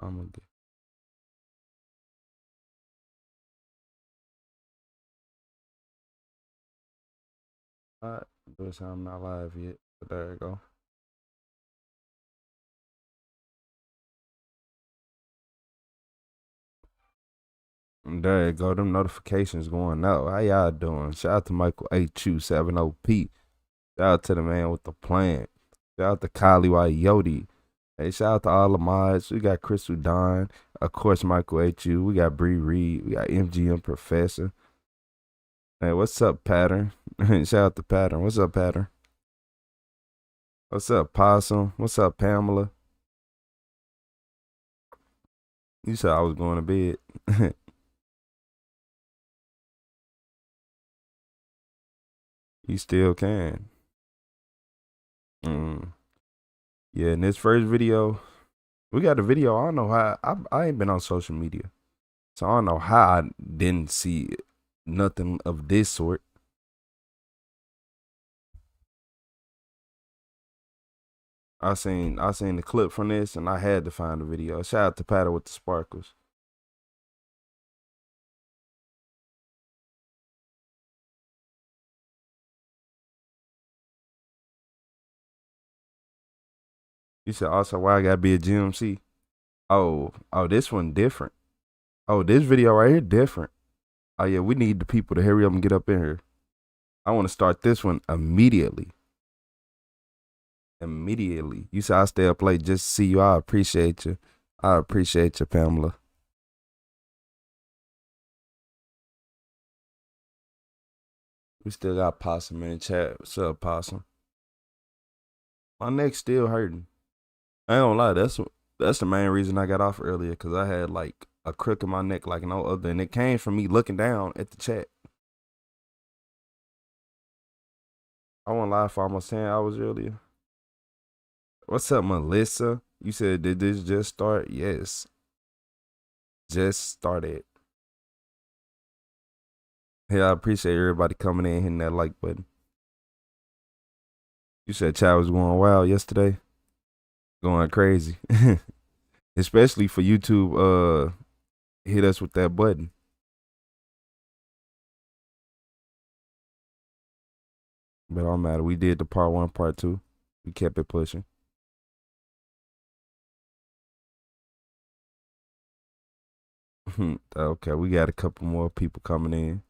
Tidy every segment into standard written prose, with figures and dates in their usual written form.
I'm gonna get. Alright, do I'm not live yet, but there you go. And there you go. Them notifications going out. How y'all doing? Shout out to Michael H270P. Shout out to the man with the plan. Shout out to Kylie White Yodi. Hey, shout out to all the mods. We got Crystal Don. Of course, Michael H.U. We got Bree Reed. We got MGM Professor. Hey, what's up, Pattern? Shout out to Pattern. What's up, Pattern? What's up, Possum? What's up, Pamela? You said I was going to bed. You still can. Yeah, in this first video, we got a video. I don't know how. I ain't been on social media, so I don't know how I didn't see nothing of this sort. I seen the clip from this, and I had to find the video. Shout out to Patter with the sparkles. You said also why I gotta be a GMC. Oh, this one different. Oh, this video right here different. Oh yeah, we need the people to hurry up and get up in here. I want to start this one immediately. Immediately. You said I stay up late just to see you. I appreciate you. I appreciate you, Pamela. We still got Possum in the chat. What's up, Possum? My neck's still hurting. I ain't gonna lie, that's the main reason I got off earlier, because I had like a crook in my neck like no other, and it came from me looking down at the chat. I won't lie for almost 10 hours earlier. What's up, Melissa? You said, did this just start? Yes. Just started. Yeah, I appreciate everybody coming in and hitting that like button. You said chat was going wild yesterday. Going crazy. Especially for YouTube, hit us with that button. But it don't matter. We did the part 1, part 2. We kept it pushing. Okay, we got a couple more people coming in.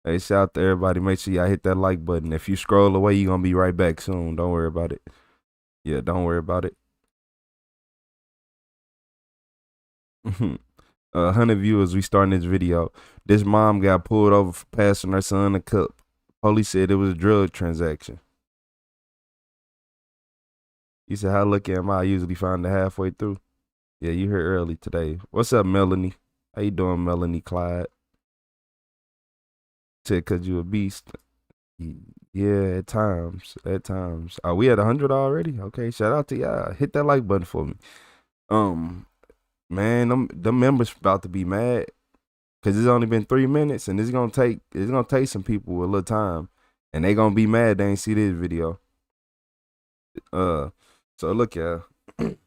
Hey, shout out to everybody. Make sure y'all hit that like button. If you scroll away, you're going to be right back soon. Don't worry about it. Yeah, don't worry about it. 100 viewers, we starting this video. This mom got pulled over for passing her son a cup. Police said it was a drug transaction. You said, how lucky am I? I usually find it halfway through. Yeah, you heard early today. What's up, Melanie? How you doing, Melanie Clyde? Said, cause you a beast. Yeah, at times. Oh, we at 100 already? Okay, shout out to y'all. Hit that like button for me. Man, them members about to be mad, cause it's only been 3 minutes, and it's gonna take some people a little time, and they gonna be mad they ain't see this video. So look, y'all. In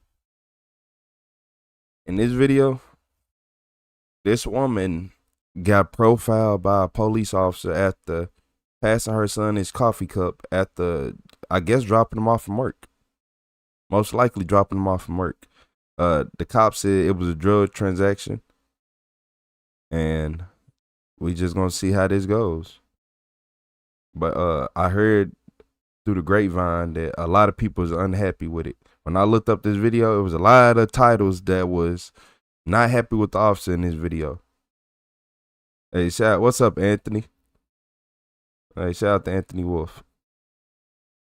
this video, this woman got profiled by a police officer after passing her son his coffee cup at I guess dropping him off from work. Most likely dropping him off from work. The cop said it was a drug transaction, and we just gonna see how this goes. But I heard through the grapevine that a lot of people is unhappy with it. When I looked up this video, it was a lot of titles that was not happy with the officer in this video. Hey, what's up, Anthony? Hey, shout out to Anthony Wolf.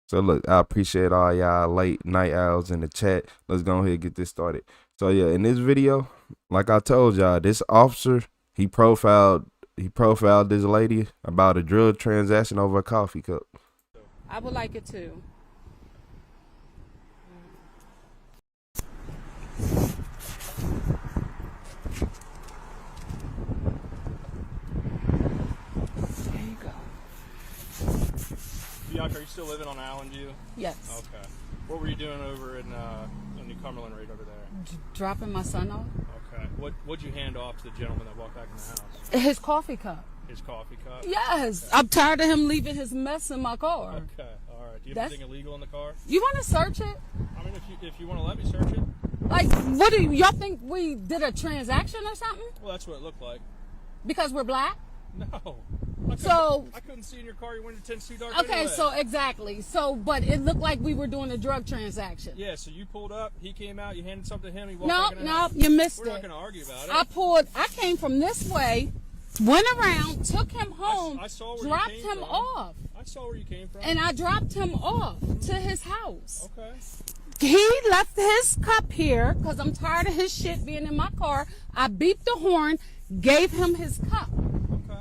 So look, I appreciate all y'all late night owls in the chat. Let's go ahead and get this started. So yeah, in this video, like I told y'all, this officer, he profiled this lady about a drug transaction over a coffee cup. I would like it too. There you go. Bianca, are you still living on Allen View? Yes. Okay. What were you doing over in New Cumberland right over there? Dropping my son off. Okay. What'd you hand off to the gentleman that walked back in the house? His coffee cup. His coffee cup? Yes. Okay. I'm tired of him leaving his mess in my car. Okay. All right. Do you have anything illegal in the car? You want to search it? I mean, if you want to let me search it. Like, what do y'all think we did a transaction or something? Well, that's what it looked like. Because we're black? No. I couldn't see in your car. Your window tends too dark. Okay, anyway. so exactly. So, but it looked like we were doing a drug transaction. Yeah, so you pulled up, he came out, you handed something to him, he walked back in the house. You missed it. We're not going to argue about it. I came from this way, went around, took him home, I saw where dropped you came him from. off. I saw where you came from. And I dropped him off to his house. Okay. He left his cup here because I'm tired of his shit being in my car. I beeped the horn, gave him his cup. Okay.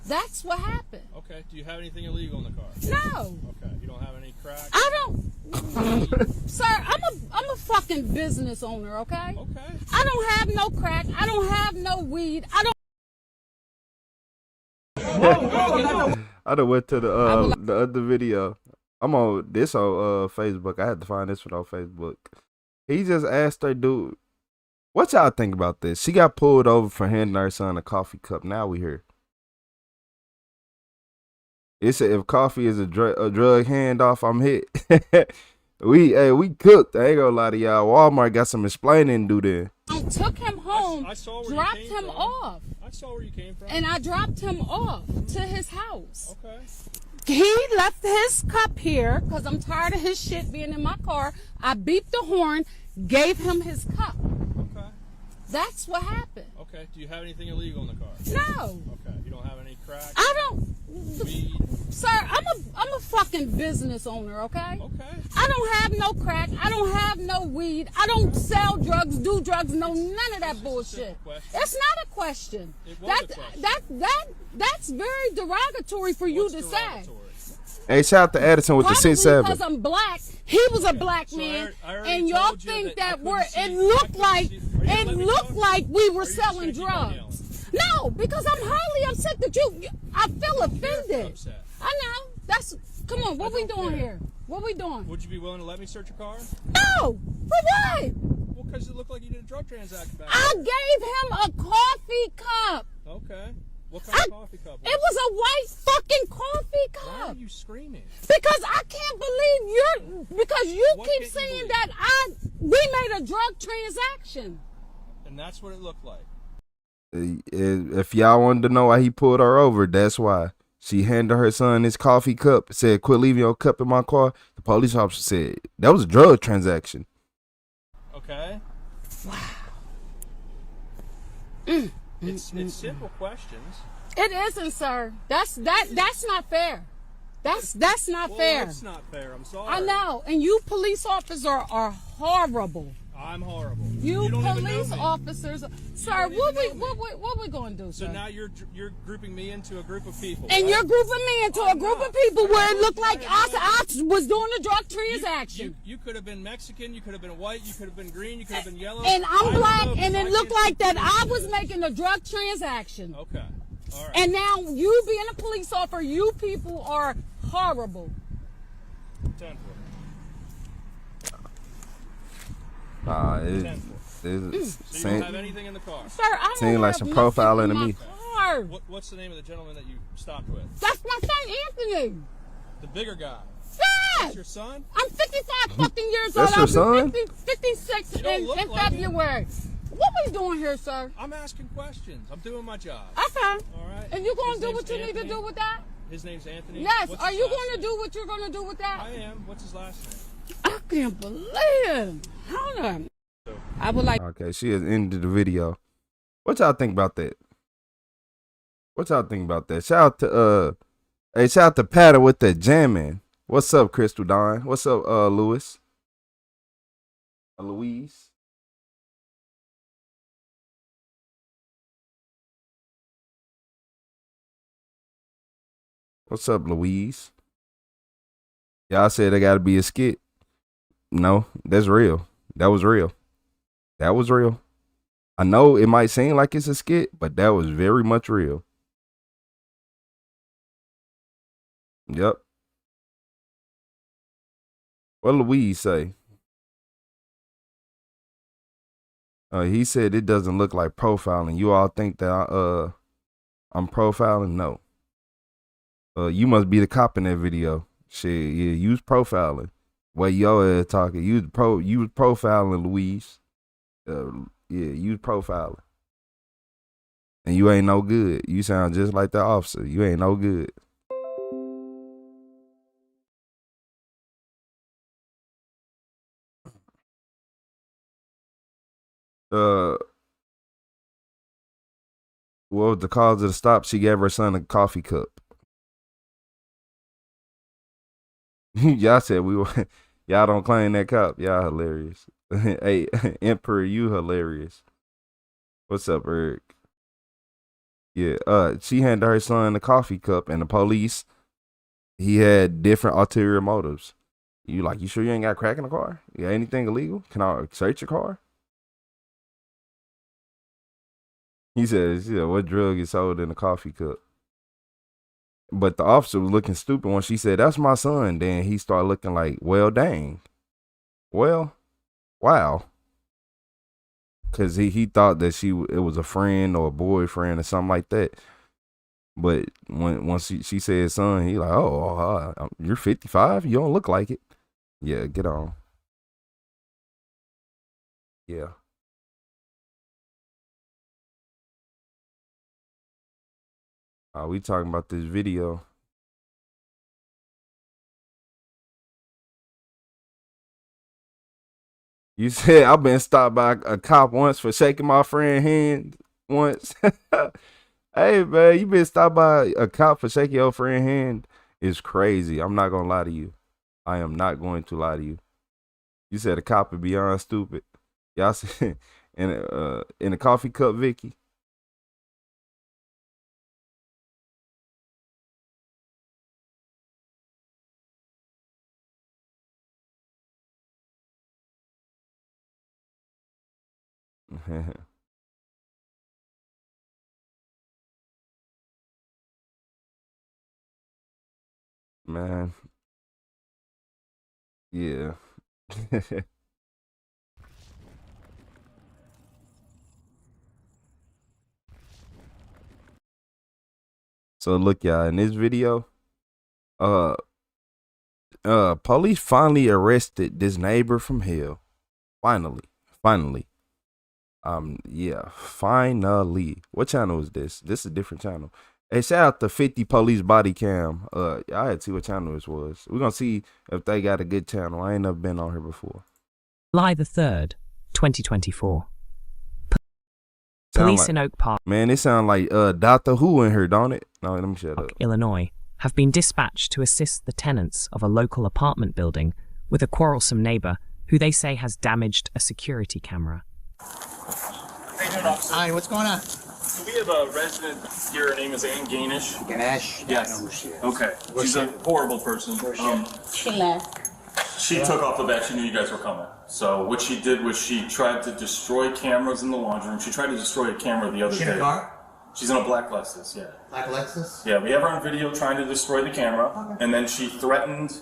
That's what happened. Okay. Do you have anything illegal in the car? No. Okay. You don't have any crack? I don't. Sir, I'm a fucking business owner, okay? Okay. I don't have no crack. I don't have no weed. I don't. I done went to the other video. I'm on this on Facebook. I had to find this one on Facebook. He just asked her, dude, what y'all think about this? She got pulled over for handing her son a coffee cup. Now we here. It said if coffee is a drug handoff, I'm hit. we cooked. I ain't gonna lie to y'all. Walmart got some explaining to do there. I took him home, I saw where dropped you came him from. off. I saw where you came from. And I dropped him off to his house. Okay. He left his cup here because I'm tired of his shit being in my car. I beeped the horn, gave him his cup. Okay. That's what happened. Okay. Do you have anything illegal in the car? No. Okay. You don't have any crack? I don't. Weed? Sir, I'm a fucking business owner, okay? Okay. I don't have no crack. I don't have no weed. I don't sell drugs, do drugs, no none of that bullshit. It's not a question. It was a question. That's very derogatory for you to say. Hey, shout out to Addison with Probably the 6'7". because I'm black. He was a black So man, I already and y'all told you think that I that we're. couldn't see- It looked I like couldn't see- Are you gonna let me talk? we were Are you just selling gonna keep on drugs. No, because I'm highly upset that I feel offended. upset. I know. Come on. What we don't doing care. here? What we doing? Would you be willing to let me search your car? No. For what? Well, because it looked like you did a drug transaction back I there. gave him a coffee cup. Okay. What kind of coffee cup? It was a white fucking coffee Why are cup. you screaming? Because I can't believe because you What keep can't you saying believe? that we made a drug transaction. And that's what it looked like. If y'all wanted to know why he pulled her over, that's why. She handed her son his coffee cup, said, quit leaving your cup in my car. The police officer said, that was a drug transaction. Okay. Wow. It's simple questions. It isn't, sir. That's not fair. That's not Well, fair. it's not fair. I'm sorry. I know, and you police officers are horrible. I'm horrible. You don't even know police me. officers, sir. don't even know me. What we gonna do, So sir? now you're grouping me into a group of people. And right? you're grouping me into a group of people where it looked like I was doing a drug transaction. You could have been Mexican. You could have been white. You could have been green. You could have been yellow. And I I'm don't black, know, and it I looked can't like that see I you. was making a drug transaction. Okay. All right. And now you being a police officer, you people are horrible. 10 Nah, 10 So you don't have anything in the car. Sir, I don't Seemed like have some nothing profiling in to my me. car. What's the name of the gentleman that you stopped with? That's my son, Anthony. The bigger guy. Dad, That's your son? I'm 55 fucking years That's old. your I'll son? be 56 You don't look in like it. February. What we doing here, sir? I'm asking questions. I'm doing my job. Okay. All right. And you gonna His do name's what you need to Anthony. do with that? His name's Anthony. Yes. What's Are his you last going to name? do what you're going to do with that? I am. What's his last name? I can't believe. Hold on. I would like. Okay, she has ended the video. What y'all think about that? What y'all think about that? Shout out to Patter with the jamming. What's up, Crystal Dawn? What's up, Louis? Louise? What's up, Louise? Y'all said there gotta be a skit. No, that's real. That was real. That was real. I know it might seem like it's a skit, but that was very much real. Yep. What Louise say? He said it doesn't look like profiling. You all think that I'm profiling? No. You must be the cop in that video. Shit, yeah, you was profiling. Well, your ass talking. You was profiling, Louise. Yeah, you was profiling. And you ain't no good. You sound just like the officer. You ain't no good. What was the cause of the stop? She gave her son a coffee cup. Y'all said y'all don't claim that cup. Y'all hilarious. Hey, Emperor, you hilarious. What's up, Eric? Yeah, she handed her son the coffee cup, and the police, he had different ulterior motives. You sure you ain't got crack in the car? You got anything illegal? Can I search your car? He said, what drug is sold in a coffee cup? But the officer was looking stupid when she said, that's my son. Then he started looking like, well, dang. Well, wow. Because he thought that it was a friend or a boyfriend or something like that. But once she said son, he like, you're 55? You don't look like it. Yeah, get on. Yeah. We talking about this video. You said I've been stopped by a cop once for shaking my friend's hand once. Hey man, you been stopped by a cop for shaking your friend's hand? It's crazy. I'm not gonna lie to you. I am not going to lie to you. You said a cop is beyond stupid. Y'all said in a coffee cup, Vicky. Man. Yeah. So look, y'all, in this video, police finally arrested this neighbor from hell. Finally. Yeah, finally. What channel is this? This is a different channel. Hey, shout out to 50 Police Bodycam. I had to see what channel this was. We're gonna see if they got a good channel. I ain't never been on here before. July the 3rd, 2024. Police in Oak Park, man, it sound like Doctor Who in here, don't it? No, let me shut up. Illinois, have been dispatched to assist the tenants of a local apartment building with a quarrelsome neighbor who they say has damaged a security camera. Hi, what's going on? So we have a resident here. Her name is Ann Gainish. Ganesh? Yes. I know who she is. Okay. She's a horrible person. She left. She took off the bat. She knew you guys were coming. So what she did was she tried to destroy cameras in the laundry room. She tried to destroy a camera the other day. She in a car? She's in a black Lexus, yeah. Black Lexus? Yeah, we have her on video trying to destroy the camera. Okay. And then she threatened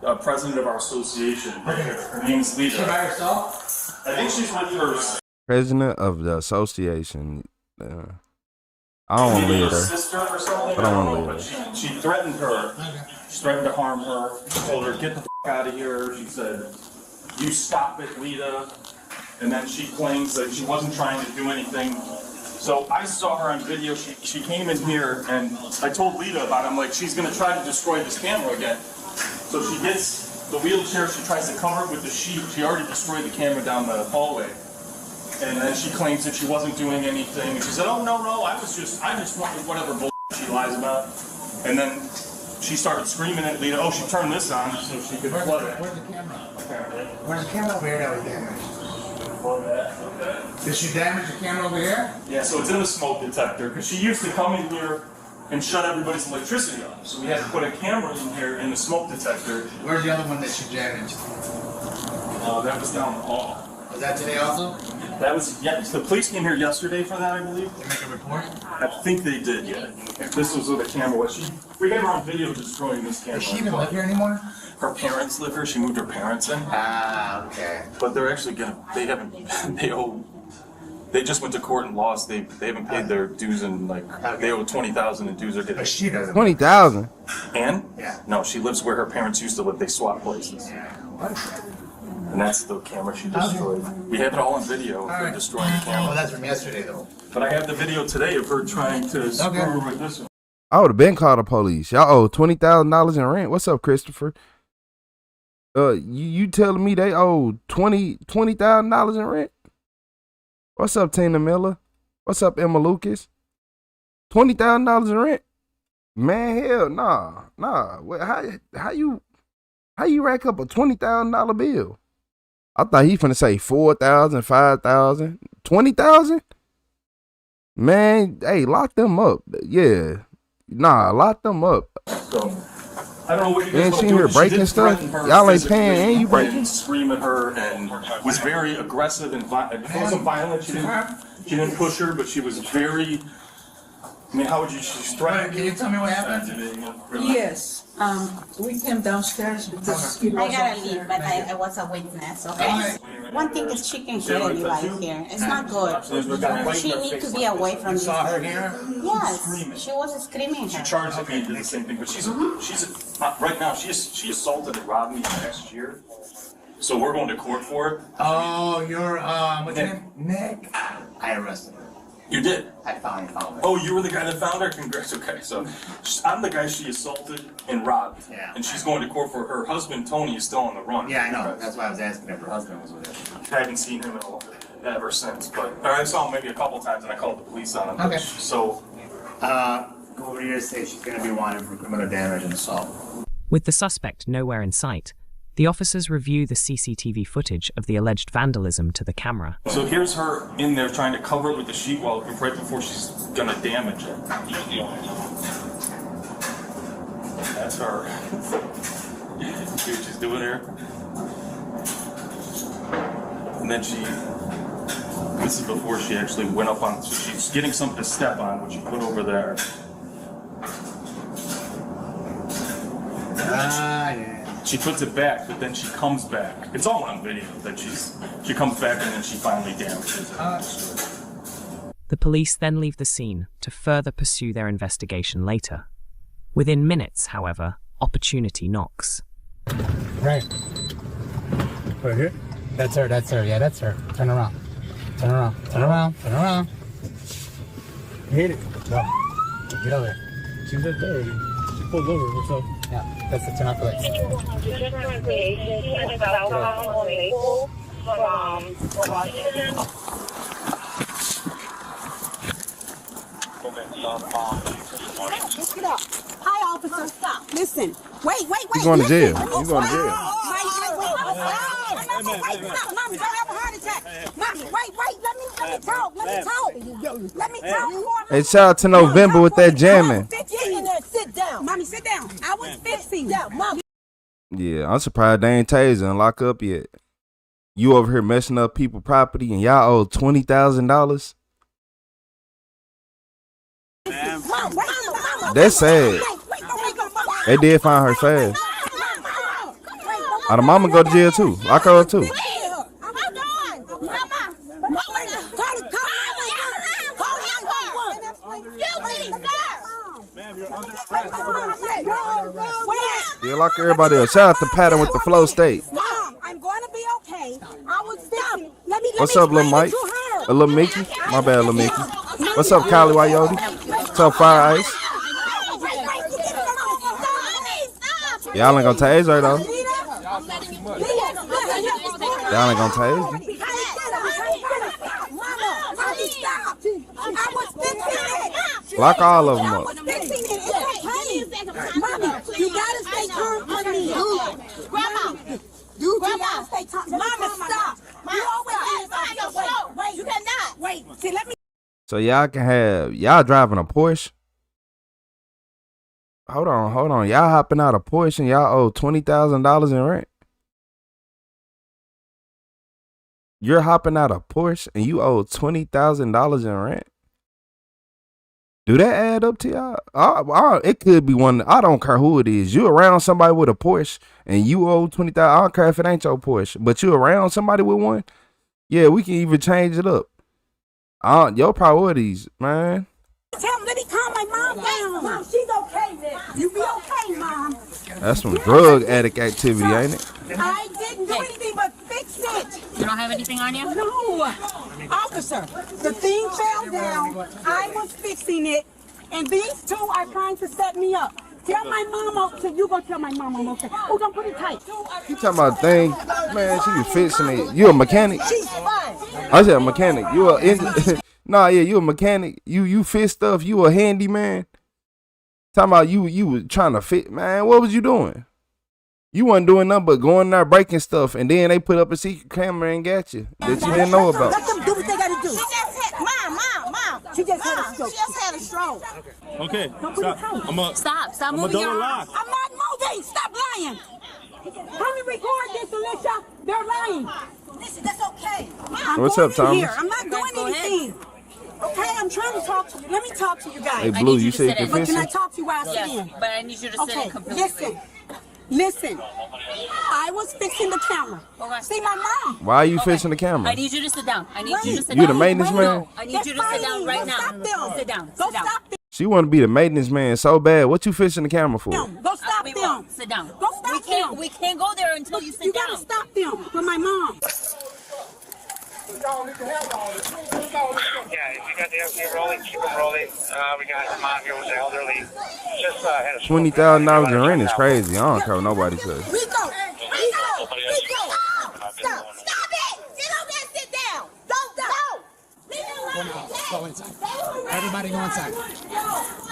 a president of our association. Her name's Lita. Is she by herself? I think she's with her president of the association. I don't want to leave her. Sister or something. I don't want to leave her. She threatened her. Okay. She threatened to harm her. She told her, get the f out of here. She said, you stop it, Lita. And then she claims that she wasn't trying to do anything. So I saw her on video. She came in here and I told Lita about it. I'm like, she's going to try to destroy this camera again. So she gets the wheelchair. She tries to cover it with the sheet. She already destroyed the camera down the hallway. And then she claims that she wasn't doing anything. And she said, oh, no, I just wanted whatever bull she lies about. And then she started screaming at Lita, oh, she turned this on so she could flood it. Where's the camera? Apparently. Where's the camera over here that was damaged? Okay. Did she damage the camera over here? Yeah, so it's in the smoke detector, because she used to come in here and shut everybody's electricity off. So we had to put a camera in here in the smoke detector. Where's the other one that she damaged? That was down the hall. Was that today also? That was, yeah, the police came here yesterday for that, I believe. They make a report? I think they did, yeah. This was where the camera was. We have her on video destroying this camera. Does she even live here anymore? Her parents live here. She moved her parents in. Ah, okay. But they're actually they owe They just went to court and lost. They haven't paid their dues and like they owe $20,000 in dues or But she doesn't. 20,000. And Yeah. no, she lives where her parents used to live. They swap places. And that's the camera she destroyed. We have it all on video of her destroying the Oh, camera. that's from yesterday though. But I have the video today of her trying to screw her with this one. I would have been called the police. Y'all owe $20,000 in rent. What's up, Christopher? You telling me they owe $20,000 in rent? What's up, Tina Miller? What's up, Emma Lucas? $20,000 in rent? Man, hell, nah. How you rack up a $20,000 bill? I thought he finna say 4,000, 5,000, 20,000. Man, hey, lock them up. Yeah, nah, lock them up. So I don't know what you guys And gonna she do, here but she breaking did stuff? threaten her Y'all ain't physically paying and you breaking? and scream at her and was very aggressive and violent. It wasn't violent. She didn't push her, but she was very. I mean, how would you? She's threatening. Can you tell me what happened? Yes, we came downstairs because it I was gotta unfair. leave, but I was a witness, okay? One thing is she can hear anybody here. It's not good. She needs to be away from You this. saw her here? Yes, she was screaming She her. charged me and did the same thing, but she's right now. She assaulted and robbed me last year, so we're going to court for it. Oh, you're, what's your name? Nick. I arrested her. You did. I found her. Oh, you were the guy that found her? Congrats. Okay, so I'm the guy she assaulted and robbed. Yeah. And she's going to court for her husband, Tony, is still on the run. Yeah, I know. That's why I was asking if her husband was with her. I haven't seen him ever since, or I saw him maybe a couple times and I called the police on him. but Okay. So, Go over here and say she's gonna be wanted for criminal damage and assault. With the suspect nowhere in sight, the officers review the CCTV footage of the alleged vandalism to the camera. so here's her in there trying to cover it with the sheet wall right before she's gonna damage it. That's her. See what she's doing here? And then this is before she actually went up on, so she's getting something to step on, which she put over there. Yeah. She puts it back, but then she comes back. It's all on video that she comes back and then she finally damages it. The police then leave the scene to further pursue their investigation later. Within minutes, however, opportunity knocks. Right. Right here? That's her, yeah, that's her. Turn around. Turn around. Hit it. Go. Get over here. She's right there already. She pulled over. What's up? Yeah, that's the turn off lights. Get up. Hi, officer. Stop. Listen. Wait. You going to jail. Listen. You going to jail. Wait. Mommy, don't have a heart attack. Mommy, wait. Let me talk. Hey, shout out to November with that jamming. Sit down. Mommy, sit down. I was fixing you. Mommy. Yeah, I'm surprised they ain't tasing and lock up yet. You over here messing up people's property and y'all owe $20,000. That's sad. They did find her fast. The mama go to jail too. Lock her up too. Yeah, lock everybody up. Shout out to Patton with the Flow State. I'm going to be okay. I was fixing. What's up, little Mike? A little Mickey? My bad, little Mickey. What's up, Kylie Wayote? What's up, Fire Ice? Y'all ain't gonna tase her though. Y'all ain't gonna tase her. Lock all of them up. Mommy, you gotta stay calm for me. Grandma, you gotta stay calm. Mama, stop. You always wait. You cannot. Wait. See, let me. So y'all can have y'all driving a Porsche. Hold on. Y'all hopping out a Porsche and y'all owe $20,000 in rent. You're hopping out a Porsche and you owe $20,000 in rent. Do that add up to y'all? It could be one. I don't care who it is. You around somebody with a Porsche and you owe $20,000. I don't care if it ain't your Porsche, but you around somebody with one. Yeah, we can even change it up. Your priorities, man. Tell him, let me calm my mom down. Mom, she's okay, man. You be okay, Mom. That's some drug addict activity, ain't it? I didn't do anything but fix it. You don't have anything on you? No. Officer, the thing fell down. I was fixing it. And these two are trying to set me up. Tell my mom, so you gonna tell my mom I'm okay. Oh, don't put it tight. You talking about thing, man? She was fixing it. You a mechanic? She's fine. I said a mechanic. You a nah, yeah, you a mechanic. You fix stuff. You a handyman. Talking about you was trying to fit, man. What was you doing? You wasn't doing nothing but going there breaking stuff, and then they put up a secret camera and got you that you didn't know about. Let them do what they gotta do. She just had, Mom. She just had a stroke. She just had a stroke. Okay, Stop moving your arms. I'm not moving. Stop lying. Let me record this, Alicia. They're lying. Listen, that's okay. What's up, Thomas? Here. I'm not doing anything. Okay, I'm trying to talk to you. Let me talk to you guys. Hey, Blue, you said you But can I fixing? talk to you while I sit in? But I need you to sit in completely. Listen. I was fixing the camera. Okay. See my mom. Why are you fixing the camera? I need you to sit down. I need you to sit down. You the maintenance man? No, I need you to sit down right now. Stop them. Sit down. Go Sit down. stop them. She want to be the maintenance man so bad. What you fixing the camera for? Go stop We them. won't. Sit down. Go stop them. We can't go there until you sit You down. gotta stop them with my mom. Yeah, if you got the FD rolling, keep them rolling. We got a mom here with the elderly. Just had a $20,000 in rent is crazy. I don't care what nobody says. Rico! Stop! Stop it! Get over there and sit down! Don't go! Leave it alone! Go inside. Everybody go inside.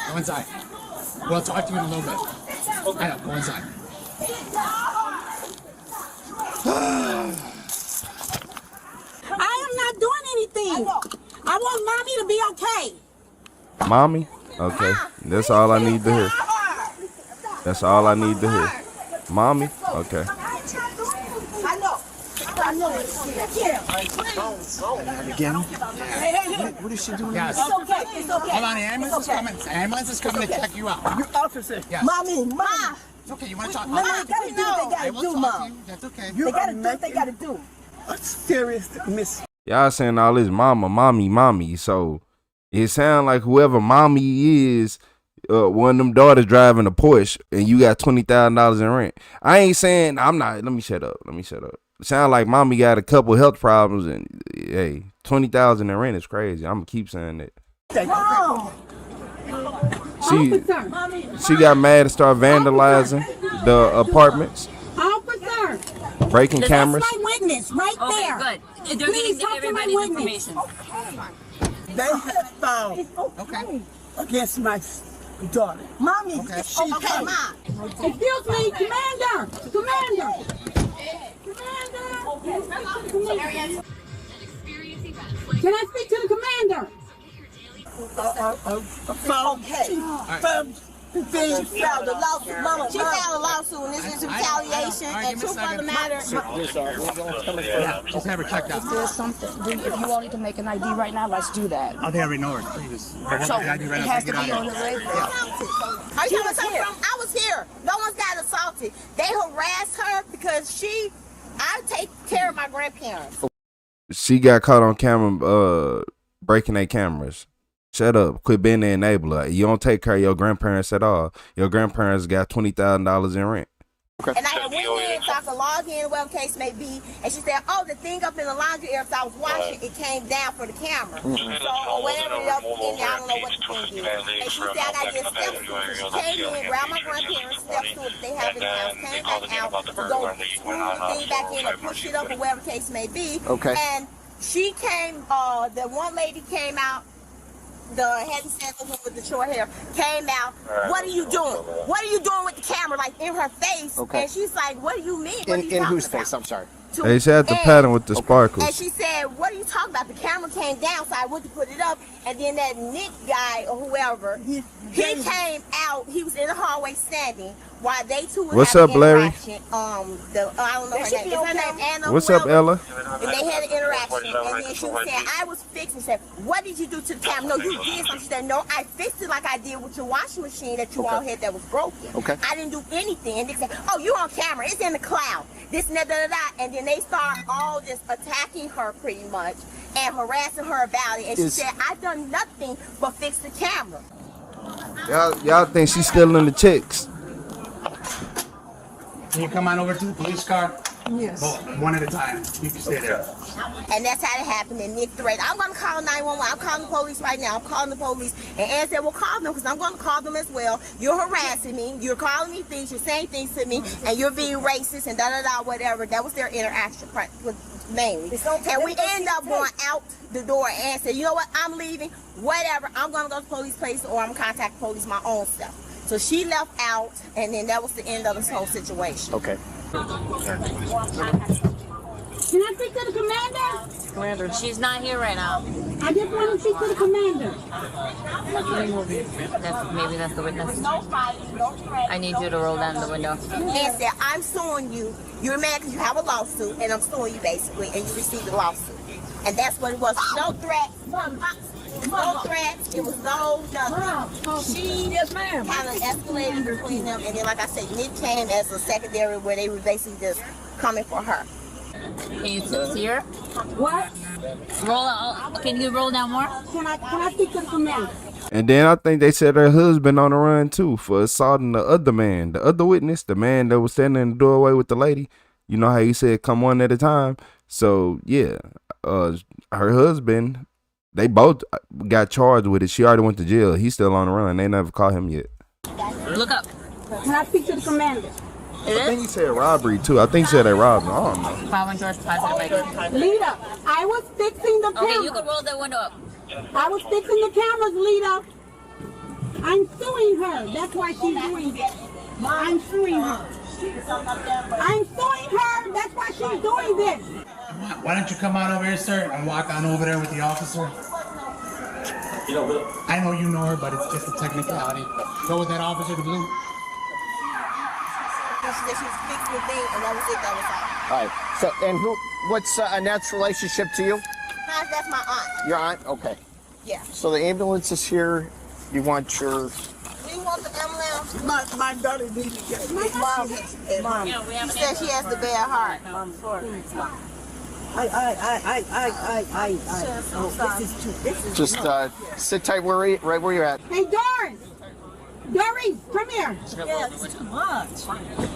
Go inside. We'll talk to you in a little bit. I know, go inside. I am not doing anything. I want mommy to be okay. Mommy? Okay. That's all I need to hear. That's all I need to hear. Mommy? Okay. I know. Again? What is she doing? Yes. It's okay. It's okay. Hold on, the ambulance is coming. The ambulance is coming to check you out. You officer. Yes. Mom. It's okay, you want to talk? Mom, they gotta do what they I gotta will do, talk to Mom. you. That's okay. They gotta do what they gotta do. A serious miss. Y'all saying all this mommy. So it sound like whoever mommy is, one of them daughters driving a Porsche and you got $20,000 in rent. I ain't saying I'm not. Let me shut up. It sound like mommy got a couple health problems and hey, $20,000 in rent is crazy. I'm gonna keep saying that. Mom. She got mad and started vandalizing the apartments, Officer. breaking cameras. That's my witness right there. Okay, good. They're Please getting talk to my everybody's witness. information. They have found Okay. against my daughter. Mommy. Okay. Okay, Mom. Excuse me, Commander. Can I speak to the commander? She filed a lawsuit, Mama. She filed a lawsuit, and this is retaliation. And truth of the matter, Just have her checked out. There's something. If you wanted to make an ID right now, let's do that. Oh, they already know her. So it has to be on the radio. are you here? I was here. No one's got assaulted. They harassed her because I take care of my grandparents. She got caught on camera breaking their cameras. Shut up. Quit being the enabler. You don't take care of your grandparents at all. Your grandparents got $20,000 in rent. And I had went in so I could log in, whatever case may be, and she said, oh, the thing up in the laundry area, so I was washing, it came down for the camera. So, or whatever else in there, I don't know what the thing is. And she said, I got to get steps to it. She came in, grabbed my grandparents' steps to it, they have in the house, came back out, go screw the thing back in or push it up or whatever case may be. Okay. And she came, the one lady came out, the heavy set with the short hair came out. What are you doing? What are you doing with the camera, like in her face? Okay. And she's like, what do you mean? What are you In talking whose about? face? I'm sorry. They said the pattern with the sparkles. And she said, what are you talking about? The camera came down, so I went to put it up, and then that Nick guy or whoever, he came out. He was in the hallway standing while they two were What's having up, Larry? interaction. I don't know her name. Is her name Anna? What's up, Ella? And they had an interaction, and then she said, I was fixing. She said, what did you do to the camera? No, you did something. She said, no, I fixed it like I did with your washing machine that you all had that was broken. Okay. I didn't do anything. And they said, oh, you on camera. It's in the cloud. This and that, and then they start all just attacking her pretty much. and harassing her about it. And she said, I've done nothing but fix the camera. Y'all think she's stealing the chicks? Can you come on over to the police car? Yes. Both, one at a time. You can stay there. And that's how it happened. And Nick threatened, I'm going to call 911. I'm calling the police right now. I'm calling the police. And Ann said, well, call them because I'm going to call them as well. You're harassing me. You're calling me things. You're saying things to me. And you're being racist and da-da-da, whatever. That was their interaction mainly. And we end up going out the door. And said, you know what? I'm leaving. Whatever. I'm going to go to the police place or I'm going to contact the police my own self. So she left out, and then that was the end of this whole situation. Okay. Can I speak to the commander? Commander, she's not here right now. I just want to speak to the commander. Maybe that's the witness. I need you to roll down the window. And said, I'm suing you. You're mad because you have a lawsuit, and I'm suing you basically, and you received a lawsuit. And that's what it was. No threat. No threats. It was no nothing. She kind of escalated between them, and then, like I said, Nick came as a secondary where they were basically just coming for her. Can you see her? What? Can you roll down more? Can I speak to the commander? And then I think they said her husband on the run too for assaulting the other man, the other witness, the man that was standing in the doorway with the lady. You know how you said come one at a time. So yeah, her husband, they both got charged with it. She already went to jail. He's still on the run. They never caught him yet. Look up. Can I speak to the commander? I think he said robbery too. I think he said they robbed him. I don't know. 5 George positive. Lita, I was fixing the camera. Okay, you can roll that window up. I was fixing the cameras, Lita. I'm suing her. That's why she's doing it. I'm suing her. I'm suing her. That's why she's doing this. Why don't you come on over here, sir, and walk on over there with the officer? I know you know her, but it's just a technicality. Go with that officer, the blue. She was fixing the thing, and that was it. That was all. All right. So, and what's Annette's relationship to you? That's my aunt. Your aunt? Okay. Yeah. So the ambulance is here. You want your... Do you want the ambulance? My daughter needs to get it. Mom. She said she has the bad heart. This is Just sit tight right where you're at. Hey, Doris. Doris, come here. Yeah, this is too much.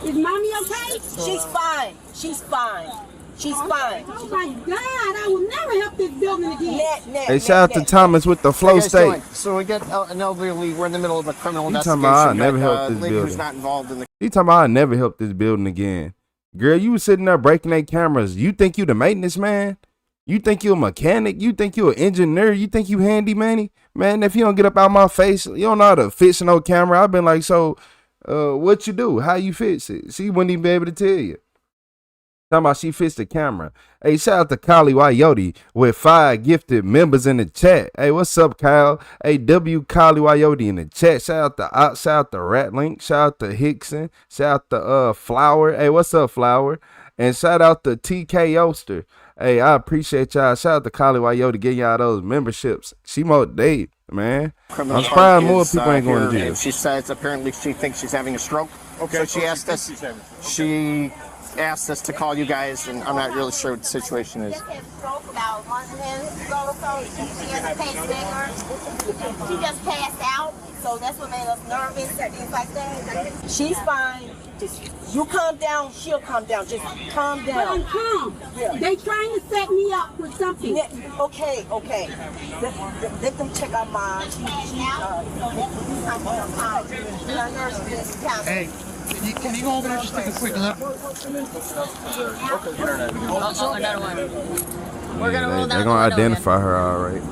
Is mommy okay? She's fine. She's fine. She's fine. Oh my God, I will never help this building again. Hey, shout out to Thomas with the flow state. So we get an elderly. We're in the middle of a criminal investigation. Talking about I never helped this lady building. who's not involved in the... He talking about I never helped this building again. Girl, you was sitting there breaking their cameras. You think you the maintenance man? You think you a mechanic? You think you an engineer? You think you handyman? Man, if you don't get up out my face, you don't know how to fix no camera. I've been like, so what you do? How you fix it? She wouldn't even be able to tell you. Talking about she fixed the camera. Hey, shout out to Kali Wayoti with 5 gifted members in the chat. Hey, what's up, Kyle? Hey, W Kali Wayoti in the chat. Shout out to Ox, shout out to Ratlink, shout out to Hickson, shout out to Flower. Hey, what's up, Flower? And shout out to TK Oster. Hey, I appreciate y'all. Shout out to Kali Wayoti getting y'all those memberships. She motivated, man. I'm surprised more people ain't going to jail. She says apparently she thinks she's having a stroke. Okay. So she asked us. She asked us to call you guys, and I'm not really sure what the situation is. She just had a stroke about a month ago, so she has a pacemaker. She just passed out, so that's what made us nervous and things like that. She's fine. Just you calm down, she'll calm down. Just calm down. But I'm calm. Yeah. They trying to set me up with something. Okay. Let them check our mom. Hey, can you go over there and just take a quick look? Also, another one. We're gonna roll down. They're gonna identify her, all right.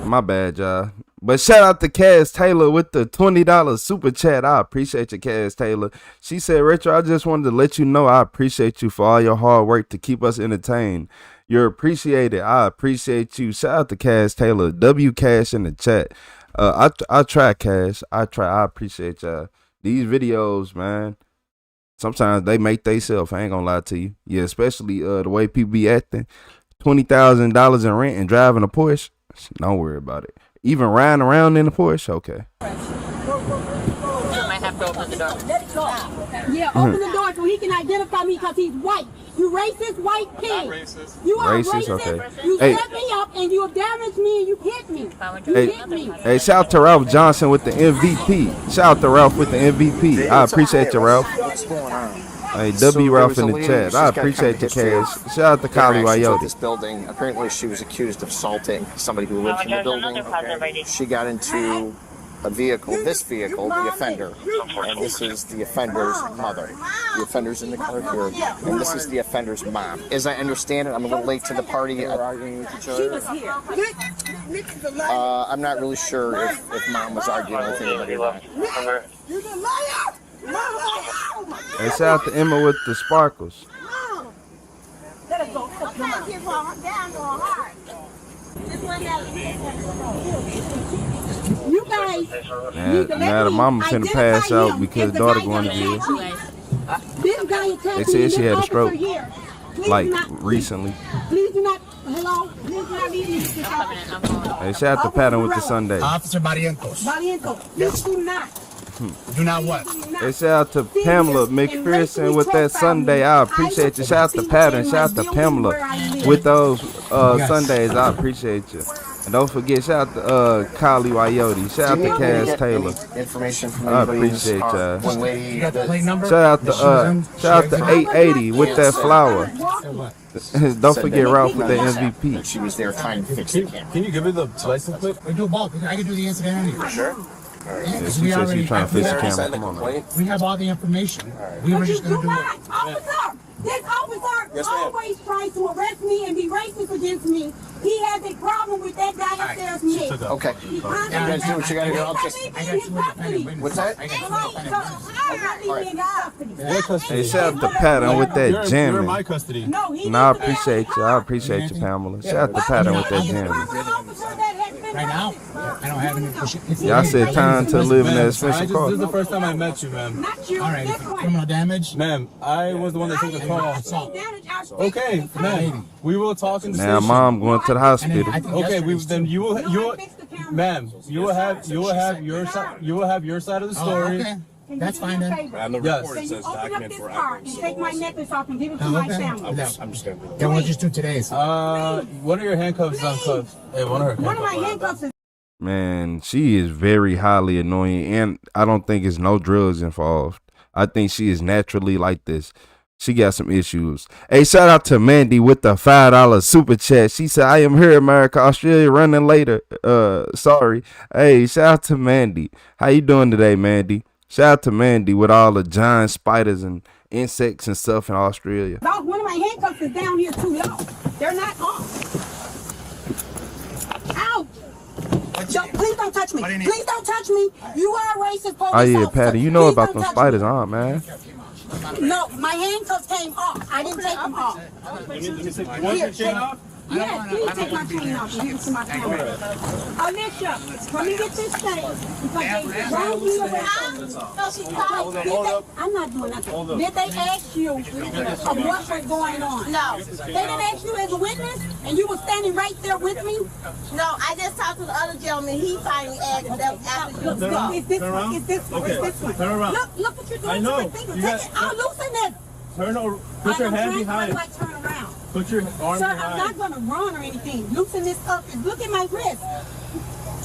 My bad, y'all. But shout out to Cass Taylor with the $20 super chat. I appreciate you, Cass Taylor. She said, Retro, I just wanted to let you know I appreciate you for all your hard work to keep us entertained. You're appreciated. I appreciate you. Shout out to Cass Taylor. W Cash in the chat. I try, Cash. I appreciate y'all. These videos, man, sometimes they make themselves. I ain't gonna lie to you. Yeah, especially the way people be acting. $20,000 in rent and driving a Porsche. Don't worry about it. Even riding around in the Porsche, okay. You might have to open the door. Let it go. Yeah, open the door so he can identify me because he's white. You racist white pig. Not racist. You are Racist, racist. okay. You Hey. set me up and you damaged me and you hit me. You Hey, hit me. hey, shout out to Ralph Johnson with the MVP. Shout out to Ralph with the MVP. I appreciate you, Ralph. What's going on? Hey, So W there Ralph was in a the lady, chat. she's I got kind of appreciate the history. cash. Shout out to Kali Interactions with Wayote. this building. Apparently, she was accused of assaulting somebody who lived in the building. She got into a vehicle, this vehicle, the offender, and this is the offender's mother. The offender's in the car here, and this is the offender's mom. As I understand it, I'm a little late to the party. They're arguing with each other. I'm not really sure if mom was arguing with anybody or not. Hey, shout out to Emma with the sparkles. You guys Now the mama finna pass out because daughter going to jail. This guy attacked They said me, she this had a stroke, officer here. Please like do not, recently. Please do not. Hello. Please do not leave me. Hey, shout out to Pattern with the Sunday. Officer Barrientos. Barrientos, please do not. Do not what? Hey, shout out to Pamela McPherson with that Sunday. I appreciate you. Shout out to Pattern. Shout out to Pamela with those Sundays. I appreciate you. And don't forget, shout out to Kali Wayote. Shout out to Cass Taylor. Information from I appreciate y'all. one lady. You got the plate number? Shout out to 880 with that flower. Don't forget Ralph with the MVP. She was there trying to fix it. Can you give me the license plate? We do both. I can do the incident anyway. Sure. Yeah, she said she's trying to fix the camera. Come on, man. We have all the information. We were just going to do it. Officer, this officer always tries to arrest me and be racist against me. He has a problem with that guy upstairs, me. Okay. You guys do what you gotta do. I'll just. What's that? Hey, shout out to Pattern with that You're in jamming. my custody. No, I appreciate you. I appreciate you, Pamela. Shout out to Pattern with that jamming. Right now, I don't have any. Y'all said time to live in that expensive This is car. the first time I met you, ma'am. All right, criminal damage. Ma'am, I was the one that took the call. Okay, ma'am. We will talk in the Now, station. mom going to the hospital. Okay, then you will, ma'am, you will have your side of the story. Okay, that's fine then. And the report Can you says open up document this for car and take my necklace off and give it to my family? I'm just gonna do it. Then we'll just do today's. One of your handcuffs is uncuffed. Hey, one of her One of my handcuffs is Man, she is very highly annoying, and I don't think it's no drugs involved. I think she is naturally like this. She got some issues. Hey, shout out to Mandy with the $5 super chat. She said, I am here, America, Australia, running later. Sorry. Hey, shout out to Mandy. How you doing today, Mandy? Shout out to Mandy with all the giant spiders and insects and stuff in Australia. one of my handcuffs is down here too low. They're not off. Ouch! Please don't touch me. Please don't touch me. You are a racist police Oh, yeah, officer. Patty, you know Please about don't them touch spiders, me. man? No, my handcuffs came off. I didn't take them off. You want your chain off? Yes, please take my chain off and give it to my family. Alicia, let me get this thing. Because they drove me around. I'm not doing nothing. Did they ask you of what was going on? No. They didn't ask you as a witness, and you were standing right there with me? No, I just talked to the other gentleman. He finally asked them after you was Is this one? Is this one? Is this one? Turn around. Look what you're doing. I know. To my finger. Take it. I'll loosen this. Put your hand behind. How do I turn around? Put your arm Sir, behind. I'm not going to run or anything. Loosen this up. Look at my wrist.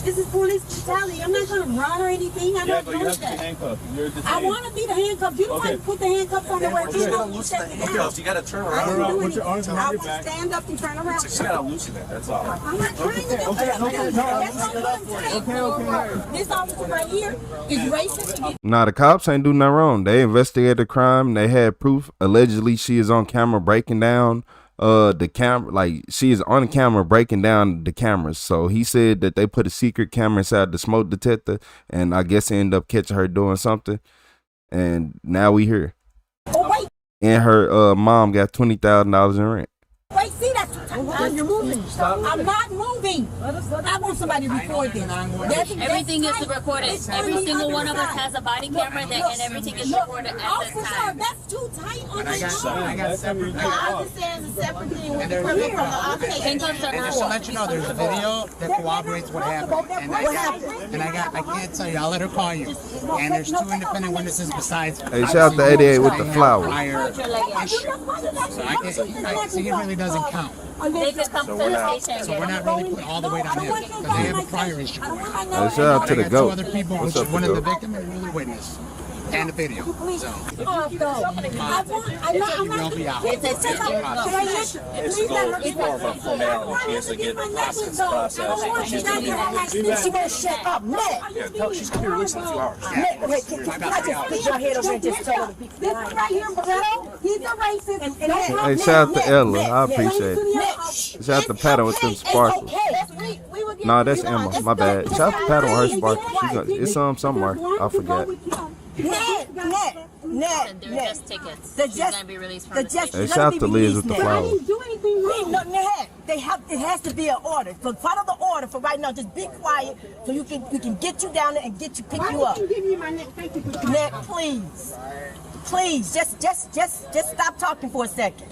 This is police brutality. I'm not going to run or anything. I'm not but doing you have to be that. handcuffed. You're detained. I want to be the handcuffs. You don't want to put the handcuffs on the way. You don't loosen the handcuffs. You gotta turn I around. didn't do Put your arms anything. behind I your will back. stand up and turn around. You gotta loosen it. That's all. I'm not trying to do that. This officer right here is racist. Nah, the cops ain't do nothing wrong. They investigated the crime. They had proof. Allegedly, she is on camera breaking down the camera. Like, she is on the camera breaking down the cameras. So he said that they put a secret camera inside the smoke detector, and I guess they ended up catching her doing something. And now we here. Oh, wait. And her mom got $20,000 in rent. Wait, see, that's You're moving. I'm not moving. I want somebody to record this. Everything is recorded. Every single one of us has a body camera and everything is recorded at that time. That's too tight on the I got separate. I understand it's a separate thing when you're coming from the office. And just to let you know, there's a video that corroborates what happened. And I can't tell you. I'll let her call you. And there's 2 independent witnesses besides. Hey, shout out to 88 with the flower. So I can't. See, it really doesn't count. They could come to the station. So we're not really putting all the weight on him because they have a prior issue. Hey, shout out to the goat. 2 other people, which is one of the victim and another witness. And the video. So. I'll be out. It's more of a formality to get the process processed. She won't shut up. Nick! She's going to be released in 2 hours. Nick, can I just put your head over and just tell her? This right here, Barretto, he's a racist. Hey, shout out to Ella. I appreciate it. Shout out to Paddle with them sparkles. Nah, that's Emma. My bad. Shout out to Paddle with her sparkles. It's somewhere. I forgot. They're just tickets. She's going to be released from the station. Hey, shout out to Liz with the flowers. It has to be an order. So follow the order for right now. Just be quiet so we can get you down there and pick you up. Nick, please. Please, just stop talking for a second.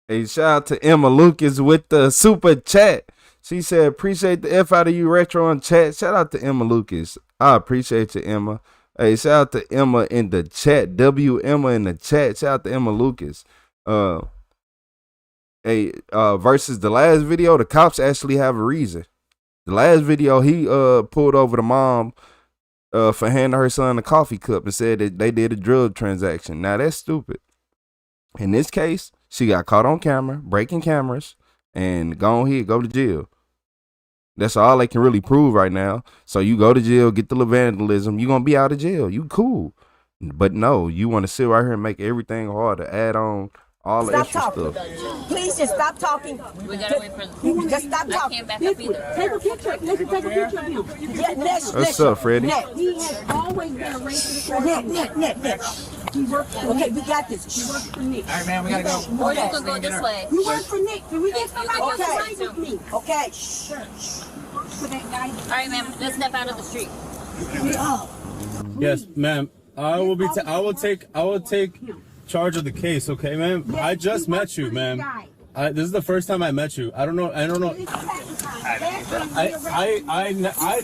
Hey, shout out to Emma Lucas with the super chat. She said, appreciate the F out of you, Retro on chat. Shout out to Emma Lucas. I appreciate you, Emma. Hey, shout out to Emma in the chat. Emma in the chat. Shout out to Emma Lucas. Versus the last video, the cops actually have a reason. The last video, he pulled over the mom for handing her son a coffee cup and said that they did a drug transaction. Now that's stupid. In this case, she got caught on camera, breaking cameras, and go to jail. That's all they can really prove right now. So you go to jail, get the vandalism, you're going to be out of jail. You cool. But no, you want to sit right here and make everything hard to add on all the extra stuff. Please just stop talking. We got to wait for Just stop talking. I can't back up either. Take a picture. Let's take a picture of him. What's up, Freddie? He has always been a racist. Nick. Okay, we got this. He works for Nick. All right, man, we got to go. Or you can go this way. You work for Nick. Can we get somebody else to ride with me? Okay. For that guy. All right, ma'am. Let's step out of the street. Yes, ma'am. I will take charge of the case, okay, ma'am? Yes, I just met you, ma'am. This is the first time I met you. I don't know. I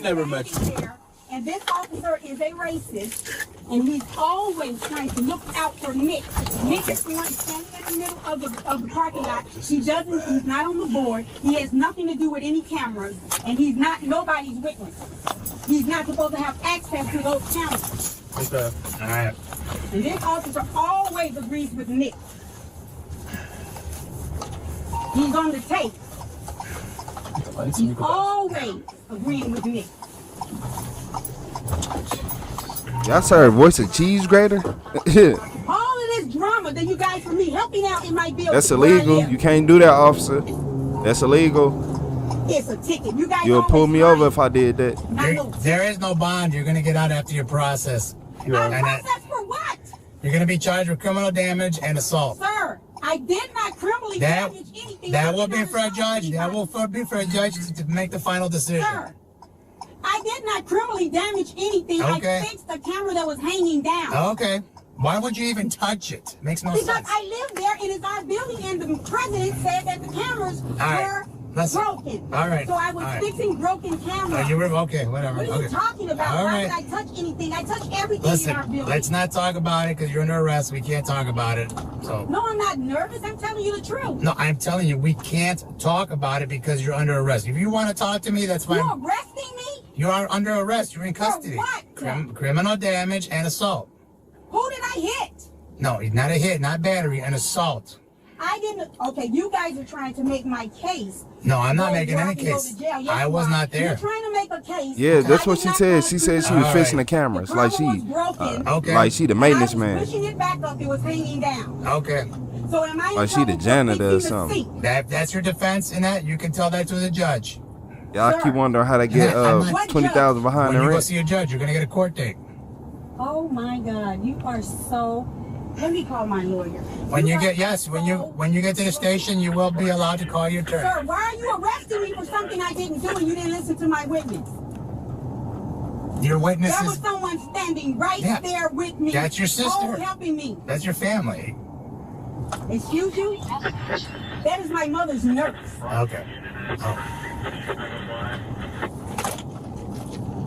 never met you. And this officer is a racist, and he's always trying to look out for Nick. Nick is the one standing in the middle of the parking lot. He's not on the board. He has nothing to do with any cameras, and he's not nobody's witness. He's not supposed to have access to those cameras. Okay. All right. And this officer always agrees with Nick. He's on the tape. He's always agreeing with Nick. Y'all heard voice of cheese grater? All of this drama that you guys for me helping out in my building. That's illegal. You can't do that, officer. That's illegal. It's a ticket. You guys You'll pull me over if I did that. There is no bond. You're going to get out after your process. Process for what? You're going to be charged with criminal damage and assault. Sir, I did not criminally damage anything. That will be for a judge. That will be for a judge to make the final decision. Sir, I did not criminally damage anything. Okay. I fixed the camera that was hanging down. Okay. Why would you even touch it? Makes no sense. Because I live there and it's our building, and the president said that the cameras were broken. All right. So I was fixing broken cameras. You were okay, whatever. What are you talking about? All Why right. would I touch anything? I touch everything in our building. Let's not talk about it because you're under arrest. We can't talk about it. So. No, I'm not nervous. I'm telling you the truth. No, I'm telling you, we can't talk about it because you're under arrest. If you want to talk to me, that's fine. You're arresting me? You are under arrest. You're in custody. For what? Criminal damage and assault. Who did I hit? No, not a hit, not battery, an assault. I didn't. Okay, you guys are trying to make my case. No, I'm not making any case. Yes, I was not there. You're trying to make a case. Yeah, that's what she said. She said she was fixing the cameras, like she the maintenance man. Pushing it back up, it was hanging down. Okay. So am I? Like she the janitor or something. That's your defense in that. You can tell that to the judge. Y'all keep wondering how they get 20,000 behind the rent. When you go rent. see a judge, you're gonna get a court date. Oh my God, you are so Let me call my lawyer. When you get when you get to the station, you will be allowed to call your attorney. Sir, why are you arresting me for something I didn't do and you didn't listen to my witness? Your witness There is... was someone standing right there with me. That's your sister. Oh, helping me. That's your family. Excuse you? That is my mother's nurse. Okay. Oh.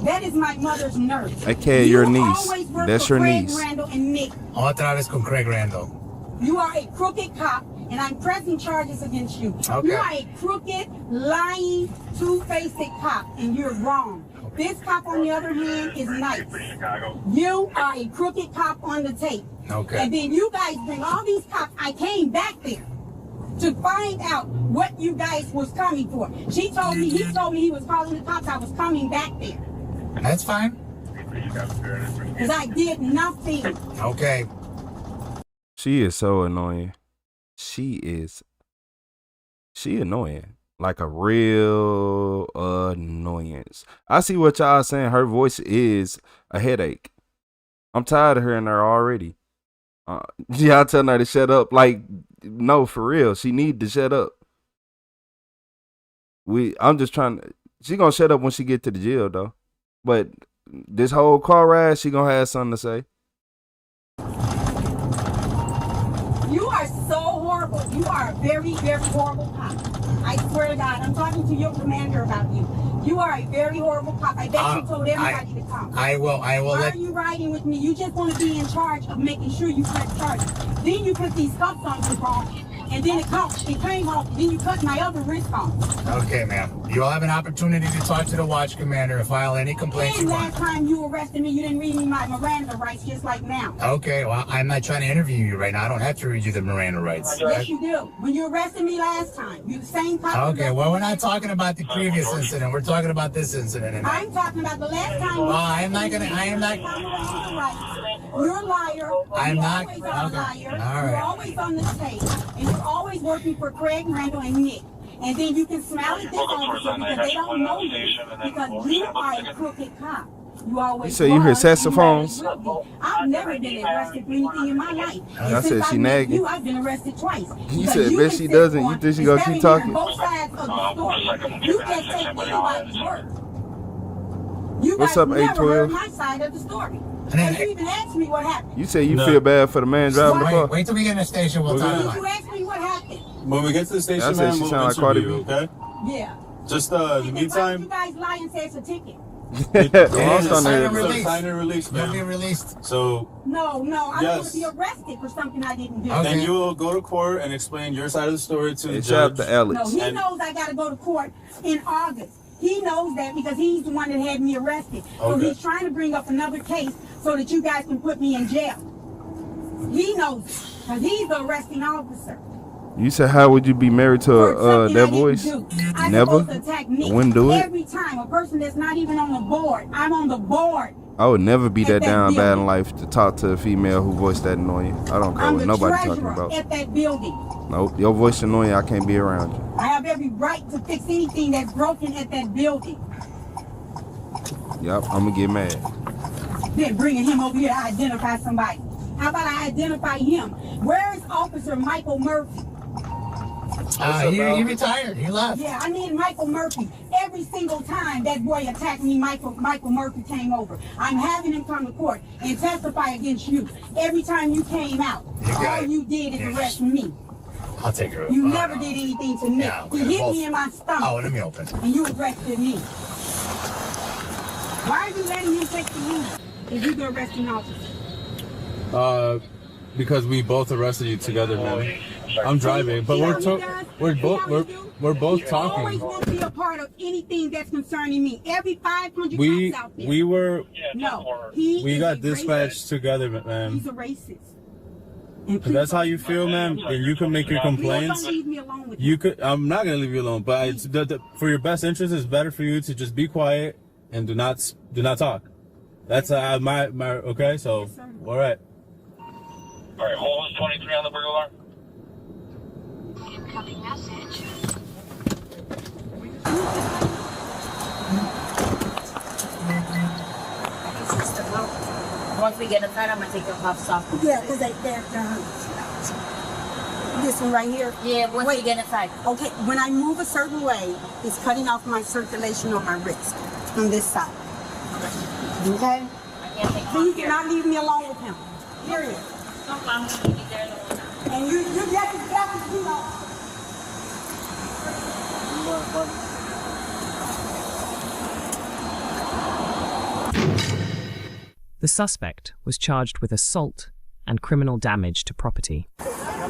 That is my mother's nurse. Okay, your niece. That's your niece. Randall and Nick. Otra vez con Craig Randall. You are a crooked cop, and I'm pressing charges against you. Okay. You are a crooked, lying, two-faced cop, and you're wrong. This cop, on the other hand, is nice. You are a crooked cop on the tape. Okay. And then you guys bring all these cops. I came back there to find out what you guys was coming for. He told me he was calling the cops. I was coming back there. That's fine. Because I did nothing. Okay. She is so annoying. She annoying. Like a real annoyance. I see what y'all saying. Her voice is a headache. I'm tired of hearing her already. Y'all telling her to shut up. Like, no, for real. She need to shut up. I'm just trying to... She gonna shut up when she get to the jail, though. But this whole car ride, she gonna have something to say. You are so horrible. You are a very, very horrible cop. I swear to God, I'm talking to your commander about you. You are a very horrible cop. I bet you told everybody to come. I will. Why are you riding with me? You just want to be in charge of making sure you press charges. Then you put these cuffs on me wrong, and then it came off. Then you cut my other wrist off. Okay, ma'am. You'll have an opportunity to talk to the watch commander and file any complaints And you want. last time you arrested me, you didn't read me my Miranda rights, just like now. Okay, well, I'm not trying to interview you right now. I don't have to read you the Miranda rights. Yes, you do. When you arrested me last time, you the same cop. Okay, well, we're not talking about the previous incident. We're talking about this incident. I'm talking about the last time. Well, I am not. You're a liar. I'm not. Always Okay. a liar. All You're right. always on the tape, and you're always working for Craig, Randall, and Nick. And then you can smile at this officer because they don't know you, because you are a crooked cop. You always. You say you hear saxophones? I've never been arrested for anything in my life. I said she nagging. You, I've been arrested twice. You said, bet she doesn't. You think she gonna keep talking? Both sides of the story. You can't take anybody's word. You What's guys up, never heard 812? my side of the story. And you even asked me what happened. You say you feel bad for the man driving the car? Wait till we get in the station. We'll talk about it. You asked me what happened. When we get to the station, I said man, she we'll sound like Cardi interview you, B. okay? Yeah. Just in the And then why meantime, you guys lie and say it's a ticket? Sign and release, man. You'll be released. So No, I'm Yes. going to be arrested for something I didn't do. then you will go to court and explain your side of the story to the And shout out judge. to Alex. No, he knows I got to go to court in August. He knows that because he's the one that had me arrested. So Okay. he's trying to bring up another case so that you guys can put me in jail. He knows it because he's the arresting officer. You said, how would you be married to For something that I didn't voice? do. I'm Never? supposed to attack Nick Wouldn't do it? every time. A person that's not even on the board. I'm on the board. I would never be that At that down bad in building. life to talk to a female who voiced that annoying. I don't care I'm what the nobody talking treasurer about. at that building. Nope, your voice annoying. I can't be around you. I have every right to fix anything that's broken at that building. Yep, I'm gonna get mad. Then bringing him over here to identify somebody. How about I identify him? Where is Officer Michael Murphy? He retired. He left. Yeah, I need Michael Murphy. Every single time that boy attacked me, Michael Murphy came over. I'm having him come to court and testify against you. Every time you came out, all you did is arrest me. I'll take her. You never did anything to me. Yeah, You hit me in my stomach. Oh, let me open. And you arrested me. Why are you letting him take the lead if you're the arresting officer? Because we both arrested you together, man. I'm driving, but we're both talking. You always want to be a part of anything that's concerning me. Every 500 We cops out there. were No, we is got a dispatched racist. together, man. He's a racist. If that's how you feel, man, then you can make your complaints. Don't leave me alone with You could. I'm not gonna leave you alone, but it's for your best interest. It's better for you to just be quiet and do not talk. That's my okay. So all right. All right, hold on 23 on the burglar alarm. Incoming message. once we get inside, I'm gonna take your cuffs off. Yeah, because they're this one right here. Yeah, once we get inside. Okay, when I move a certain way, it's cutting off my circulation on my wrist on this side. Okay? Please do not leave me alone with him. Period. No problem. We'll be there in a minute. And you get to you know. The suspect was charged with assault and criminal damage to property.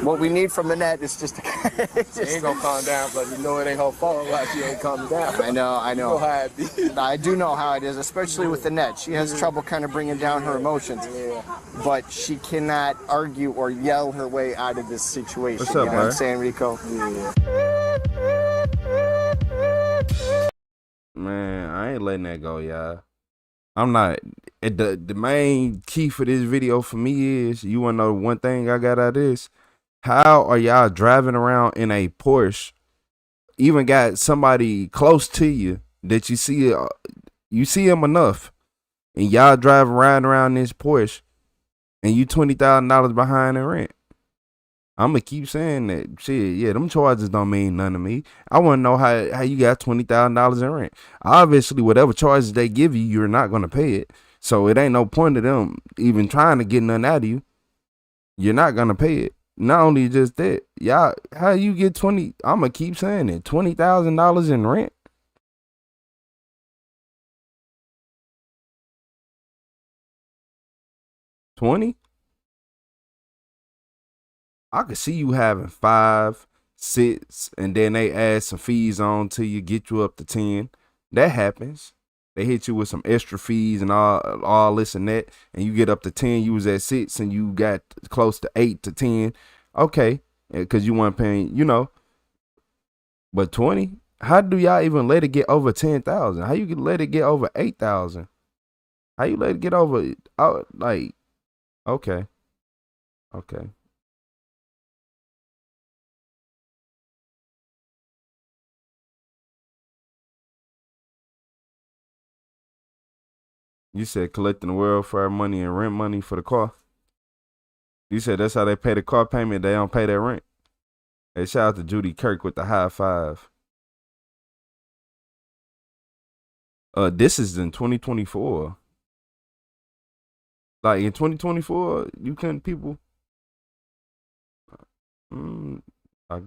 What we need from the net is just She ain't gonna calm down, but you know it ain't her fault why she ain't calming down. I know. You know how it be. I do know how it is, especially with the net. She has trouble kind of bringing down her emotions. But she cannot argue or yell her way out of this situation. What's up, you know what I'm man? saying, Rico? Man, I ain't letting that go, y'all. I'm not. The main key for this video for me is, you wanna know one thing I got out of this? How are y'all driving around in a Porsche? Even got somebody close to you that you see him enough, and y'all drive around this Porsche, and you $20,000 behind in rent. I'm gonna keep saying that shit. Yeah, them charges don't mean nothing to me. I want to know how you got $20,000 in rent. Obviously, whatever charges they give you, you're not gonna pay it. So it ain't no point of them even trying to get nothing out of you. You're not gonna pay it. Not only just that, y'all, how you get 20? I'm gonna keep saying it. $20,000 in rent. $20? I could see you having 5, 6, and then they add some fees on to you, get you up to 10. That happens. They hit you with some extra fees and all this and that, and you get up to 10. You was at 6 and you got close to 8 to 10. Okay, because you weren't paying, you know. But 20? How do y'all even let it get over 10,000? How you can let it get over 8,000? How you let it get over? Like, okay. You said collecting the welfare money and rent money for the car. You said that's how they pay the car payment. They don't pay their rent. Hey, shout out to Judy Kirk with the high five. This is in 2024. Like in 2024, you couldn't people. I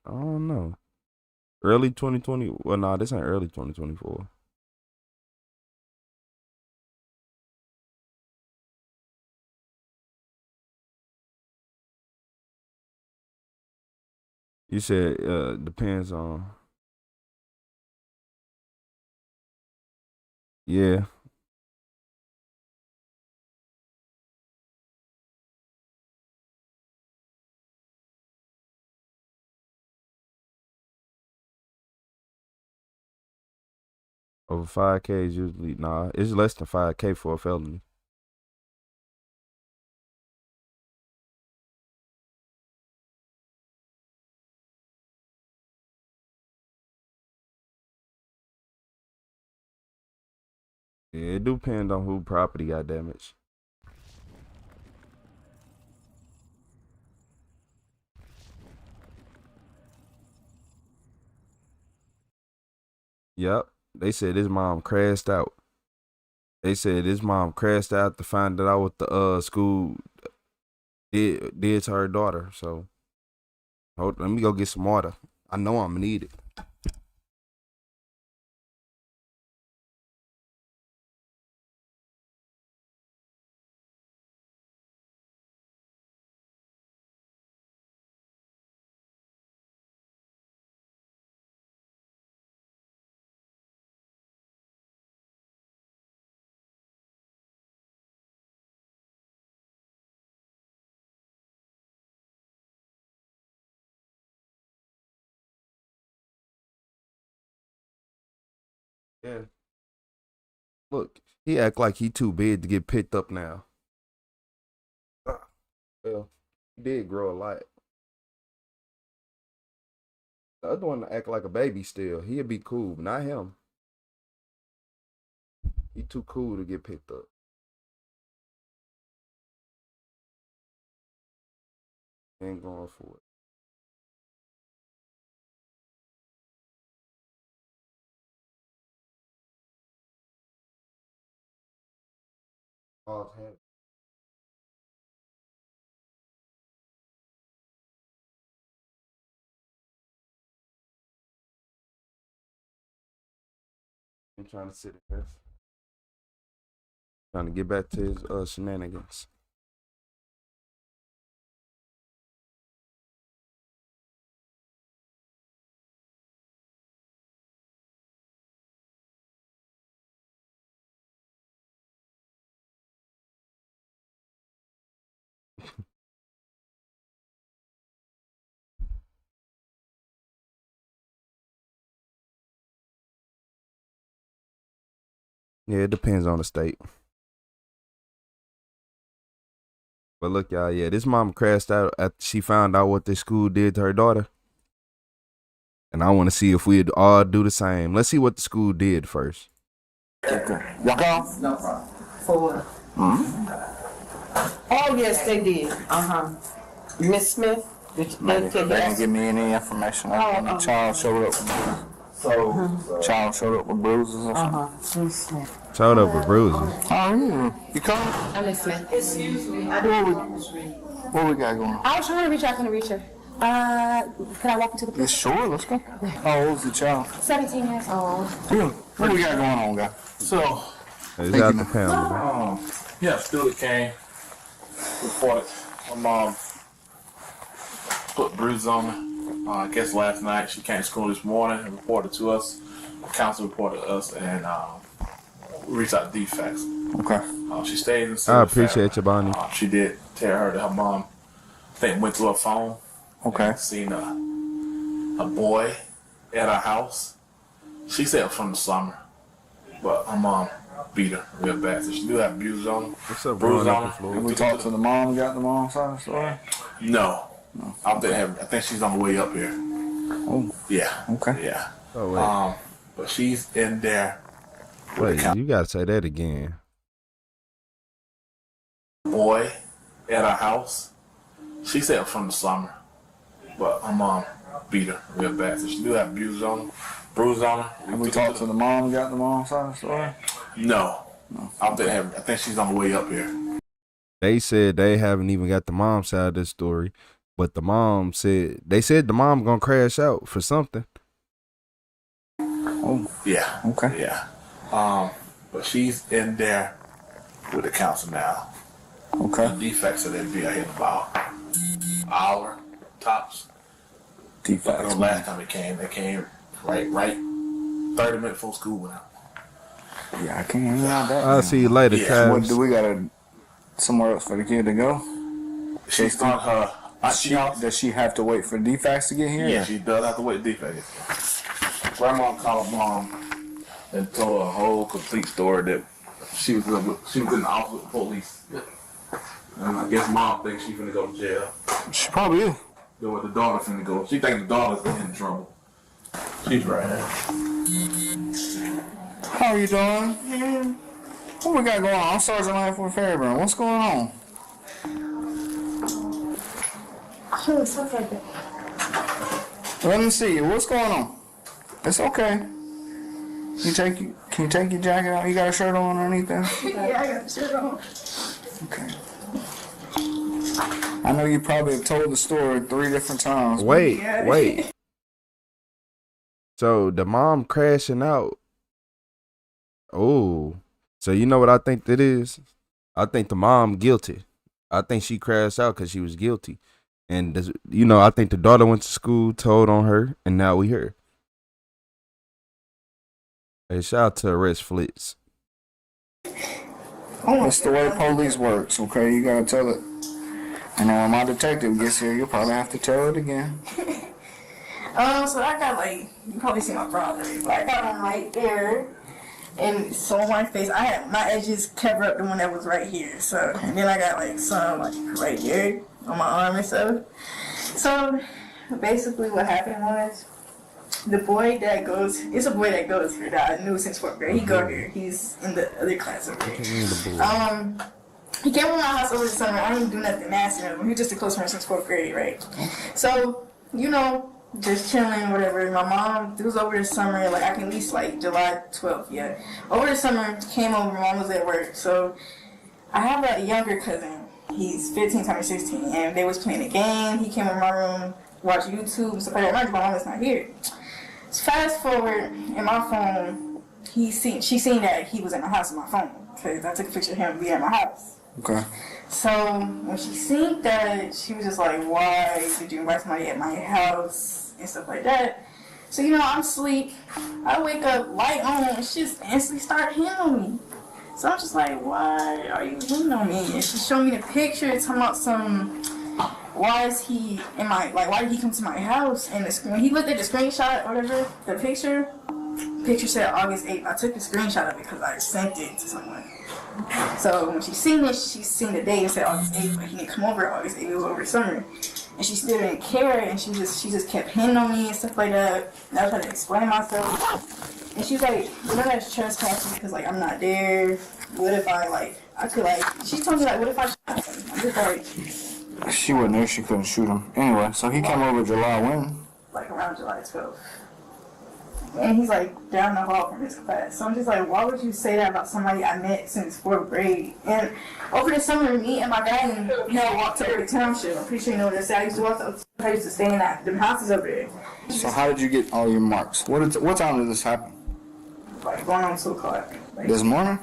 don't know. Early 2020. Well, nah, this ain't early 2024. You said depends on. Yeah. Over 5K is usually, nah, it's less than 5K for a felony. Yeah, it do depend on who property got damaged. Yep. They said his mom crashed out. They said his mom crashed out to find out what the school did to her daughter. So let me go get some water. I know I'm gonna need it. Yeah. Look, he act like he too big to get picked up now. Well, he did grow a lot. The other one act like a baby still. He'd be cool, but not him. He too cool to get picked up. Ain't going for it. Oh, head. I'm trying to sit in this. Trying to get back to his shenanigans. Yeah, it depends on the state. But look, y'all, yeah, this mom crashed out after she found out what this school did to her daughter. And I want to see if we'd all do the same. Let's see what the school did first. Y'all go? No problem. For what? Oh, yes, they did. Miss Smith? They didn't give me any information. The child showed up. Child showed up with bruises or something. Miss Smith. Showed up with bruises. Oh, yeah. You coming? I'm Miss Smith. Excuse me. What we got going on? I was trying to reach out. Can I reach her? Can I walk into the Yeah, sure, let's go. How old's the child? 17 years old. Yeah. What we got going on, guy? So, It's out the family. yeah, still came. Reported my mom put bruises on me. I guess last night she came to school this morning and reported to us. The council reported to us and we reached out to defects. Okay. She stayed in the I appreciate you, Bonnie. She did tell her that her mom, I think, went to her phone. Okay. And seen a boy at her house. She said it was from the summer, but her mom beat her real bad. So she do have bruises on her. What's up, bruises bro? on her. Have we talked to the mom? Got the mom's side of the story? No. I think she's on the way up here. Oh. Yeah. Okay. Yeah. Oh, wait. But she's in there. Wait, you gotta say that again. Boy at her house. She said it was from the summer, but her mom beat her real bad. So she do have bruises on her. Have we talked to the mom? Got the mom's side of the story? No. I think she's on the way up here. They said they haven't even got the mom's side of the story, but the mom said the mom gonna crash out for something. Oh. Yeah. Okay. Yeah. But she's in there with the council now. Okay. The defects of that be out here in about an hour tops. Defects. The last time they came right 30 minutes before school went out. Yeah, I can't even out that. I'll see you later, Yeah. What Taz. do we gotta somewhere else for the kid to go? She's on her. Does she have to wait for defects to get here? Yeah, she does have to wait defects. Grandma called mom and told her a whole complete story that she was in the office with the police. And I guess mom thinks she's finna go to jail. She probably is. Then with the daughter finna go. She thinks the daughter's in trouble. She's right there. How are you doing? What we got going on? I'm Sergeant Life for Fairburn. What's going on? Let me see you. What's going on? It's okay. Can you take your jacket out? You got a shirt on underneath there? Yeah, I got a shirt on. Okay. I know you probably have told the story 3 different times. Wait. So the mom crashing out. Oh, so you know what I think that is? I think the mom guilty. I think she crashed out because she was guilty. And, I think the daughter went to school, told on her, and now we hear. Hey, shout out to Arrest Flits. That's the way police works, okay? You gotta tell it. And when my detective gets here, you'll probably have to tell it again. So I got you probably see my brother, but I got one right there. And so on my face, I had my edges cover up the one that was right here. So, and then I got some right here on my arm and stuff. So basically what happened was, it's a boy that goes here that I knew since 4th grade. He go here. He's in the other class over here. He came over my house over the summer. I didn't do nothing nasty. He was just a close friend since 4th grade, right? So, you know, just chilling, whatever. My mom, it was over the summer, like I can at least like July 12th, yeah. Over the summer, came over, mom was at work. So I have a younger cousin. He's 15, turning 16, and they was playing a game. He came in my room, watched YouTube, and stuff like that. My mom was not here. So fast forward, in my phone, she seen that he was in my house on my phone, because I took a picture of him being at my house. Okay. So when she seen that, she was just like, why did you invite somebody at my house and stuff like that? So, you know, I'm asleep. I wake up, light on, and she just instantly start hitting on me. So I'm just like, why are you hitting on me? And she showed me the picture, talking about why is he in my, like, why did he come to my house? And when he looked at the screenshot or whatever, the picture said August 8th. I took the screenshot of it because I sent it to someone. So when she seen it, she seen the date and said August 8th, but he didn't come over August 8th, it was over the summer. And she still didn't care, and she just kept hitting on me and stuff like that. And I was trying to explain myself. And she's like, you know that's trespassing because, like, I'm not there. What if she told me, like, what if I shot him? I'm just like... She wasn't there, she couldn't shoot him. Anyway, so he came over July when? Like, around July 12th. And he's like down the hall from his class. So I'm just like, why would you say that about somebody I met since 4th grade? And over the summer, me and my dad walked to the township. I'm pretty sure you know this. I used to stay in them houses over there. So how did you get all your marks? What time did this happen? Like going on 2 o'clock. Like, this morning?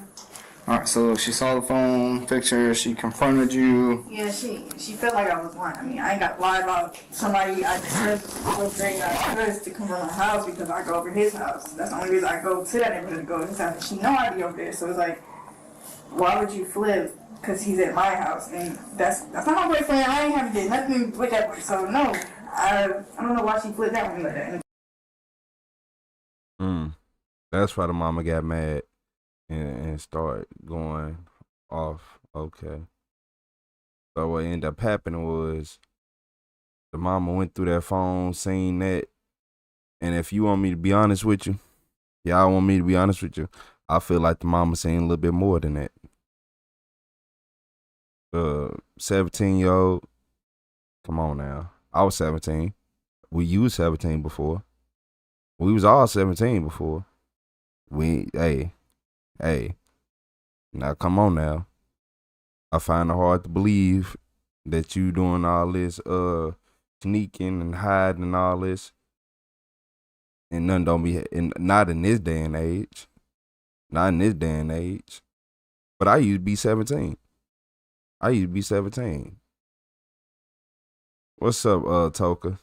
Alright, so she saw the phone picture, she confronted you. Yeah, she felt like I was lying. I mean, I ain't got lied about somebody I trust, 4th grade I trust to come from my house because I go over his house. That's the only reason I go to that neighborhood to go to his house. She know I'd be over there, so it's like, why would you flip? Because he's at my house, and that's not my boyfriend. I ain't have to get nothing with that boy, so no. I don't know why she flipped that one like that. That's why the mama got mad. And start going off. Okay. So what ended up happening was the mama went through that phone, seen that. And if you want me to be honest with you, y'all want me to be honest with you, I feel like the mama seen a little bit more than that. 17-year-old, come on now. I was 17. You was 17 before. We was all 17 before. Hey, now come on now. I find it hard to believe that you doing all this sneaking and hiding and all this. And nothing don't be, not in this day and age. Not in this day and age. But I used to be 17. What's up, Toka?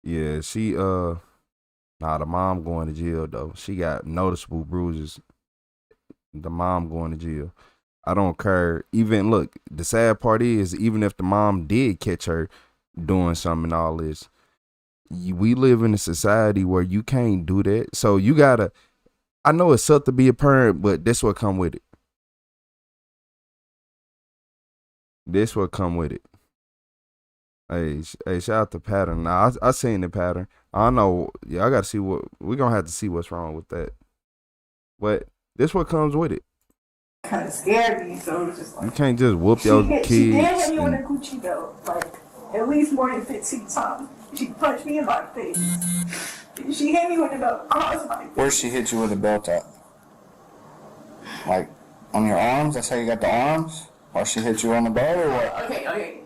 Yeah, she Nah, the mom going to jail, though. She got noticeable bruises. The mom going to jail. I don't care. Even, look, the sad part is, even if the mom did catch her doing something and all this, we live in a society where you can't do that. So you gotta, I know it sucks to be a parent, but this what come with it. This what come with it. Hey, shout out to Pattern. Now, I seen the Pattern. I know. Yeah, I got to see we're going to have to see what's wrong with that. But this what comes with it. Kind of scared me, so it was just like. You can't just whoop your kids. She did hit me with a Gucci belt, like, at least more than 15 times. She punched me in my face. She hit me with the belt across my face. Where'd she hit you with the belt at? Like, on your arms? That's how you got the arms? Or she hit you on the butt or what? Okay.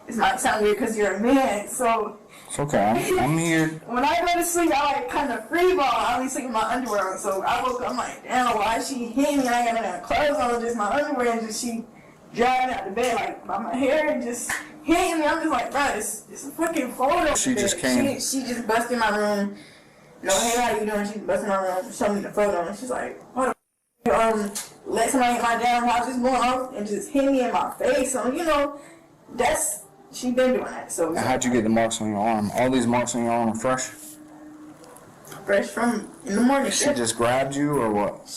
This might sound weird because you're a man, so. It's okay. I'm here. When I go to sleep, I like kind of free ball. I only sleep with my underwear on. So I woke up, I'm like, damn, why is she hitting me? I ain't got no clothes on, just my underwear, and just she dragging out the bed like by my hair and just hitting me. I'm just like, bro, it's a fucking photo. She just came. She just busted my room. No, hey, how you doing? She busted my room, showed me the photo, and she's like, what the let somebody in my damn house just going off and just hit me in my face. So, you know, she been doing that. So. And how'd you get the marks on your arm? All these marks on your arm are fresh? Fresh from in the morning. She just grabbed you or what?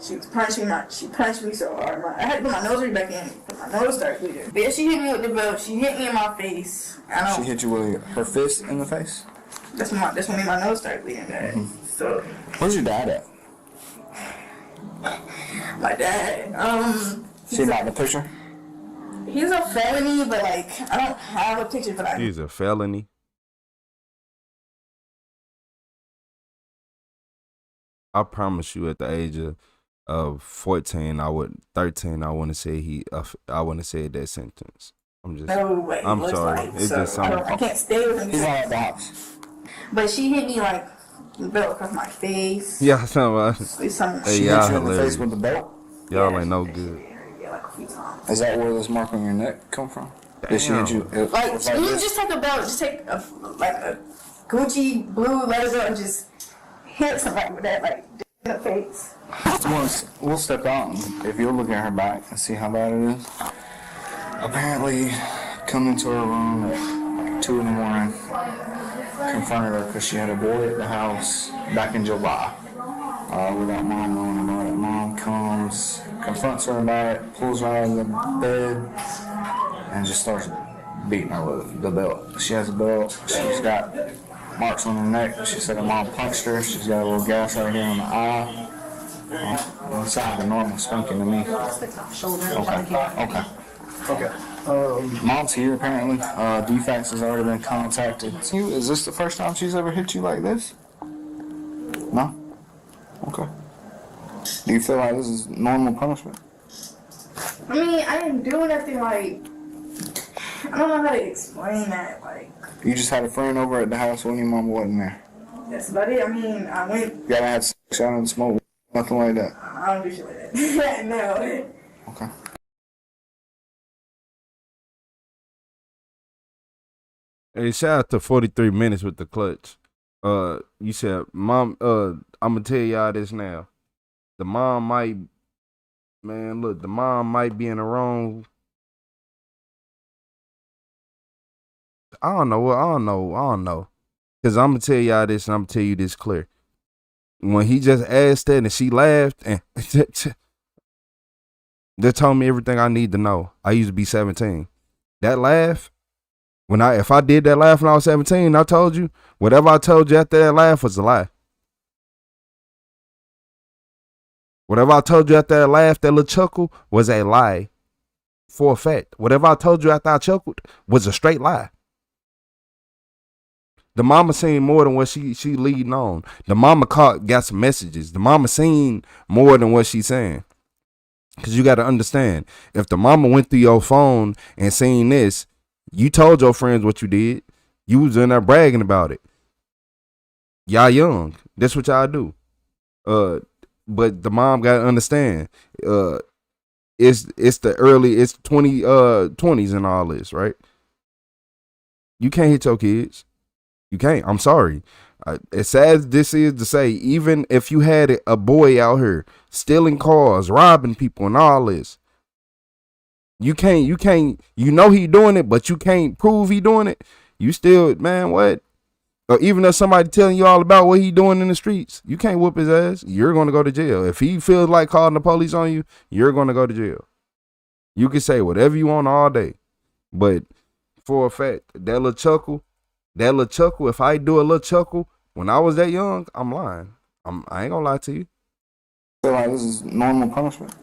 She was punching she punched me so hard. I had to put my nose back in because my nose started bleeding. But yeah, she hit me with the belt. She hit me in my face. She hit you with her fist in the face? That's when my nose started bleeding bad. So. Where's your dad at? My dad. See about the picture? He's a felony, but like I don't have a picture, but He's a felony. I promise you, at the age of 14, 13, I want to say I want to say that sentence. I'm sorry. Like, It's so just something. I can't stay with him. He's not at the house. But she hit me like the belt across my face. Yeah, something. She hit you in the face with the belt? Y'all ain't no good. Is that where this mark on your neck come from? Did she hit you? Like you just take a belt, just take a Gucci blue leather belt and just hit somebody with that like in the face. We'll step out and if you'll look at her back and see how bad it is. Apparently, come into her room at 2 in the morning, confronted her because she had a boy at the house back in July. Without mom knowing about it. Mom comes, confronts her about it, pulls her out of the bed, and just starts beating her with the belt. She has a belt. She's got marks on her neck. She said her mom punched her. She's got a little gash right here on the eye. It sounds like a normal spanking to me. Okay. Mom's here apparently. DFAX has already been contacted. Is this the first time she's ever hit you like this? No? Okay. Do you feel like this is normal punishment? I mean, I didn't do nothing like. I don't know how to explain that. Like. You just had a friend over at the house when your mom wasn't there. That's about it. I mean, I went. You gotta have sex out and smoke, nothing like that. I don't do shit like that. No. Okay. Hey, shout out to 43 Minutes with the Clutch. You said, Mom, I'm gonna tell y'all this now. The mom might be in the wrong. I don't know. Cause I'm gonna tell y'all this and I'm gonna tell you this clear. When he just asked that and she laughed and that told me everything I need to know. I used to be 17. That laugh, if I did that laugh when I was 17, I told you, whatever I told you after that laugh was a lie. Whatever I told you after that laugh, that little chuckle, was a lie. For a fact. Whatever I told you after I chuckled was a straight lie. The mama seen more than what she leading on. The mama got some messages. The mama seen more than what she's saying. Because you got to understand, if the mama went through your phone and seen this, you told your friends what you did. You was in there bragging about it. Y'all young. That's what y'all do. But the mom got to understand, it's the 20s and all this, right? You can't hit your kids. You can't. I'm sorry. As sad as this is to say, even if you had a boy out here stealing cars, robbing people and all this, you know he doing it, but you can't prove he doing it. You still, man, what? Or even if somebody telling you all about what he doing in the streets, you can't whoop his ass. You're going to go to jail. If he feels like calling the police on you, you're going to go to jail. You can say whatever you want all day. But for a fact, that little chuckle, if I do a little chuckle when I was that young, I'm lying. I ain't going to lie to you. I feel like this is normal punishment.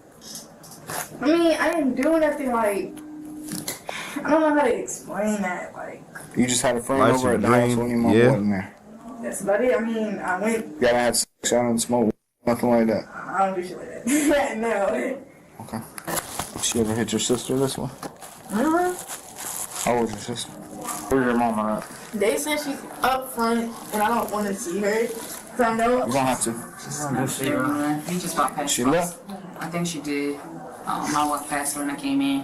I mean, I didn't do nothing like. I don't know how to explain that. Like. You just had a friend over at the house when your mom wasn't there. That's about it. I mean, I went. You gotta have sex out and smoke, nothing like that. I don't do shit like that. No. Okay. She ever hit your sister this one? How old is your sister? Where's your mama at? They said she's up front, and I don't want to see her. So I know. You don't have to. You just walked past. She left? I think she did. I walked past her when I came in.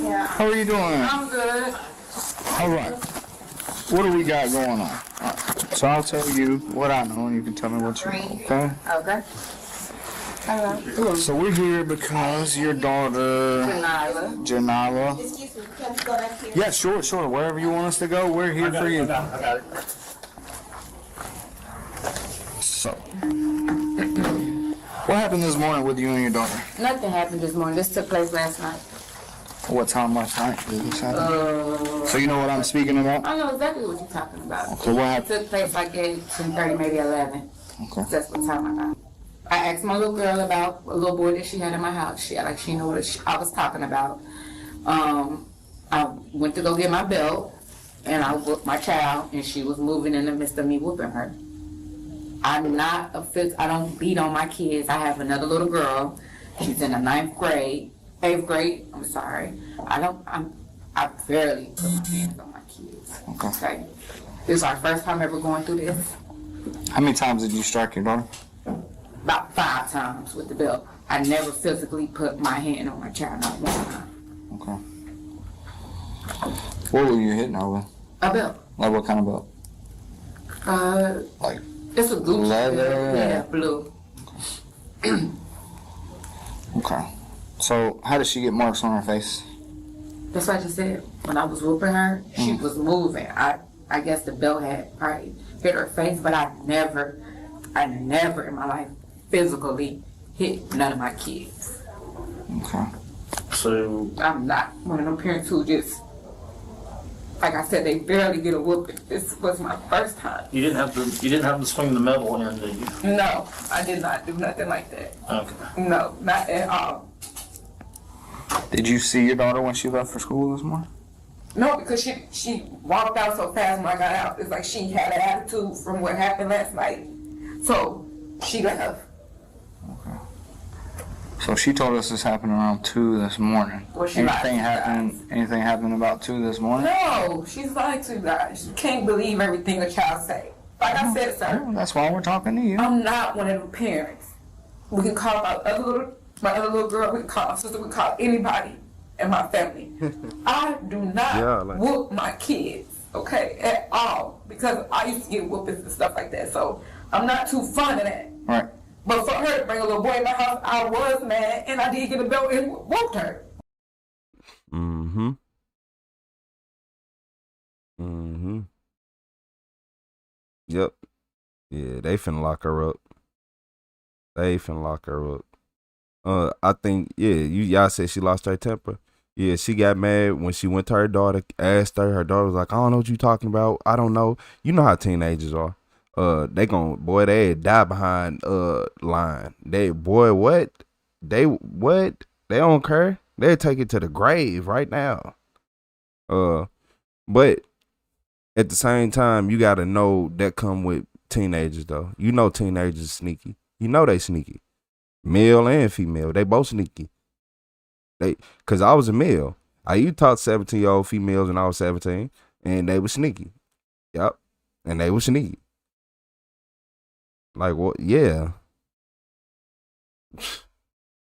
Yeah. How are you doing? I'm good. All right. What do we got going on? All right. So I'll tell you what I know, and you can tell me what you know, okay? Okay. Hello. So we're here because your daughter, Janila. Yeah, sure. Wherever you want us to go, we're here for you. I got it. So, what happened this morning with you and your daughter? Nothing happened this morning. This took place last night. What time last night did this happen? So you know what I'm speaking about? I know exactly what you're talking about. Okay, what happened? It took place like at 10:30, maybe 11. Okay. That's what time I got. I asked my little girl about a little boy that she had in my house. She knew what I was talking about. I went to go get my belt, and I whooped my child, and she was moving in the midst of me whooping her. I don't beat on my kids. I have another little girl. She's in the 8th grade. I'm sorry. I barely put my hands on my kids. Okay. This is our first time ever going through this. How many times did you strike your daughter? About 5 times with the belt. I never physically put my hand on my child, not one time. Okay. What were you hitting her with? A belt. Like what kind of belt? Like it's a Gucci leather. Belt. Yeah, blue. Okay. So how did she get marks on her face? That's what I just said. When I was whooping her, she was moving. I guess the belt had probably hit her face, but I never in my life physically hit none of my kids. Okay. So I'm not one of them parents who just, like I said, they barely get a whooping. This was my first time. you didn't have to swing the metal in, did you? No, I did not do nothing like that. Okay. No, not at all. Did you see your daughter when she left for school this morning? No, because she walked out so fast when I got out. It's like she had an attitude from what happened last night. So she left. Okay. So she told us this happened around 2 this morning. Well, Anything happened about 2 this morning? No, she's lying to you guys. You can't believe everything a child say. Like I said, sir. Well, that's why we're talking to you. I'm not one of the parents. We can call my other little girl, we can call my sister, we can call anybody in my family. I do not whoop my kids, okay, at all. Because I used to get whoopings and stuff like that. So I'm not too fond of that. Right. But for her to bring a little boy in my house, I was mad, and I did get a belt and whooped her. Mm-hmm. Yep. Yeah, they finna lock her up. I think, y'all said she lost her temper. Yeah, she got mad when she went to her daughter, asked her. Her daughter was like, I don't know what you talking about. I don't know. You know how teenagers are. They die behind line. What? They don't care. They'll take it to the grave right now. But at the same time, you gotta know that come with teenagers though. You know teenagers sneaky. You know they sneaky. Male and female, they both sneaky. Cause I was a male. I used to talk 17-year-old females when I was 17, and they were sneaky. Yep, and they were sneaky. Like what? Yeah. I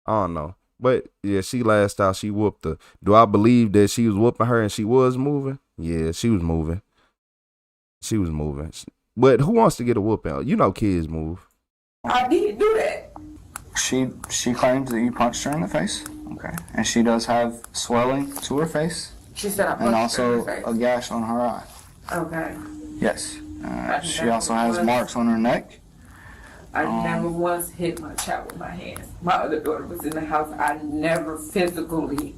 don't know, but yeah, she last out. She whooped her. Do I believe that she was whooping her and she was moving? Yeah, she was moving. But who wants to get a whooping? You know, kids move. I did do that. She claims that you punched her in the face. Okay. And she does have swelling to her face. She said I punched and her also in the face. a gash on her eye. Okay. Yes. She also has marks on her neck. I never once hit my child with my hands. My other daughter was in the house. I never physically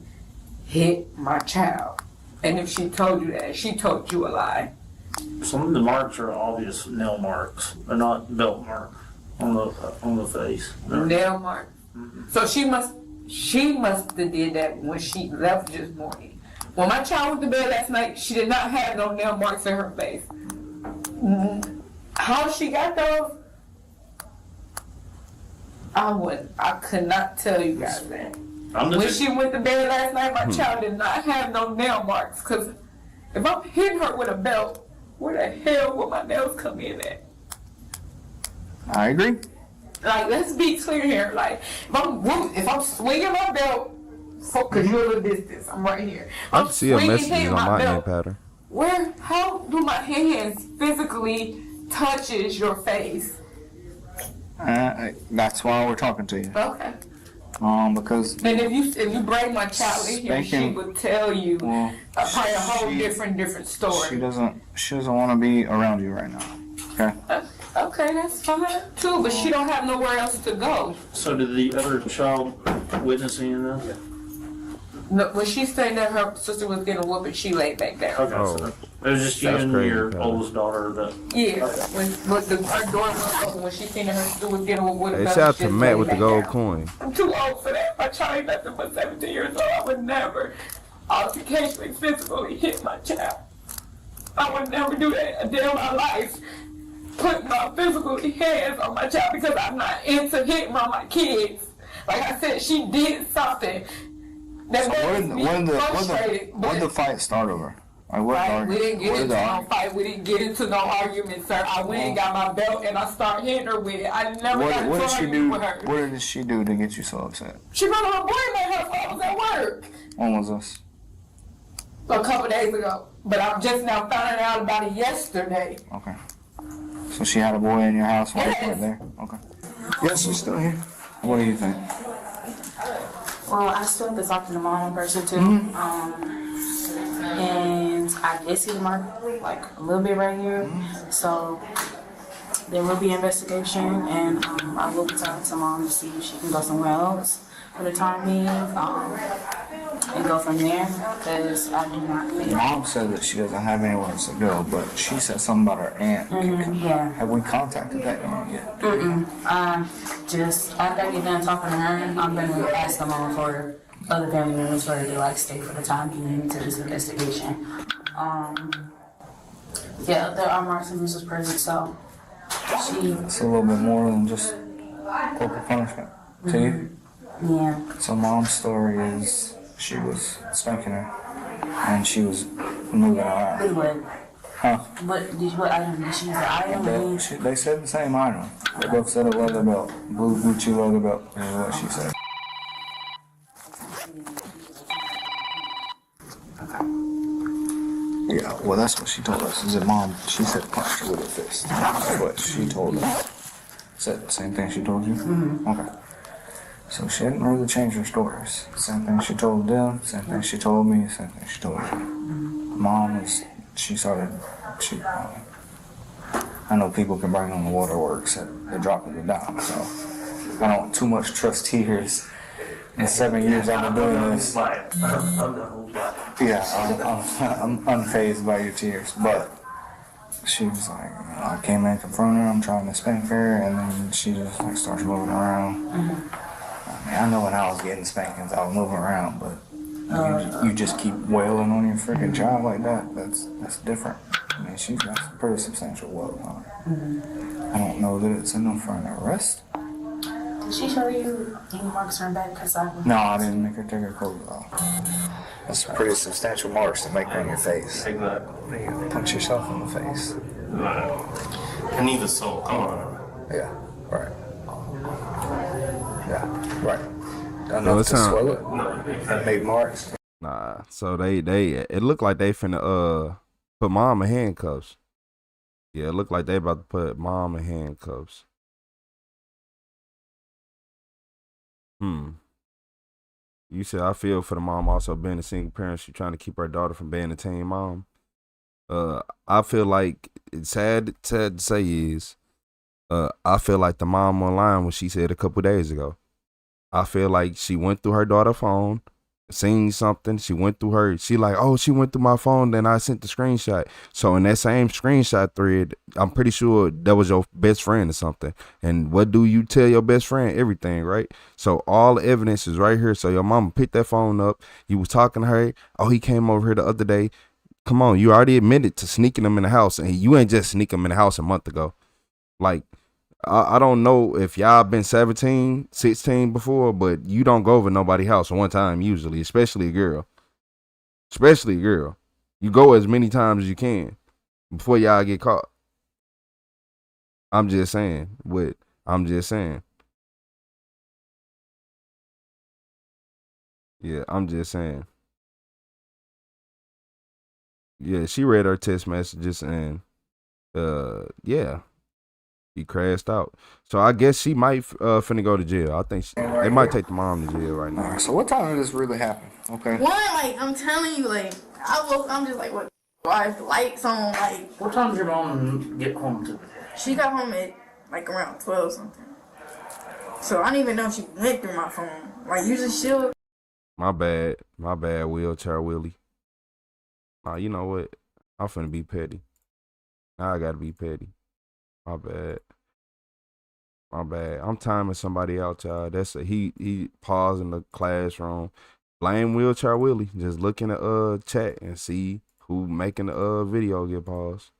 hit my child. And if she told you that, she told you a lie. Some of the marks are obvious nail marks. They're not belt marks on the face. Nail marks. Mm-hmm. So she must have did that when she left this morning. When my child went to bed last night, she did not have no nail marks in her face. Mm-hmm. How she got those? I could not tell you guys that. When she went to bed last night, my child did not have no nail marks. Because if I'm hitting her with a belt, where the hell will my nails come in at? I agree. Like, let's be clear here. Like, if I'm swinging my belt, because you're a little distance, I'm right here. I can see a message on my hand pattern. How do my hands physically touches your face? That's why we're talking to you. Okay. Because and if you bring my child in here, she would tell you probably a whole different story. She doesn't want to be around you right now. Okay. Okay, that's fine too, but she don't have nowhere else to go. So did the other child witness any of this? No, when she said that her sister was getting a whooping, she laid back down. Okay, so it was just you and your oldest daughter that. Yeah, when her door was open, when she seen that her sister was getting a whooping. Hey, shout out to Matt with the gold coin. I'm too old for that. My child ain't nothing but 17 years old. I would never occasionally physically hit my child. I would never do that a day of my life. Put my physical hands on my child because I'm not into hitting on my kids. Like I said, she did something. So when did the fight start over? Like what we didn't get into no fight. We didn't get into no argument, sir. I went and got my belt and I started hitting her with it. I never got into argument with her. What did she do to get you so upset? She brought her boyfriend her phone. I was at work. When was this? A couple days ago. But I'm just now finding out about it yesterday. Okay. So she had a boy in your house right there? Okay. Yes, she's still here. What do you think? Well, I still have to talk to the mom in person too. And I did see the mark like a little bit right here. So there will be an investigation, and I will be talking to mom to see if she can go somewhere else for the time being, and go from there, because I do not think. Mom said that she doesn't have anywhere else to go, but she said something about her aunt. Yeah. Have we contacted that aunt yet? Just after I get done talking to her, I'm going to ask the mom for other family members where they like stay for the time being into this investigation. Yeah, there are marks and bruises present, so It's a little bit more than just corporal punishment to you? Yeah. So mom's story is she was spanking her and she was moving around. What? Huh? What item did she use? The item? They said the same item. They both said a leather belt. Blue Gucci leather belt is what she said. Yeah, well that's what she told us. Is that mom, she said punched her with her fist. That's what she told us. Said the same thing she told you? Okay. So she didn't really change her stories. Same thing she told them, same thing she told me, same thing she told you. Mom was, I know people can bring on the waterworks at the drop of the dime, so I don't too much trust tears. In 7 years I've been doing this. Yeah, I'm unfazed by your tears, but she was like, I came in, confronted her, I'm trying to spank her, and then she just like starts moving around. I mean, I know when I was getting spankings, I was moving around, but you just keep wailing on your freaking child like that. That's different. I mean, she's got some pretty substantial welt on her. I don't know that it's enough for an arrest. Did she show you any marks on her back? No, I didn't make her take her clothes off. That's pretty substantial marks to make on your face. Exactly. You punch yourself in the face. I need the soul. Come on. Yeah, right. Yeah, right. Enough to swell it? That made marks? Nah, so they it looked like they finna put mom in handcuffs. Yeah, it looked like they about to put mom in handcuffs. You said I feel for the mom also being a single parent. She trying to keep her daughter from being a teen mom. I feel like it's sad to say is, I feel like the mom online what she said a couple days ago. I feel like she went through her daughter's phone, seen something. She went through her. She like, oh, she went through my phone. Then I sent the screenshot. So in that same screenshot thread, I'm pretty sure that was your best friend or something. And what do you tell your best friend? Everything, right? So all the evidence is right here. So your mama picked that phone up. You was talking to her. Oh, he came over here the other day. Come on, you already admitted to sneaking him in the house, and you ain't just sneak him in the house a month ago. Like, I don't know if y'all been 17, 16 before, but you don't go over nobody's house one time usually, especially a girl. Especially a girl. You go as many times as you can before y'all get caught. I'm just saying. Yeah, I'm just saying. Yeah, she read her text messages and yeah, he crashed out. So I guess she might finna go to jail. I think they might take the mom to jail right now. All right, so what time did this really happen? Okay. I'm telling you, I'm just like, what? Why the lights on? Like, what time did your mom get home to? She got home at around 12 something. So I didn't even know she went through my phone. Like usually she'll My bad, wheelchair Willie. You know what? I'm finna be petty. Now I gotta be petty. My bad. I'm timing somebody out, y'all. He paused in the classroom. Blame wheelchair Willie. Just looking at chat and see who making the video get paused.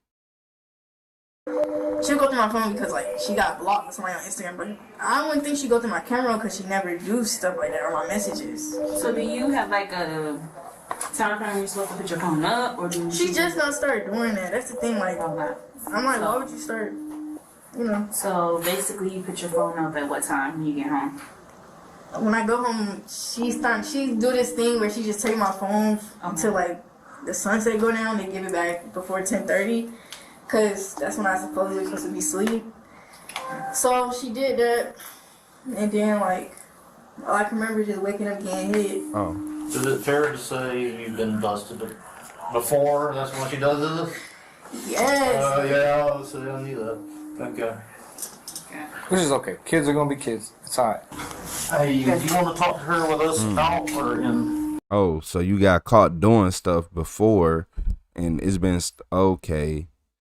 She'll go through my phone because like she got blocked with somebody on Instagram, but I wouldn't think she'd go through my camera because she never do stuff like that or my messages. So do you have like a time frame you're supposed to put your phone up, or do she just gonna start doing that? That's the thing. Like I'm like, why would you start? You know. So basically, you put your phone up at what time when you get home? When I go home, she do this thing where she just take my phone until like the sunset go down. They give it back before 10:30, cause that's when I supposed to be asleep. So she did that, and then like all I can remember is just waking up getting hit. Oh. Is it fair to say you've been busted before? That's what she does, is it? Yes. Yeah, obviously I knew that. Okay. Which is okay. Kids are gonna be kids. It's alright. Hey, do you want to talk to her with us out or in? Oh, so you got caught doing stuff before, and it's been okay.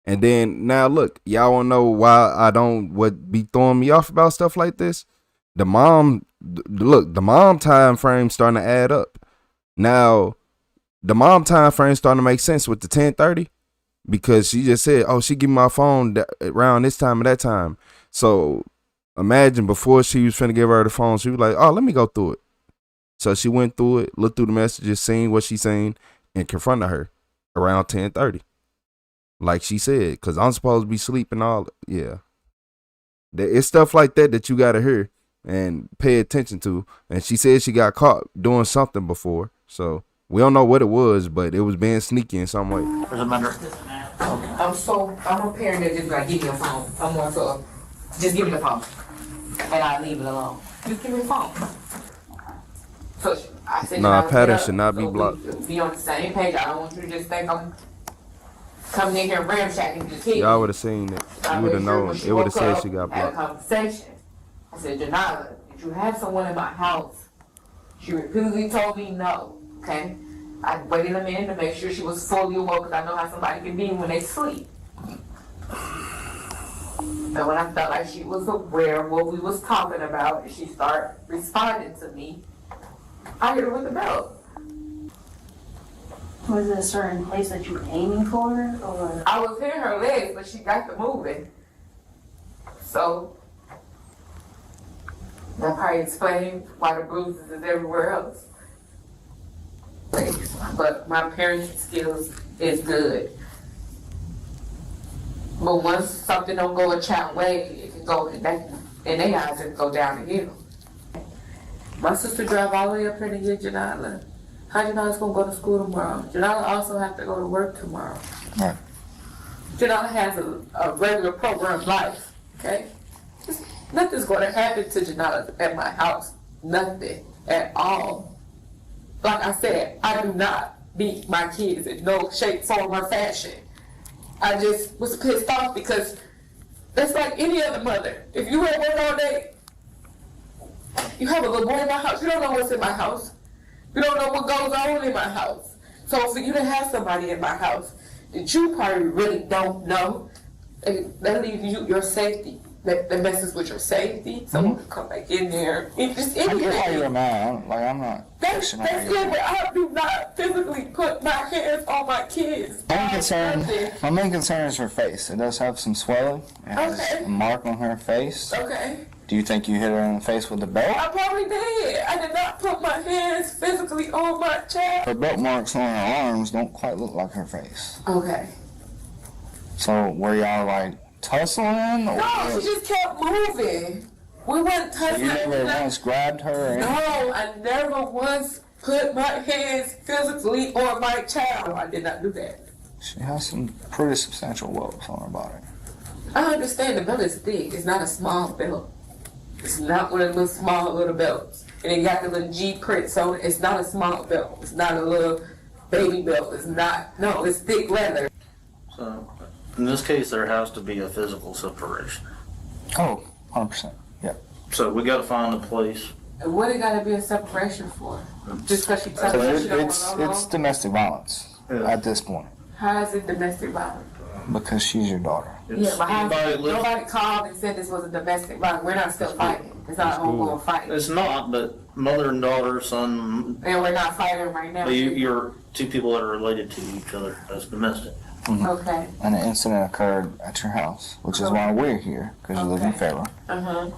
And then now look, y'all wanna know why I don't be throwing me off about stuff like this? The mom time frame starting to add up. Now, the mom time frame starting to make sense with the 10:30 because she just said, "Oh, she give me my phone around this time and that time." So imagine before she was finna give her the phone, she was like, "Oh, let me go through it." So she went through it, looked through the messages, seen what she seen, and confronted her around 10:30, like she said, because I'm supposed to be sleeping all. Yeah, it's stuff like that you gotta hear and pay attention to. And she said she got caught doing something before, so we don't know what it was, but it was being sneaky in some way. I'm a parent that just like give me a phone. I'm more so just give me the phone and I leave it alone. Just give me the phone. So I said, pattern should not be blocked. Be on the same page. I don't want you to just think I'm coming in here ramshacking just hit. Y'all would have seen it. You would have known. It would have said she got had a blocked. conversation. I said, Janila, did you have someone in my house? She repeatedly told me no. Okay. I waited a minute to make sure she was fully awoke because I know how somebody can be when they sleep. And when I felt like she was aware of what we was talking about and she started responding to me, I hit her with the belt. Was it a certain place that you were aiming for, or? I was hitting her legs, but she got to moving. So that probably explains why the bruises is everywhere else. But my parenting skills is good. But once something don't go a child way, it can go in their eyes, it can go down the hill. My sister drive all the way up here to get Janila. How Janala's gonna go to school tomorrow? Janila also have to go to work tomorrow. Right. Janila has a regular program life, okay? Nothing's gonna happen to Janila at my house. Nothing at all. Like I said, I do not beat my kids in no shape, form, or fashion. I just was pissed off because that's like any other mother. If you at work all day, you have a little boy in my house, you don't know what's in my house. You don't know what goes on in my house. So for you to have somebody in my house that you probably really don't know, that leaves you your safety. That messes with your safety. Someone can come back in there. Just anything. I get why you're mad. I'm not. That's it, but I do not physically put my hands on my kids. My main concern is her face. It does have some swelling. It has a mark on her face. Okay. Do you think you hit her in the face with the belt? I probably did. I did not put my hands physically on my child. Her belt marks on her arms don't quite look like her face. Okay. So were y'all like tussling? Or no, she just kept moving. We weren't tussling. You never once grabbed her? Or no, I never once put my hands physically on my child. I did not do that. She has some pretty substantial welts on her body. I understand the belt is thick. It's not a small belt. It's not one of those small little belts. And it got the little G prints on it. It's not a small belt. It's not a little baby belt. It's not. No, it's thick leather. So, in this case, there has to be a physical separation. Oh, 100%. Yeah. So we got to find a place What it gotta be a separation for? Just because she tells me she don't want to go It's home? domestic violence at this point How is it domestic violence? because she's your daughter. Yeah, but nobody called and said this was a domestic violence. We're not still fighting. It's not an ongoing fight. It's not, but mother and daughter, son. And we're not fighting right now. But you're two people that are related to each other. That's domestic. Okay. And an incident occurred at your house, which is why we're here, because you live in Fairwood.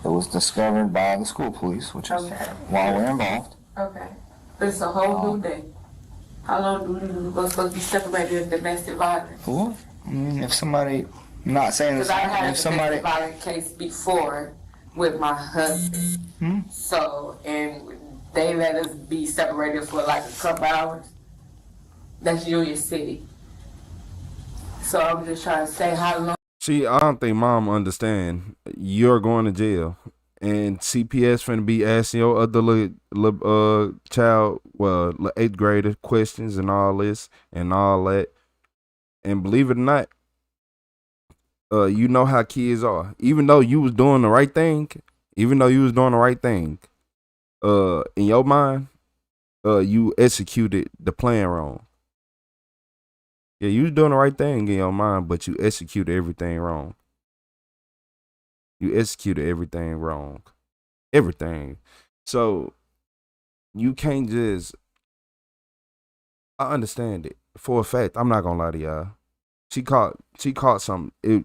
It was discovered by the school police, which is why we're involved. Okay. But it's a whole new day. How long do we supposed to be separated in domestic violence? Well, I mean, if somebody, I'm not saying Because this, I had if a somebody, domestic violence case before with my husband. So, and they let us be separated for like a couple hours. That's Union City. So I'm just trying to say how long. See, I don't think mom understand. You're going to jail, and CPS finna be asking your other little child, well, 8th grader questions and all this and all that. And believe it or not, you know how kids are. Even though you was doing the right thing, in your mind, you executed the plan wrong. Yeah, you was doing the right thing in your mind, but you executed everything wrong. Everything. So you can't just. I understand it for a fact. I'm not gonna lie to y'all. She caught something. The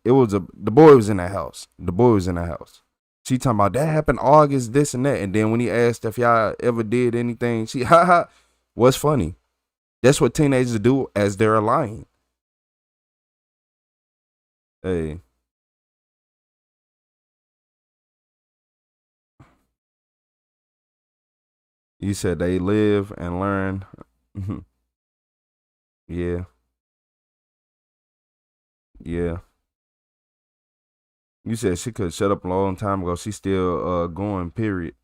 boy was in that house. She talking about that happened August, this and that. And then when he asked if y'all ever did anything, she what's funny? That's what teenagers do as they're lying. Hey. You said they live and learn. Yeah. You said she could shut up a long time ago. She's still going, period.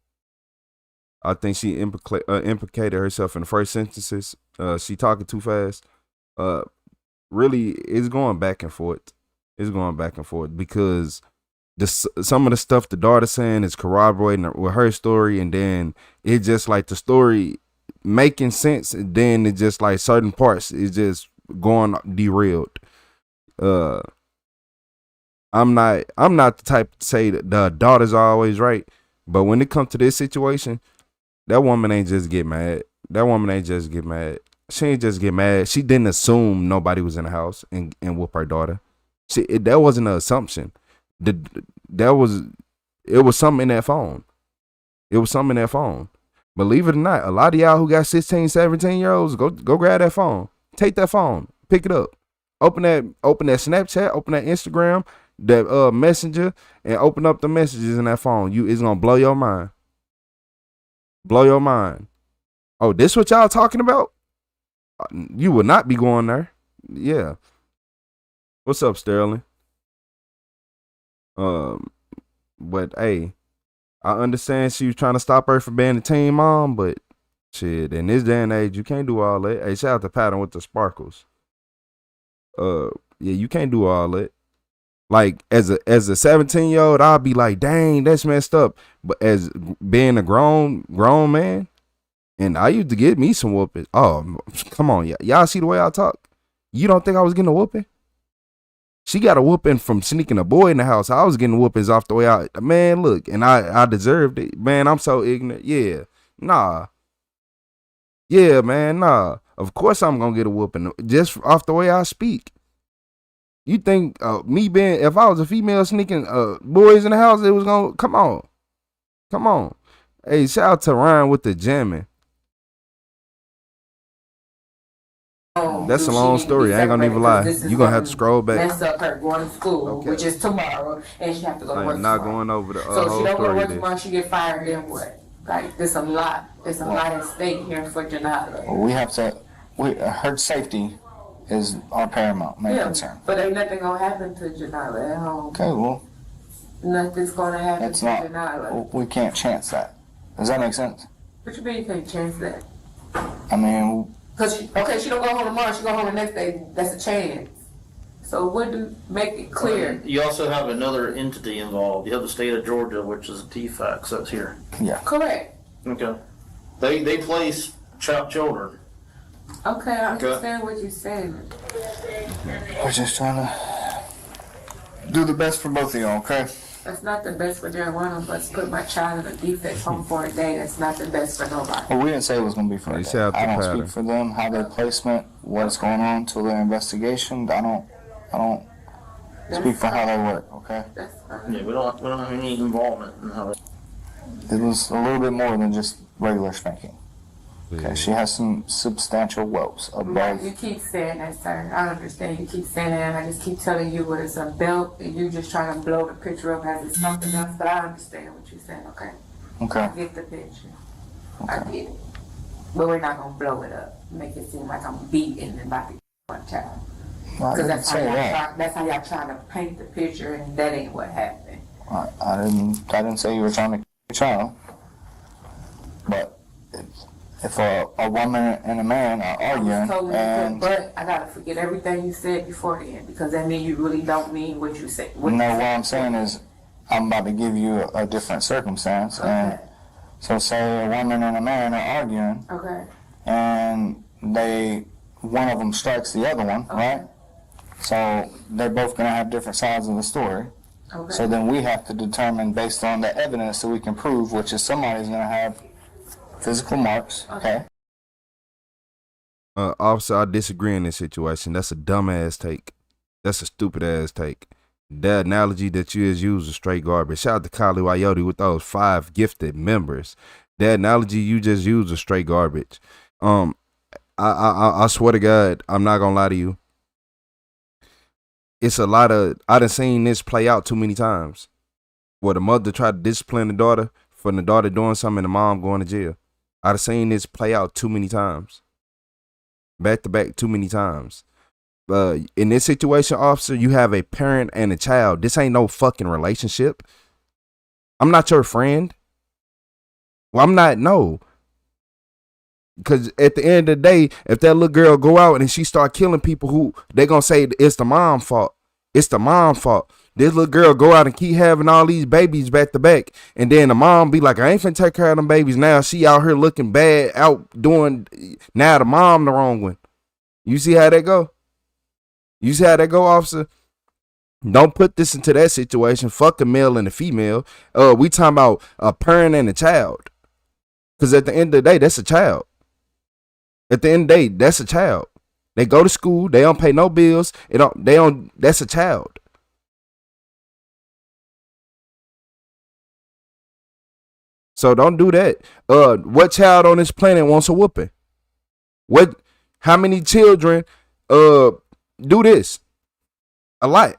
I think she implicated herself in the first sentences. She talking too fast. Really, it's going back and forth. Because some of the stuff the daughter saying is corroborating with her story, and then it just like the story making sense, and then it just like certain parts is just going derailed. I'm not the type to say that the daughter's always right, but when it comes to this situation, that woman ain't just get mad. She ain't just get mad. She didn't assume nobody was in the house and whoop her daughter. That wasn't an assumption. It was something in that phone. Believe it or not, a lot of y'all who got 16, 17-year-olds, go grab that phone. Take that phone. Pick it up. Open that Snapchat, open that Instagram, that Messenger, and open up the messages in that phone. It's gonna blow your mind. Oh, this what y'all talking about? You would not be going there. Yeah. What's up, Sterling? But hey, I understand she was trying to stop her from being a teen mom, but shit, in this day and age, you can't do all that. Hey, shout out to Pattern with the sparkles. Yeah, you can't do all that. Like as a 17-year-old, I'll be like, dang, that's messed up. But as being a grown man, and I used to get me some whooping. Oh, come on, y'all see the way I talk? You don't think I was getting a whooping? She got a whooping from sneaking a boy in the house. I was getting whoopings off the way out. Man, look, and I deserved it. Man, I'm so ignorant. Yeah, nah. Yeah, man, nah. Of course I'm gonna get a whooping just off the way I speak. You think me being, if I was a female sneaking boys in the house, it was gonna come on. Hey, shout out to Ryan with the jamming. That's a long story. I ain't gonna even lie. You gonna have to scroll back. Mess up her going to school, which is tomorrow, and she have to go to work. I'm not going over the so whole she don't go to story. work tomorrow. She get fired. Then what? Like there's a lot. There's a lot at stake here for Janata. We have to. Her safety is our paramount main concern. But ain't nothing gonna happen to Janata at home. Okay, well, nothing's gonna happen it's to not. Janata. We can't chance that. Does that make sense? What you mean you can't chance that? I mean, Cause she don't go home tomorrow. She go home the next day. That's a chance. So what do make it clear? You also have another entity involved. You have the state of Georgia, which is DFAX. That's here. Yeah. Correct. Okay. They place children. Okay, I understand what you're saying. We're just trying to do the best for both of y'all, okay? That's not the best for either one of us. Put my child in a defense home for a day. That's not the best for nobody. Well, we didn't say it was going to be for a day. I don't speak for them, how their placement, what's going on till their investigation. I don't speak for how they work, okay? That's fine. Yeah, we don't have any involvement in how It was a little bit more than just regular spanking. Okay, she has some substantial welts above. You keep saying that, sir. I understand. You keep saying that, and I just keep telling you what it's a belt, and you just trying to blow the picture up as it's something else. But I understand what you're saying. Okay. Okay. I get the picture. I get it. But we're not gonna blow it up. Make it seem like I'm beating and about to get my child. Because that's how y'all trying to paint the picture, and that ain't what happened. I didn't say you were trying to kill your child, but if a woman and a man are arguing, but I gotta forget everything you said before then, because that means you really don't mean what you say. What I'm saying is, I'm about to give you a different circumstance, and so say a woman and a man are arguing, and one of them strikes the other one, right? So they're both gonna have different sides of the story. So then we have to determine based on the evidence that we can prove, which is somebody's gonna have physical marks, okay? Officer, I disagree in this situation. That's a dumbass take. That's a stupid ass take. The analogy that you just used is straight garbage. Shout out to Kali Wayote with those 5 gifted members. The analogy you just used is straight garbage. I swear to God, I'm not gonna lie to you. It's a lot of, I done seen this play out too many times. Where the mother tried to discipline the daughter for the daughter doing something and the mom going to jail. I've seen this play out too many times. Back to back too many times. In this situation, officer, you have a parent and a child. This ain't no fucking relationship. I'm not your friend. Well, I'm not, no. Because at the end of the day, if that little girl go out and she start killing people, who they gonna say it's the mom's fault. It's the mom's fault. This little girl go out and keep having all these babies back to back. And then the mom be like, I ain't finna take care of them babies. Now she out here looking bad, out doing, now the mom the wrong one. You see how that go? You see how that go, officer? Don't put this into that situation. Fuck a male and a female. We talking about a parent and a child. Because at the end of the day, that's a child. At the end of the day, that's a child. They go to school. They don't pay no bills. That's a child. So don't do that. What child on this planet wants a whooping? How many children do this? A lot.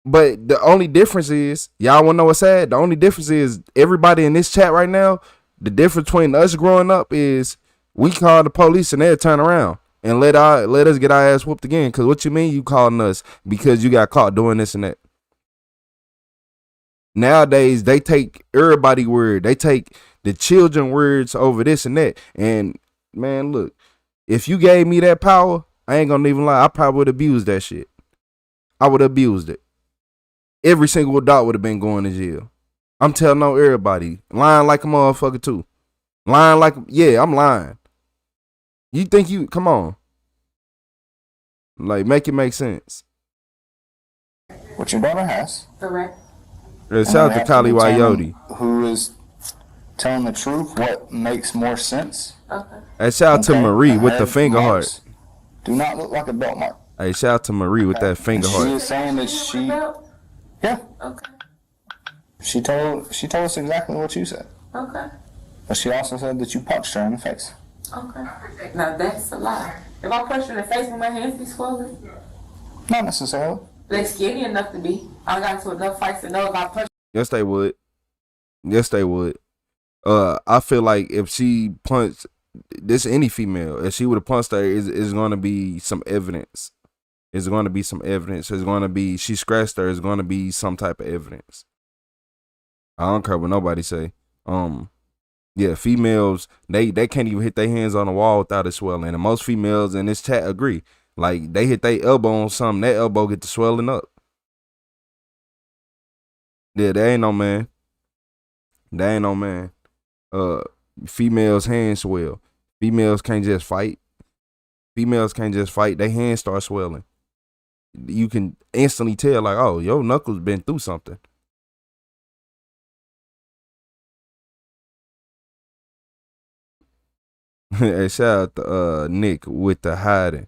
But the only difference is, y'all wanna know what's sad? The only difference is everybody in this chat right now, the difference between us growing up is we call the police and they'll turn around and let us get our ass whooped again. Cause what you mean you calling us because you got caught doing this and that? Nowadays, they take everybody's word. They take the children words over this and that. And, man, look, if you gave me that power, I ain't gonna even lie, I probably would abuse that shit. I would have abused it. Every single adult would have been going to jail. I'm telling on everybody. Lying like a motherfucker, too. Lying like, yeah, I'm lying. You think you, come on. Like, make it make sense. What your daughter has. Correct. Shout out to Kali Wayote. Who is telling the truth, what makes more sense. Hey, shout out to Marie with the finger heart. Do not look like a belt mark. Hey, shout out to Marie with that finger heart. She is saying that she, yeah. Okay. She told us exactly what you said. Okay. But she also said that you punched her in the face. Okay. Now that's a lie. If I punch her in the face, will my hands be swollen? Not necessarily. They're skinny enough to be. I got into enough fights to know if I punch. Yes, they would. Yes, they would. I feel like if she punched this any female, if she would have punched her, it's gonna be some evidence. It's gonna be some evidence. It's gonna be she scratched her. It's gonna be some type of evidence. I don't care what nobody say. Yeah, females they can't even hit their hands on the wall without it swelling. And most females in this chat agree. Like they hit their elbow on something, that elbow get to swelling up. Yeah, that ain't no man. That ain't no man. Females' hands swell. Females can't just fight. Females can't just fight. Their hands start swelling. You can instantly tell, like, oh, your knuckles been through something. Hey, shout out to Nick with the hiding.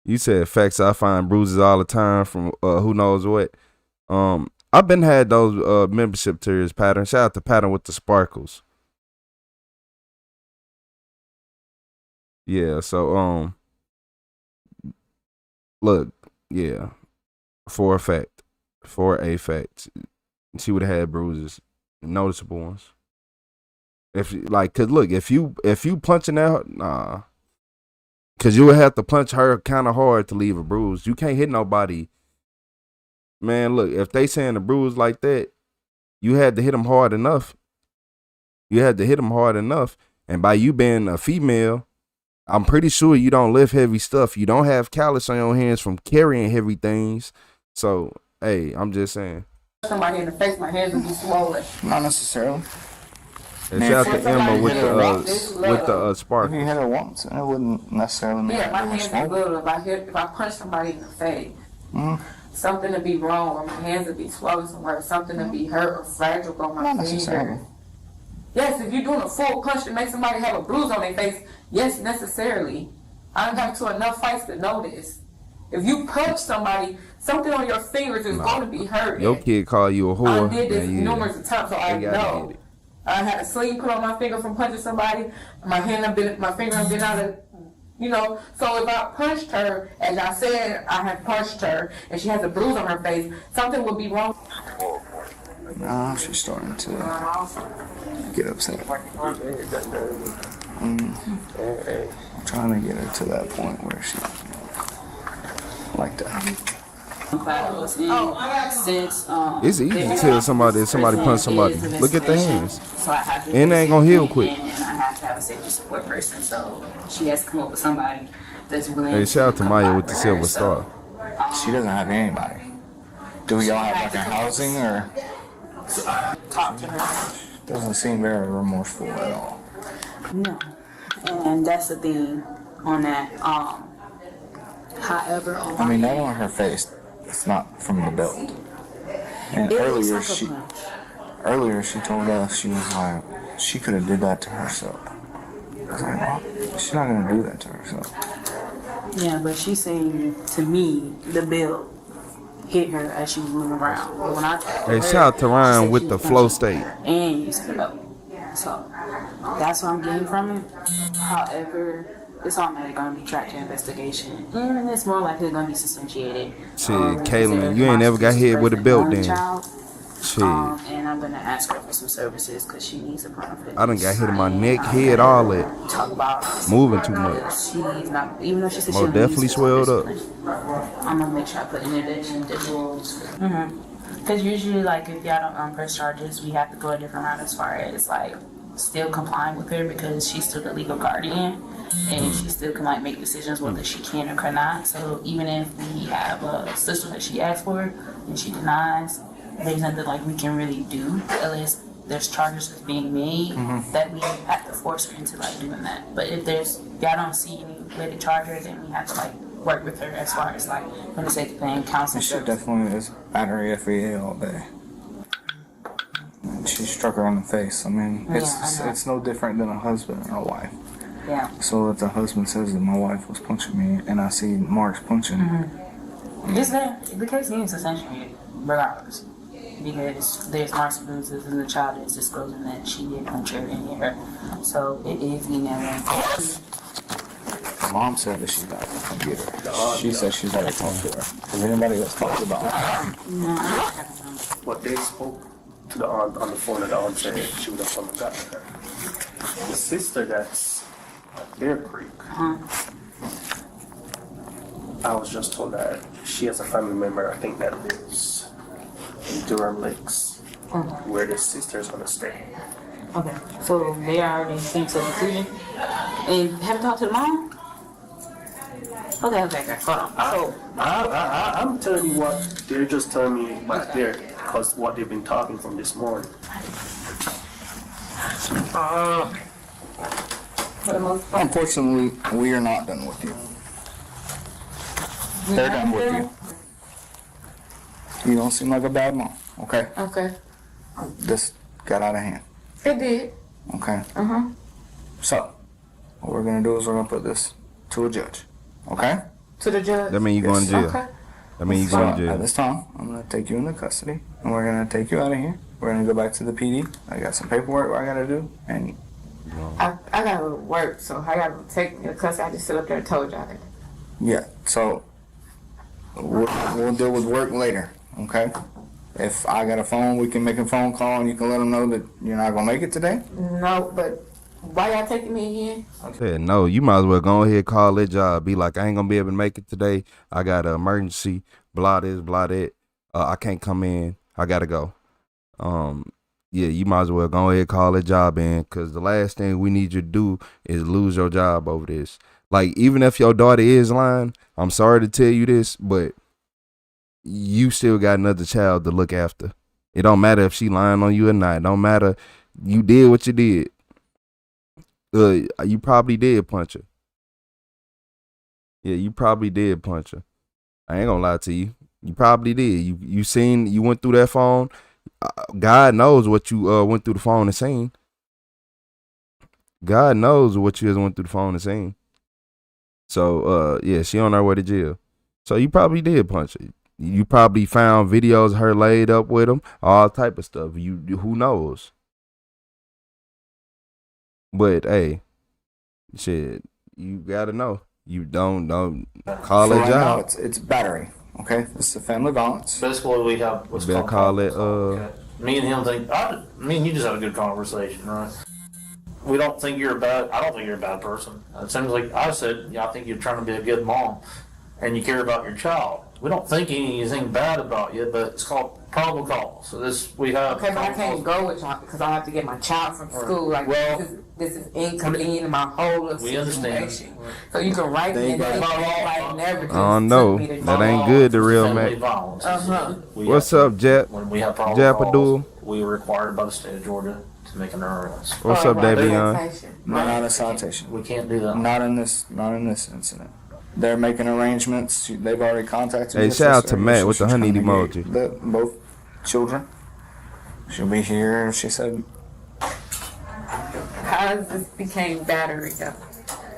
You said facts. I find bruises all the time from who knows what. I've been had those membership tiers, Pattern. Shout out to Pattern with the sparkles. Yeah, so look, yeah, for a fact, she would have had bruises, noticeable ones. If like, cause look, if you punching that, nah, cause you would have to punch her kind of hard to leave a bruise. You can't hit nobody. Man, look, if they saying a bruise like that, you had to hit them hard enough. And by you being a female, I'm pretty sure you don't lift heavy stuff. You don't have callus on your hands from carrying heavy things. So, hey, I'm just saying. Somebody in the face, my hands would be swollen. Not necessarily. And shout out to Emma with the spark. If you hit her once, it wouldn't necessarily make my hands be little. If I punch somebody in the face, something to be wrong, or my hands would be swollen somewhere, something to be hurt or fragile on my finger. Yes, if you're doing a full punch to make somebody have a bruise on their face, yes, necessarily. I got to enough fights to know this. If you punch somebody, something on your fingers is going to be hurt. Your kid call you a whore. I did this numerous times, so I know. I had a sleeve put on my finger from punching somebody. My finger have been out of, So if I punched her, as I said, I had punched her, and she has a bruise on her face, something would be wrong. Nah, she's starting to get upset. I'm trying to get her to that point where she like that. It's easy to tell somebody punched somebody. Look at the hands. And they ain't gonna heal quick. And I have to have a safety support person, so she has to come up with somebody that's willing. Hey, shout out to Maya with the silver star. She doesn't have anybody. Do y'all have like a housing or? Talk to her. Doesn't seem very remorseful at all. No, and that's the thing on that. However, I mean, that on her face, it's not from the build. And earlier she told us, she was like, she could have did that to herself. I was like, well, she's not gonna do that to herself. Yeah, but she's saying to me, the build hit her as she was moving around. But when I hey, shout out to Ryan with the flow state. And used to know. So that's what I'm getting from it. However, it's automatically going to be tracked to investigation. And it's more likely going to be substantiated. Shit, Kaylin, you ain't never got hit with a belt then. Shit. And I'm going to ask her for some services because she needs a benefit. I done got hit in my neck, head, all that. Talk about moving too much. She needs not, even though she said she definitely swelled up. I'm going to make sure I put interdiction rules. Because usually, like, if y'all don't press charges, we have to go a different route as far as, like, still complying with her because she's still the legal guardian. And she still can like make decisions whether she can or cannot. So even if we have a sister that she asked for and she denies, there's nothing like we can really do unless there's charges that's being made that we have to force her into like doing that. But if y'all don't see any way to charge her, then we have to like work with her as far as like for the sake of paying counseling. She definitely is battery FEA all day. And she struck her on the face. I mean, it's no different than a husband or a wife. Yeah. So if the husband says that my wife was punching me and I see marks punching, the case needs substantiated regardless. Because there's marks and bruises and the child is disclosing that she did punch her and hit her. So it is Mom said that she's not going to get her. She said she's never talked to her. Has anybody else talked about her? No. What they spoke to the aunt on the phone, and the aunt said she would have come and gotten her. The sister that's at Bear Creek, I was just told that she has a family member, I think that lives in Durham Lakes, where the sister is going to stay. Okay, so they already came to a decision and haven't talked to the mom? Okay. Hold on. So I'm telling you what they're just telling me back there because what they've been talking from this morning. Unfortunately, we are not done with you. They're done with you. You don't seem like a bad mom, okay? Okay. This got out of hand, It did. okay? So, what we're gonna do is we're gonna put this to a judge, okay? To the judge. That mean you going to jail. Okay. That mean you So, going to at jail. this time, I'm gonna take you into custody, and we're gonna take you out of here. We're gonna go back to the PD. I got some paperwork I gotta do, and I gotta work, so I gotta take me to custody. I just sit up there and told y'all that. yeah, so we'll deal with work later, okay? If I got a phone, we can make a phone call, and you can let them know that you're not gonna make it today. No, but why y'all taking me again? I said, no, you might as well go ahead, call that job. Be like, I ain't going to be able to make it today. I got an emergency, blah this, blah that. I can't come in. I got to go. Yeah, you might as well go ahead, call that job in, because the last thing we need you to do is lose your job over this. Like, even if your daughter is lying, I'm sorry to tell you this, but you still got another child to look after. It don't matter if she lying on you or not. It don't matter. You did what you did. You probably did punch her. Yeah, you probably did punch her. I ain't gonna lie to you. You probably did. You went through that phone. God knows what you went through the phone and seen. God knows what you went through the phone and seen. So yeah, she on her way to jail. So you probably did punch her. You probably found videos of her laid up with him, all type of stuff. Who knows? But hey, shit, you gotta know. You don't call So it right now, job. it's battery, okay? This is family violence. Basically, we have what's Better call it. Me and him think. Me and you just had a good conversation, right? We don't think you're a bad. I don't think you're a bad person. It seems like I said. Yeah, I think you're trying to be a good mom, and you care about your child. We don't think anything bad about you, but it's called probable cause. So we have. Okay, but I can't go with y'all because I have to get my child from school. Like, this is inconvenient in my whole little We understand. situation. So you can write me and write never. I don't know. That ain't good, the real Mac. What's up, Jap? When we have probable Japadul? cause, we are required by the state of Georgia to make an arrest. What's up, Davion? Not a citation. We can't do that. Not in this incident. They're making arrangements. They've already contacted. Hey, your shout out sister. to Matt She's with the honey trying to emoji. get both children. She'll be here. She said. How does this became battery though?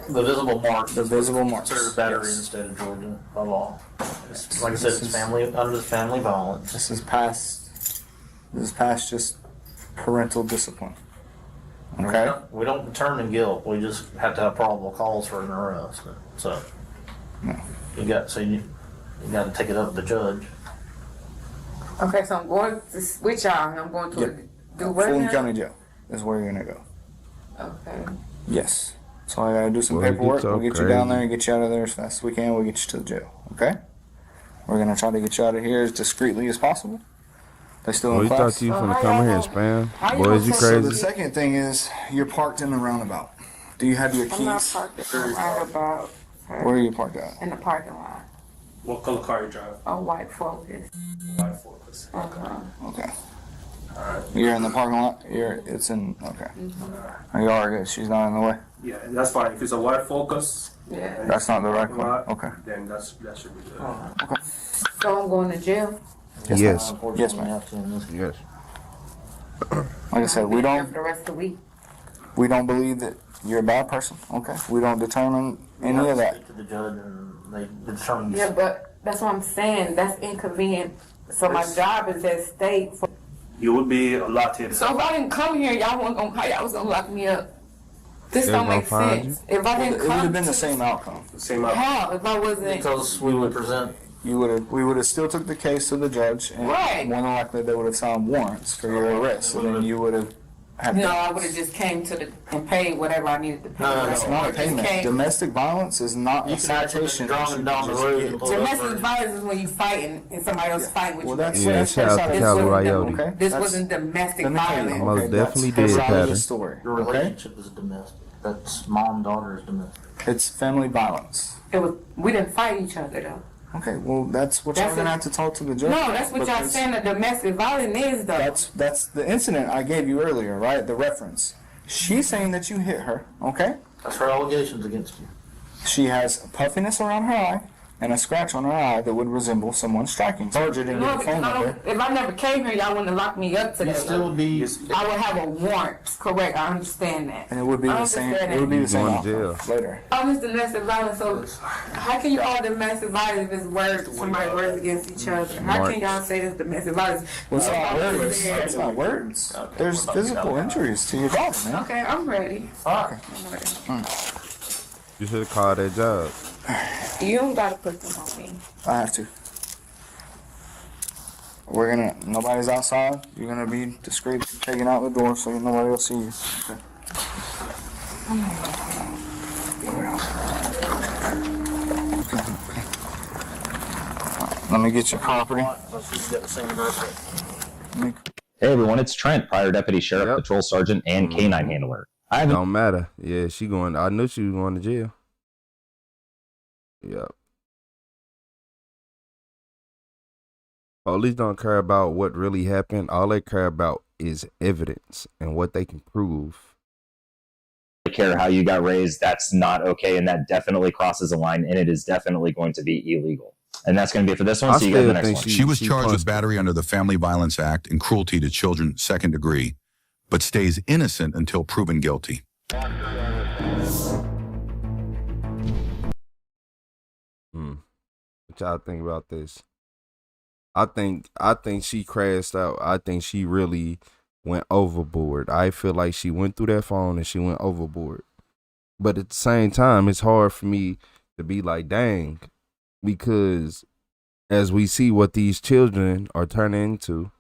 The visible mark. The visible marks. Considered battery in the state of Georgia by law. Like I said, it's family under family violence. This is past just parental discipline. Okay. We don't determine guilt. We just have to have probable cause for an arrest. So you got to take it up to the judge. Okay, so I'm going to switch y'all and I'm going to do what Fulton now? County Jail is where you're gonna go. Okay. Yes. So I gotta do some Boy, paperwork. it's so We'll get you down crazy. there and get you out of there as fast as we can. We'll get you to the jail. Okay? We're gonna try to get you out of here as discreetly as possible. They still Oh, in you class. thought you finna come here and spam? Boys, you So the crazy? second thing is you're parked in the roundabout. Do you have your keys? I'm not parked at the roundabout. Where are you parked at? In the parking lot. What color car you drive? A white Focus. White Focus. Okay. You're in the parking lot? It's in, okay. You are good. She's not in the way? Yeah, that's fine. If it's a white Focus, Yeah. That's not the right parking one? lot, Okay. then that should be good. Okay. So I'm going to jail. Yes. Yes, ma'am. Yes. Like I said, we For don't the rest of the week. believe that you're a bad person. Okay. We don't determine any of that. To the judge and they determine. Yeah, but that's what I'm saying. That's inconvenient. So my job is at stake. You would be a lot to So if I didn't come here, y'all wasn't gonna, how y'all was gonna lock me up? This They're don't gonna make find sense. If I didn't It would come, have been the same outcome. how? If I wasn't, Because we would present. We would have still took the case to the judge, and Right. more than likely they would have signed warrants for your arrest, and then you would have had. no, I would have just came to and paid whatever I needed to pay. It's not a payment. Domestic violence is not a citation. Driving down the road. Domestic violence is when you fighting and somebody else fighting with you. That's Yeah, that's shout out to outside of- Cowboy Okay, Rayote. This that's- wasn't domestic let me tell you, violence. Most okay, definitely that's did, outside of the Pattern. story. Your Okay, relationship is domestic. That's mom-daughter's domestic. It's family violence. We didn't fight each other though. Okay, well that's what y'all gonna have to talk to the judge. No, that's what y'all saying that domestic violence is though. That's the incident I gave you earlier, right? The reference. She's saying that you hit her, okay? That's her allegations against you. She has puffiness around her eye and a scratch on her eye that would resemble someone striking. Sergeant didn't get the phone number. If I never came here, y'all wouldn't have locked me up today. Still would be. I would have a warrant. Correct. I understand that. And it would be the same. It would be the same outcome later. Oh, it's domestic violence. So how can you all domestic violence if it's words, somebody words against each other? How can y'all say it's domestic violence? Well, it's not words. It's not words. There's physical injuries to your daughter, man. Okay, I'm ready. Okay. You should have called that job. You don't gotta put them on me. I have to. Nobody's outside. You're gonna be discreet, taking out the door so nobody will see you. Okay. Let me get your property. Hey everyone, it's Trent, prior deputy sheriff, patrol sergeant, and canine handler. Don't matter. Yeah, she going. I knew she was going to jail. Yep. Police don't care about what really happened. All they care about is evidence and what they can prove. I don't care how you got raised. That's not okay, and that definitely crosses a line, and it is definitely going to be illegal. And that's going to be it for this one. See you guys in the next one. She was charged with battery under the Family Violence Act and cruelty to children, second degree, but stays innocent until proven guilty. What y'all think about this? I think she crashed out. I think she really went overboard. I feel like she went through that phone and she went overboard. But at the same time, it's hard for me to be like, dang, because as we see what these children are turning into,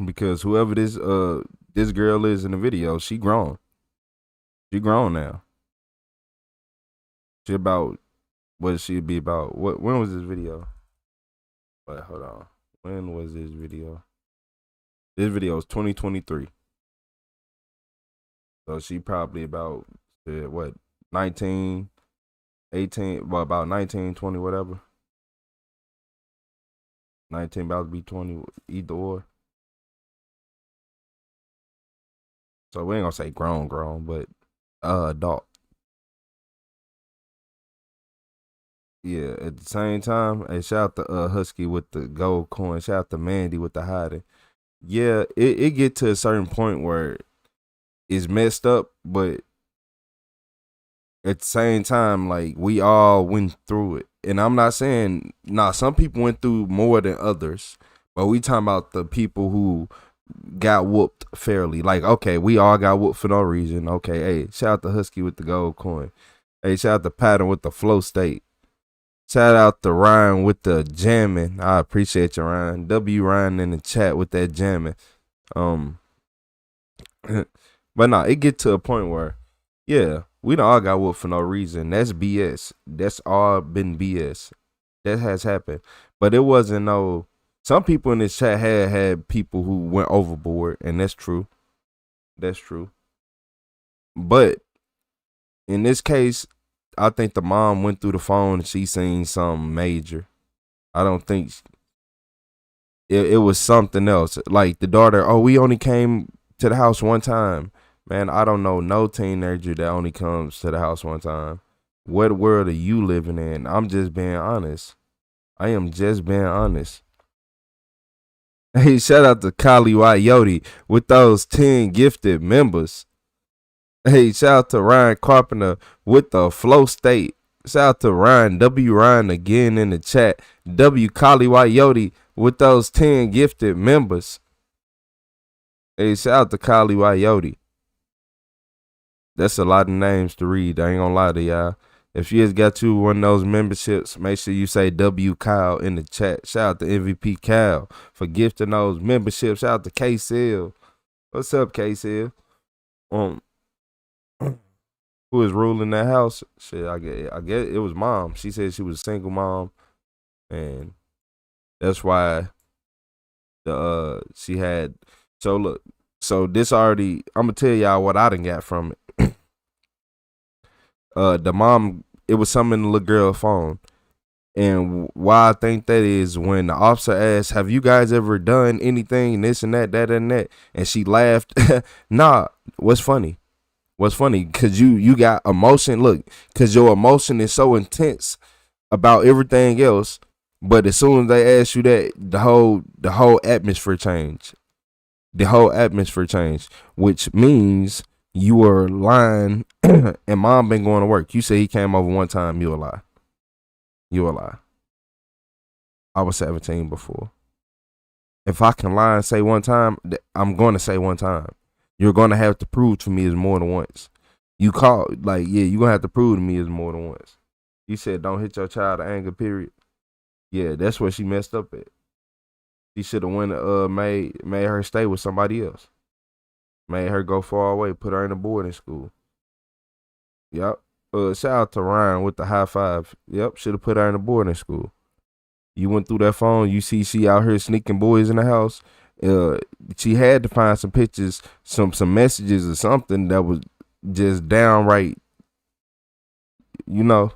because whoever this girl is in the video, she grown. She grown now. She about what she be about? When was this video? Wait, hold on. When was this video? This video is 2023. So she probably about 19, 18, well, about 19, 20, whatever. 19 about to be 20, either or. So we ain't gonna say grown, but adult. Yeah, at the same time, hey, shout out to Husky with the gold coin. Shout out to Mandy with the hiding. Yeah, it get to a certain point where it's messed up, but at the same time, like, we all went through it. And I'm not saying, some people went through more than others, but we talking about the people who got whooped fairly. Like, okay, we all got whooped for no reason. Okay, hey, shout out to Husky with the gold coin. Hey, shout out to Pattern with the flow state. Shout out to Ryan with the jamming. I appreciate you, Ryan. W Ryan in the chat with that jamming. But no, it get to a point where, yeah, we done all got whooped for no reason. That's BS. That's all been BS. That has happened. But it wasn't no. Some people in this chat had people who went overboard, and that's true. That's true. But in this case, I think the mom went through the phone and she seen something major. I don't think it was something else. Like the daughter, we only came to the house one time. Man, I don't know no teenager that only comes to the house one time. What world are you living in? I'm just being honest. I am just being honest. Hey, shout out to Kali Yodi with those 10 gifted members. Hey, shout out to Ryan Carpenter with the flow state. Shout out to Ryan, W Ryan again in the chat. W Kali Yodi with those 10 gifted members. Hey, shout out to Kali Yodi. That's a lot of names to read. I ain't gonna lie to y'all. If you just got you one of those memberships, make sure you say W Kyle in the chat. Shout out to MVP Kyle for gifting those memberships. Shout out to K-Seal. What's up, K-Seal? Who is ruling that house? Shit, I get it was mom. She said she was a single mom, and that's why she had. So look, So this already, I'm gonna tell y'all what I done got from it. The mom, it was something in the little girl's phone. And why I think that is, when the officer asked, have you guys ever done anything, this and that, and that, and she laughed. Nah, what's funny? What's funny? Cause you got emotion. Look, cause your emotion is so intense about everything else. But as soon as they ask you that, the whole atmosphere changed. The whole atmosphere changed, which means you were lying. And mom been going to work. You say he came over one time. You a lie. You a lie. I was 17 before. If I can lie and say one time, I'm going to say one time. You're going to have to prove to me it's more than once. You called, like, yeah, you're going to have to prove to me it's more than once. You said don't hit your child to anger, period. Yeah, that's where she messed up at. She should have went made her stay with somebody else. Made her go far away, put her in a boarding school. Yep. Shout out to Ryan with the high five. Yep, should have put her in a boarding school. You went through that phone, you see she out here sneaking boys in the house. She had to find some pictures, some messages or something that was just downright, you know.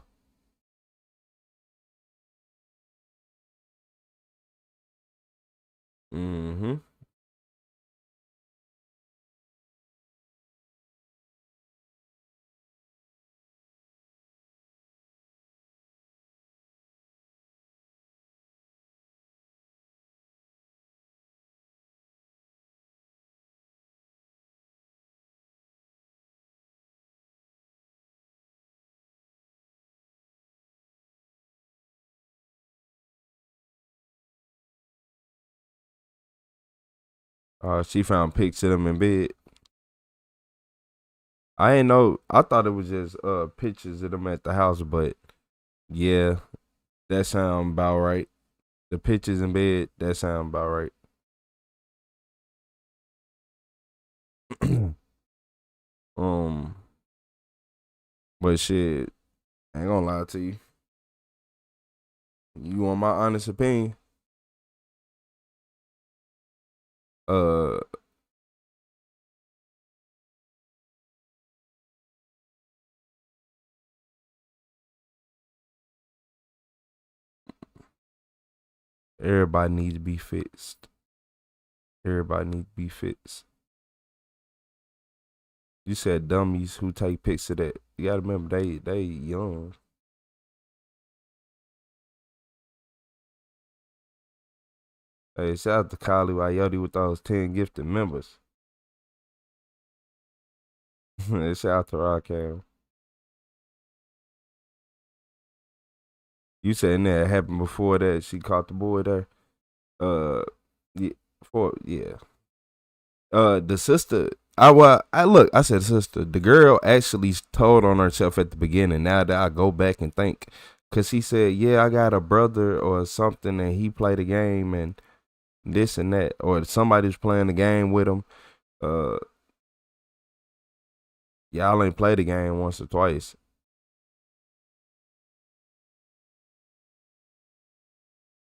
Mm-hmm. She found pics of them in bed. I ain't know. I thought it was just pictures of them at the house, but yeah, that sound about right. The pictures in bed, that sound about right. um, but shit, I ain't gonna lie to you. You want my honest opinion? Everybody needs to be fixed. Everybody needs to be fixed. You said dummies who take pics of that. You gotta remember they young. Hey, shout out to Kylie Wayoti with those 10 gifted members. Shout out to Rockam. You saying that happened before that she caught the boy there? Yeah. The sister. I said sister. The girl actually told on herself at the beginning. Now that I go back and think, cause he said, yeah, I got a brother or something, and he played a game and this and that, or somebody's playing the game with him. Y'all ain't played the game once or twice.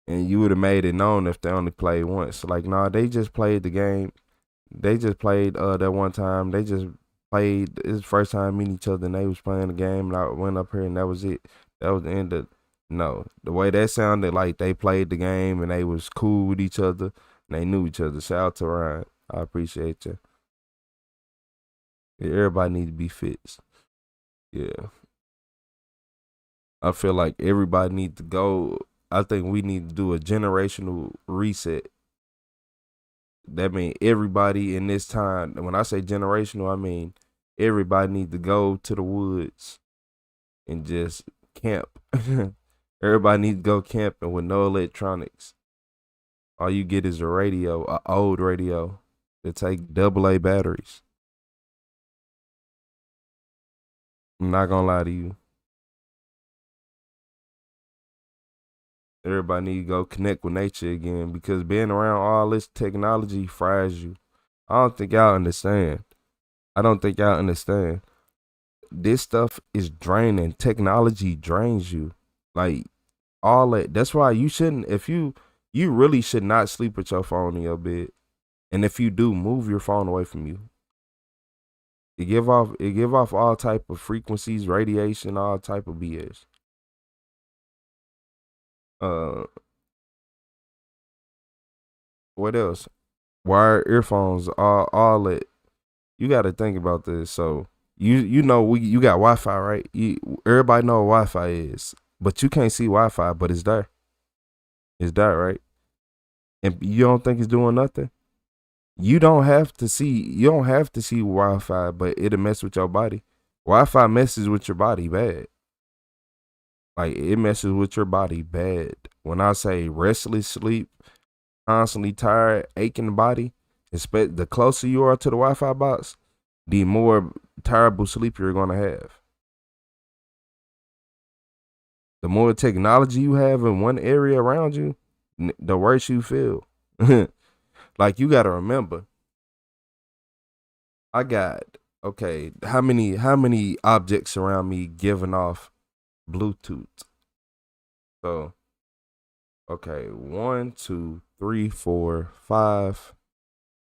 And you would have made it known if they only played once. Like, nah, they just played the game. They just played that one time. They just played. It's the first time meeting each other, and they was playing the game, and I went up here, and that was it. That was the end of. No, the way that sounded, like they played the game and they was cool with each other and they knew each other. Shout out to Ryan. I appreciate you. Yeah, everybody need to be fixed. Yeah. I feel like everybody need to go. I think we need to do a generational reset. That means everybody in this time, when I say generational, I mean everybody need to go to the woods and just camp. Everybody need to go camping with no electronics. All you get is a radio, an old radio that take AA batteries. I'm not gonna lie to you. Everybody need to go connect with nature again, because being around all this technology fries you. I don't think y'all understand. This stuff is draining. Technology drains you. Like, all that. That's why you shouldn't, if you really should not sleep with your phone in your bed. And if you do, move your phone away from you. It give off all type of frequencies, radiation, all type of BS. What else? Wired earphones, all that. You got to think about this. So you know you got Wi-Fi, right? Everybody know what Wi-Fi is, but you can't see Wi-Fi, but it's there. It's there, right? And you don't think it's doing nothing? You don't have to see Wi-Fi, but it'll mess with your body. Wi-Fi messes with your body bad. Like, it messes with your body bad. When I say restless sleep, constantly tired, aching body, the closer you are to the Wi-Fi box, the more terrible sleep you're gonna have. The more technology you have in one area around you, the worse you feel. Like, you gotta remember, I got, okay, how many objects around me giving off Bluetooth? So, okay, 1, 2, 3, 4, 5,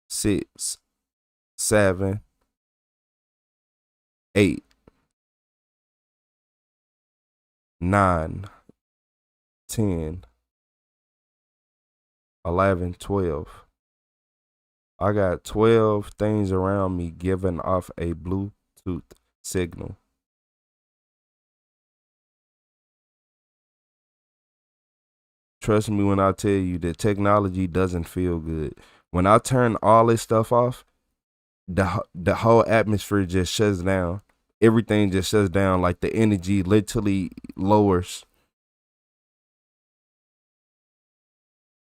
6, 7, 8, 9, 10, 11, 12. I got 12 things around me giving off a Bluetooth signal. Trust me when I tell you that technology doesn't feel good. When I turn all this stuff off, the whole atmosphere just shuts down. Everything just shuts down. Like, the energy literally lowers.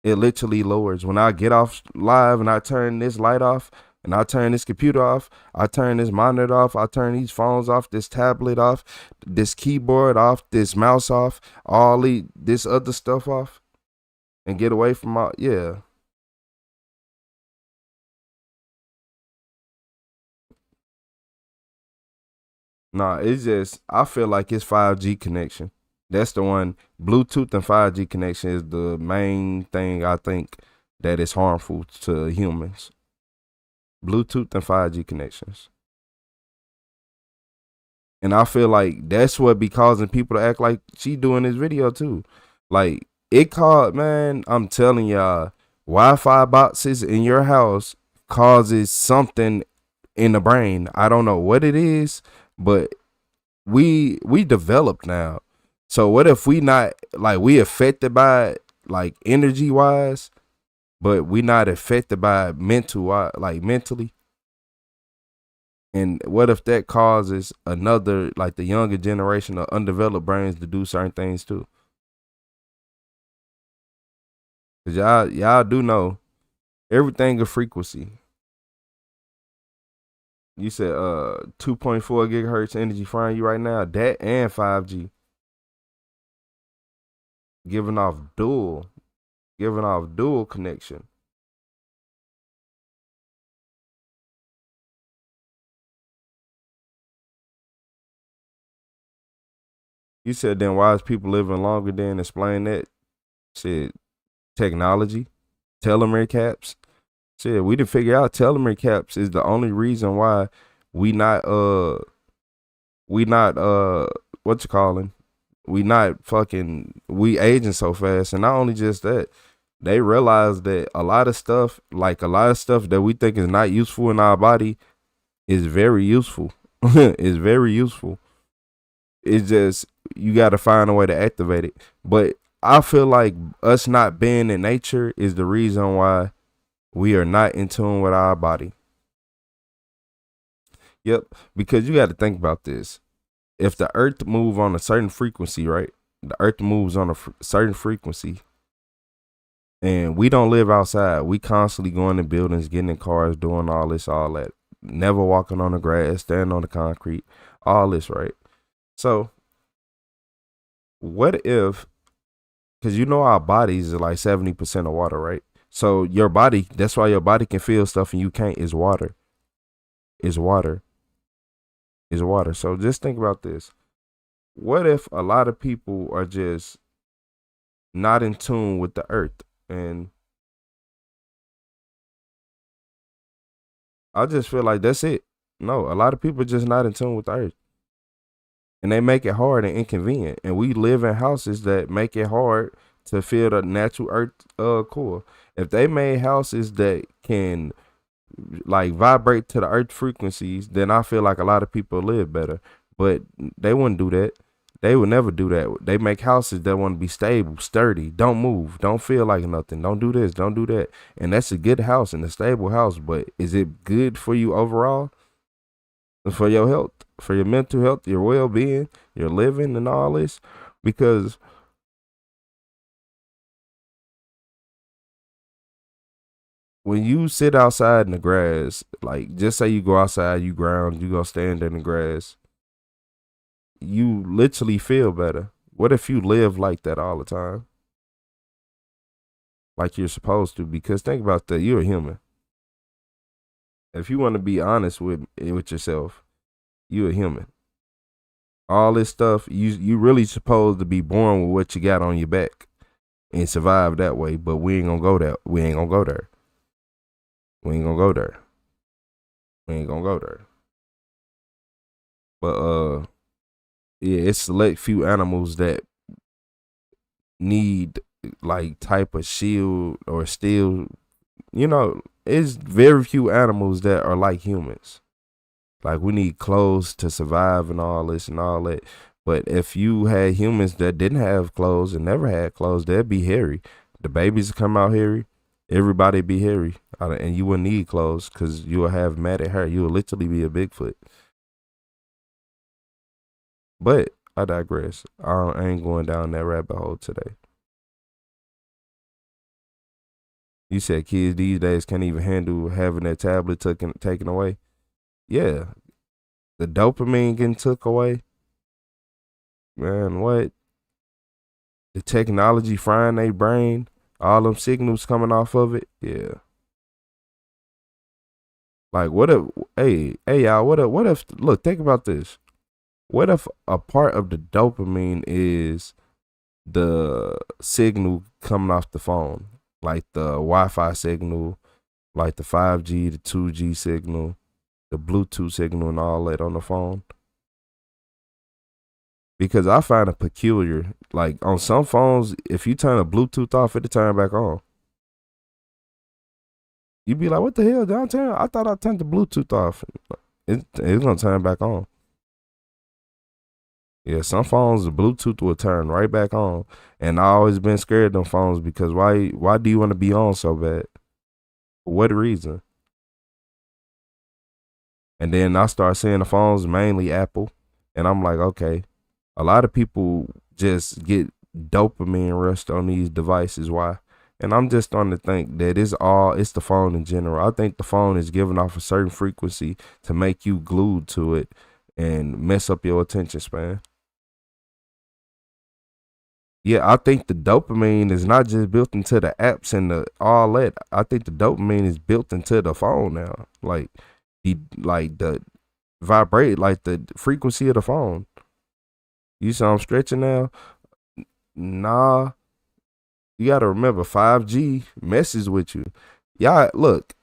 It literally lowers. When I get off live and I turn this light off and I turn this computer off, I turn this monitor off, I turn these phones off, this tablet off, this keyboard off, this mouse off, this other stuff off, and get away from all, yeah. Nah, it's just, I feel like it's 5G connection. That's the one. Bluetooth and 5G connection is the main thing I think that is harmful to humans. Bluetooth and 5G connections. And I feel like that's what be causing people to act like she doing this video too. Like, it called, man, I'm telling y'all, Wi-Fi boxes in your house causes something in the brain. I don't know what it is, but we developed now. So what if we not, like, we affected by it, like, energy wise, but we not affected by it mentally? And what if that causes another, like, the younger generation of undeveloped brains to do certain things too? Cause y'all do know everything a frequency. You said 2.4 gigahertz energy frying you right now. That and 5G. Giving off dual connection. You said then why is people living longer? Then explain that. Shit, technology, telomere caps. Shit, we didn't figure out telomere caps is the only reason why we not we aging so fast. And not only just that, they realize that a lot of stuff that we think is not useful in our body is very useful. It's very useful. It's just, you got to find a way to activate it. But I feel like us not being in nature is the reason why we are not in tune with our body. Yep, because you got to think about this. If the earth moves on a certain frequency, right? The earth moves on a certain frequency, and we don't live outside. We constantly going in buildings, getting in cars, doing all this, all that. Never walking on the grass, standing on the concrete, all this, right? So, what if, because you know our bodies are like 70% of water, right? So your body, that's why your body can feel stuff and you can't, is water. Is water. Is water. So just think about this. What if a lot of people are just not in tune with the earth? And I just feel like that's it. No, a lot of people are just not in tune with the earth. And they make it hard and inconvenient. And we live in houses that make it hard to feel the natural earth core. If they made houses that can like vibrate to the earth frequencies, then I feel like a lot of people live better. But they wouldn't do that. They would never do that. They make houses that want to be stable, sturdy, don't move, don't feel like nothing, don't do this, don't do that. And that's a good house and a stable house, but is it good for you overall? For your health, for your mental health, your well-being, your living and all this? Because when you sit outside in the grass, like just say you go outside, you ground, you go stand in the grass, you literally feel better. What if you live like that all the time? Like you're supposed to, because think about that, you're a human. If you want to be honest with yourself, you're a human. All this stuff, you really supposed to be born with what you got on your back and survive that way, but we ain't gonna go there. We ain't gonna go there. We ain't gonna go there. We ain't gonna go there. But yeah, it's select few animals that need like type of shield or steel. You know, it's very few animals that are like humans. Like we need clothes to survive and all this and all that. But if you had humans that didn't have clothes and never had clothes, they'd be hairy. The babies come out hairy. Everybody be hairy. And you wouldn't need clothes because you will have matted hair. You will literally be a Bigfoot. But I digress. I ain't going down that rabbit hole today. You said kids these days can't even handle having their tablet taken away. Yeah. The dopamine getting took away. Man, what? The technology frying their brain. All them signals coming off of it. Yeah. Like what if, hey y'all, what if, look, think about this. What if a part of the dopamine is the signal coming off the phone? Like the Wi-Fi signal, like the 5G, the 2G signal, the Bluetooth signal and all that on the phone. Because I find it peculiar. Like on some phones, if you turn a Bluetooth off, it'll turn back on. You be like, what the hell, downtown? I thought I turned the Bluetooth off. It's gonna turn back on. Yeah, some phones, the Bluetooth will turn right back on. And I always been scared of them phones because why do you want to be on so bad? For what reason? And then I start seeing the phones, mainly Apple. And I'm like, okay, a lot of people just get dopamine rushed on these devices. Why? And I'm just starting to think that it's the phone in general. I think the phone is giving off a certain frequency to make you glued to it and mess up your attention span. Yeah, I think the dopamine is not just built into the apps and all that. I think the dopamine is built into the phone now. Like the vibrate, like the frequency of the phone. You see I'm stretching now? Nah. You gotta remember 5G messes with you. Y'all, look,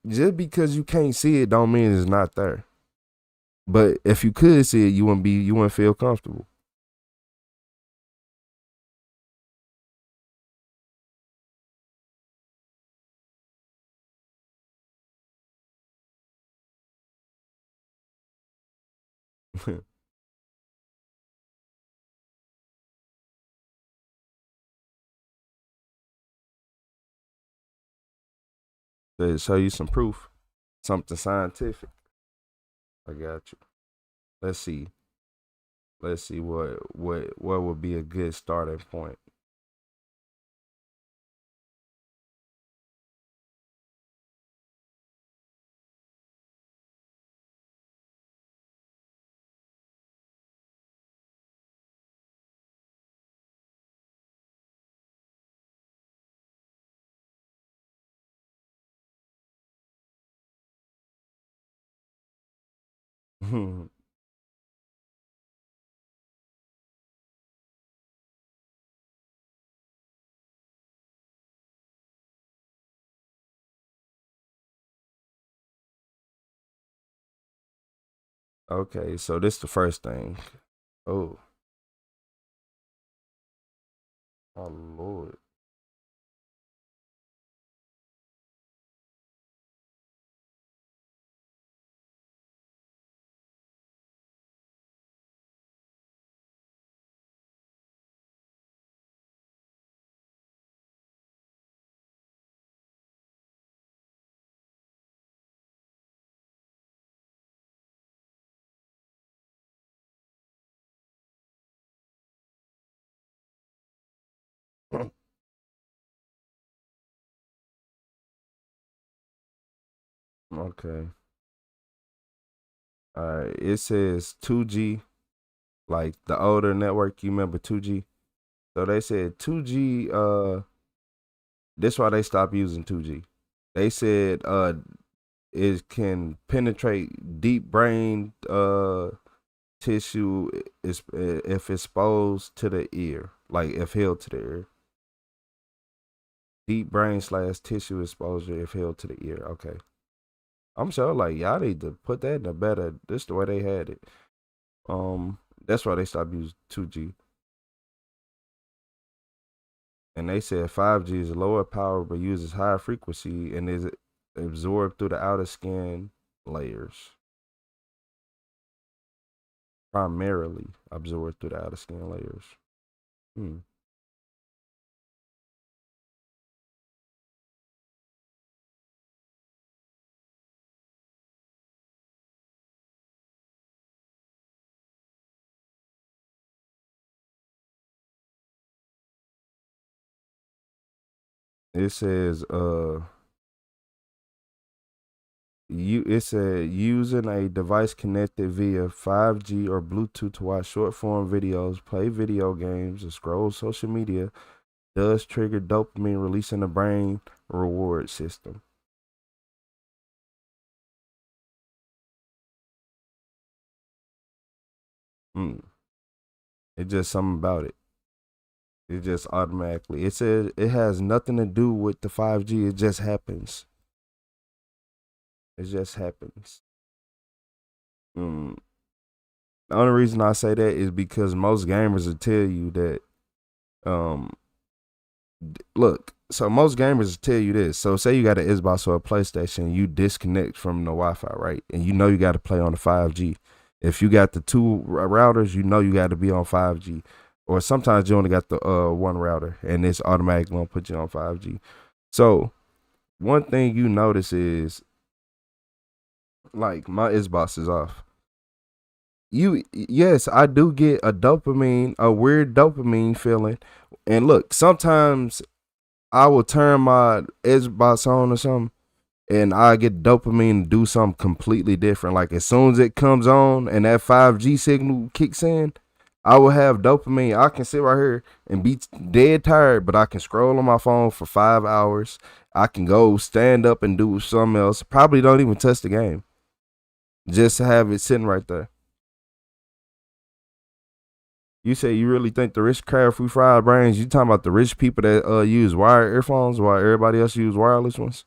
just because you can't see it don't mean it's not there. But if you could see it, you wouldn't feel comfortable. To show you some proof, something scientific. I got you. Let's see. Let's see what would be a good starting point. Okay, so this the first thing. Oh, oh Lord. Okay. All right. It says 2G, like the older network. You remember 2G? So they said 2G. This why they stopped using 2G. They said it can penetrate deep brain tissue is if exposed to the ear, like if held to the ear. Deep brain / tissue exposure if held to the ear. Okay. I'm sure like y'all need to put that in a better. This the way they had it. That's why they stopped using 2G. And they said 5G is lower power but uses higher frequency and is absorbed through the outer skin layers. Primarily absorbed through the outer skin layers. It says it said using a device connected via 5G or Bluetooth to watch short form videos, play video games, or scroll social media does trigger dopamine release in the brain reward system. It's just something about it. It just automatically. It says it has nothing to do with the 5G. It just happens. It just happens. The only reason I say that is because most gamers will tell you that. Look, so most gamers will tell you this. So say you got an Xbox or a PlayStation, you disconnect from the Wi-Fi, right? And you know you got to play on the 5G. If you got the two routers, you know you got to be on 5G. Or sometimes you only got the one router, and it's automatically gonna put you on 5G. So one thing you notice is, like, my Xbox is off. Yes, I do get a weird dopamine feeling. And look, sometimes I will turn my Xbox on or something, and I get dopamine to do something completely different. Like as soon as it comes on and that 5G signal kicks in, I will have dopamine. I can sit right here and be dead tired, but I can scroll on my phone for 5 hours. I can go stand up and do something else. Probably don't even touch the game. Just to have it sitting right there. You say you really think the rich crab free fried brains? You talking about the rich people that use wired earphones while everybody else use wireless ones?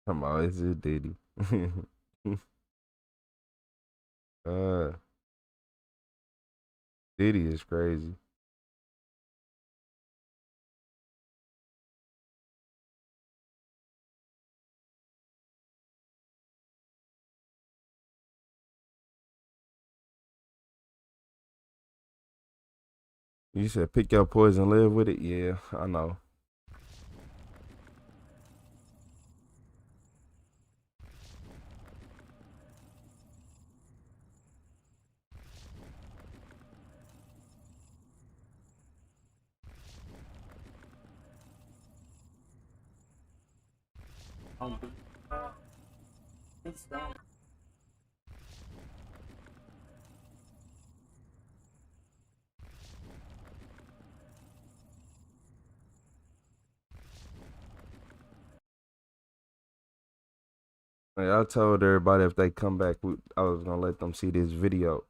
Come on, it's a Diddy. uh, Diddy is crazy. You said pick your poison, live with it. Yeah, I know. Like, I told everybody if they come back, I was gonna let them see this video.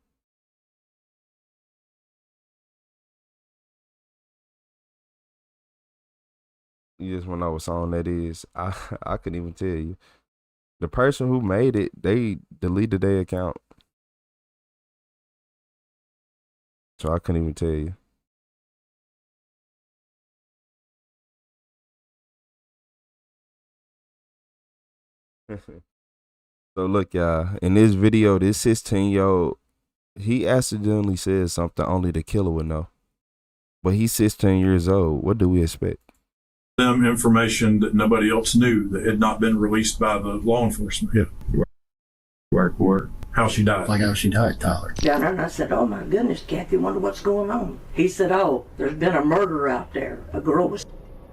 You just wanna know what song that is. I couldn't even tell you. The person who made it, they deleted their account. So I couldn't even tell you. So look, y'all, in this video, this 16-year-old, he accidentally said something only the killer would know. But he's 16 years old. What do we expect? Them information that nobody else knew that had not been released by the law enforcement. Yeah. Where? How she died. Like how she died, Tyler. Down there, and I said, oh my goodness, Kathy, wonder what's going on. He said, oh, there's been a murder out there. A girl was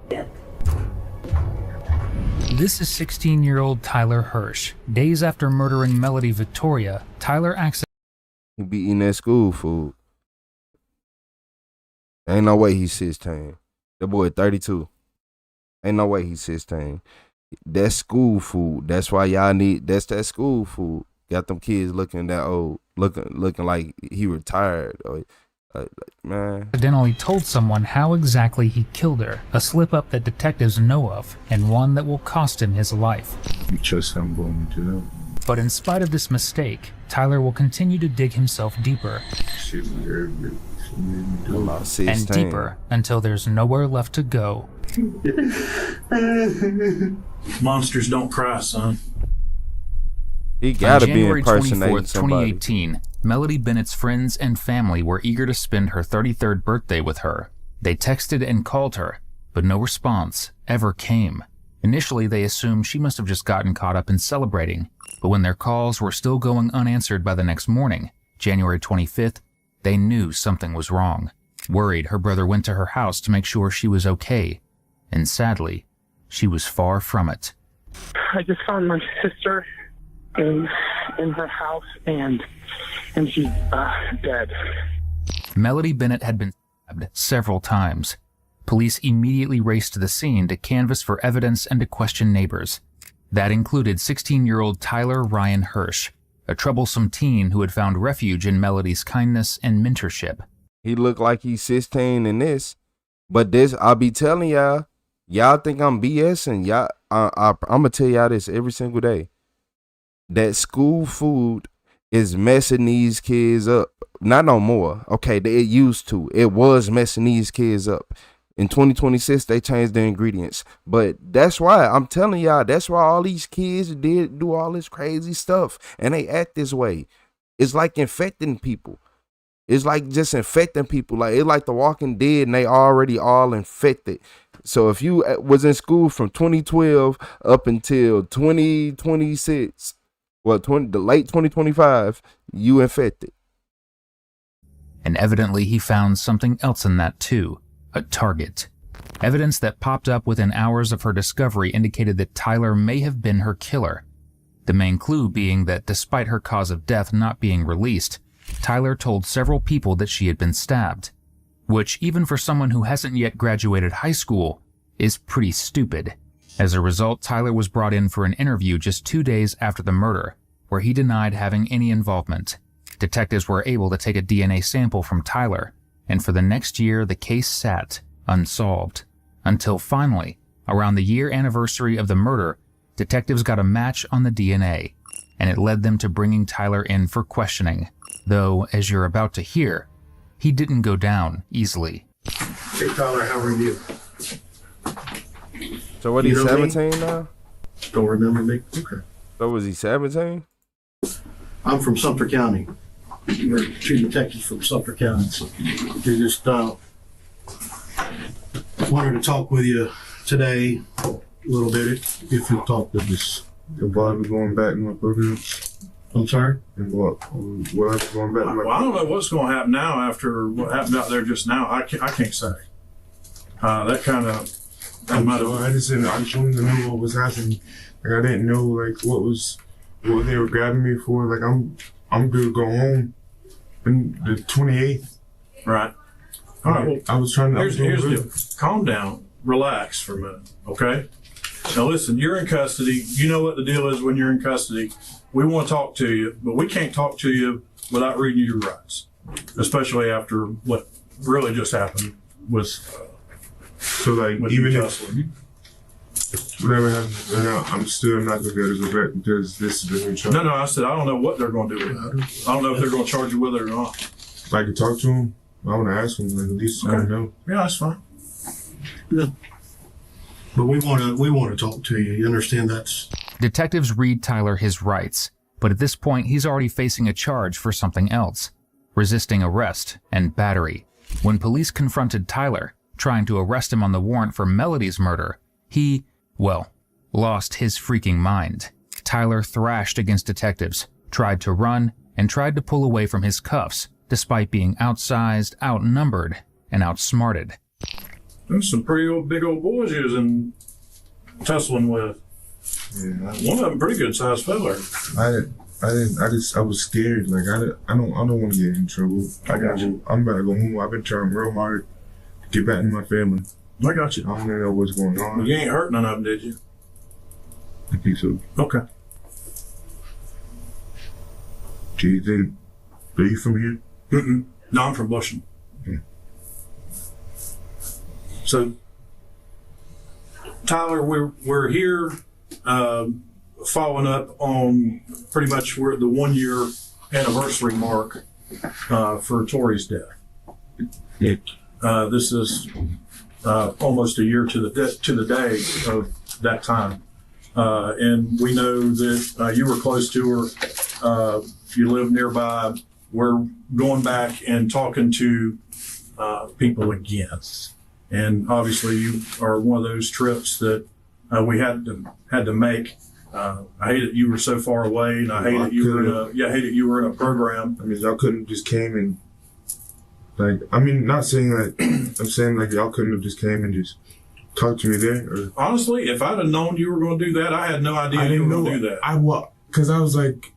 dead. This is 16-year-old Tyler Hirsch. Days after murdering Melody Victoria, Tyler accidentally... He be eating that school food. Ain't no way he's 16. That boy 32. Ain't no way he's 16. That's school food. That's why y'all need, that's that school food. Got them kids looking that old, looking like he retired. Man. Accidentally told someone how exactly he killed her, a slip-up that detectives know of, and one that will cost him his life. But in spite of this mistake, Tyler will continue to dig himself deeper and deeper until there's nowhere left to go. Monsters don't cry, son. He gotta be January impersonating 24th, somebody. 2018, Melody Bennett's friends and family were eager to spend her 33rd birthday with her. They texted and called her, but no response ever came. Initially, they assumed she must have just gotten caught up in celebrating, but when their calls were still going unanswered by the next morning, January 25th, they knew something was wrong. Worried, her brother went to her house to make sure she was okay, and sadly, she was far from it. I just found my sister in her house, and she's dead. Melody Bennett had been stabbed several times. Police immediately raced to the scene to canvass for evidence and to question neighbors. That included 16-year-old Tyler Ryan Hirsch, a troublesome teen who had found refuge in Melody's kindness and mentorship. He looked like he's 16 in this, but this, I'll be telling y'all, y'all think I'm BSing, y'all, I'm gonna tell y'all this every single day. That school food is messing these kids up. Not no more. Okay, it used to. It was messing these kids up. In 2026, they changed the ingredients. But that's why, I'm telling y'all, that's why all these kids do all this crazy stuff. And they act this way. It's like infecting people. It's like just infecting people. Like, it's like The Walking Dead and they already all infected. So if you was in school from 2012 up until 2026, the late 2025, you infected. And evidently he found something else in that too, a target. Evidence that popped up within hours of her discovery indicated that Tyler may have been her killer. The main clue being that despite her cause of death not being released, Tyler told several people that she had been stabbed, which even for someone who hasn't yet graduated high school is pretty stupid. As a result, Tyler was brought in for an interview just 2 days after the murder, where he denied having any involvement. Detectives were able to take a DNA sample from Tyler, and for the next year the case sat unsolved. Until finally, around the year anniversary of the murder, detectives got a match on the DNA, and it led them to bringing Tyler in for questioning. Though, as you're about to hear, he didn't go down easily. Hey Tyler, how are you? So what, he's 17 now? Don't remember me? Okay. So was he 17? I'm from Sumter County. We're two detectives from Sumter County. We just wanted to talk with you today a little bit, if you'll talk to this. Why we going back in my program? I'm sorry? And what going back in my Well, I don't know what's going to happen now after what happened out there just now. I can't say. That kind of... I just wanted to know what was happening. Like, I didn't know like what they were grabbing me for. Like, I'm good to go home on the 28th. Right. All right. Well, I was trying to. Here's the deal. Calm down. Relax for a minute. Okay. Now listen, you're in custody. You know what the deal is when you're in custody. We want to talk to you, but we can't talk to you without reading you your rights, especially after what really just happened with so like even if whatever happens, I'm still not gonna be able to go back because this is the new charge. No, I said I don't know what they're going to do with it. I don't know if they're going to charge you with it or not. I can talk to them. I want to ask them, like, at least I know. Yeah, that's fine. Yeah. But we want to talk to you. You understand that's... Detectives read Tyler his rights, but at this point he's already facing a charge for something else, resisting arrest and battery. When police confronted Tyler, trying to arrest him on the warrant for Melody's murder, he, well, lost his freaking mind. Tyler thrashed against detectives, tried to run, and tried to pull away from his cuffs, despite being outsized, outnumbered, and outsmarted. There's some pretty big old boys he was in tussling with. Yeah, one of them pretty good sized fella. I was scared. Like I don't want to get in trouble. I got you. I'm about to go home. I've been trying real hard to get back to my family. I got you. I don't know what's going on. You ain't hurt none of them, did you? I think so. Okay. Do you think, are you from here? Mm-mm. No, I'm from Bushman. Yeah. So, Tyler, we're here following up on pretty much where the 1 year anniversary mark for Tori's death. Yeah. This is almost a year to the day of that time, and we know that you were close to her. You live nearby. We're going back and talking to people again, and obviously you are one of those trips that we had to make. I hate that you were so far away, and I hate that you were in a program. I mean, y'all couldn't have just came and, like, I mean, not saying like, I'm saying like y'all couldn't have just came and just talked to me there. Or, honestly, if I'd have known you were going to do that, I had no idea you were going to do that. Because I was like,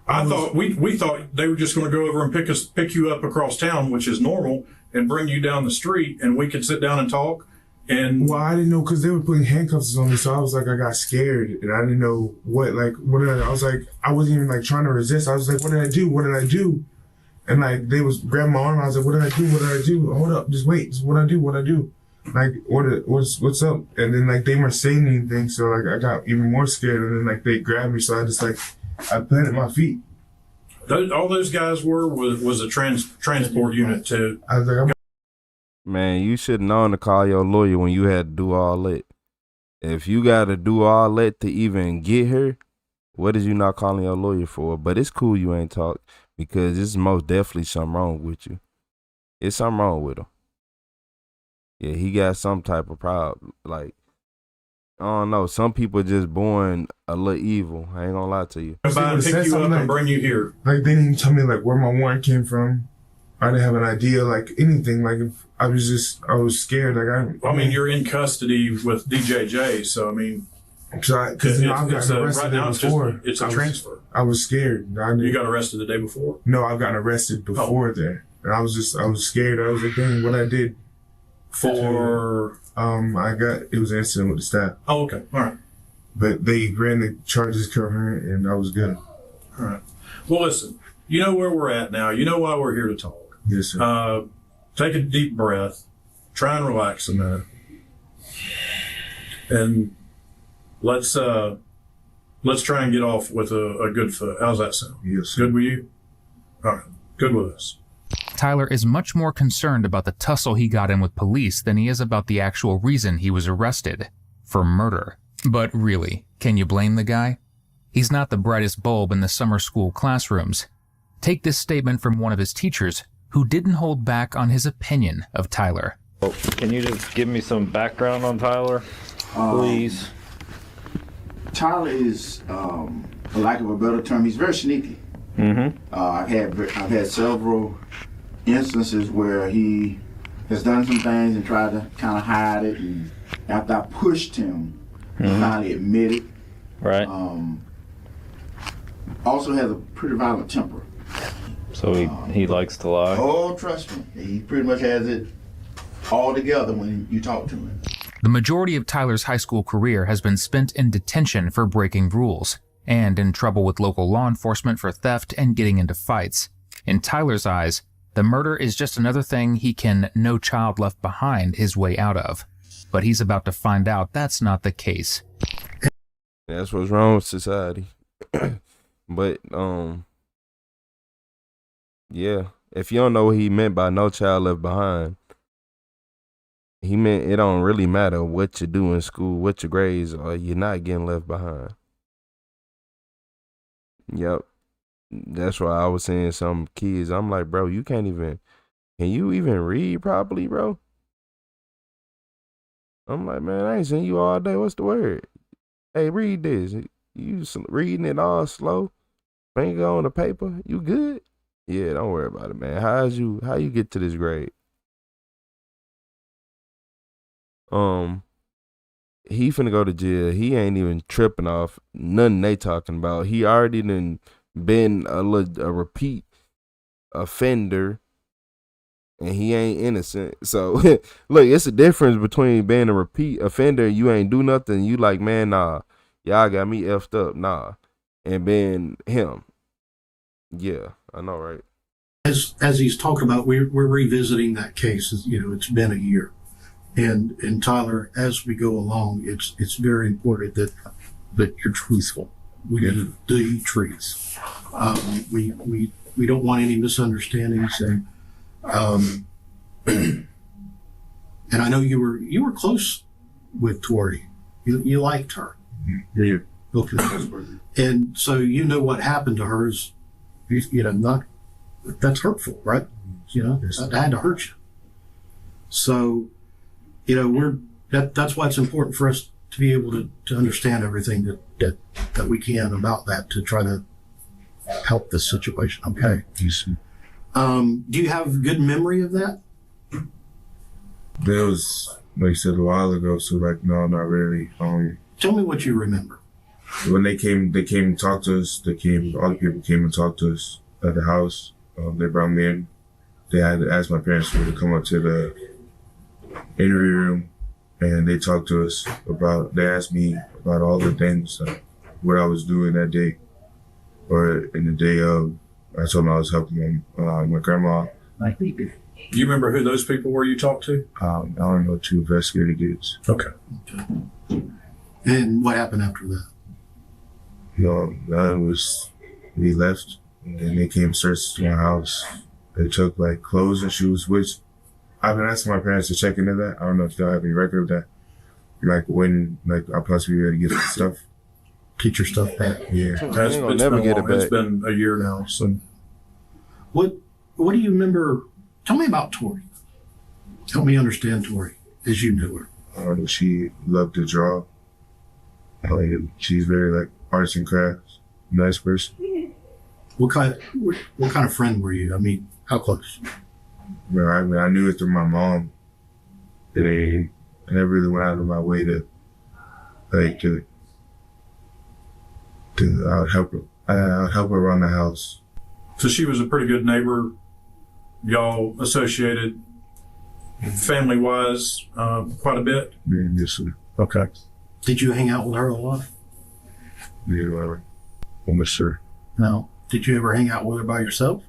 I thought we thought they were just going to go over and pick you up across town, which is normal, and bring you down the street, and we could sit down and talk. And well, I didn't know because they were putting handcuffs on me, so I was like, I got scared, and I didn't know what did I was like, I wasn't even like trying to resist. I was like, what did I do? What did I do? And like they was grabbing my arm. I was like, what did I do? What did I do? Hold up, just wait. What did I do? What did I do? Like what's up? And then like they weren't saying anything, so like I got even more scared. And then like they grabbed me, so I just like I planted my feet. All those guys was a transport unit too. I was like, man, you should have known to call your lawyer when you had to do all that. If you got to do all that to even get her, what is you not calling your lawyer for? But it's cool you ain't talk because it's most definitely something wrong with you. It's something wrong with him. Yeah, he got some type of problem. Like, I don't know. Some people just born a little evil. I ain't gonna lie to you. Somebody pick you up and bring you here. Like, they didn't even tell me like where my warrant came from. I didn't have an idea, like anything. Like, if I was scared. Like, I mean, you're in custody with DJJ, so I mean, because I've gotten arrested right now before. It's a transfer. I was scared. You got arrested the day before? No, I've gotten arrested before there, and I was scared. I was like, dang, what I did. For it was an incident with the staff. Oh, okay, all right. But they ran the charges coherent, and I was good. All right. Well, listen, you know where we're at now. You know why we're here to talk. Yes, sir. Take a deep breath. Try and relax a minute, and let's try and get off with a good foot. How's that sound? Yes, sir. Good with you? All right. Good with us. Tyler is much more concerned about the tussle he got in with police than he is about the actual reason he was arrested, for murder. But really, can you blame the guy? He's not the brightest bulb in the summer school classrooms. Take this statement from one of his teachers who didn't hold back on his opinion of Tyler. Well, can you just give me some background on Tyler, please? Tyler is, for lack of a better term, he's very sneaky. Mm-hmm. I've had several instances where he has done some things and tried to kind of hide it, and after I pushed him, he finally admitted. Right. Also has a pretty violent temper. So he likes to lie? Oh, trust me. He pretty much has it all together when you talk to him. The majority of Tyler's high school career has been spent in detention for breaking rules, and in trouble with local law enforcement for theft and getting into fights. In Tyler's eyes, the murder is just another thing he can no child left behind his way out of. But he's about to find out that's not the case. That's what's wrong with society. But, yeah, if you don't know what he meant by no child left behind, he meant it don't really matter what you do in school, what your grades are, you're not getting left behind. Yep. That's why I was saying some kids, I'm like, bro, can you even read properly, bro? I'm like, man, I ain't seen you all day. What's the word? Hey, read this. You reading it all slow? Finger on the paper? You good? Yeah, don't worry about it, man. How you get to this grade? He finna go to jail. He ain't even tripping off nothing they talking about. He already done been a repeat offender, and he ain't innocent. So look, it's a difference between being a repeat offender and you ain't do nothing. You like, man, nah, y'all got me effed up, nah, and being him. Yeah, I know, right? As he's talking about, we're revisiting that case. You know, it's been a year. And Tyler, as we go along, it's very important that you're truthful. We got to do truths. We don't want any misunderstandings. And I know you were close with Tori. You liked her. Yeah. Okay. And so you know what happened to her is, that's hurtful, right? That had to hurt you. So, that's why it's important for us to be able to understand everything that we can about that to try to help this situation. Okay. Do you have good memory of that? That was, like you said, a while ago, so no, not really. Tell me what you remember. When they came and talked to us, all the people came and talked to us at the house. They brought me in. They had to ask my parents to come up to the interview room, and they talked to us they asked me about all the things, what I was doing that day, or in the day of. I told them I was helping my grandma. Do you remember who those people were you talked to? I don't know, 2 investigative dudes. Okay. And what happened after that? We left, and then they came and searched my house. They took clothes and shoes, which I've been asking my parents to check into that. I don't know if y'all have any record of that. When I possibly be able to get the stuff. Get your stuff back. Yeah. It's been a year now. So, what do you remember? Tell me about Tori. Help me understand Tori as you knew her. She loved to draw. She's very arts and crafts. Nice person. What kind of friend were you? I mean, how close? I knew it through my mom. I never really went out of my way to I would help her. I'd help her around the house. So she was a pretty good neighbor. Y'all associated family-wise quite a bit? Yeah, yes, sir. Okay. Did you hang out with her a lot? Yeah, almost, sir. No. Did you ever hang out with her by yourself?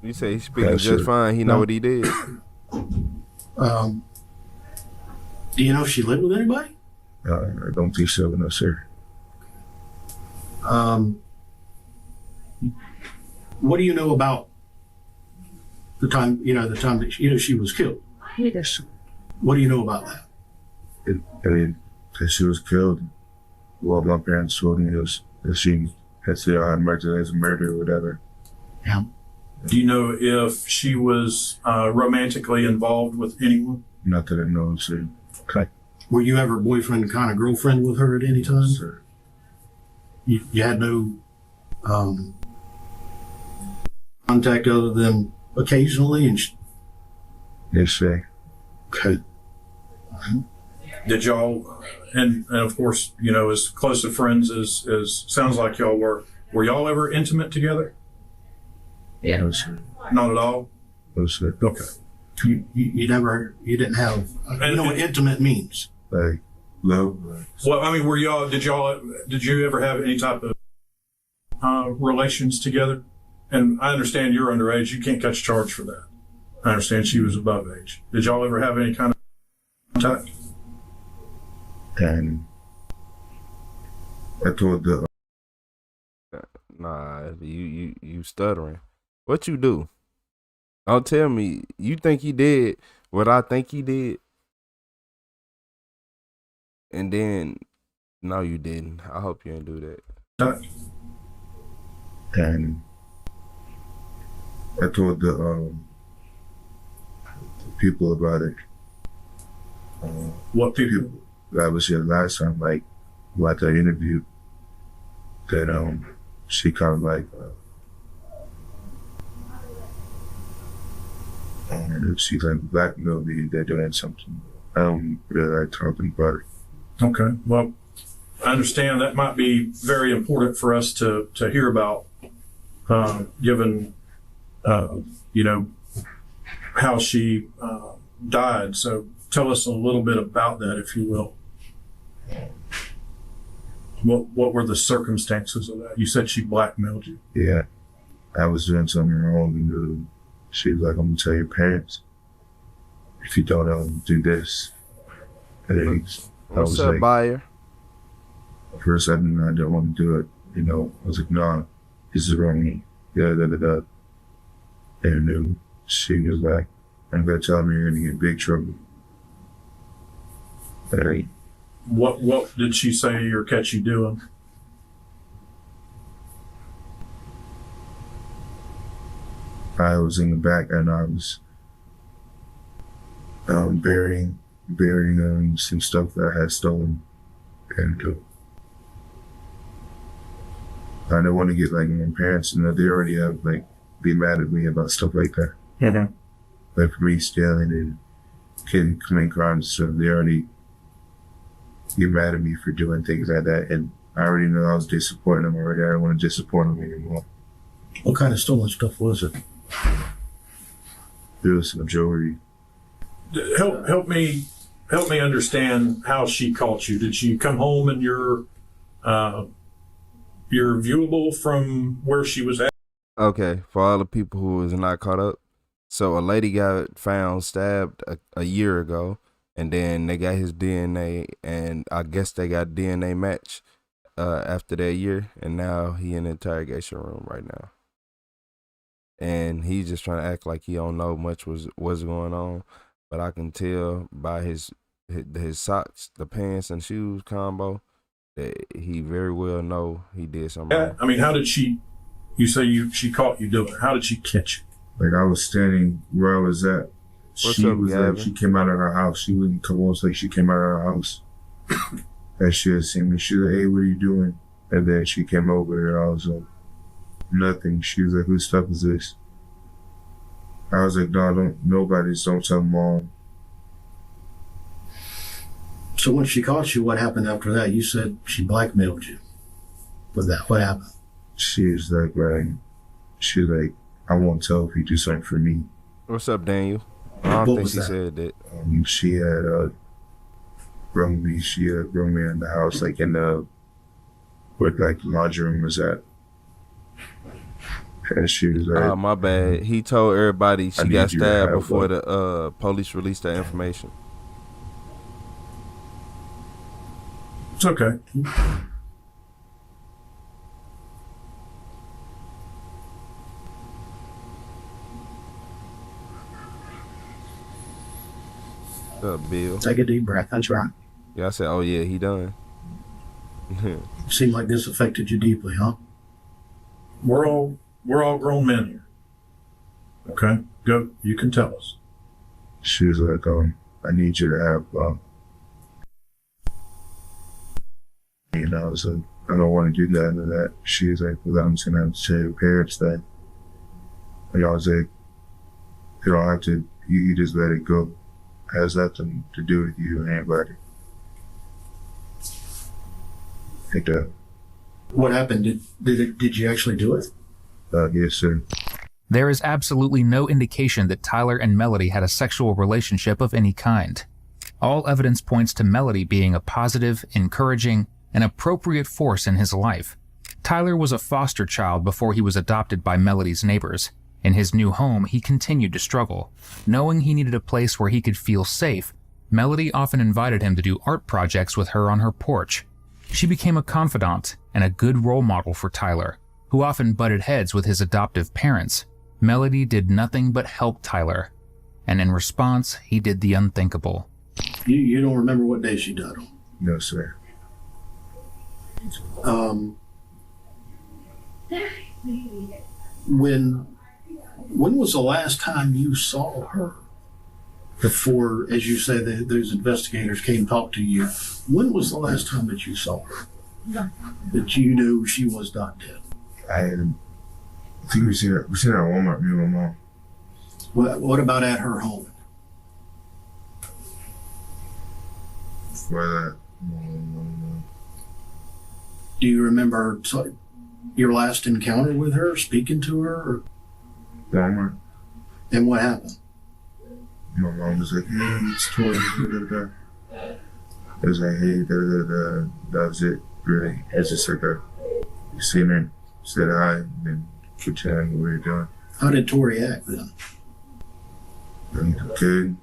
You say he's speaking just fine. He know what he did. Do you know if she lived with anybody? I don't think so, no, sir. What do you know about the time that she was killed? Yes. What do you know about that? That she was killed. Well, my parents told me that she had said I had murdered as a murder or whatever. Yeah. Do you know if she was romantically involved with anyone? Not that I know, sir. Okay. Were you ever boyfriend kind of girlfriend with her at any time? Yes, sir. You had no contact other than occasionally? Yes, sir. Okay. Did y'all, and of course, as close of friends as sounds like y'all were y'all ever intimate together? Yeah. No, sir. Not at all? No, sir. Okay. You didn't have, you know what intimate means? like love. Well, I mean, did you ever have any type of relations together? And I understand you're underage. You can't catch a charge for that. I understand she was above age. Did y'all ever have any kind of contact? And I told the Nah, you stuttering. What you do? Don't tell me you think he did what I think he did, and then no, you didn't. I hope you didn't do that. And I told the people about it. What people? I was here last time, like the interview. That she kind of like she's like blackmailed me. They're doing something. I don't really like talking about it. Okay. Well, I understand that might be very important for us to hear about, given how she died. So tell us a little bit about that, if you will. What were the circumstances of that? You said she blackmailed you. Yeah, I was doing something wrong, and she was like, "I'm gonna tell your parents if you don't do this." And then I was up, like, buyer? First, I didn't want to do it. I was like, "Nah, this is wrong." Da. And she was like, "I'm gonna tell me you're gonna get in big trouble." Right. What did she say or catch you doing? I was in the back and I was burying some stuff that I had stolen, and I didn't want to get like my parents, they already have like be mad at me about stuff like that. Mm-hmm. Like for me stealing and committing crimes, so they already get mad at me for doing things like that, and I already know I was disappointing them already. I don't want to disappoint them anymore. What kind of stolen stuff was it? It was a jewelry. Help me understand how she caught you. Did she come home and you're viewable from where she was at? Okay, for all the people who is not caught up, so a lady got found stabbed a year ago. And then they got his DNA, and I guess they got DNA match after that year, and now he in the interrogation room right now. And he's just trying to act like he don't know much what's going on, but I can tell by his socks, the pants and shoes combo that he very well know he did something wrong. I mean, how did she? You say she caught you doing it. How did she catch you? Like I was standing where I was at. She was like, she came out of her house. She wouldn't come on, like she came out of her house. And she had seen me. She was like, "Hey, what are you doing?" And then she came over there. I was like, "Nothing." She was like, "Whose stuff is this?" I was like, "No, nobody's. Don't tell Mom." So when she caught you, what happened after that? You said she blackmailed you. With that, what happened? She was like, "I won't tell if you do something for me." What's up, Daniel? I don't think she said that. She had brought me. She had brought me in the house, like in the where like the laundry room was at. And she was like, "Oh, my bad." He told everybody she got stabbed before the police released that information. It's okay. What's up, Bill? Take a deep breath. That's right. Yeah, I said, "Oh yeah, he done." Seemed like this affected you deeply, huh? We're all grown men here. Okay, go. You can tell us. She was like, "I need you to have." I was like, "I don't want to do that and that." She was like, "Well, I'm just gonna have to tell your parents that." And I was like, "You don't have to. You just let it go. It has nothing to do with you and anybody." What happened? Did you actually do it? Yes, sir. There is absolutely no indication that Tyler and Melody had a sexual relationship of any kind. All evidence points to Melody being a positive, encouraging, and appropriate force in his life. Tyler was a foster child before he was adopted by Melody's neighbors. In his new home, he continued to struggle. Knowing he needed a place where he could feel safe, Melody often invited him to do art projects with her on her porch. She became a confidant and a good role model for Tyler, who often butted heads with his adoptive parents. Melody did nothing but help Tyler, and in response, he did the unthinkable. You don't remember what day she died on? No, sir. When was the last time you saw her? Before, as you say, those investigators came and talked to you. When was the last time that you saw her? That you knew she was not dead? I think we seen her at Walmart, me and my mom. What about at her home? Before that, Do you remember your last encounter with her, speaking to her? Or? Walmart. And what happened? My mom was like, "Yeah, it's Tori." It was like, "Hey, that was it, really." It's just like you seen her, said hi, and then keep chatting what we were doing. How did Tori act then? Good.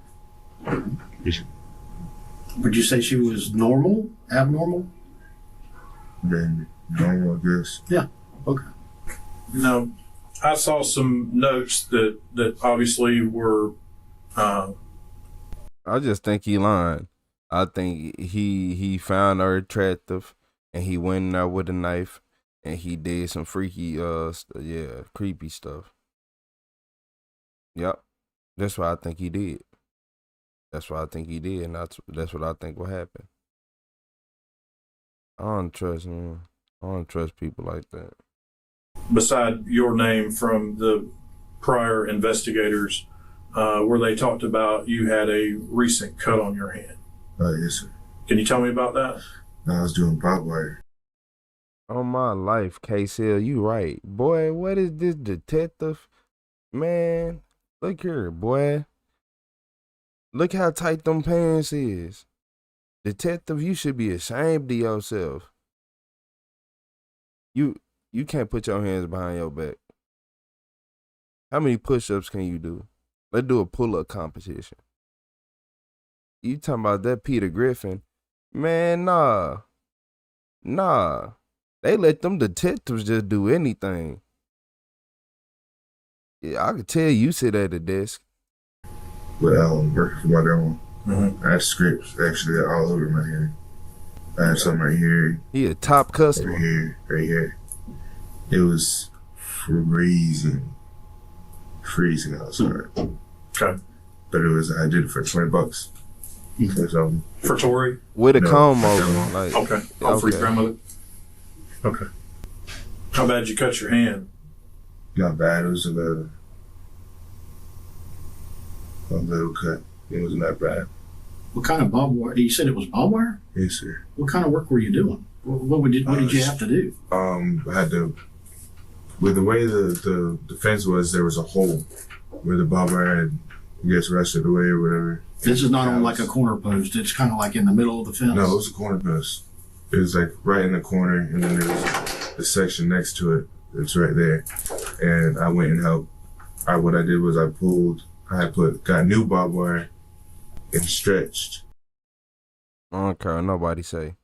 Would you say she was normal, abnormal? Then normal, I guess. Yeah. Okay. Now, I saw some notes that obviously were. I just think he lying. I think he found her attractive, and he went in there with a knife, and he did some freaky, creepy stuff. Yep, that's what I think he did. That's what I think he did, and that's what I think will happen. I don't trust people like that. Beside your name from the prior investigators, where they talked about you had a recent cut on your hand. Yes, sir. Can you tell me about that? I was doing barbed wire. On my life, KCL, you right. Boy, what is this detective? Man, look here, boy. Look how tight them pants is. Detective, you should be ashamed of yourself. You can't put your hands behind your back. How many push-ups can you do? Let's do a pull-up competition. You talking about that Peter Griffin? Man, nah. They let them detectives just do anything. Yeah, I could tell you sit at the desk. Well, working for my grandma. I had scripts actually all over my hand. I had some right here. He a top customer. Right here. It was freezing outside. Okay. But I did it for $20. For Tori? With a comb over. Like, okay. For your grandmother? Okay. How bad did you cut your hand? Not bad. It was a little cut. It wasn't that bad. What kind of barbed wire? You said it was barbed wire? Yes, sir. What kind of work were you doing? What did you have to do? I had to, with the way the fence was, there was a hole where the barbed wire had, I guess, rested away or whatever. This is not on like a corner post. It's kind of like in the middle of the fence. No, it was a corner post. It was like right in the corner, and then there was the section next to it. It's right there. And I went and helped. What I did was got new barbed wire and stretched. I don't care what nobody say.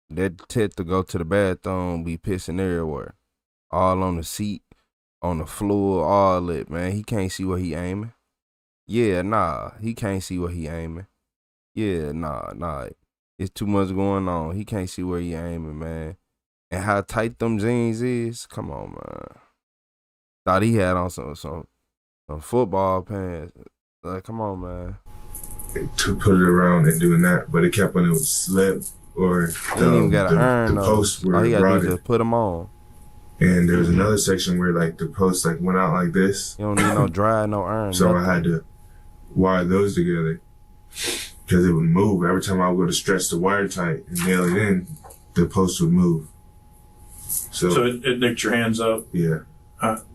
That tit to go to the bathroom be pissing everywhere. All on the seat, on the floor, all it, man. He can't see where he aiming. Yeah, nah. He can't see where he aiming. Yeah, nah. It's too much going on. He can't see where he aiming, man. And how tight them jeans is. Come on, man. Thought he had on some football pants. Like, come on, man. To put it around and doing that, but it kept when it would slip or he ain't even got to earn the posts were all he got to do is rotted. just put them on. And there was another section where like the post like went out like this. You don't need no dry, no iron. So nothing. I had to wire those together because it would move. Every time I would go to stretch the wire tight and nail it in, the post would move. So it nicked your hands up? Yeah.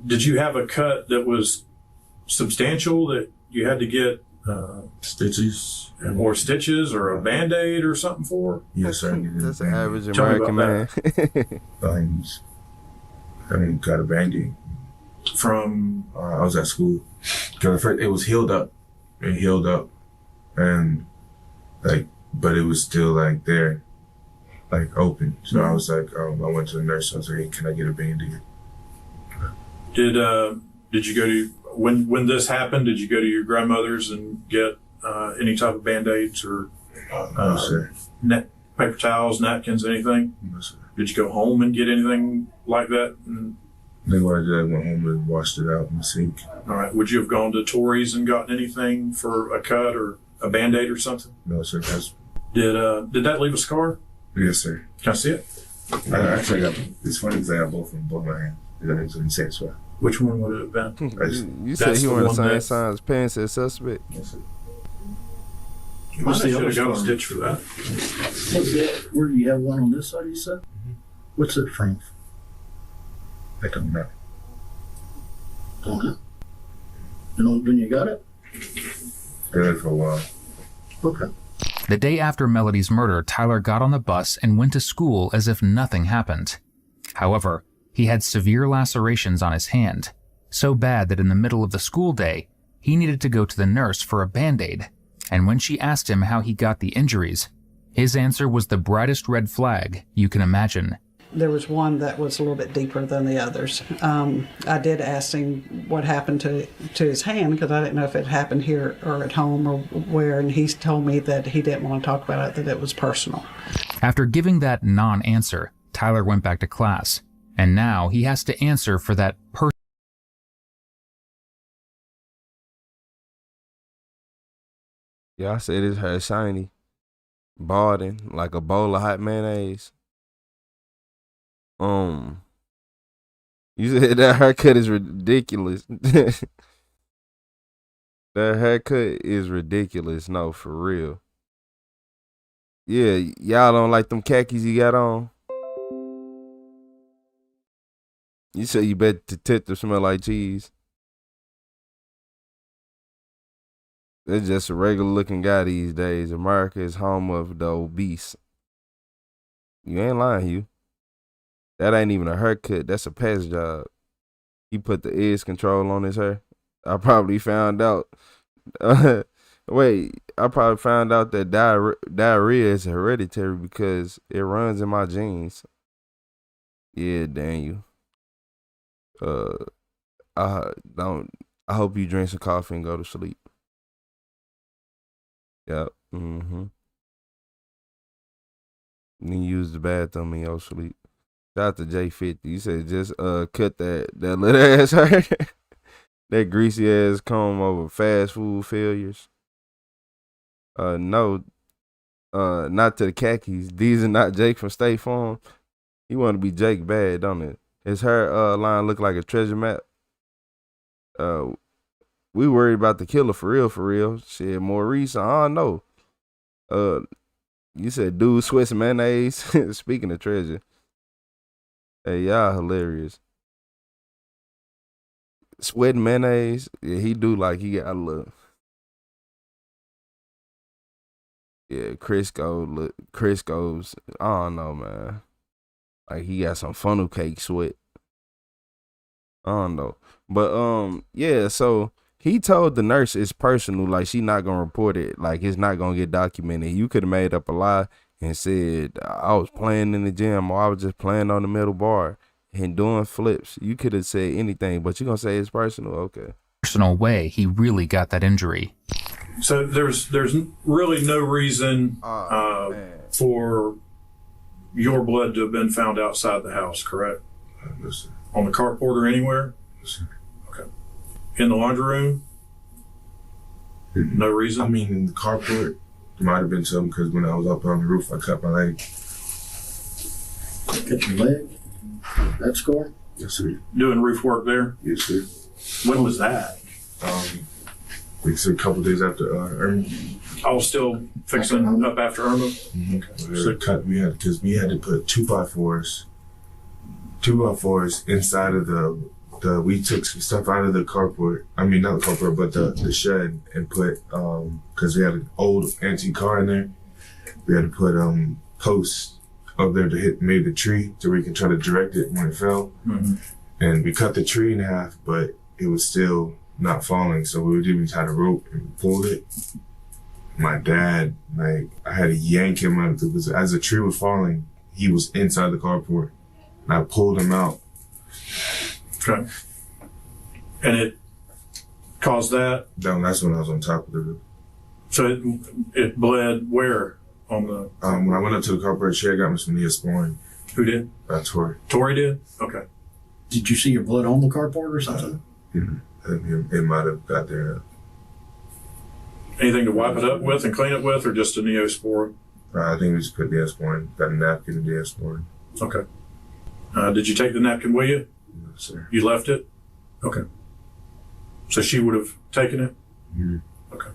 Did you have a cut that was substantial that you had to get Stitches or stitches or a Band-Aid or something for her? Yes, sir. That's an average Tell me American man. I got a Band-Aid. From? I was at school. Cause it was healed up. It healed up. And like, but it was still like there, like open. So I was like, I went to the nurse. I was like, hey, can I get a Band-Aid? Did you go to, when this happened, did you go to your grandmother's and get any type of Band-Aids or no, sir. Paper towels, napkins, anything? No, sir. Did you go home and get anything like that? Then what I did, I went home and washed it out in the sink. All right. Would you have gone to Torrey's and gotten anything for a cut or a Band-Aid or something? No, sir. Did that leave a scar? Yes, sir. Can I see it? I actually got, it's funny because I got both of my hands. That is in the same spot. Which one would it have been? You said he wanted the same sign as parents as suspect? Yes, sir. Must have got a stitch for that. Where do you have one on this side, you said? What's it from? I don't know. Don't know. You know when you got it? Got it for a while. Okay. The day after Melody's murder, Tyler got on the bus and went to school as if nothing happened. However, he had severe lacerations on his hand, so bad that in the middle of the school day, he needed to go to the nurse for a Band-Aid. And when she asked him how he got the injuries, his answer was the brightest red flag you can imagine. There was one that was a little bit deeper than the others. I did ask him what happened to his hand because I didn't know if it happened here or at home or where, and he told me that he didn't want to talk about it, that it was personal. After giving that non-answer, Tyler went back to class, and now he has to answer for that person. Yeah, I said his hair shiny, balding like a bowl of hot mayonnaise. You said that haircut is ridiculous. That haircut is ridiculous. No, for real. Yeah, y'all don't like them khakis you got on? You said you bet the tip to smell like cheese. They're just a regular looking guy these days. America is home of the obese. You ain't lying, Hugh. That ain't even a haircut. That's a patch job. He put the edge control on his hair. I probably found out. I probably found out that diarrhea is hereditary because it runs in my genes. Yeah, Daniel. I hope you drink some coffee and go to sleep. Yep. Then use the bathroom in your sleep. Shout out to J50. You said just cut that little ass hair. That greasy ass comb over fast food failures. No. Not to the khakis. These are not Jake from State Farm. He want to be Jake bad, don't it? His hair line look like a treasure map. We worried about the killer for real. Shit, Maurice, I don't know. You said dude Swiss mayonnaise. Speaking of treasure. Hey, y'all hilarious. Sweating mayonnaise. Yeah, he do like he got a little. Yeah, Crisco's. I don't know, man. Like he got some funnel cake sweat. I don't know. But yeah, so he told the nurse it's personal, like she not gonna report it, like it's not gonna get documented. You could have made up a lie and said I was playing in the gym or I was just playing on the metal bar and doing flips. You could have said anything, but you're gonna say it's personal. Okay. Personal way he really got that injury. So there's really no reason for your blood to have been found outside the house, correct? Yes, on the carport or anywhere? Yes, okay. In the laundry room? No reason? I mean, in the carport, there might have been something because when I was up on the roof, I cut my leg. Cut your leg? That score? Yes, sir. Doing roof work there? Yes, sir. When was that? Like a couple days after Irma. I was still fixing up after Irma? Mm-hmm. So we had to put 2x4s inside of the we took some stuff out of the carport. I mean, not the carport, but the shed, and put, because we had an old antique car in there, we had to put posts up there to hit maybe the tree so we can try to direct it when it fell. And we cut the tree in half, but it was still not falling. So we tied a rope and pulled it. My dad, like, I had to yank him out because as the tree was falling, he was inside the carport. And I pulled him out. Okay. And it caused that? That's when I was on top of the roof. So it bled where on the? When I went up to the carport, she had got me some Neosporin. Who did? Tori. Tori did? Okay. Did you see your blood on the carport or something? It might have got there. Anything to wipe it up with and clean it with, or just a Neosporin? I think we just put Neosporin. Got a napkin and Neosporin. Okay. Did you take the napkin with you? No, sir. You left it? Okay. So she would have taken it? Okay.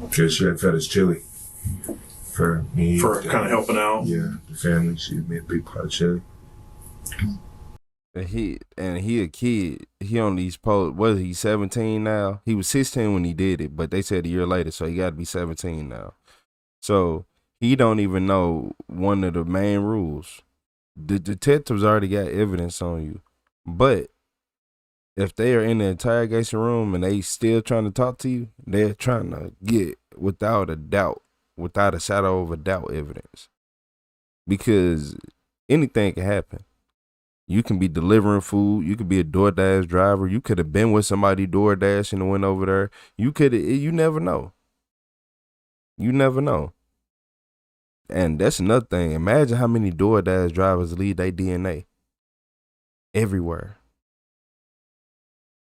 Because she had fed us chili for me. For kind of helping out? Yeah, the family. She made a big pot of chili. He a kid. He on these posts. Was he 17 now? He was 16 when he did it, but they said a year later, so he got to be 17 now. So he don't even know one of the main rules. The detectives already got evidence on you, but if they are in the interrogation room and they still trying to talk to you, they're trying to get without a shadow of a doubt evidence, because anything can happen. You can be delivering food. You could be a DoorDash driver. You could have been with somebody DoorDash and went over there. You never know. You never know. And that's another thing. Imagine how many DoorDash drivers leave their DNA everywhere.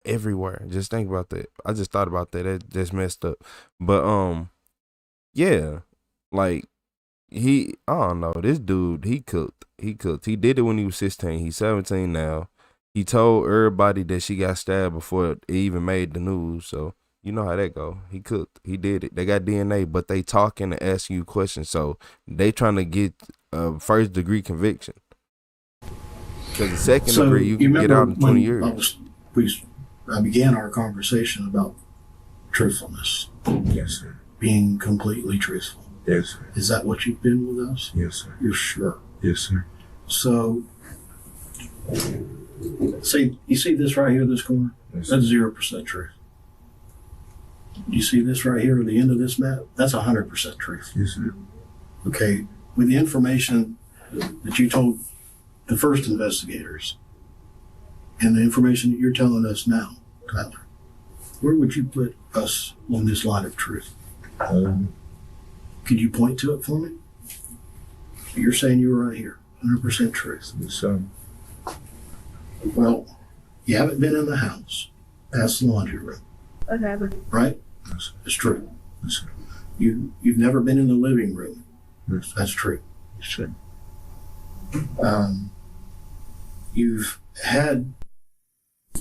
Everywhere. Just think about that. I just thought about that. That just messed up. But yeah, like I don't know. This dude, he cooked. He did it when he was 16. He's 17 now. He told everybody that she got stabbed before it even made the news. So you know how that go. He cooked. He did it. They got DNA, but they talking and asking you questions. So they trying to get a first degree conviction. Because the second degree, you can get out in 20 years. I began our conversation about truthfulness. Yes, sir. Being completely truthful. Yes, sir. Is that what you've been with us? Yes, sir. You're sure? Yes, sir. So, you see this right here, this corner? Yes, that's 0% truth. You see this right here at the end of this map? That's 100% truth. Yes, sir. Okay, with the information that you told the first investigators and the information that you're telling us now, Tyler, where would you put us on this line of truth? Could you point to it for me? You're saying you were right here, 100% truth. Yes, sir. Well, you haven't been in the house past the laundry room. Okay. Right? Yes, it's true. Yes, sir. You've never been in the living room. Yes, that's true. Yes, sir. You've had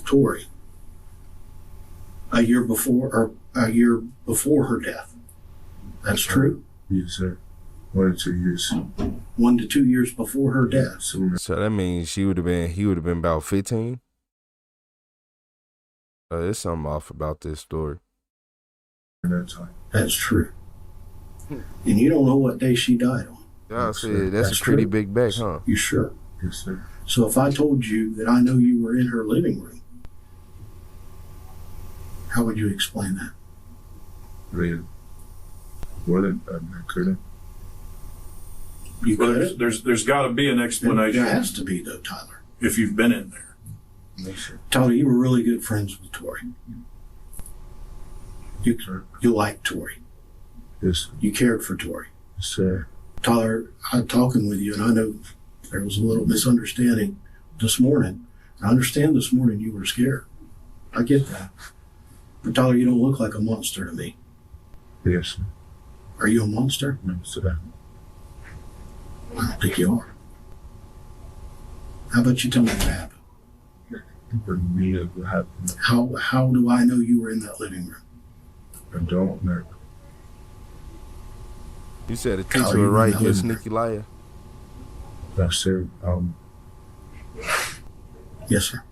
Tori a year before her death. That's true. Yes, sir. 1 to 2 years. 1 to 2 years before her death. So that means he would have been about 15. There's something off about this story. That's true. And you don't know what day she died on. Yeah, see, that's a pretty big bet, huh? You sure? Yes, sir. So if I told you that I know you were in her living room, how would you explain that? Really? Wouldn't I couldn't. There's got to be an explanation. There has to be, though, Tyler. If you've been in there. Yes, sir. Tyler, you were really good friends with Tori. You liked Tori. Yes, sir. You cared for Tori. Yes, sir. Tyler, I'm talking with you, and I know there was a little misunderstanding this morning. I understand this morning you were scared. I get that. But Tyler, you don't look like a monster to me. Yes, sir. Are you a monster? No, sir. I don't think you are. How about you tell me what happened? What happened? How do I know you were in that living room? I don't know. You said a teacher was right, you a sneaky liar. No, sir. Yes, sir.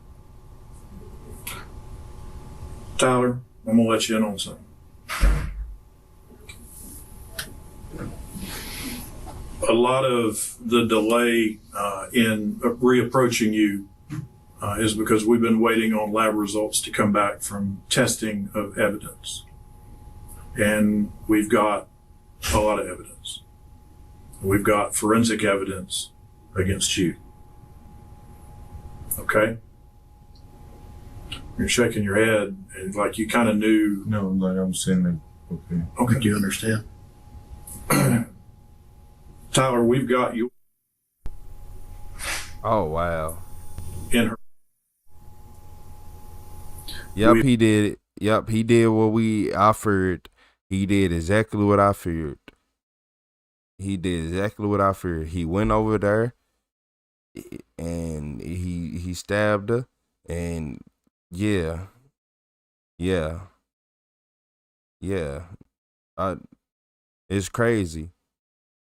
Tyler, I'm gonna let you in on something. A lot of the delay in reapproaching you is because we've been waiting on lab results to come back from testing of evidence. And we've got a lot of evidence. We've got forensic evidence against you. Okay? You're shaking your head and like you kind of knew. No, like I'm saying, like, okay. Okay. Do you understand? Tyler, we've got you. Oh, wow. In her. Yep, he did. Yep, he did what we offered. He did exactly what I feared. He did exactly what I feared. He went over there and he stabbed her, and yeah. It's crazy.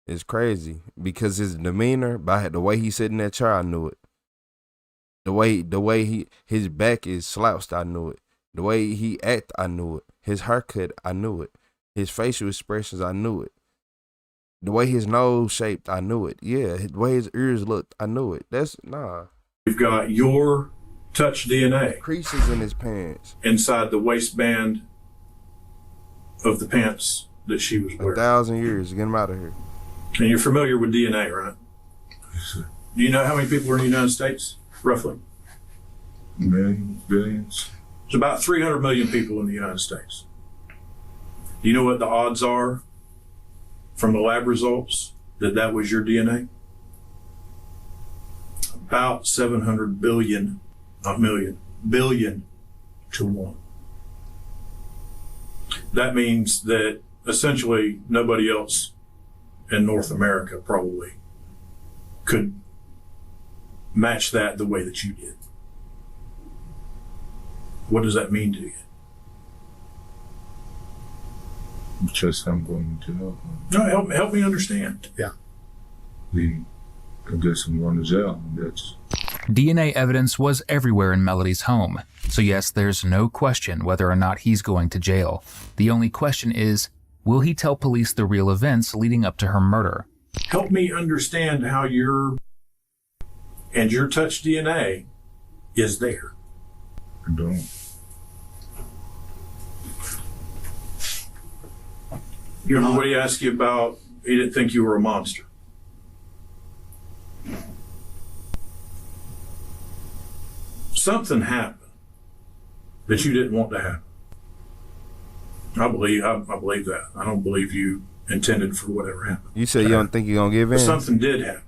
It's crazy because his demeanor, by the way he sit in that chair, I knew it. The way his back is slouched, I knew it. The way he act, I knew it. His haircut, I knew it. His facial expressions, I knew it. The way his nose shaped, I knew it. Yeah, the way his ears looked, I knew it. We've got your touch DNA. Creases in his pants. Inside the waistband of the pants that she was wearing. 1,000 years, get him out of here. And you're familiar with DNA, right? Do you know how many people are in the United States, roughly? Millions, billions. There's about 300 million people in the United States. Do you know what the odds are from the lab results that was your DNA? About 700 billion, not million, billion to 1. That means that essentially nobody else in North America probably could match that the way that you did. What does that mean to you? Just I'm going to help. No, help me understand. Yeah. I guess I'm going to jail. That's DNA evidence was everywhere in Melody's home, so yes, there's no question whether or not he's going to jail. The only question is, will he tell police the real events leading up to her murder? Help me understand how your touch DNA is there. I don't. You remember what he asked you about? He didn't think you were a monster. Something happened that you didn't want to happen. I believe that. I don't believe you intended for whatever happened. You said you don't think you're gonna give in? But something did happen.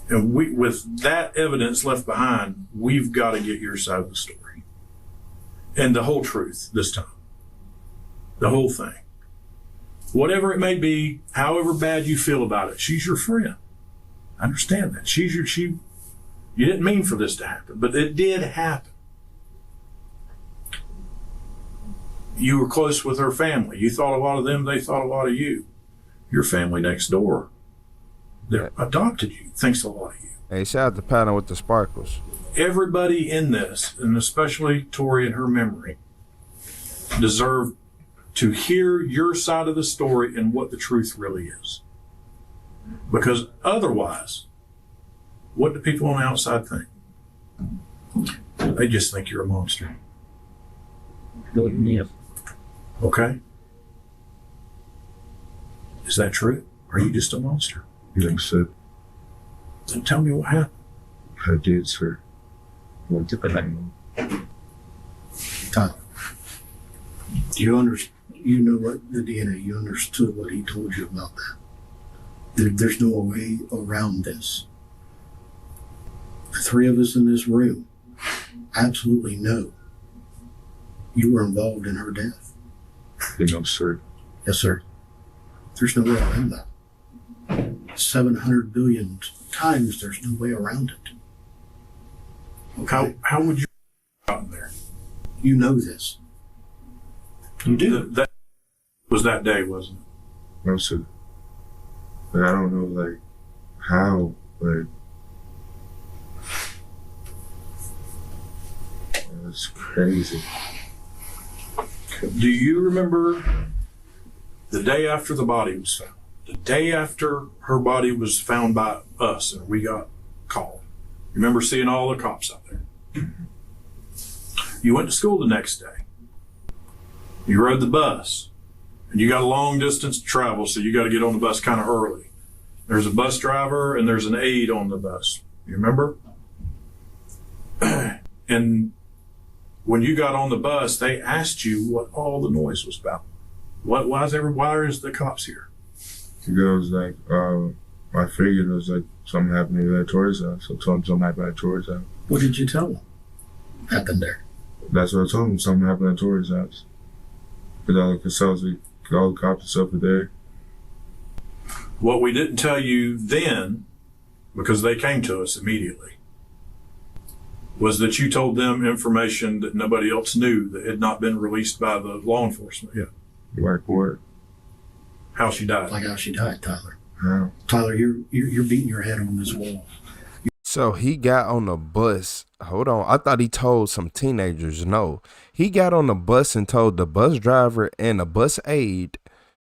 And with that evidence left behind, we've got to get your side of the story. And the whole truth this time. The whole thing. Whatever it may be, however bad you feel about it, she's your friend. I understand that. You didn't mean for this to happen, but it did happen. You were close with her family. You thought a lot of them, they thought a lot of you. Your family next door that adopted you thinks a lot of you. Hey, shout out to Patton with the sparkles. Everybody in this, and especially Tori and her memory, deserve to hear your side of the story and what the truth really is. Because otherwise, what do people on the outside think? They just think you're a monster. Yeah. Okay? Is that true? Are you just a monster? Like so. Then tell me what happened. I did, sir. Tom, you know what the DNA, you understood what he told you about that. There's no way around this. The three of us in this room absolutely know you were involved in her death. No, sir. Yes, sir. There's no way around that. 700 billion times, there's no way around it. Okay. How would you have gotten there? You know this. You do. That was that day, wasn't it? No, sir. But I don't know, like, how, like, That's crazy. Do you remember the day after the body was found? The day after her body was found by us and we got called. Remember seeing all the cops out there? You went to school the next day. You rode the bus. And you got a long distance to travel, so you got to get on the bus kind of early. There's a bus driver and there's an aide on the bus. You remember? And when you got on the bus, they asked you what all the noise was about. Why is the cops here? It was like, I figured it was like something happening at Tori's house. So I told him something happened at Tori's house. What did you tell them happened there? That's what I told him, something happened at Tori's house. Because all the cops and stuff were there. What we didn't tell you then, because they came to us immediately, was that you told them information that nobody else knew that had not been released by the law enforcement yet. Like what? How she died. Like how she died, Tyler. How? Tyler, you're beating your head on this wall. So he got on the bus. Hold on. I thought he told some teenagers. No. He got on the bus and told the bus driver and the bus aide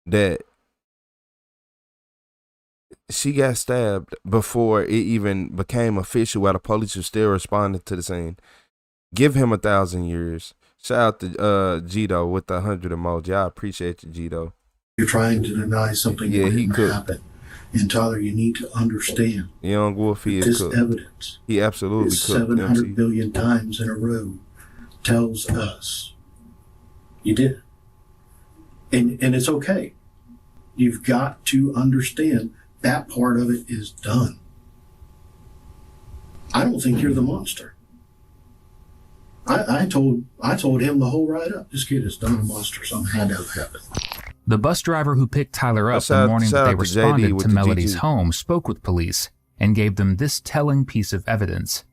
that she got stabbed before it even became official, while the police were still responding to the scene. Give him 1,000 years. Shout out to Gito with the 100 emoji. I appreciate you, Gito. You're trying to deny something that didn't happen. And Tyler, you need to understand. Young Wolf, he is this cooked. Evidence. He absolutely is cooked. 700 billion times in a row tells us you did. And it's okay. You've got to understand that part of it is done. I don't think you're the monster. I told him the whole ride up. This kid is done a monster. Something had to have happened. The bus driver who picked Tyler up the morning that they responded to Melody's home spoke with police and gave them this telling piece of evidence.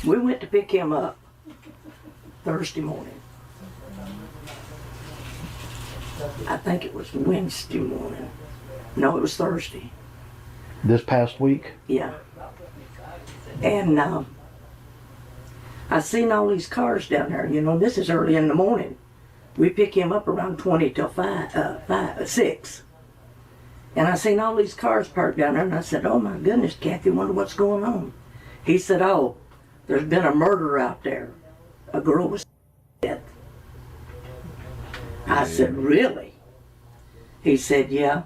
We went to pick him up Thursday morning. I think it was Wednesday morning. No, it was Thursday. This past week? Yeah. And I seen all these cars down there. You know, this is early in the morning. We pick him up around 20 till 6. And I seen all these cars parked down there, and I said, oh my goodness, Kathy, wonder what's going on. He said, oh, there's been a murder out there. A girl was dead. I said, really? He said, yeah.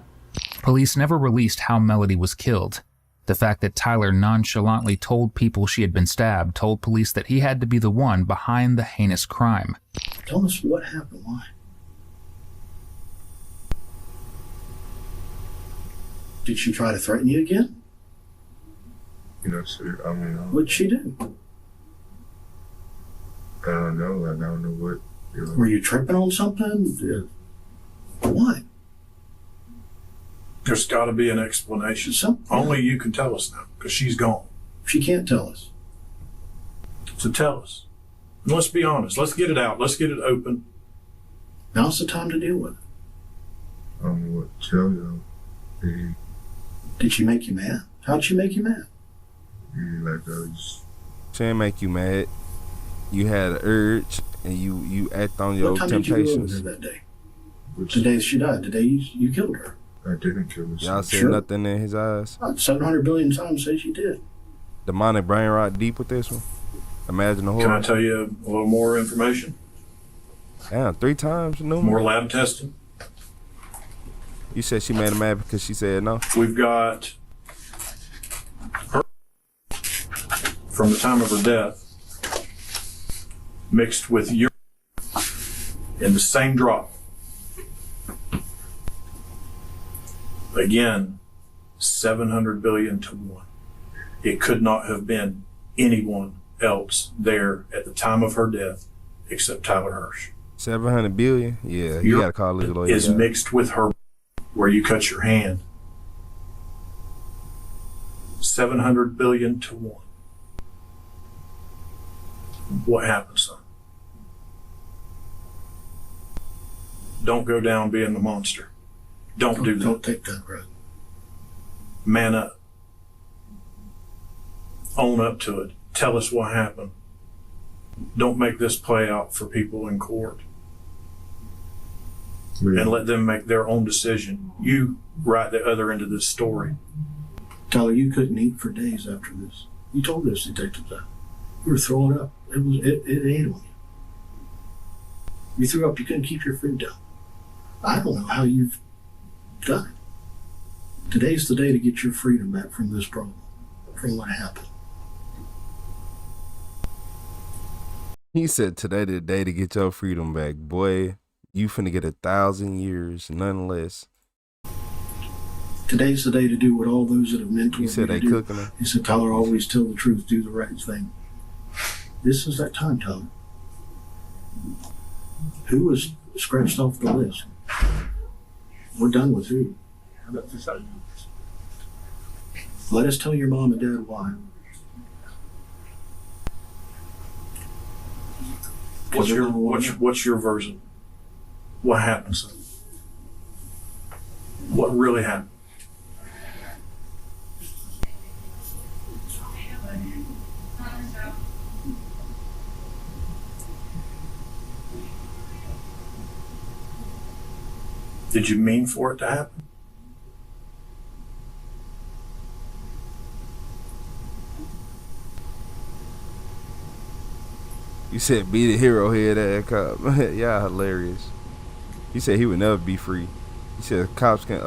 Police never released how Melody was killed. The fact that Tyler nonchalantly told people she had been stabbed told police that he had to be the one behind the heinous crime. Tell us what happened. Why? Did she try to threaten you again? You know, sir, I mean... What'd she do? I don't know. I don't know what... You know. Were you tripping on something? What? There's got to be an explanation. Only you can tell us now, because she's gone. She can't tell us. So tell us. And let's be honest. Let's get it out. Let's get it open. Now's the time to deal with it. I don't know what to tell you. Did she make you mad? How'd she make you mad? She didn't make you mad. You had an urge, and you act on your temptations. What time did you go over there that day? The day she died. The day you killed her. I didn't kill her. Y'all said nothing in his eyes? 700 billion times says you did. Demonic brain rot deep with this one? Imagine the whole... Can I tell you a little more information? Damn, 3 times? No more lab testing? You said she made him mad because she said no? We've got her from the time of her death mixed with urine in the same drop. Again, 700 billion to 1. It could not have been anyone else there at the time of her death except Tyler Hirsch. 700 billion? Yeah, you gotta call his lawyer. Is mixed with her where you cut your hand. 700 billion to 1. What happened, son? Don't go down being the monster. Don't do that. Don't take that road. Man up. Own up to it. Tell us what happened. Don't make this play out for people in court. And let them make their own decision. You write the other end of this story. Tyler, you couldn't eat for days after this. You told those detectives that. You were throwing up. It ate on you. You threw up, you couldn't keep your food down. I don't know how you've done it. Today's the day to get your freedom back from this problem, from what happened. He said today the day to get your freedom back. Boy, you finna get 1,000 years, none less. Today's the day to do what all those that have mentored You said me they to do. cooking her? He said, Tyler, always tell the truth, do the right thing. This is that time, Tyler. Who was scratched off the list? We're done with who. Let us tell your mom and dad why. What's your version? What happened, son? What really happened? Did you mean for it to happen? You said be the hero here, that cop. Yeah, hilarious. He said he would never be free. He said cops can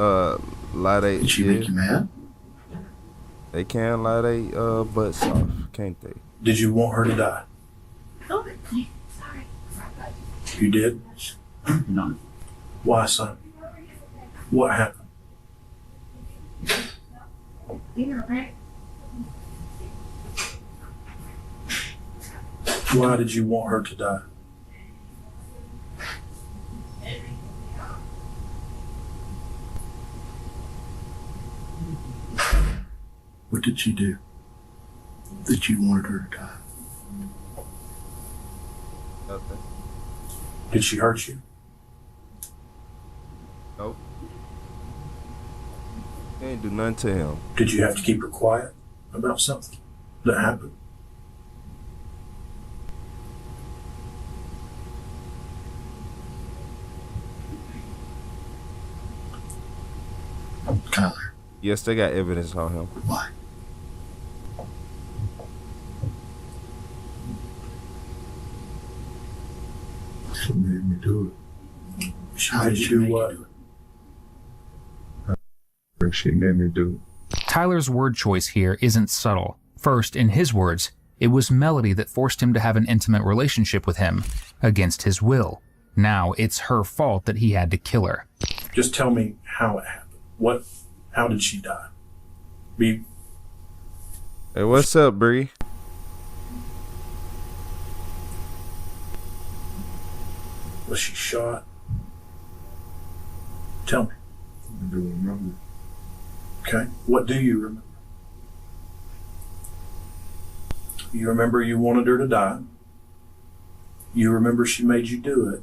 lie they. Did she make you mad? They can lie they butts off, can't they? Did you want her to die? Oh, sorry. You did? No. Why, son? What happened? Why did you want her to die? What did she do that you wanted her to die? Nothing. Did she hurt you? Nope. He ain't do nothing to him. Did you have to keep her quiet about something that happened? Tyler. Yes, they got evidence on him. Why? She made me do it. How did you do what? She made me do it. Tyler's word choice here isn't subtle. First, in his words, it was Melody that forced him to have an intimate relationship with him, against his will. Now it's her fault that he had to kill her. Just tell me how it happened. How did she die? Hey, what's up, Bree? Was she shot? Tell me. I do remember. Okay. What do you remember? You remember you wanted her to die. You remember she made you do it.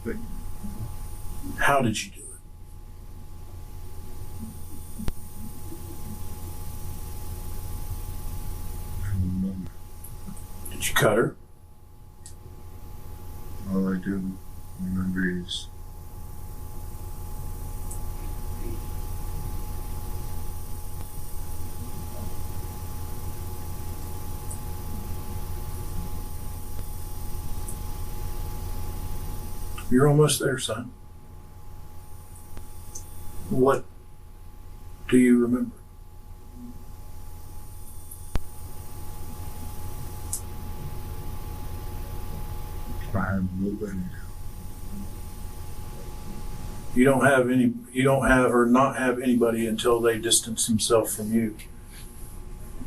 But how did you do it? Did you cut her? All I do remember is You're almost there, son. What do you remember? I have nobody. You don't have or not have anybody until they distance themselves from you.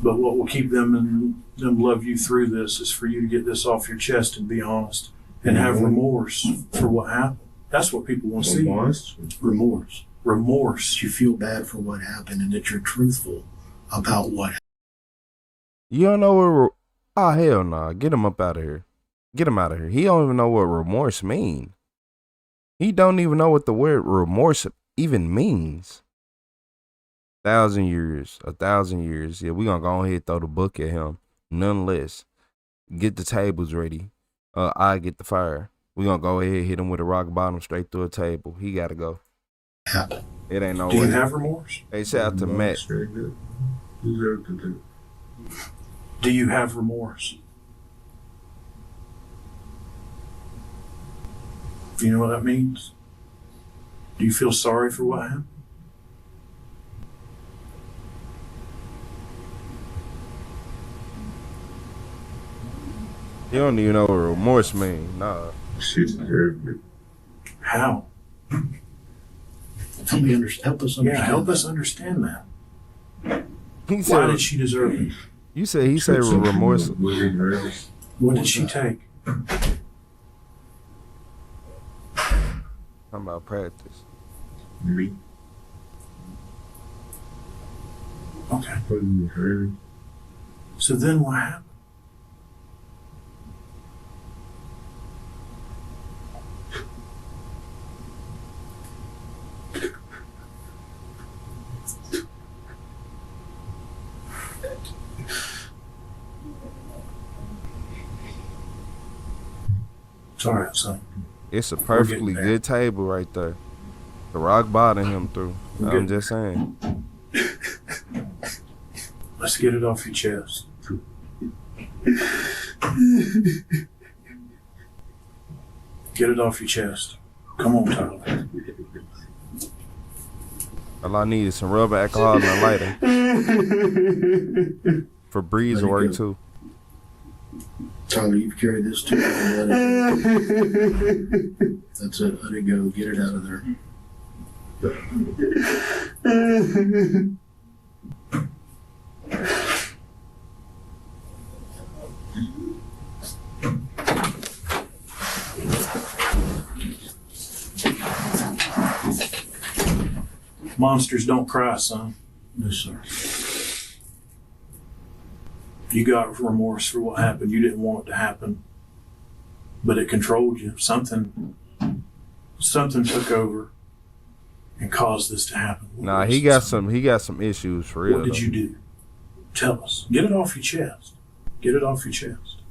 But what will keep them and them love you through this is for you to get this off your chest and be honest and have remorse for what happened. That's what people want to see. Remorse. Remorse. You feel bad for what happened and that you're truthful about what happened. You don't know what? Oh, hell nah. Get him up out of here. Get him out of here. He don't even know what remorse mean. He don't even know what the word remorse even means. 1,000 years. 1,000 years. Yeah, we gonna go ahead and throw the book at him. None less. get the tables ready. I get the fire. We gonna go ahead, hit him with a rock bottom straight through a table. He gotta go. It ain't no way. Do you have remorse? Hey, shout out to Matt. Do you have remorse? Do you know what that means? Do you feel sorry for what happened? You don't even know what remorse means. Nah. She's terrible. How? Help me understand. Help us understand. Yeah, help us understand that. He said, why did she deserve it? You said he said remorse. What did she take? How about practice? Me. Okay. So then what happened? It's all right, son. It's a perfectly good table right there. The rock bottom him through. I'm just saying. Let's get it off your chest. Get it off your chest. Come on, Tyler. All I need is some rubber, alcohol, and a lighter. For breeze work too. Tyler, you've carried this too long. That's it. Let it go. Get it out of there. Monsters don't cry, son. No, sir. You got remorse for what happened. You didn't want it to happen, but it controlled you. Something took over and caused this to happen. Nah, he got some issues for real. What did you do? Tell us. Get it off your chest. Get it off your chest.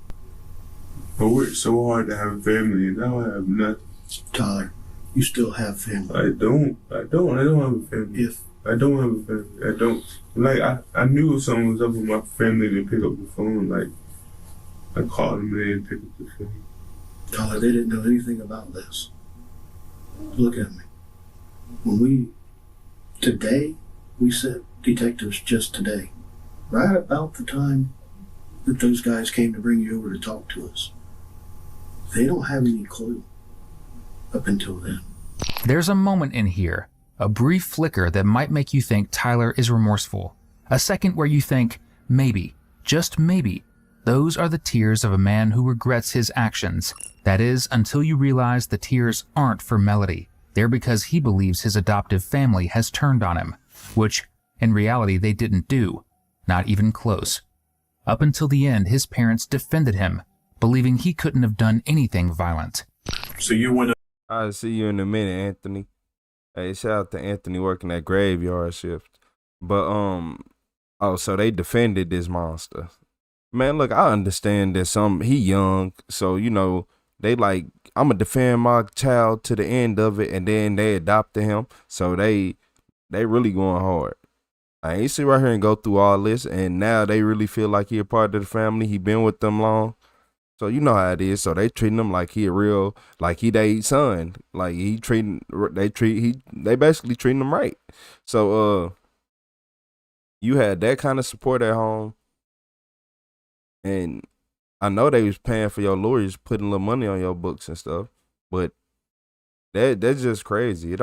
I worked so hard to have a family, and now I have nothing. Tyler, you still have family. I don't have a family. I don't have a family. I don't. Like, I knew if something was up with my family to pick up the phone. Like, I called them and they didn't pick up the phone. Tyler, they didn't know anything about this. Look at me. Today, we sent detectives just today, right about the time that those guys came to bring you over to talk to us. They don't have any clue up until then. There's a moment in here, a brief flicker that might make you think Tyler is remorseful. A second where you think, maybe, just maybe, those are the tears of a man who regrets his actions. That is, until you realize the tears aren't for Melody. They're because he believes his adoptive family has turned on him, which, in reality, they didn't do. Not even close. Up until the end, his parents defended him, believing he couldn't have done anything violent. So you went. I'll see you in a minute, Anthony. Hey, shout out to Anthony working that graveyard shift. But so they defended this monster. Man, look, I understand that he young, so they like, I'ma defend my child to the end of it, and then they adopted him. So they really going hard. I ain't sit right here and go through all this, and now they really feel like he a part of the family. He been with them long. So you know how it is. So they treating him like he their son. Like they basically treating him right. So you had that kind of support at home. And I know they was paying for your lawyers, putting a little money on your books and stuff. But that's just crazy.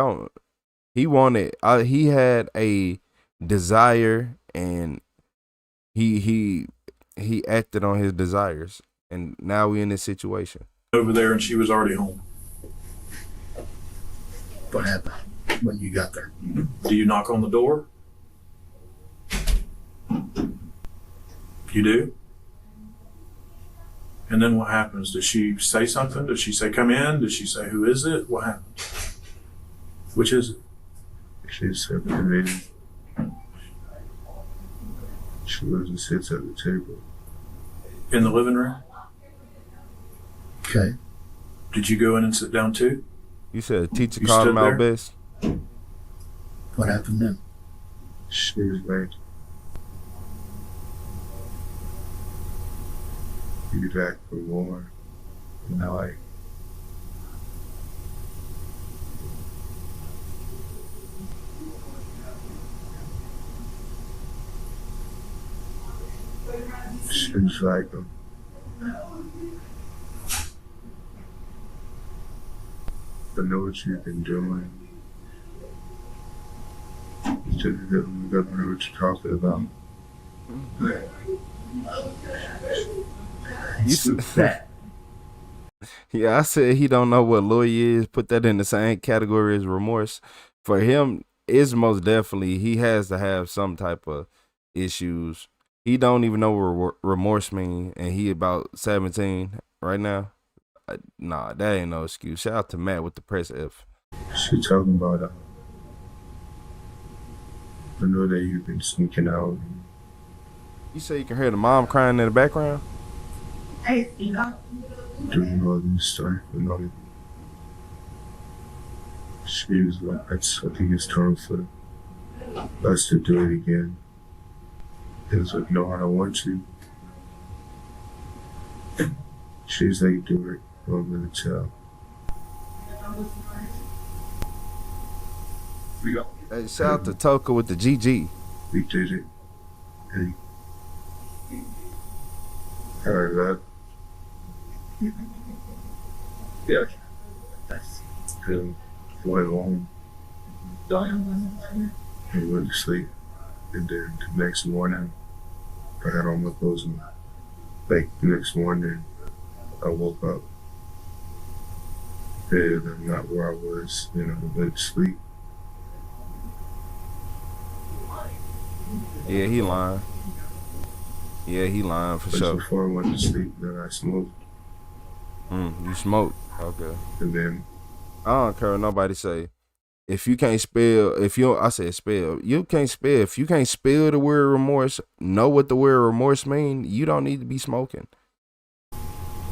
He had a desire, and he acted on his desires. And now we in this situation. Over there, and she was already home. What happened when you got there? Do you knock on the door? You do? And then what happens? Does she say something? Does she say, come in? Does she say, who is it? What happens? Which is it? She said, and she goes and sits at the table. In the living room? Okay. Did you go in and sit down too? You said a teacher You called stood him out there? best. What happened then? She was like, "You back for more?" And I like, she was like, "I know what you've been doing. You should have know what you're talking about." Yeah, I said he don't know what lawyer is. Put that in the same category as remorse. For him, it's most definitely he has to have some type of issues. He don't even know what remorse mean, and he about 17 right now. Nah, that ain't no excuse. Shout out to Matt with the press F. She talking about, I know that you've been sneaking out. You say you can hear the mom crying in the background? Hey, you know. Doing all this stuff and all that. She was like, I think it's time for us to do it again. He was like, no, I don't want to. She's like, do it. I'm gonna tell. We go. Hey, shout out to Toka with the GG. We did it. Hey. I heard that. Yeah. That's good. Went home. And went to sleep. And then the next morning, I had all my clothes on. Like the next morning, I woke up. And I'm not where I was, I went to sleep. Yeah, he lying. Yeah, he lying for sure. Before I went to sleep, then I smoked. You smoked? Okay. And then I don't care what nobody say. If you can't spell, I said spell. You can't spell. If you can't spell the word remorse, know what the word remorse mean, you don't need to be smoking.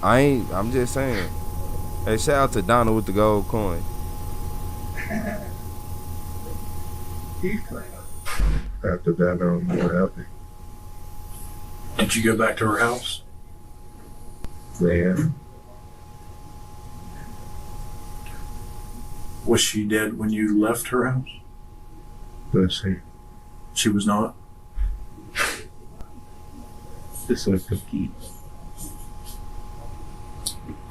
I'm just saying. Hey, shout out to Donna with the gold coin. After that, I don't know what happened. Did you go back to her house? Yeah. Was she dead when you left her house? Let's see. She was not? It's like a key.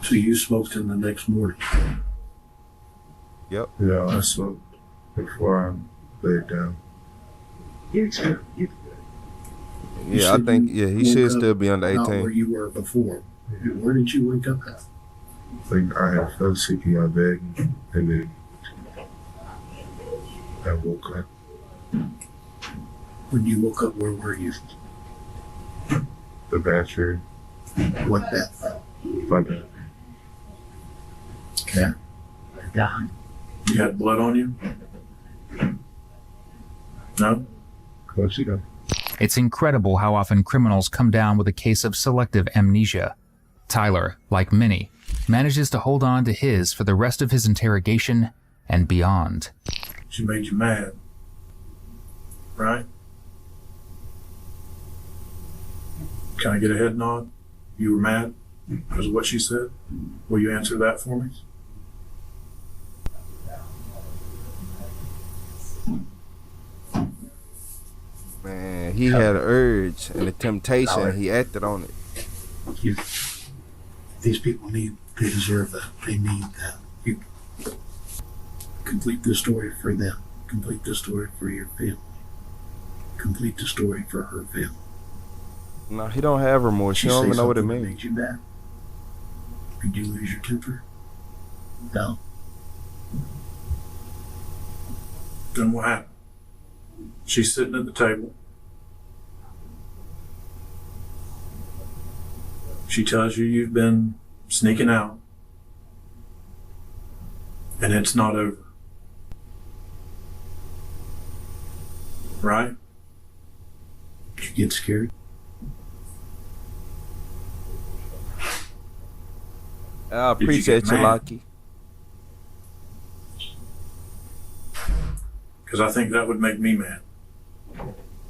So you smoked in the next morning? Yep. Yeah, I smoked before I laid down. Yeah, I think he should still be under 18. Not where you were before. Where did you wake up at? Like I had fell asleep in my bed, and then I woke up. When you woke up, where were you? The bathroom. What bathroom? My bed. Okay. You had blood on you? No? Of course you don't. It's incredible how often criminals come down with a case of selective amnesia. Tyler, like many, manages to hold on to his for the rest of his interrogation and beyond. She made you mad, right? Can I get a head nod? You were mad because of what she said? Will you answer that for me? Man, he had an urge and a temptation. He acted on it. These people they deserve that. They need that. You complete the story for them. Complete the story for your family. Complete the story for her family. No, he don't have remorse. He don't even know what it means. Made you mad? Did you lose your temper? No. Then what happened? She's sitting at the table. She tells you you've been sneaking out. And it's not over. Right? Did you get scared? I appreciate you, Lucky. Because I think that would make me mad.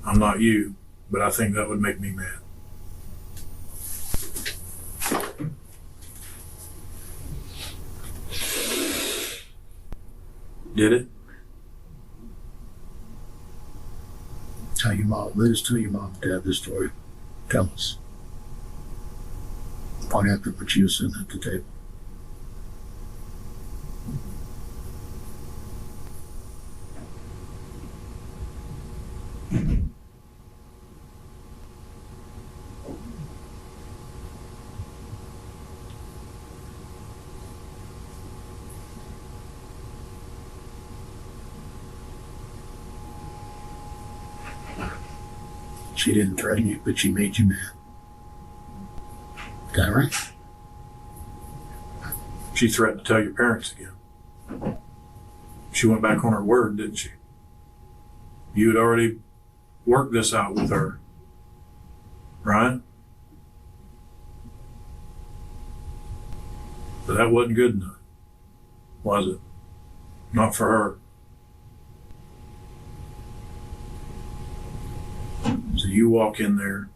I'm not you, but I think that would make me mad. Did it? Tell your mom. Let us tell your mom and dad this story. Tell us. What happened when you were sitting at the table? She didn't threaten you, but she made you mad. Is that right? She threatened to tell your parents again. She went back on her word, didn't she? You had already worked this out with her, right? But that wasn't good enough, was it? Not for her. So you walk in there,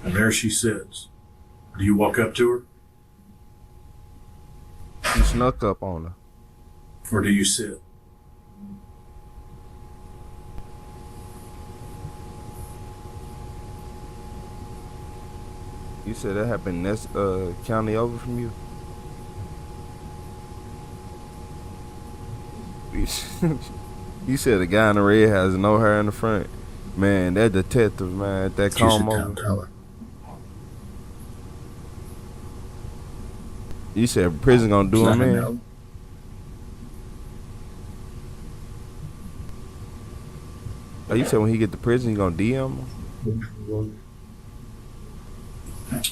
and there she sits. Do you walk up to her? You snuck up on her. Or do you sit? You said that happened next county over from you? You said the guy in the red has no hair in the front. Man, that detective, man, that calm over. You said prison gonna do him in. Oh, you said when he get to prison, he gonna DM him?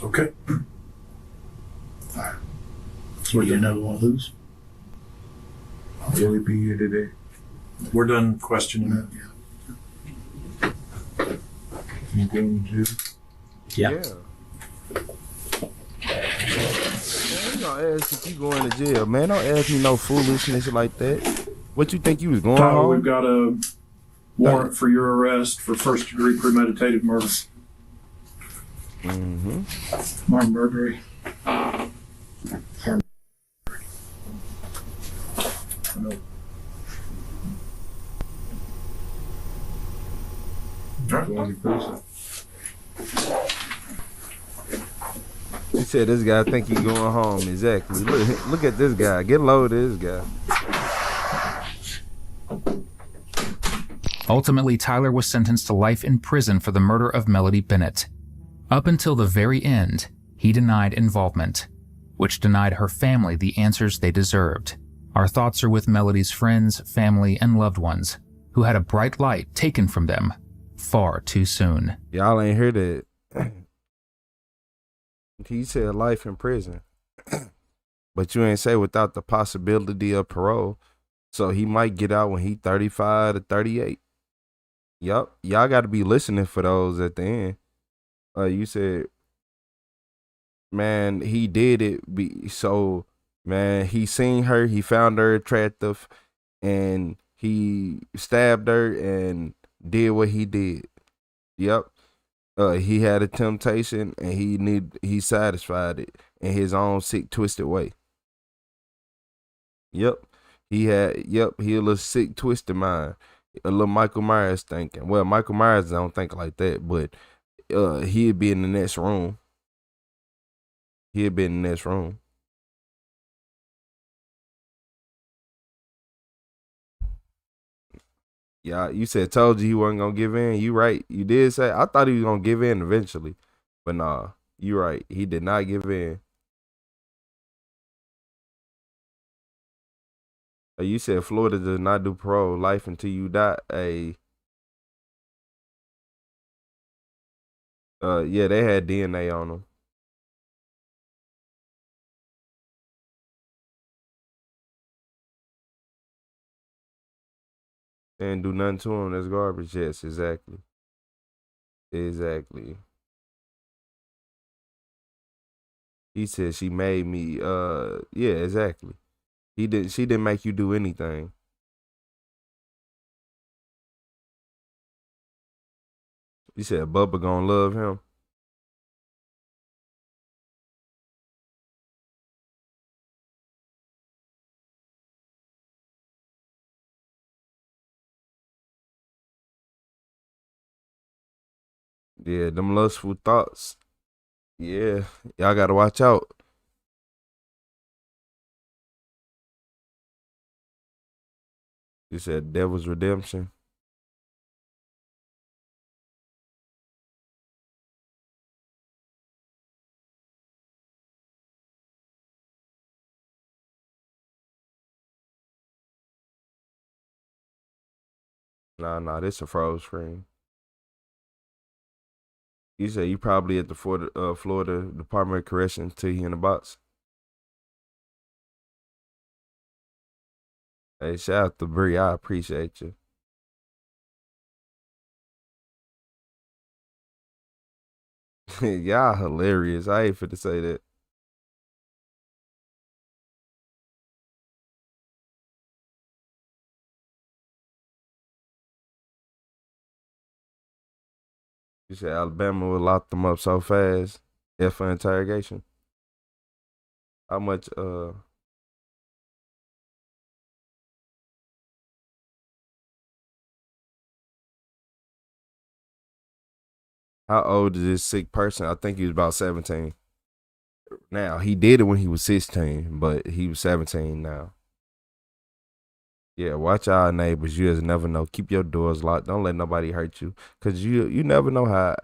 Okay. All right. So you another one of those? Will we be here today? We're done questioning that. You going to jail? Yeah. Man, you gonna ask if you going to jail, man. Don't ask me no foolishness like that. What you think you was going Tyler, home? we've got a warrant for your arrest for first-degree premeditated murder. Mm-hmm. More murdery. He said this guy think he going home. Exactly. Look at this guy. Get low to this guy. Ultimately, Tyler was sentenced to life in prison for the murder of Melody Bennett. Up until the very end, he denied involvement, which denied her family the answers they deserved. Our thoughts are with Melody's friends, family, and loved ones, who had a bright light taken from them far too soon. Y'all ain't heard that. He said life in prison. But you ain't say without the possibility of parole. So he might get out when he 35 to 38. Yup. Y'all got to be listening for those at the end. You said, man, he did it. So, man, he seen her. He found her attractive. And he stabbed her and did what he did. Yep. He had a temptation and he satisfied it in his own sick, twisted way. Yep. He a little sick, twisted mind. A little Michael Myers thinking. Well, Michael Myers don't think like that, but he'd be in the next room. He'd be in the next room. Yeah, you said told you he wasn't gonna give in. You right. You did say I thought he was gonna give in eventually. But nah, you right. He did not give in. You said Florida does not do parole life until you die. Yeah, they had DNA on them. They didn't do nothing to him. That's garbage. Yes, exactly. Exactly. He said she made me. Yeah, exactly. She didn't make you do anything. He said Bubba gonna love him. Yeah, them lustful thoughts. Yeah, y'all gotta watch out. He said Devil's Redemption. Nah, this a froze screen. You said you probably at the Florida Department of Corrections till he in the box. Hey, shout out to Bree. I appreciate you. Y'all hilarious. I ain't fit to say that. You said Alabama would lock them up so fast. Yeah, for interrogation. How much how old is this sick person? I think he was about 17. Now, he did it when he was 16, but he was 17 now. Yeah, watch our neighbors. You just never know. Keep your doors locked. Don't let nobody hurt you. Cause you never know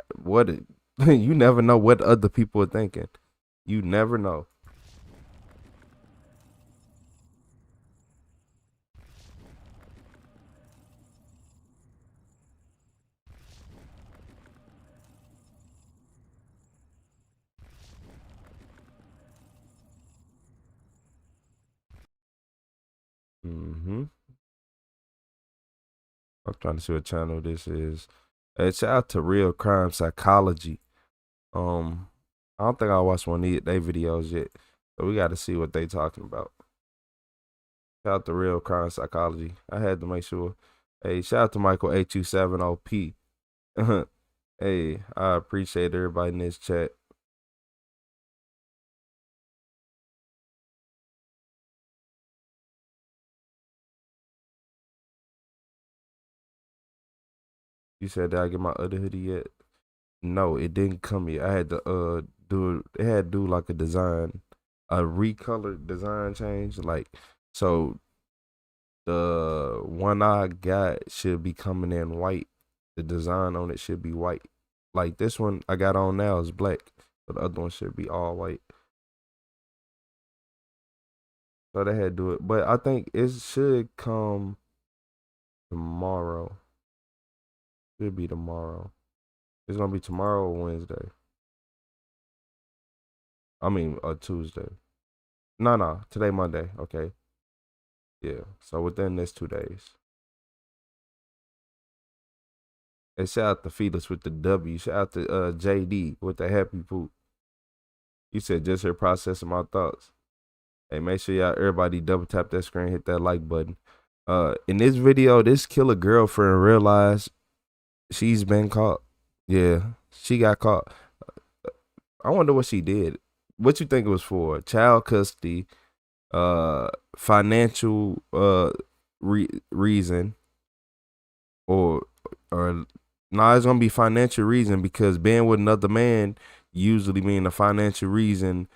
you never know what other people are thinking. You never know. Mm-hmm. I'm trying to see what channel this is. Hey, shout out to Real Crime Psychology. I don't think I watched one of their videos yet. So we gotta see what they talking about. Shout out to Real Crime Psychology. I had to make sure. Hey, shout out to Michael H27OP. Hey, I appreciate everybody in this chat. You said, did I get my other hoodie yet? No, it didn't come yet. I had to do like a design, a recolored design change. Like, so the one I got should be coming in white. The design on it should be white. Like this one I got on now is black, but the other one should be all white. So they had to do it. But I think it should come tomorrow. Should be tomorrow. It's gonna be tomorrow or Wednesday. I mean Tuesday. No, today Monday. Okay. Yeah. So within this 2 days. And shout out to Felix with the W. Shout out to JD with the happy poop. You said just here processing my thoughts. Hey, make sure y'all everybody double tap that screen, hit that like button. In this video, this killer girlfriend realized she's been caught. Yeah, she got caught. I wonder what she did. What you think it was for? Child custody, financial reason, or nah, it's gonna be financial reason because being with another man usually mean a financial reason.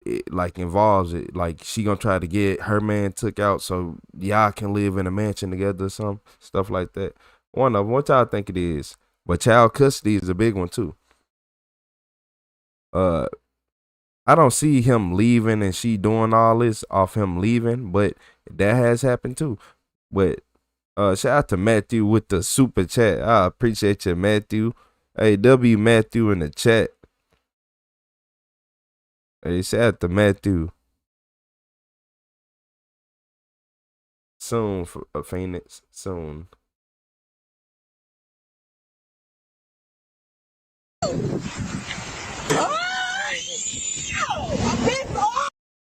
It like involves it. Like she gonna try to get her man took out so y'all can live in a mansion together or some stuff like that. One of them. What y'all think it is? But child custody is a big one too. I don't see him leaving and she doing all this off him leaving, but that has happened too. But shout out to Matthew with the super chat. I appreciate you, Matthew. Hey, W Matthew in the chat. Hey, shout out to Matthew. Soon for Phoenix. Soon.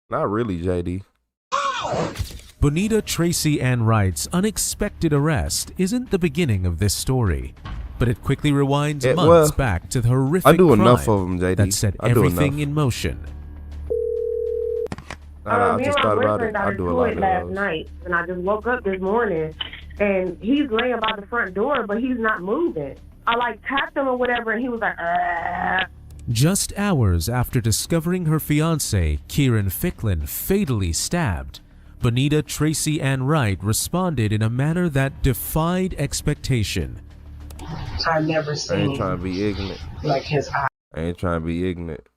Not really, JD. Bonita Tracy Ann Wright's unexpected arrest isn't the beginning of this story, but it quickly rewinds months back to the horrific I do crime enough of them, JD. that set everything in motion. I Me just and my thought about boyfriend it. I got do a into lot it of last those. night, and I just woke up this morning, and he's laying by the front door, but he's not moving. I like tapped him or whatever, and he was like, Just hours after discovering her fiancé, Kieran Ficklin, fatally stabbed, Bonita Tracy Ann Wright responded in a manner that defied expectation. I've never I seen ain't trying to be ignorant. like his eye. I ain't trying to be ignorant.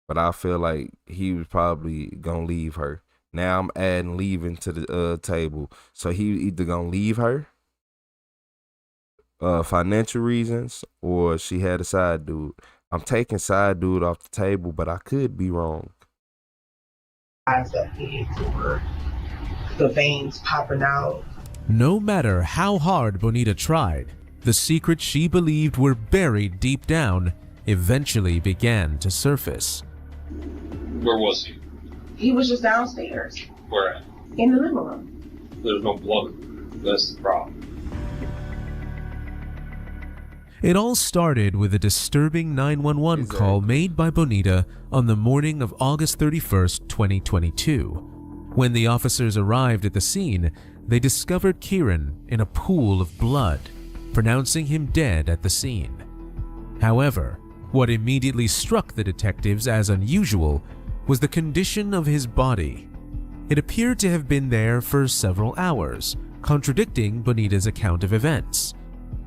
But I feel like he was probably gonna leave her. Now I'm adding leaving to the table. So he either gonna leave her, financial reasons, or she had a side dude. I'm taking side dude off the table, but I could be wrong. Eyes that big for the veins popping out. No matter how hard Bonita tried, the secrets she believed were buried deep down eventually began to surface. Where was he? He was just downstairs Where at? in the living room. There's no blood. That's the problem. It all started with a disturbing 911 call made by Bonita on the morning of August 31st, 2022. When the officers arrived at the scene, they discovered Kieran in a pool of blood, pronouncing him dead at the scene. However, what immediately struck the detectives as unusual was the condition of his body. It appeared to have been there for several hours, contradicting Bonita's account of events.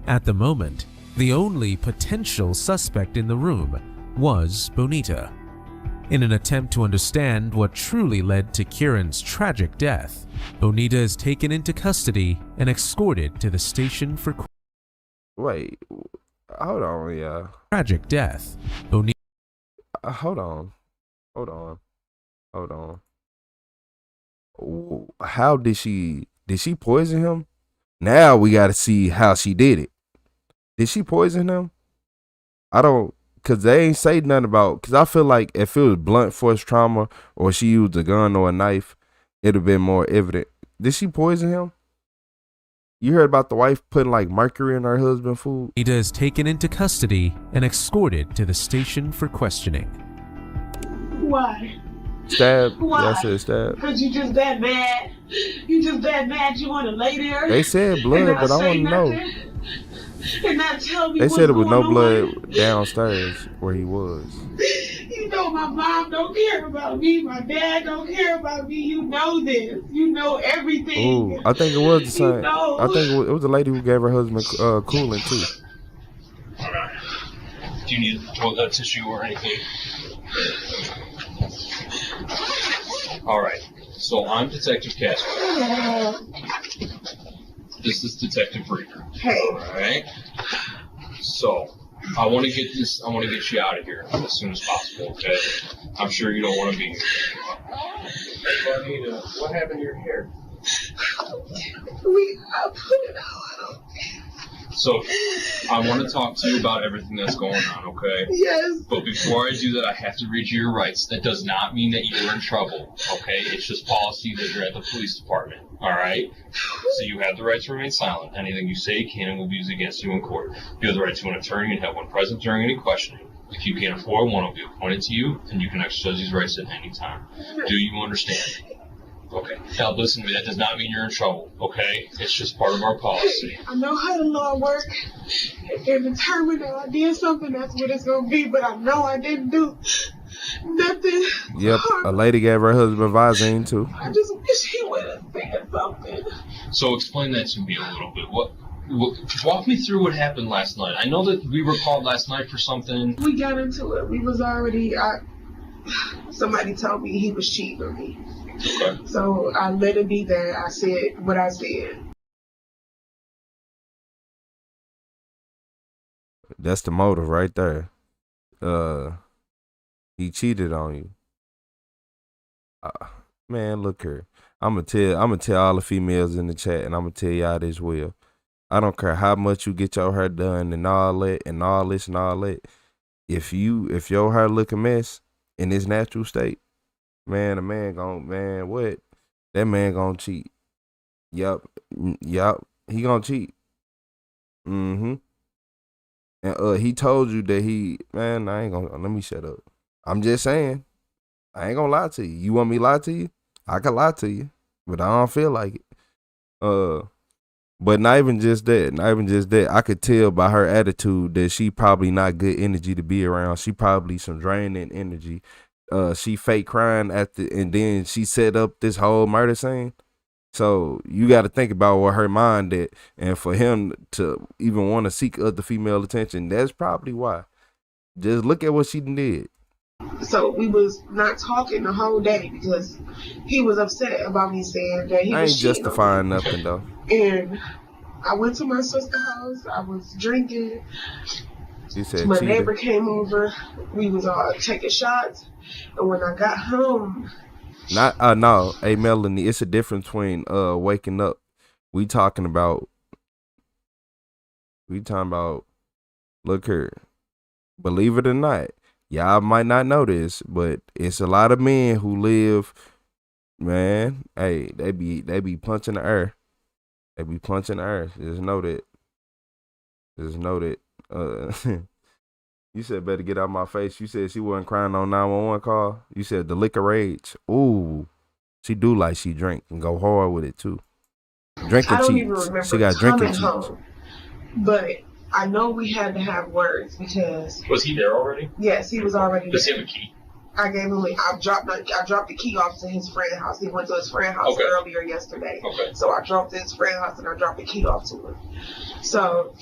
At the moment, the only potential suspect in the room was Bonita. In an attempt to understand what truly led to Kieran's tragic death, Bonita is taken into custody and escorted to the station for Wait, hold on, yeah. tragic death. Bonita. Hold on. How did she poison him? Now we got to see how she did it. Did she poison him? Cause they ain't say nothing about, cause I feel like if it was blunt force trauma or she used a gun or a knife, it'd have been more evident. Did she poison him? You heard about the wife putting like mercury in her husband's food? Bonita is taken into custody and escorted to the station for questioning. Why? Stab? Why? Yeah, I said stab. Because you just that mad. You just that mad you want to lay there. They said blood, but I want to know. And not tell me They said it was no going blood downstairs where he was. You know my mom don't care about me. My dad don't care about me. You know this. You know everything. Ooh, I think it was the same. You know. I think it was the lady who gave her husband coolant too. Do you need toilet tissue or anything? All right. So I'm Detective Casper. This is Detective Reader. Hey. All right. So I want to get you out of here as soon as possible. Okay. I'm sure you don't want to be here. Bonita, what happened to your hair? I put it out. So I want to talk to you about everything that's going on, okay? Yes. But before I do that, I have to read you your rights. That does not mean that you're in trouble, okay? It's just policy that you're at the police department, all right? So you have the right to remain silent. Anything you say can and will be used against you in court. You have the right to an attorney and have one present during any questioning. If you can't afford one, will be appointed to you, and you can exercise these rights at any time. Do you understand? Okay. Now listen to me. That does not mean you're in trouble, okay? It's just part of our policy. I know how the law works. If they're determined that I did something, that's what it's going to be. But I know I didn't do nothing. Yep, a lady gave her husband Visine too. I just wish he would have said something. So explain that to me a little bit. What walk me through what happened last night. I know that we were called last night for something. We got into it. We was already. Somebody told me he was cheating on me. Okay. So I let it be there. I said what I said. That's the motive right there. He cheated on you. Man, look here. I'm gonna tell all the females in the chat, and I'm gonna tell y'all this well. I don't care how much you get your hair done and all that and all this and all that. If your hair look a mess in its natural state, man, what? That man gonna cheat. Yup. He gonna cheat. Mm-hmm. And he told you that I ain't gonna, let me shut up. I'm just saying, I ain't gonna lie to you. You want me to lie to you? I can lie to you, but I don't feel like it. But not even just that. I could tell by her attitude that she probably not good energy to be around. She probably some draining energy. She fake crying and then she set up this whole murder scene. So you got to think about what her mind did, and for him to even want to seek other female attention, that's probably why. Just look at what she did. So we was not talking the whole day because he was upset about me saying that he I was ain't cheating justifying nothing though. And I went to my sister's house. I was drinking. She said my cheating. neighbor came over. We was all taking shots. And when I got home, no, hey Melanie, it's a difference between waking up. We talking about. Look here, believe it or not, y'all might not know this, but it's a lot of men who live. Man, hey, they be punching the air. They be punching the air. Just know that. You said better get out my face. You said she wasn't crying on 911 call. You said the liquor rage. Ooh, she do like she drink and go hard with it too. Drinking cheats. She got drinking cheats. Home, but I know we had to have words because. Was he there already? Yes, he was already there. Does he have a key? I gave him. I dropped the key off to his friend's house. He went to his friend's house earlier yesterday. Okay. So I dropped to his friend's house and I dropped the key off to him. So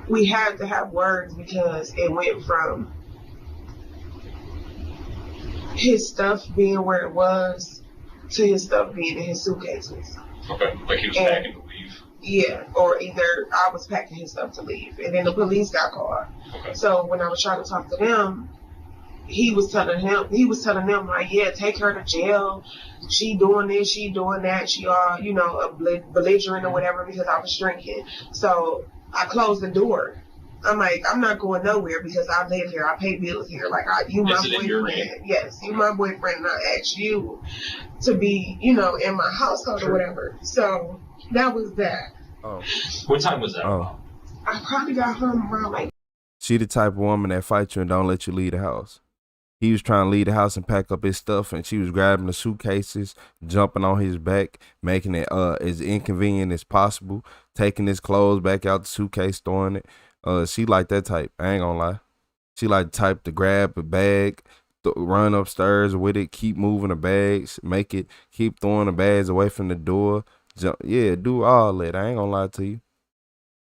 we had to have words because it went from his stuff being where it was to his stuff being in his suitcases. Okay, like he was packing to leave. Yeah, or either I was packing his stuff to leave, and then the police got called. Okay. So when I was trying to talk to them, he was telling them like, yeah, take her to jail. She doing this, she doing that. She a belligerent or whatever because I was drinking. So I closed the door. I'm like, I'm not going nowhere because I live here. I pay bills here. Like, you my boyfriend. Yes, you my boyfriend. And I asked you to be, in my household or whatever. So that was that. Oh. What time was that? Oh. I probably got home around like. She the type of woman that fights you and don't let you leave the house. He was trying to leave the house and pack up his stuff, and she was grabbing the suitcases, jumping on his back, making it as inconvenient as possible, taking his clothes back out the suitcase, throwing it. She like that type. I ain't gonna lie. She like the type to grab a bag, run upstairs with it, keep moving the bags, keep throwing the bags away from the door. Do all that. I ain't gonna lie to you.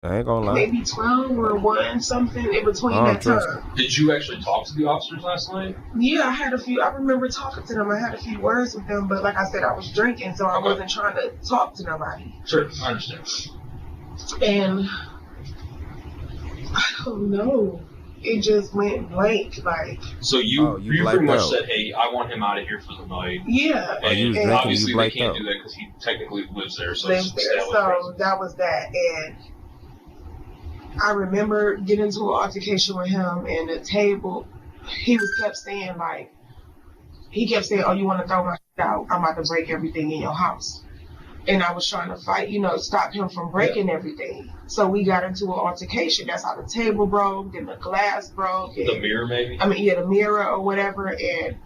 I ain't gonna lie. Maybe 12 or 1, something in between that time. Did you actually talk to the officers last night? Yeah, I remember talking to them. I had a few words with them, but like I said, I was drinking, so I wasn't trying to talk to nobody. Sure, I understand. And I don't know. It just went blank, like. So you pretty much said, "Hey, I want him out of here for the night." Yeah, and obviously they can't do that because he technically lives there. So that was that, and I remember getting into an altercation with him, and the table. He kept saying, "Oh, you want to throw my shit out? I'm about to break everything in your house." And I was trying to fight, stop him from breaking everything. So we got into an altercation. That's how the table broke, then the glass broke. The mirror, maybe? The mirror or whatever. And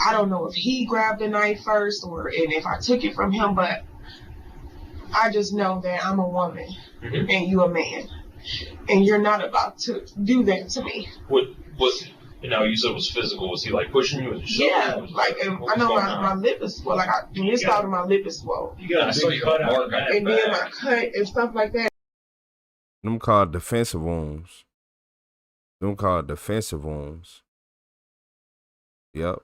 I don't know if he grabbed the knife first and if I took it from him, but I just know that I'm a woman and you a man. And you're not about to do that to me. You said it was physical. Was he pushing you? Yeah, I know my lip is swollen. When this started, my lip is swollen. You got a big cut out. And then my cut and stuff like that. Them called defensive wounds. Yep.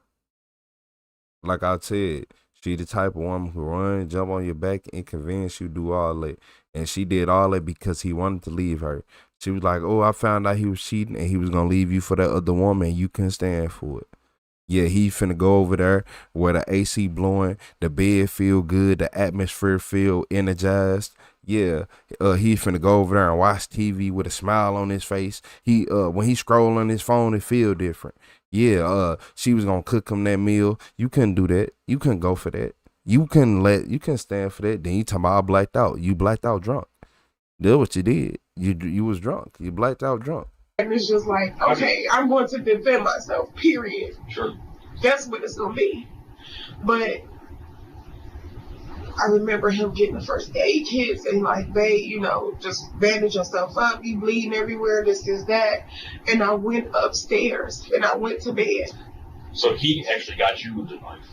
Like I said, she the type of woman who run, jump on your back, inconvenience you, do all that. And she did all that because he wanted to leave her. She was like, oh, I found out he was cheating and he was going to leave you for that other woman and you couldn't stand for it. Yeah, he finna go over there where the AC blowing, the bed feel good, the atmosphere feel energized. Yeah, he finna go over there and watch TV with a smile on his face. When he scroll on his phone, it feel different. she was gonna cook him that meal. You couldn't do that. You couldn't go for that. You couldn't stand for that. Then you talking about I blacked out. You blacked out drunk. That's what you did. You was drunk. You blacked out drunk. And it's just like, okay, I'm going to defend myself, period. Sure. That's what it's going to be. But I remember him getting the first aid kits and like, babe, you know, just bandage yourself up. You bleeding everywhere, this, that. And I went upstairs and I went to bed. So he actually got you with the knife?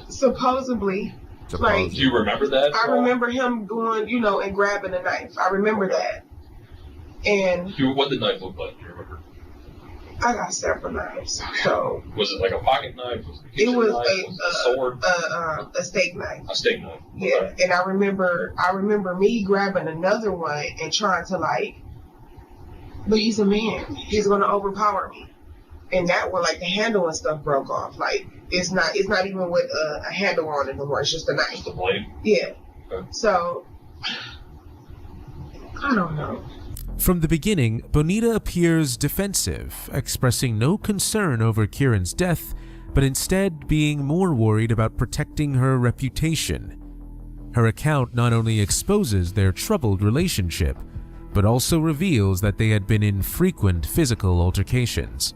Supposedly. Like, do you remember that? I remember him going, you know, and grabbing a knife. I remember that. And what did the knife look like? Do you remember? I got several knives. So was it like a pocket knife? It was a sword? A steak knife. A steak knife. Yeah. Okay. And I remember me grabbing another one and trying to like, but he's a man. He's gonna overpower me. And that one, like the handle and stuff broke off. Like it's not even with a handle on it anymore. It's just a knife. Just a blade. Yeah. Okay. So I don't know. From the beginning, Bonita appears defensive, expressing no concern over Kieran's death, but instead being more worried about protecting her reputation. Her account not only exposes their troubled relationship, but also reveals that they had been in frequent physical altercations.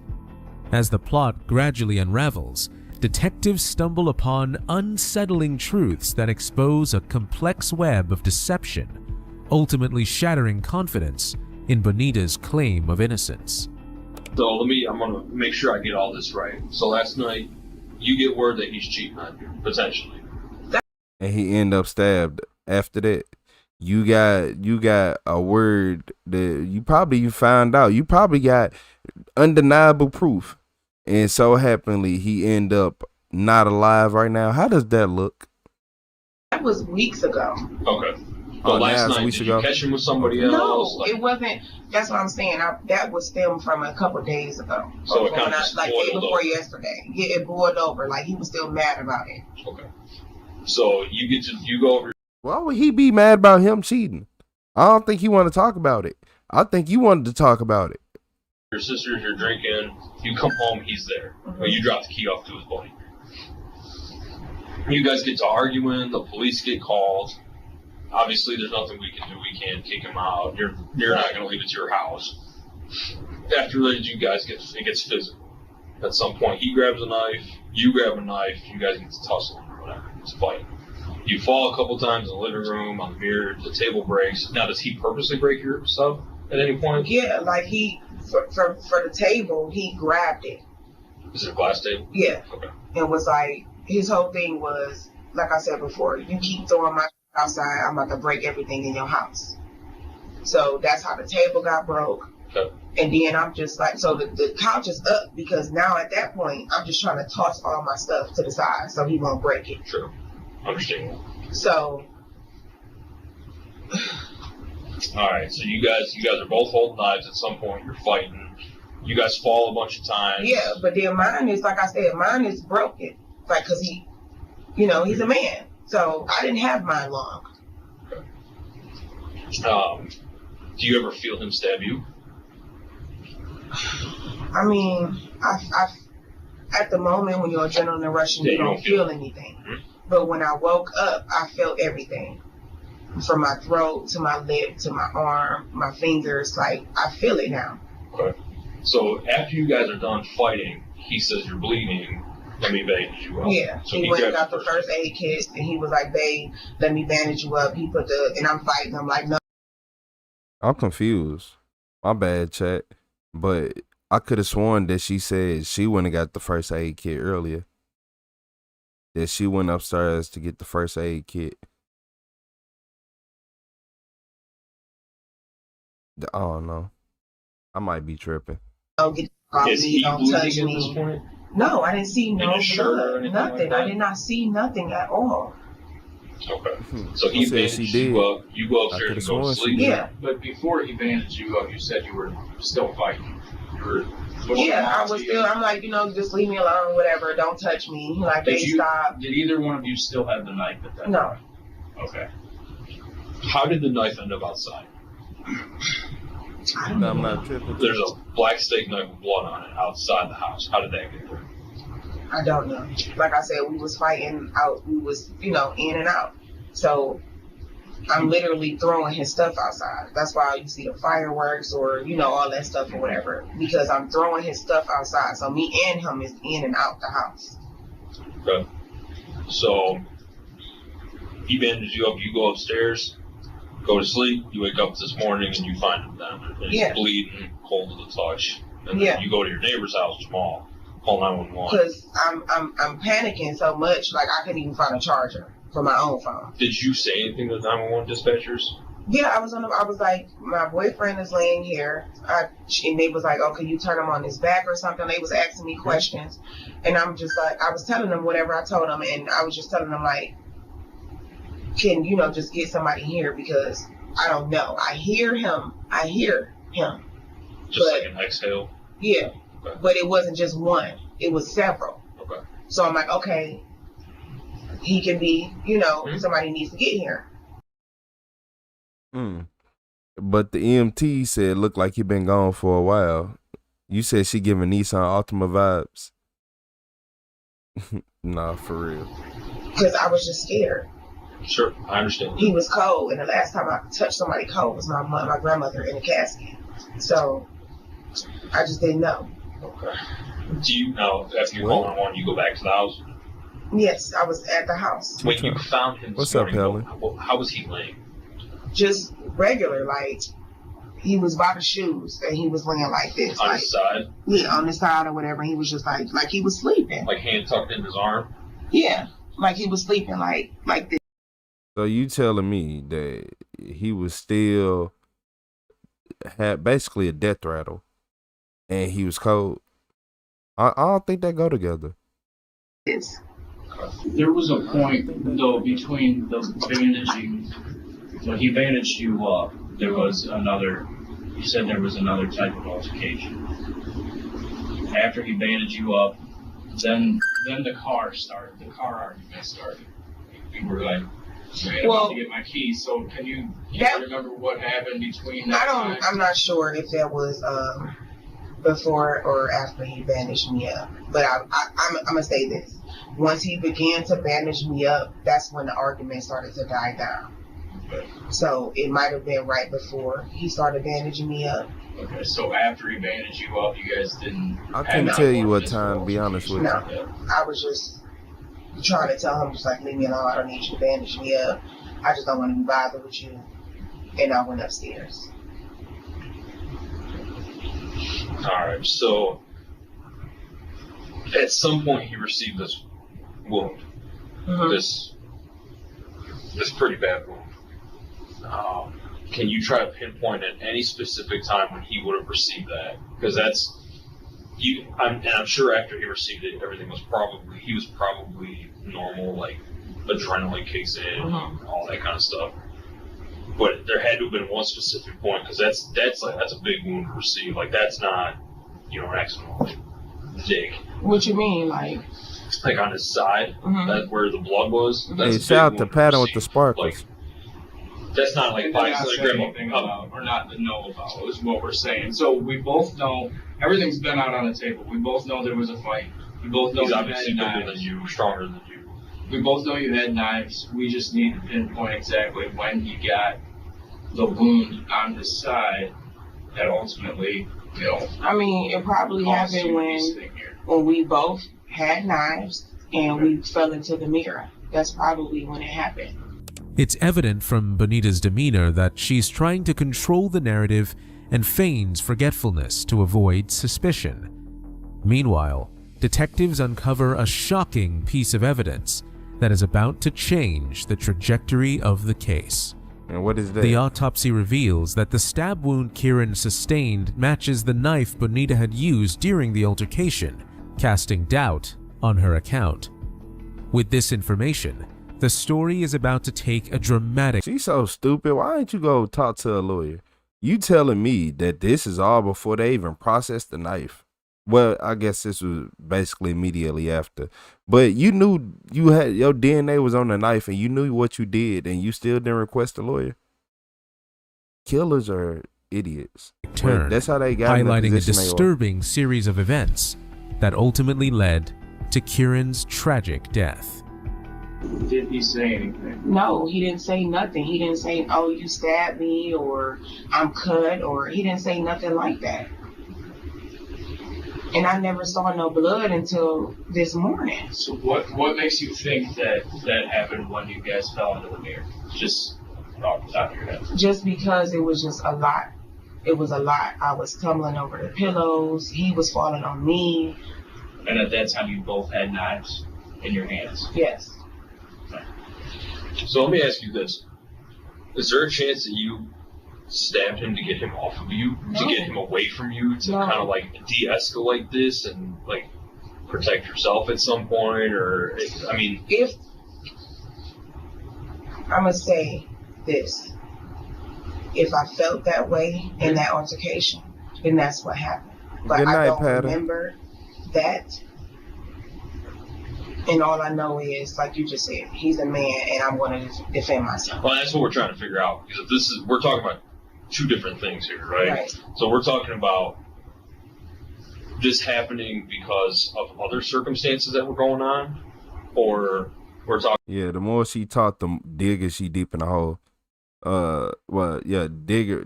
As the plot gradually unravels, detectives stumble upon unsettling truths that expose a complex web of deception, ultimately shattering confidence in Bonita's claim of innocence. So I'm gonna make sure I get all this right. So last night, you get word that he's cheating on you, potentially. And he end up stabbed. After that, you got a word that you found out. You probably got undeniable proof. And so happily, he end up not alive right now. How does that look? That was weeks ago. Okay. But last night, did you catch him with somebody else? No, it wasn't. That's what I'm saying. That was filmed from a couple of days ago. So it kind of like day before yesterday. Yeah, it boiled over. Like he was still mad about it. Okay. So you go over. Why would he be mad about him cheating? I don't think he wanted to talk about it. I think you wanted to talk about it. Your sisters, you're drinking. You come home, he's there. But you drop the key off to his buddy. You guys get to arguing. The police get called. Obviously, there's nothing we can do. We can't kick him out. You're not going to leave it to your house. After that, it gets physical. At some point, he grabs a knife. You grab a knife. You guys get to tussling or whatever. It's a fight. You fall a couple times in the living room, on the mirror. The table breaks. Now, does he purposely break your stuff at any point? Yeah, like for the table, he grabbed it. Is it a glass table? Yeah. Okay. And was like, his whole thing was, like I said before, you keep throwing my outside, I'm about to break everything in your house. So that's how the table got broke. Okay. And then I'm just like, so the couch is up because now at that point, I'm just trying to toss all my stuff to the side so he won't break it. Sure. Understand. So. All right. So you guys are both holding knives at some point. You're fighting. You guys fall a bunch of times. Yeah, but then mine is, like I said, mine is broken. Like, cause he, he's a man. So I didn't have mine long. Okay. Do you ever feel him stab you? I mean, I at the moment when you're adrenaline rushing, you don't feel anything. Mm-hmm. But when I woke up, I felt everything. From my throat to my lip to my arm, my fingers, like I feel it now. Okay. So after you guys are done fighting, he says you're bleeding. Let me bandage you up. Yeah, so he went and got the first aid kit, and he was like, babe, let me bandage you up. He put and I'm fighting. I'm like, no. I'm confused. My bad, chat. But I could have sworn that she said she went and got the first aid kit earlier. That she went upstairs to get the first aid kit. I don't know. I might be tripping. Don't get me, don't touch me. No, I didn't see no blood, nothing. I did not see nothing at all. Okay. So he bandaged you up. You go upstairs and go to sleep. Yeah. But before he bandaged you up, you said you were still fighting. I was still. I'm like, just leave me alone, whatever. Don't touch me. Like, stop. Did either one of you still have the knife at that No. point? Okay. How did the knife end up outside? I don't I'm know. not tripping. There's a black steak knife with blood on it outside the house. How did that get there? I don't know. Like I said, we was fighting out. We was, in and out. So I'm literally throwing his stuff outside. That's why you see the fireworks or, all that stuff or whatever. Because I'm throwing his stuff outside. So me and him is in and out the house. Okay. So he bandages you up. You go upstairs, go to sleep. You wake up this morning and you find him down. And he's bleeding, cold to the touch. And then you go to your neighbor's house, Jamal. Call 911. Because I'm panicking so much, like I couldn't even find a charger for my own phone. Did you say anything to the 911 dispatchers? Yeah, I was like, my boyfriend is laying here, and they was like, oh, can you turn him on his back or something? They was asking me questions, and I'm just like, I was telling them whatever I told them, and I was just telling them like, can just get somebody here because I don't know. I hear him. Just like an exhale. Yeah. Okay. But it wasn't just one. It was several. Okay. So I'm like, okay, he can be, somebody needs to get here. But the EMT said it looked like he been gone for a while. You said she giving Nissan Altima vibes. Nah, for real. Because I was just scared. Sure, I understand. He was cold, and the last time I touched somebody cold was my grandmother in a casket. So I just didn't know. Okay. Do you know, after you call 911, you go back to the house? Yes, I was at the house. When you found him this morning, how was he laying? Just regular, like he was by the shoes and he was laying like this. On his side? Yeah, on the side or whatever. He was just like he was sleeping. Like hand tucked in his arm? Yeah, like he was sleeping like this. So you telling me that he was still had basically a death rattle and he was cold? I don't think they go together. Yes. There was a point though between the bandaging. When he bandaged you up, there was another. You said there was another type of altercation. After he bandaged you up, then the car started. The car argument started. We were like, man, I'm about to get my keys. So can you remember what happened between that time? I'm not sure if that was before or after he bandaged me up. But I'm gonna say this: once he began to bandage me up, that's when the argument started to die down. So it might have been right before he started bandaging me up. Okay, so after he bandaged you up, you guys didn't. I couldn't tell you what time, to be honest with you. No, I was just trying to tell him, just like, leave me alone. I don't need you to bandage me up. I just don't want to be bothered with you. And I went upstairs. All right, so at some point he received this wound, this pretty bad wound. Can you try to pinpoint at any specific time when he would have received that? Because that's you. I'm sure after he received it, everything was probably normal, like adrenaline kicks in, all that kind of stuff. But there had to have been one specific point, because that's a big wound to receive. Like that's not, an accidental dig. What you mean, like on his side, that's where the blood was. Hey, shout out to Patton with the sparkles. That's not like not saying anything about or not to know about is what we're saying. So we both know everything's been out on the table. We both know there was a fight. We both know he's you obviously had bigger knives. than you, stronger than you. We both know you had knives. We just need to pinpoint exactly when he got the wound on his side that ultimately, I mean, it probably happened when we both had knives and we fell into the mirror. That's probably when it happened. It's evident from Bonita's demeanor that she's trying to control the narrative and feigns forgetfulness to avoid suspicion. Meanwhile, detectives uncover a shocking piece of evidence that is about to change the trajectory of the case. And what is that? The autopsy reveals that the stab wound Kieran sustained matches the knife Bonita had used during the altercation, casting doubt on her account. With this information, the story is about to take a dramatic... She's so stupid. Why didn't you go talk to a lawyer? You telling me that this is all before they even processed the knife? Well, I guess this was basically immediately after. But you knew you had your DNA was on the knife and you knew what you did and you still didn't request a lawyer? Killers are idiots. Turn, That's how they got in the highlighting a position they are. disturbing series of events that ultimately led to Kieran's tragic death. Did he say anything? No, he didn't say nothing. He didn't say, oh, you stabbed me, or I'm cut, or he didn't say nothing like that. And I never saw no blood until this morning. So what makes you think that happened when you guys fell into the mirror? Just off the top of your head. Just because it was just a lot. It was a lot. I was tumbling over the pillows. He was falling on me. And at that time, you both had knives in your hands? Yes. So let me ask you this. Is there a chance that you stabbed him to get him off of you? No. To get him away from you? To kind of like de-escalate this and like protect yourself at some point? Or, I mean... If... I'm going to say this. If I felt that way in that altercation, then that's what happened. But Good night, I don't Patty. remember that. And all I know is, like you just said, he's a man, and I'm going to defend myself. Well, that's what we're trying to figure out. Because if we're talking about two different things here, right? So we're talking about this happening because of other circumstances that were going on, or we're talking... Yeah, the more she talked, the digger she deep in the hole. Digger.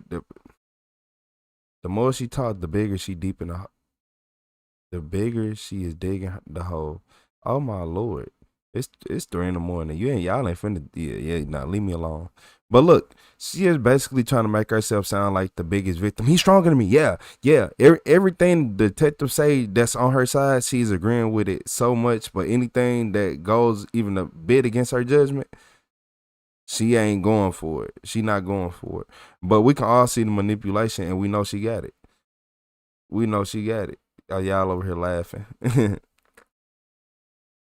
The more she talked, the bigger she deep in the hole. The bigger she is digging the hole. Oh my Lord. It's 3 a.m. Y'all ain't finna, nah, leave me alone. But look, she is basically trying to make herself sound like the biggest victim. He's stronger than me. Yeah. Everything the detective say that's on her side, she's agreeing with it so much. But anything that goes even a bit against her judgment, she ain't going for it. She not going for it. But we can all see the manipulation, and we know she got it. We know she got it. Y'all over here laughing.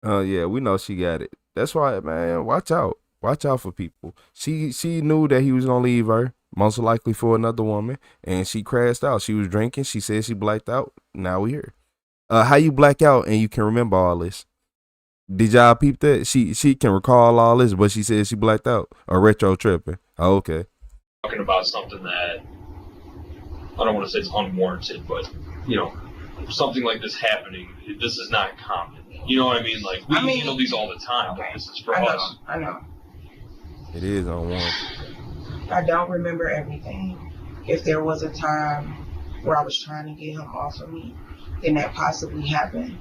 Yeah, we know she got it. That's why, man, watch out. Watch out for people. She knew that he was going to leave her, most likely for another woman, and she crashed out. She was drinking. She said she blacked out. Now we here. How you black out and you can remember all this? Did y'all peep that? She can recall all this, but she said she blacked out. Or retro tripping. Oh, okay. Talking about something that, I don't want to say it's unwarranted, but, you know, something like this happening, this is not common. You know what I mean? Like, we handle these all the time, but this is for us. I know. It is unwarranted. I don't remember everything. If there was a time where I was trying to get him off of me, then that possibly happened.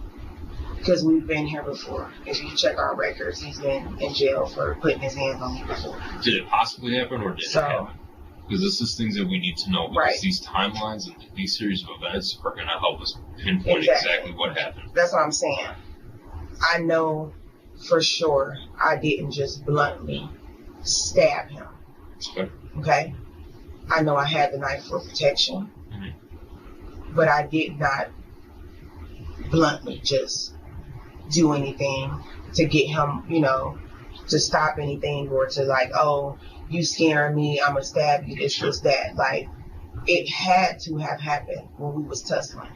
Because we've been here before. If you check our records, he's been in jail for putting his hands on me before. Did it possibly happen, or did it happen? Because this is things that we need to know. Because these timelines and these series of events are going to help us pinpoint exactly what happened. That's what I'm saying. I know for sure I didn't just bluntly stab him. Okay? I know I had the knife for protection. But I did not bluntly just do anything to get him, you know, to stop anything, or to like, oh, you scaring me, I'm gonna stab you, this, that. Like, it had to have happened when we was tussling.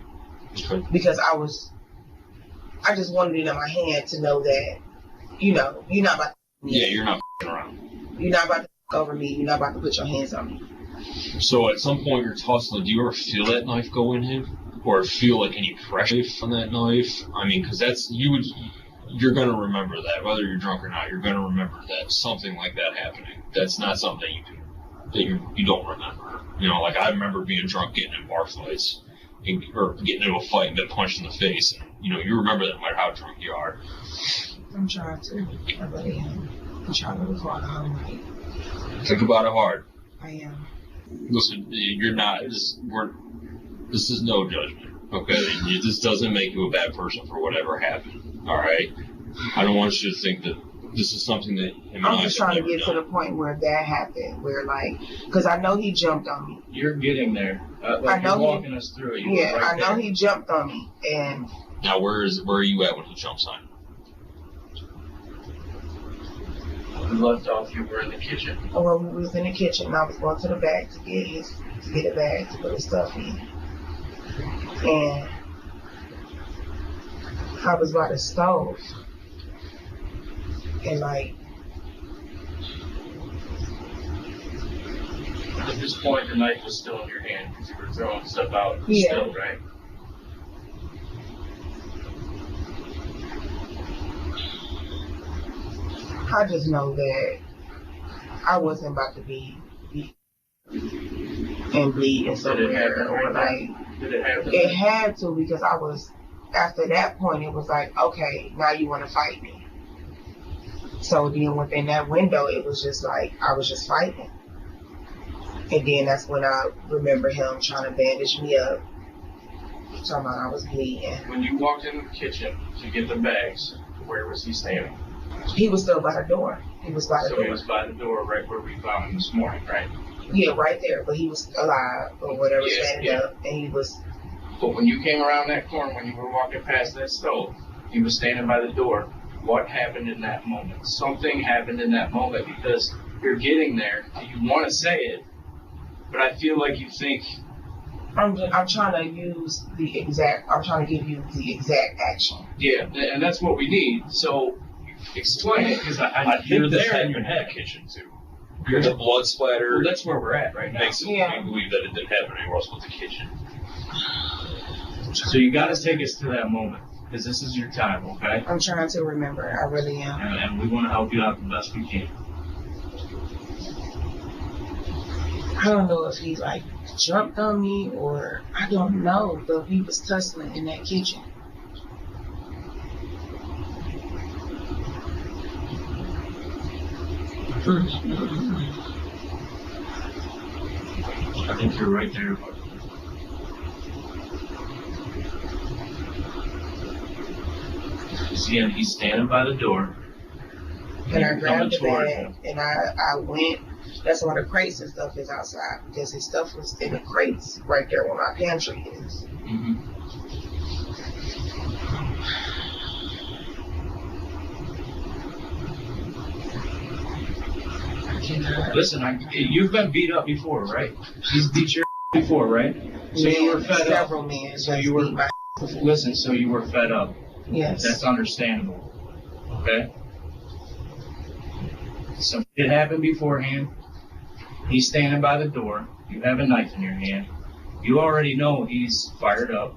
Because I just wanted it in my hand to know that, you know, you're not about to... Yeah, you're not around. You're not about to over me, you're not about to put your hands on me. So at some point you're tussling, do you ever feel that knife go in him? Or feel like any pressure on that knife? I mean, because that's, you're going to remember that, whether you're drunk or not, you're going to remember that something like that happening. That's not something you don't remember. You know, like I remember being drunk, getting in bar fights, or getting into a fight and get punched in the face. And, you know, you remember that no matter how drunk you are. I'm trying to. I really am. I'm trying to recall the whole night. Think about it hard. I am. Listen, you're not, this is no judgment, okay? This doesn't make you a bad person for whatever happened, all right? I don't want you to think that this is something that him and I'm just trying to get to the point where that happened, where like, because I know he jumped on me. You're getting there. I know you're walking us through it. Yeah, right, I know he jumped on me, and now where are you at when he jumps on you? We left off. You were in the kitchen. Well, we was in the kitchen, and I was going to the bag to get a bag to put his stuff in. And I was by the stove, and like At this point, the knife was still in your hand because you were throwing stuff out Yeah. still, right? I just know that I wasn't about to be and bleeding somewhere or like. Did it happen? It had to, because I was, after that point, it was like, okay, now you want to fight me. So then within that window, it was just like, I was just fighting. And then that's when I remember him trying to bandage me up. Talking about I was bleeding. When you walked in the kitchen to get the bags, where was he standing? He was still by the door. He was by the door. He was by the door right where we found him this morning, right? Yeah, right there. But he was alive or whatever, standing up. And he was... But when you came around that corner, when you were walking past that stove, he was standing by the door. What happened in that moment? Something happened in that moment because you're getting there. You want to say it, but I feel like you think... I'm trying to use the exact... I'm trying to give you the exact action. Yeah, and that's what we need. So explain it, because I You're think there in your that kitchen too. You're the blood splatter. Well, that's where we're at right now. Makes me believe that it didn't happen anywhere else but the kitchen. So you got to take us to that moment, because this is your time, okay? I'm trying to remember. I really am. And we want to help you out the best we can. I don't know if he like jumped on me or I don't know, but he was tussling in that kitchen. I think you're right there. See him, he's standing by the door. And I grabbed the bag and I went. That's why the crates and stuff is outside, because his stuff was in the crates right there where my pantry is. Listen, you've been beat up before, right? He's beat your before, right? So you were fed up. Several men. So you were. Listen, so you were fed up. Yes. That's understandable. Okay. So it happened beforehand. He's standing by the door. You have a knife in your hand. You already know he's fired up.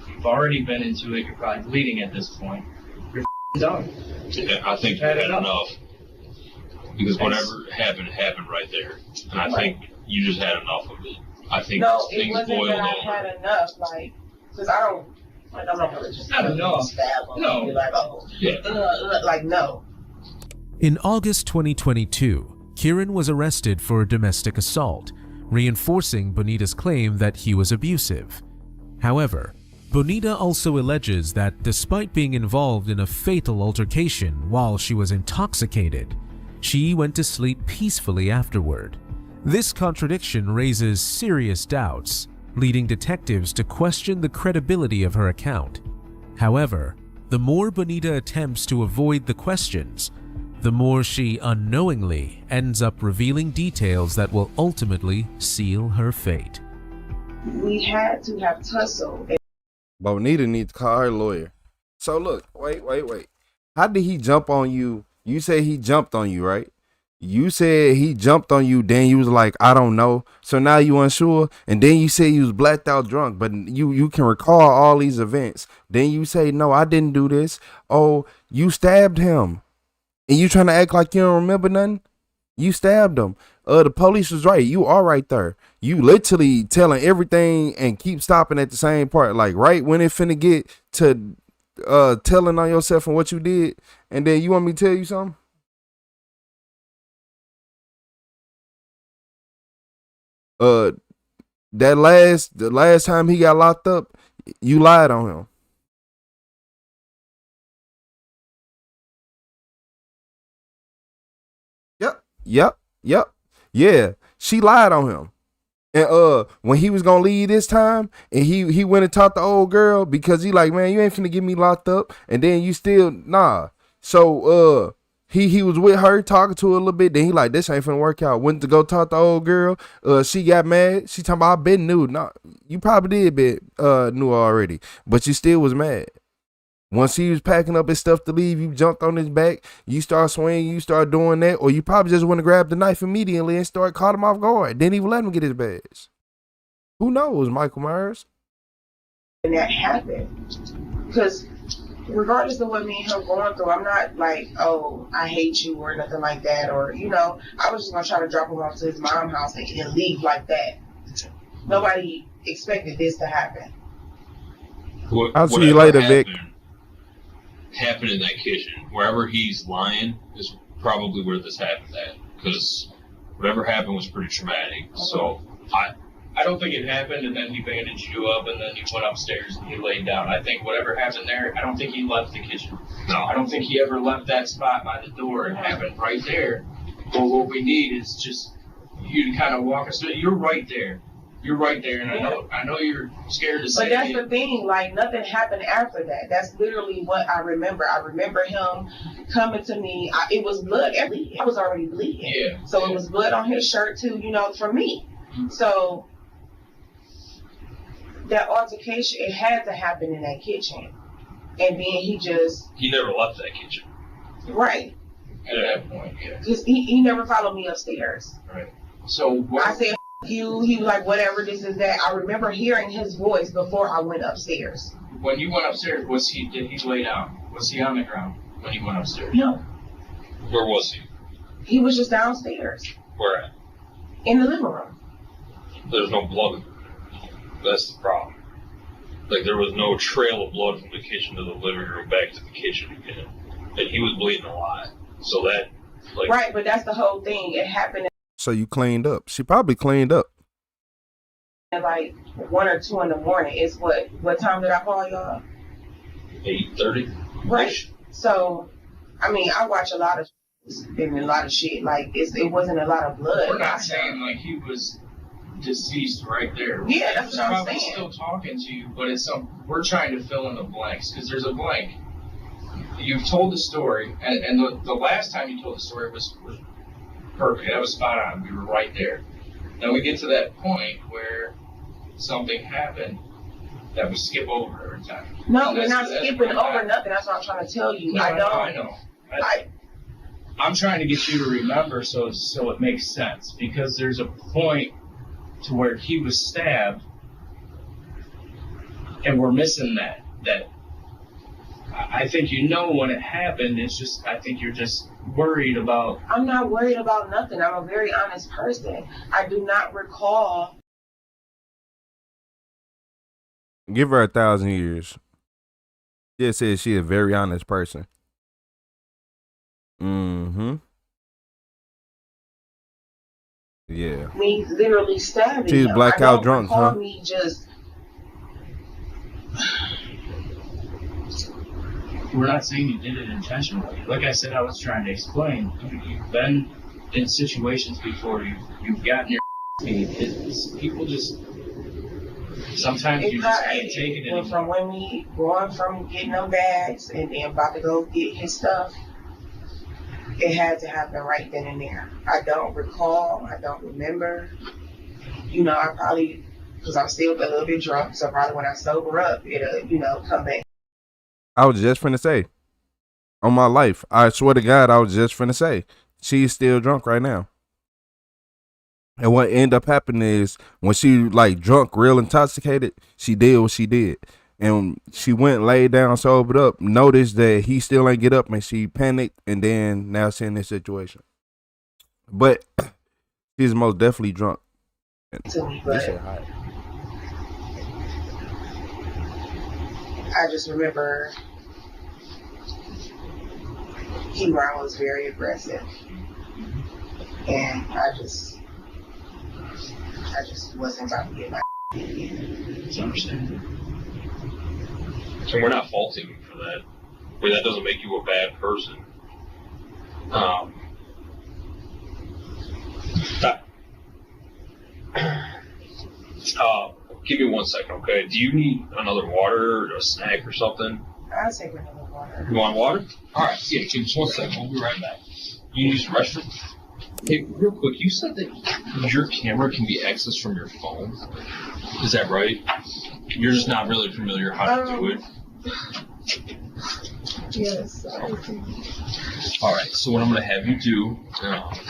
You've already been into it. You're probably bleeding at this point. You're done. Yeah, I think you had enough. Because whatever happened, happened right there. And I think you just had enough of it. I think No, it things wasn't boiled that I over. had enough, like, because I don't, like, I'm not going to just Not enough. stab him No. and be like, oh, Yeah. like, no. In August 2022, Kieran was arrested for domestic assault, reinforcing Bonita's claim that he was abusive. However, Bonita also alleges that despite being involved in a fatal altercation while she was intoxicated, she went to sleep peacefully afterward. This contradiction raises serious doubts, leading detectives to question the credibility of her account. However, the more Bonita attempts to avoid the questions, the more she unknowingly ends up revealing details that will ultimately seal her fate. We had to have tussle. Bonita needs to call her lawyer. So look, wait. How did he jump on you? You say he jumped on you, right? You said he jumped on you, then you was like, I don't know. So now you unsure, and then you say you was blacked out drunk, but you can recall all these events. Then you say, no, I didn't do this. Oh, you stabbed him. And you trying to act like you don't remember nothing? You stabbed him. The police was right. You are right there. You literally telling everything and keep stopping at the same part. Like right when it finna get to telling on yourself and what you did, and then you want me to tell you something? The last time he got locked up, you lied on him. Yep. Yeah, she lied on him. And when he was gonna leave this time, and he went and talked to old girl because he like, man, you ain't finna get me locked up, and then you still nah. So he was with her talking to her a little bit. Then he like, this ain't finna work out. Went to go talk to old girl. She got mad. She talking about I been knew. Nah, you probably did knew already, but you still was mad. Once he was packing up his stuff to leave, you jumped on his back, you start swinging, you start doing that, or you probably just want to grab the knife immediately and start caught him off guard. Didn't even let him get his badge. Who knows, Michael Myers? And that happened. Because regardless of what me and him going through, I'm not like, oh, I hate you or nothing like that. Or, you know, I was just going to try to drop him off to his mom's house and leave like that. Nobody expected this to happen. I'll see you later, Vic. Happened in that kitchen. Wherever he's lying is probably where this happened at. Because whatever happened was pretty traumatic. So I don't think it happened and then he bandaged you up and then you went upstairs and you laid down. I think whatever happened there, I don't think he left the kitchen. No. I don't think he ever left that spot by the door. It happened right there. But what we need is just you to kind of walk us through. You're right there. You're right there, and I know you're scared to say But that's it. the thing, like, nothing happened after that. That's literally what I remember. I remember him coming to me. It was blood everywhere. I was already bleeding. Yeah. So it was blood on his shirt, too, you know, for me. So that altercation, it had to happen in that kitchen. And then he never left that kitchen. Right. At that point, yeah. Because he never followed me upstairs. Right. So I said, you, he was like, whatever, this is that. I remember hearing his voice before I went upstairs. When you went upstairs, did he lay down? Was he on the ground when you went upstairs? No. Where was he? He was just downstairs. Where at? In the living room. There's no blood. That's the problem. Like, there was no trail of blood from the kitchen to the living room back to the kitchen again. And he was bleeding a lot. So that, like... Right, but that's the whole thing. It happened So you cleaned up. She probably cleaned up. at like 1 or 2 in the morning. It's what time did I call y'all? 8:30. Right. So, I mean, I watch a lot of and a lot of shit. Like, it wasn't a lot of blood. We're not saying like he was deceased right there. Yeah, that's what I'm probably saying. still talking to you, but we're trying to fill in the blanks because there's a blank. You've told the story, and the last time you told the story was perfect. That was spot on. We were right there. Then we get to that point where something happened that we skip over every time. No, we're not skipping over nothing. That's what I'm trying to tell you. No, I know. I'm trying to get you to remember so it makes sense, because there's a point to where he was stabbed and we're missing that. I think you know when it happened. It's just, I think you're just worried about. I'm not worried about nothing. I'm a very honest person. I do not recall. Give her 1,000 years. She says she's a very honest person. Mm-hmm. Yeah. Me literally stabbing She's him. blackout I don't drunk, recall huh? Me just. We're not saying you did it intentionally. Like I said, I was trying to explain. You've been in situations before. You've gotten your beat. People just sometimes you just can't take it anymore. From when we going from getting them bags and then about to go get his stuff, it had to happen right then and there. I don't recall. I don't remember. You know, I probably, because I'm still a little bit drunk, so probably when I sober up, it'll, come back. I was just finna say, on my life, I swear to God, I was just finna say, she's still drunk right now. And what ended up happening is when she like drunk, real intoxicated, she did what she did. And she went, laid down, sobered up, noticed that he still ain't get up, and she panicked, and then now she's in this situation. But she's most definitely drunk. I just remember Ron was very aggressive, and I just wasn't about to get my It's understandable. And we're not faulting you for that. But that doesn't make you a bad person. Give me 1 second, okay? Do you need another water or a snack or something? I'll take another water. You want water? All right, yeah, give me 1 second. We'll be right back. You use the restroom? Hey, real quick, you said that your camera can be accessed from your phone. Is that right? You're just not really familiar how to do it? Yes. All right, so what I'm going to have you do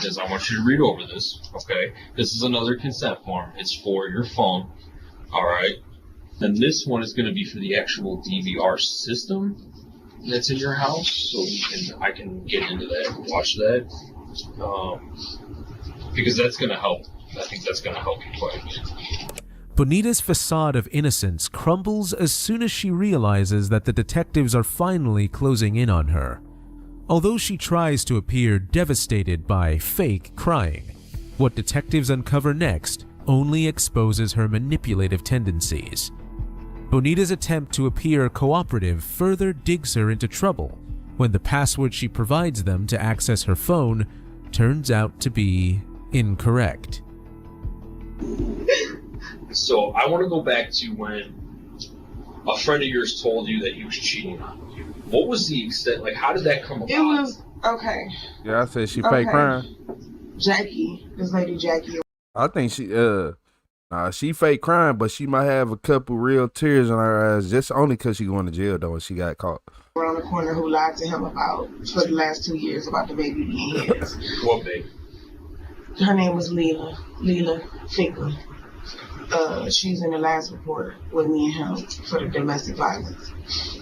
is I want you to read over this, okay? This is another consent form. It's for your phone, all right? And this one is going to be for the actual DVR system that's in your house, so I can get into that and watch that, because that's going to help. I think that's going to help you quite a bit. Bonita's facade of innocence crumbles as soon as she realizes that the detectives are finally closing in on her. Although she tries to appear devastated by fake crying, what detectives uncover next only exposes her manipulative tendencies. Bonita's attempt to appear cooperative further digs her into trouble when the password she provides them to access her phone turns out to be incorrect. So I want to go back to when a friend of yours told you that he was cheating on you. What was the extent? Like, how did that come about? It was okay. Yeah, I said she fake crying. Jackie, this lady Jackie. I think she fake crying, but she might have a couple real tears in her eyes, just only because she going to jail though when she got caught. Around the corner who lied to him about for the last 2 years about the baby being his. What baby? Her name was Leela Fickle. She's in the last report with me and him for the domestic violence.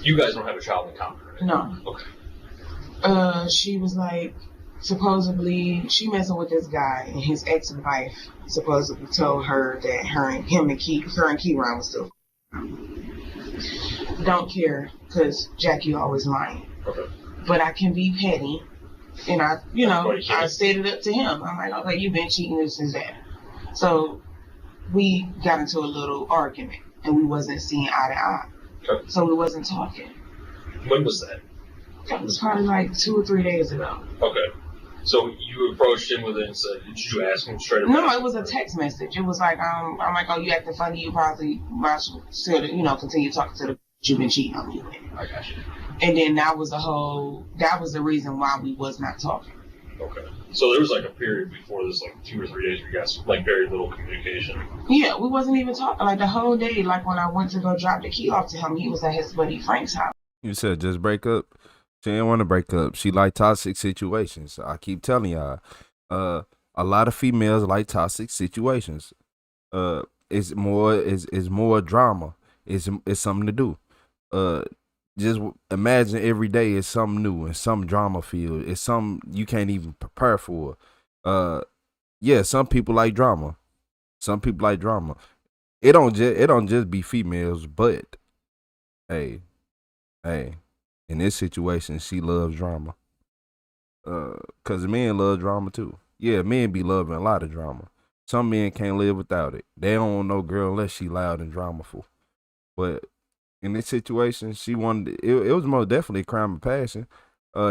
You guys don't have a child in common, right? No. Okay. She was like, supposedly, she messing with this guy, and his ex-wife supposedly told her that her and Keyron was still. Don't care, because Jackie always lying. Okay. But I can be petty, and I set it up to him. I'm like, okay, you've been cheating this and that. So we got into a little argument, and we wasn't seeing eye to eye. Okay. So we wasn't talking. When was that? That was probably like 2 or 3 days ago. Okay. So you approached him with it and said, did you ask him straight up? No, it was a text message. It was like, I'm like, oh, you acting funny. You probably should, continue talking to the you've been cheating on me with. I got you. And then that was the reason why we was not talking. Okay. So there was like a period before this, like 2 or 3 days where you guys, like, very little communication. Yeah, we wasn't even talking. Like the whole day, like when I went to go drop the key off to him, he was at his buddy Frank's house. You said just break up. She didn't want to break up. She like toxic situations. I keep telling y'all, a lot of females like toxic situations. It's more drama. It's something to do. Just imagine every day is something new and some drama filled. It's something you can't even prepare for. Yeah, some people like drama. Some people like drama. It don't just be females, but hey. In this situation, she loves drama. Cause men love drama too. Yeah, men be loving a lot of drama. Some men can't live without it. They don't want no girl unless she loud and dramaful. But in this situation, she wanted it was most definitely a crime of passion.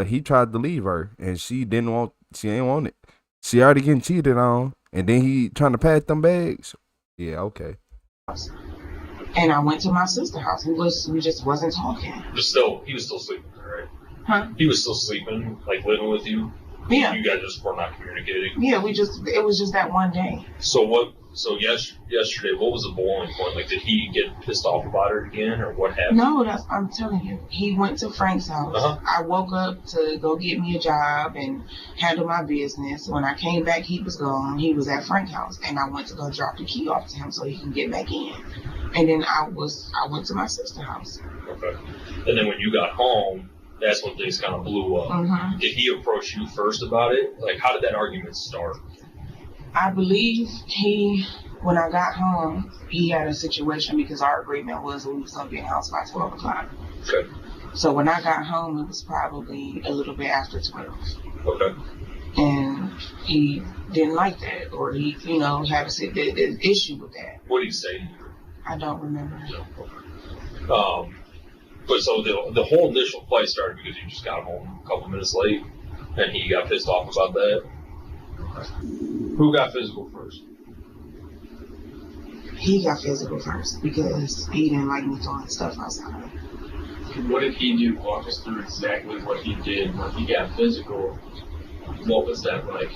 He tried to leave her, and she ain't want it. She already getting cheated on, and then he trying to pack them bags. Yeah, okay. And I went to my sister's house. We just wasn't talking. He was still sleeping, right? Huh? He was still sleeping, like living with you? Yeah. You guys just were not communicating? Yeah, it was just that one day. So yesterday, what was the boiling point? Like, did he get pissed off about her again, or what happened? No, I'm telling you. He went to Frank's house. Uh-huh. I woke up to go get me a job and handle my business. When I came back, he was gone. He was at Frank's house, and I went to go drop the key off to him so he can get back in. And then I went to my sister's house. Okay. And then when you got home, that's when things kind of blew up. Mm-hmm. Did he approach you first about it? Like, how did that argument start? I believe when I got home, he had a situation because our agreement was we was going to be in the house by 12 o'clock. Okay. So when I got home, it was probably a little bit after 12. Okay. And he didn't like that, or he, had an issue with that. What did he say? I don't remember. No. But so the whole initial fight started because you just got home a couple minutes late, and he got pissed off about that. Who got physical first? He got physical first because he didn't like me throwing stuff outside. What did he do? Walk us through exactly what he did when he got physical. What was that like?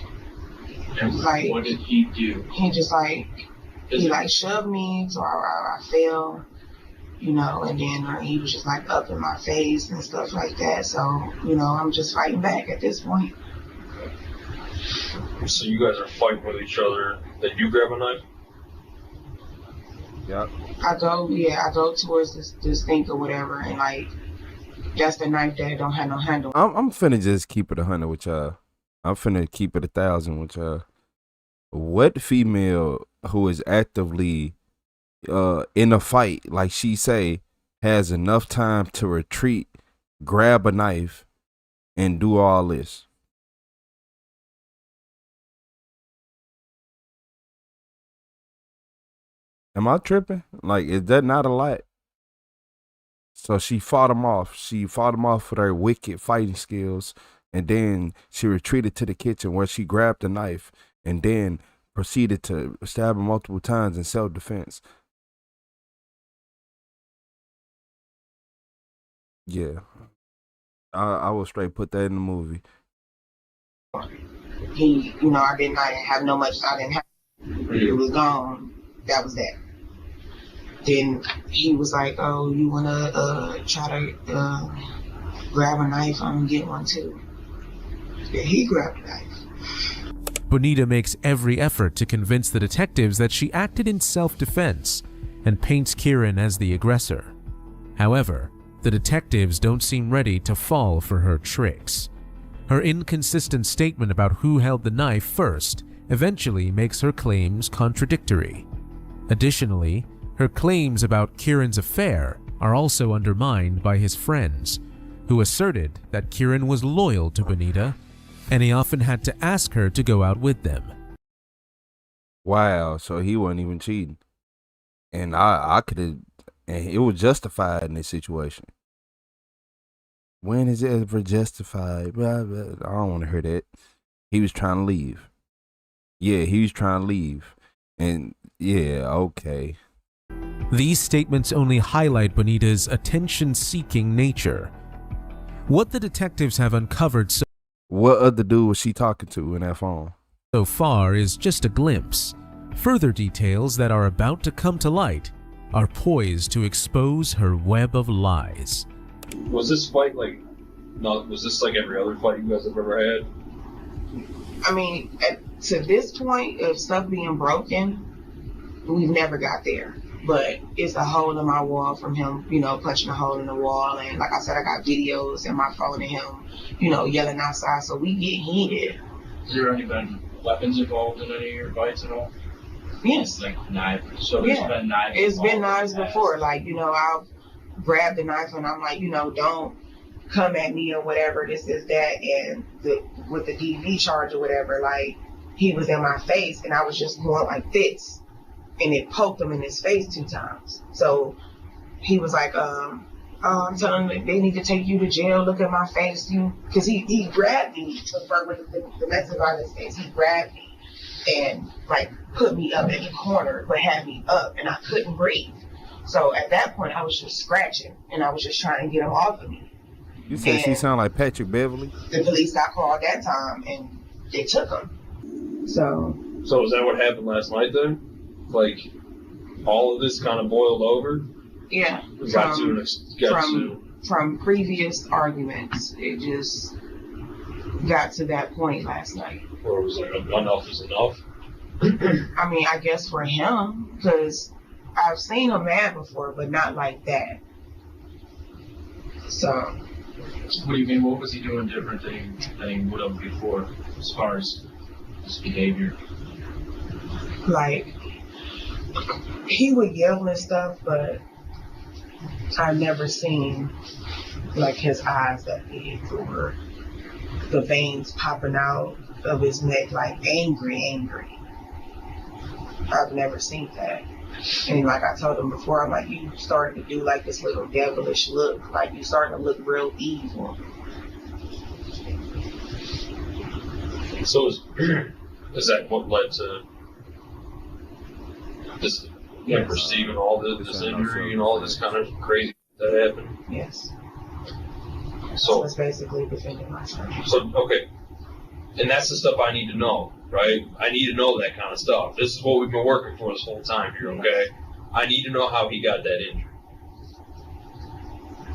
And what did he do? He just he shoved me, so I fell. you know, and then he was just like up in my face and stuff like that. So, you know, I'm just fighting back at this point. So you guys are fighting with each other. Then you grab a knife? Yep. I go towards this thing or whatever, and like, that's the knife that don't have no handle. I'm finna just keep it 100 with y'all. I'm finna keep it 1,000 with y'all. What female who is actively in a fight, like she say, has enough time to retreat, grab a knife, and do all this? Am I tripping? Like, is that not a lot? So she fought him off. She fought him off with her wicked fighting skills, and then she retreated to the kitchen where she grabbed a knife and then proceeded to stab him multiple times in self-defense. Yeah. I will straight put that in the movie. He, you know, I didn't have no much. I didn't have. It was gone. That was that. Then he was like, "Oh, you wanna try to grab a knife? I'm gonna get one too." Then he grabbed a knife. Bonita makes every effort to convince the detectives that she acted in self-defense and paints Kieran as the aggressor. However, the detectives don't seem ready to fall for her tricks. Her inconsistent statement about who held the knife first eventually makes her claims contradictory. Additionally, her claims about Kieran's affair are also undermined by his friends, who asserted that Kieran was loyal to Bonita, and he often had to ask her to go out with them. Wow, so he wasn't even cheating. And I could have, and it was justified in this situation. When is it ever justified? Blah, blah. I don't want to hear that. He was trying to leave. Yeah, he was trying to leave. And yeah, okay. These statements only highlight Bonita's attention-seeking nature. What the detectives have uncovered what other dude was she talking to in that phone? So far is just a glimpse. Further details that are about to come to light are poised to expose her web of lies. Was this fight like, was this like every other fight you guys have ever had? I mean, to this point of stuff being broken, we've never got there. But it's a hole in my wall from him, you know, punching a hole in the wall. And like I said, I got videos in my phone of him, you know, yelling outside. So we get heated. Has there any been weapons involved in any of your fights at all? Yes. Like knives? So there's been knives. It's been knives before. Like, you know, I'll grab the knife and I'm like, you know, don't come at me or whatever. This is that. And with the DV charge or whatever, like, he was in my face and I was just going like this. And it poked him in his face 2 times. So he was like, I'm telling them they need to take you to jail. Look at my face. Because he grabbed me with the domestic violence case. He grabbed me and like put me up in the corner, but had me up and I couldn't breathe. So at that point, I was just scratching and I was just trying to get him off of me. You said she sounded like Patrick Beverly? The police got called that time and they took him. So is that what happened last night then? Like, all of this kind of boiled over? Yeah. From previous arguments, it just got to that point last night. Or was it enough is enough? I mean, I guess for him, because I've seen him mad before, but not like that. So. What do you mean? What was he doing different than he would have before, as far as his behavior? Like, he would yell and stuff, but I've never seen like his eyes that big or the veins popping out of his neck, like angry. I've never seen that. And like I told him before, I'm like, you starting to do like this little devilish look, like you starting to look real evil. So is that what led to this, receiving all this injury and all this kind of crazy that happened? Yes. So it's basically defending myself. So, okay. And that's the stuff I need to know, right? I need to know that kind of stuff. This is what we've been working for this whole time here, okay? I need to know how he got that injury.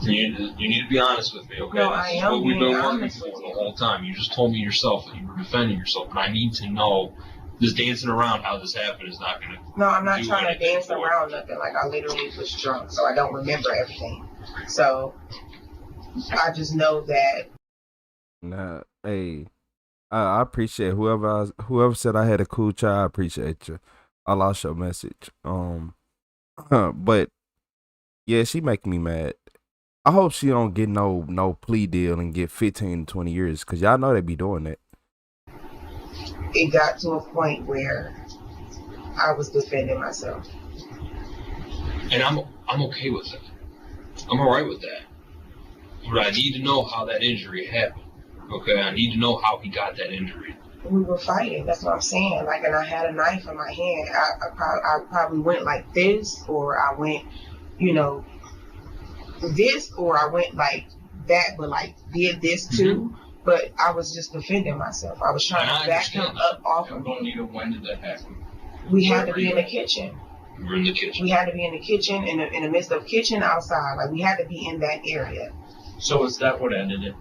You need to be honest with me, okay? No, I This is am what we've been being working honest for with the you. whole time. You just told me yourself that you were defending yourself, and I need to know. This dancing around how this happened is not going to. No, I'm not trying to dance around nothing. Like, I literally was drunk, so I don't remember everything. So, I just know that. Nah, hey, I appreciate whoever said I had a cool child. I appreciate you. I lost your message. But yeah, she making me mad. I hope she don't get no plea deal and get 15 to 20 years, cause y'all know they be doing that. It got to a point where I was defending myself. And I'm okay with that. I'm all right with that. But I need to know how that injury happened. Okay, I need to know how he got that injury. We were fighting. That's what I'm saying. Like, and I had a knife in my hand. I probably went like this, or I went, this, or I went like that, but like did this too. Mm-hmm. But I was just defending myself. I was trying to back him up off of me. When did that happen? We had to be in the kitchen. We were in the kitchen. We had to be in the kitchen, in the midst of kitchen, outside. Like, we had to be in that area. So is that what ended it?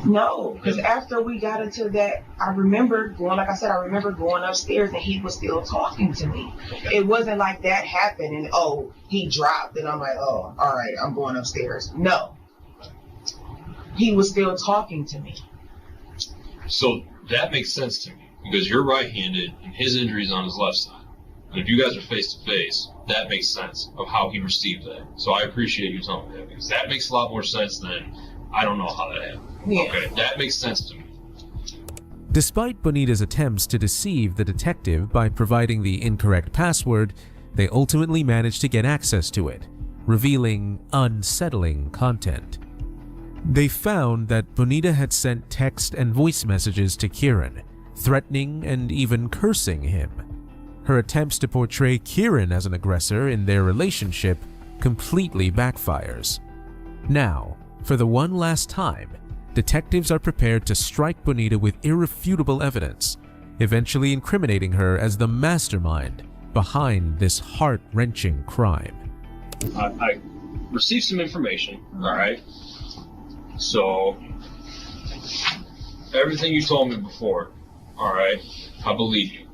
No, because after we got into that, I remember going upstairs and he was still talking to me. Okay. It wasn't like that happened and, he dropped and I'm like, all right, I'm going upstairs. No. He was still talking to me. So that makes sense to me because you're right-handed and his injury is on his left side. And if you guys are face-to-face, that makes sense of how he received that. So I appreciate you telling me that because that makes a lot more sense than I don't know how that happened. Yeah. Okay, that makes sense to me. Despite Bonita's attempts to deceive the detective by providing the incorrect password, they ultimately managed to get access to it, revealing unsettling content. They found that Bonita had sent text and voice messages to Kieran, threatening and even cursing him. Her attempts to portray Kieran as an aggressor in their relationship completely backfires. Now, for the one last time, detectives are prepared to strike Bonita with irrefutable evidence, eventually incriminating her as the mastermind behind this heart-wrenching crime. I received some information, all right? So, everything you told me before, all right, I believe you,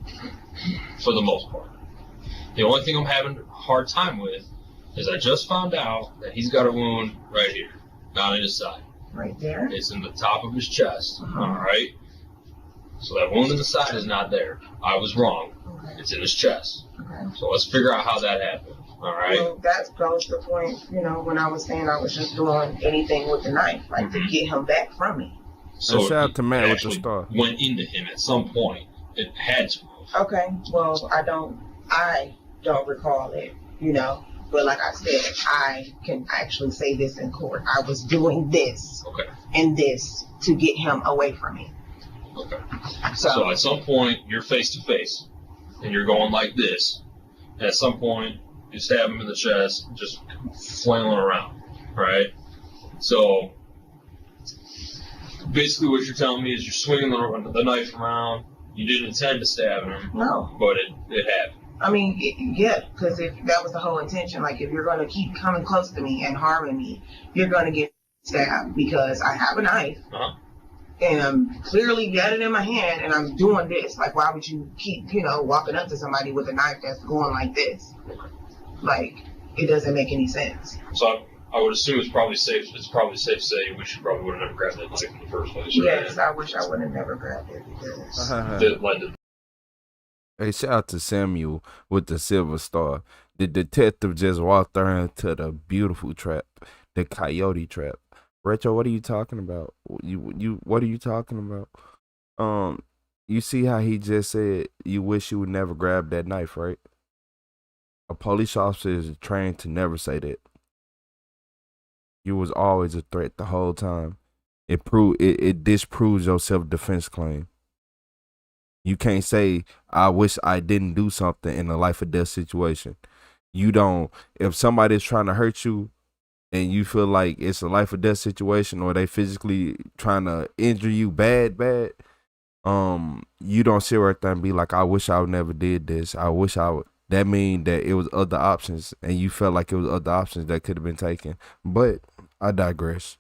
for the most part. The only thing I'm having a hard time with is I just found out that he's got a wound right here, not in his side. Right there? It's in the top of his chest, all right? So that wound in the side is not there. I was wrong. Okay. It's in his chest. Okay. So let's figure out how that happened, all right? Well, that goes to the point, when I was saying I was just doing anything with the knife, like to get him back from me. So shout out to Matt with the star. Went into him at some point. It had to. Okay, well, I don't recall it, But like I said, I can actually say this in court. I was doing this and this to get him away from me. Okay. So at some point, you're face to face, and you're going like this. And at some point, you stab him in the chest, just flailing around, right? So basically what you're telling me is you're swinging the knife around. You didn't intend to stab him. No. But it happened. I mean, because if that was the whole intention, like if you're going to keep coming close to me and harming me, you're going to get stabbed because I have a knife and I'm clearly got it in my hand and I'm doing this. Like, why would you keep, walking up to somebody with a knife that's going like this? Like, it doesn't make any sense. So I would assume it's probably safe to say you wish you probably would have never grabbed that knife in the first place. Right? Yes, I wish I would have never grabbed it because Hey, shout out to Samuel with the silver star. The detective just walked her into the beautiful trap, the coyote trap. Retro, what are you talking about? What are you talking about? You see how he just said you wish you would never grab that knife, right? A police officer is trained to never say that. You was always a threat the whole time. It disproves your self-defense claim. You can't say, I wish I didn't do something in a life or death situation. You don't, if somebody's trying to hurt you and you feel like it's a life or death situation or they physically trying to injure you bad, you don't sit right there and be like, I wish I never did this. I wish I would. that mean that it was other options, and you felt like it was other options that could have been taken. But I digress.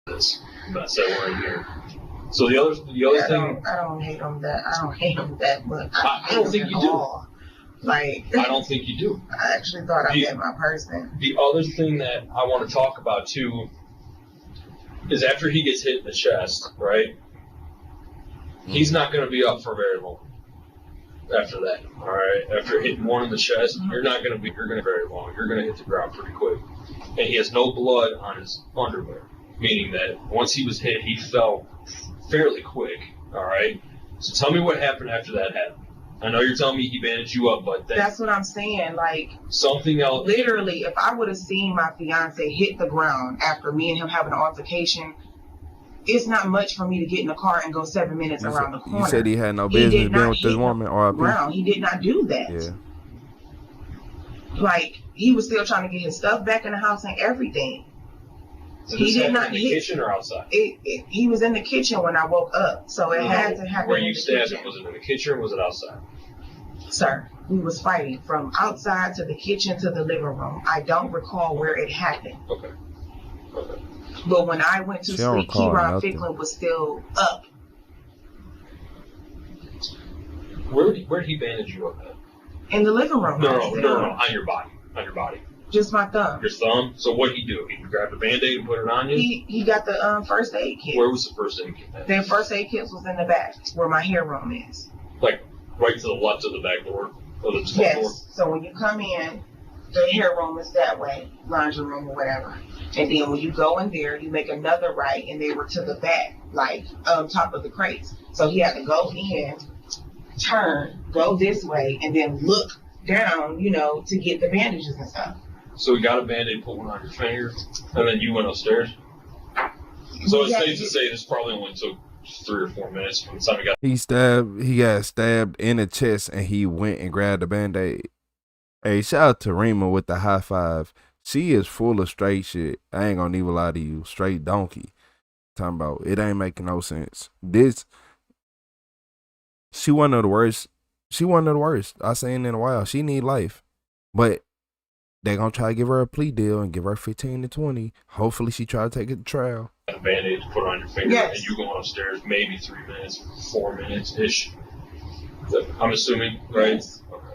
That's that we're in here. So the other thing, I don't hate him that much. I don't think you do. Like, I don't think you do. I actually thought I met my person. The other thing that I want to talk about too is after he gets hit in the chest, right? He's not going to be up for very long after that. All right, after hitting one in the chest, you're going to very long. You're going to hit the ground pretty quick, and he has no blood on his underwear, meaning that once he was hit, he fell fairly quick. All right. So tell me what happened after that happened. I know you're telling me he bandaged you up, but that's what I'm saying. Like, something else. Literally, if I would have seen my fiance hit the ground after me and him having an altercation, it's not much for me to get in the car and go 7 minutes around the corner. You said he had no business being with this woman, or ground. He did not do that. Yeah. Like, he was still trying to get his stuff back in the house and everything. So he did not in the kitchen or outside? He was in the kitchen when I woke up, so it had to happen. Where you stabbed him, was it in the kitchen or was it outside? Sir, we was fighting from outside to the kitchen to the living room. I don't recall where it happened. Okay. But when I went to sleep, Keyron Ficklin was still up. Where did he bandage you up at? In the living room. No, on your body. On your body. Just my thumb. Your thumb? So what did he do? He grabbed a Band-Aid and put it on you? He got the first aid kit. Where was the first aid kit? The first aid kit was in the back, where my hair room is. Like, right to the left of the back door? Or the yes. Door? So when you come in, the hair room is that way, laundry room or whatever. And then when you go in there, you make another right, and they were to the back, like top of the crates. So he had to go in, turn, go this way, and then look down, to get the bandages and stuff. So he got a Band-Aid, put one on your finger, and then you went upstairs? So it's safe to say this probably only took 3 or 4 minutes from the time He got stabbed in the chest, and he went and grabbed the Band-Aid. Hey, shout out to Rima with the high five. She is full of straight shit. I ain't gonna even lie to you. Straight donkey. Talking about it ain't making no sense. She one of the worst. I seen in a while. She need life. But they gonna try to give her a plea deal and give her 15 to 20. Hopefully she try to take it to trial. A Band-Aid to put on your finger, and you going upstairs maybe 3 minutes, 4 minutes ish. I'm assuming, right? Yes. Okay.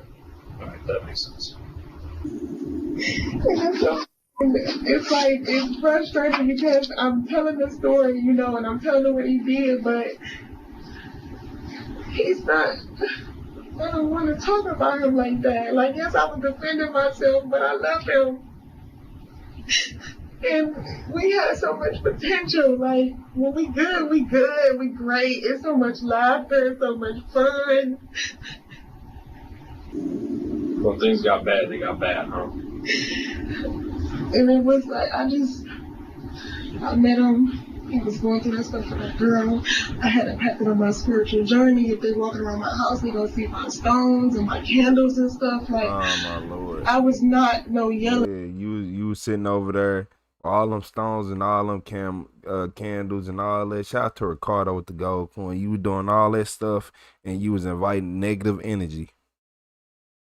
All right, that makes sense. It's frustrating because I'm telling the story, and I'm telling him what he did, but he's not. I don't want to talk about him like that. Like, yes, I was defending myself, but I love him. And we had so much potential. Like, when we good, we great. It's so much laughter, so much fun. When things got bad, they got bad, huh? And it was like, I met him. He was going through that stuff with that girl. I had him happen on my spiritual journey. If they walking around my house, they gonna see my stones and my candles and stuff. Like, oh my Lord. I was not no yelling. Yeah, you was sitting over there, all them stones and all them candles and all that. Shout out to Ricardo with the gold coin. You were doing all that stuff, and you was inviting negative energy.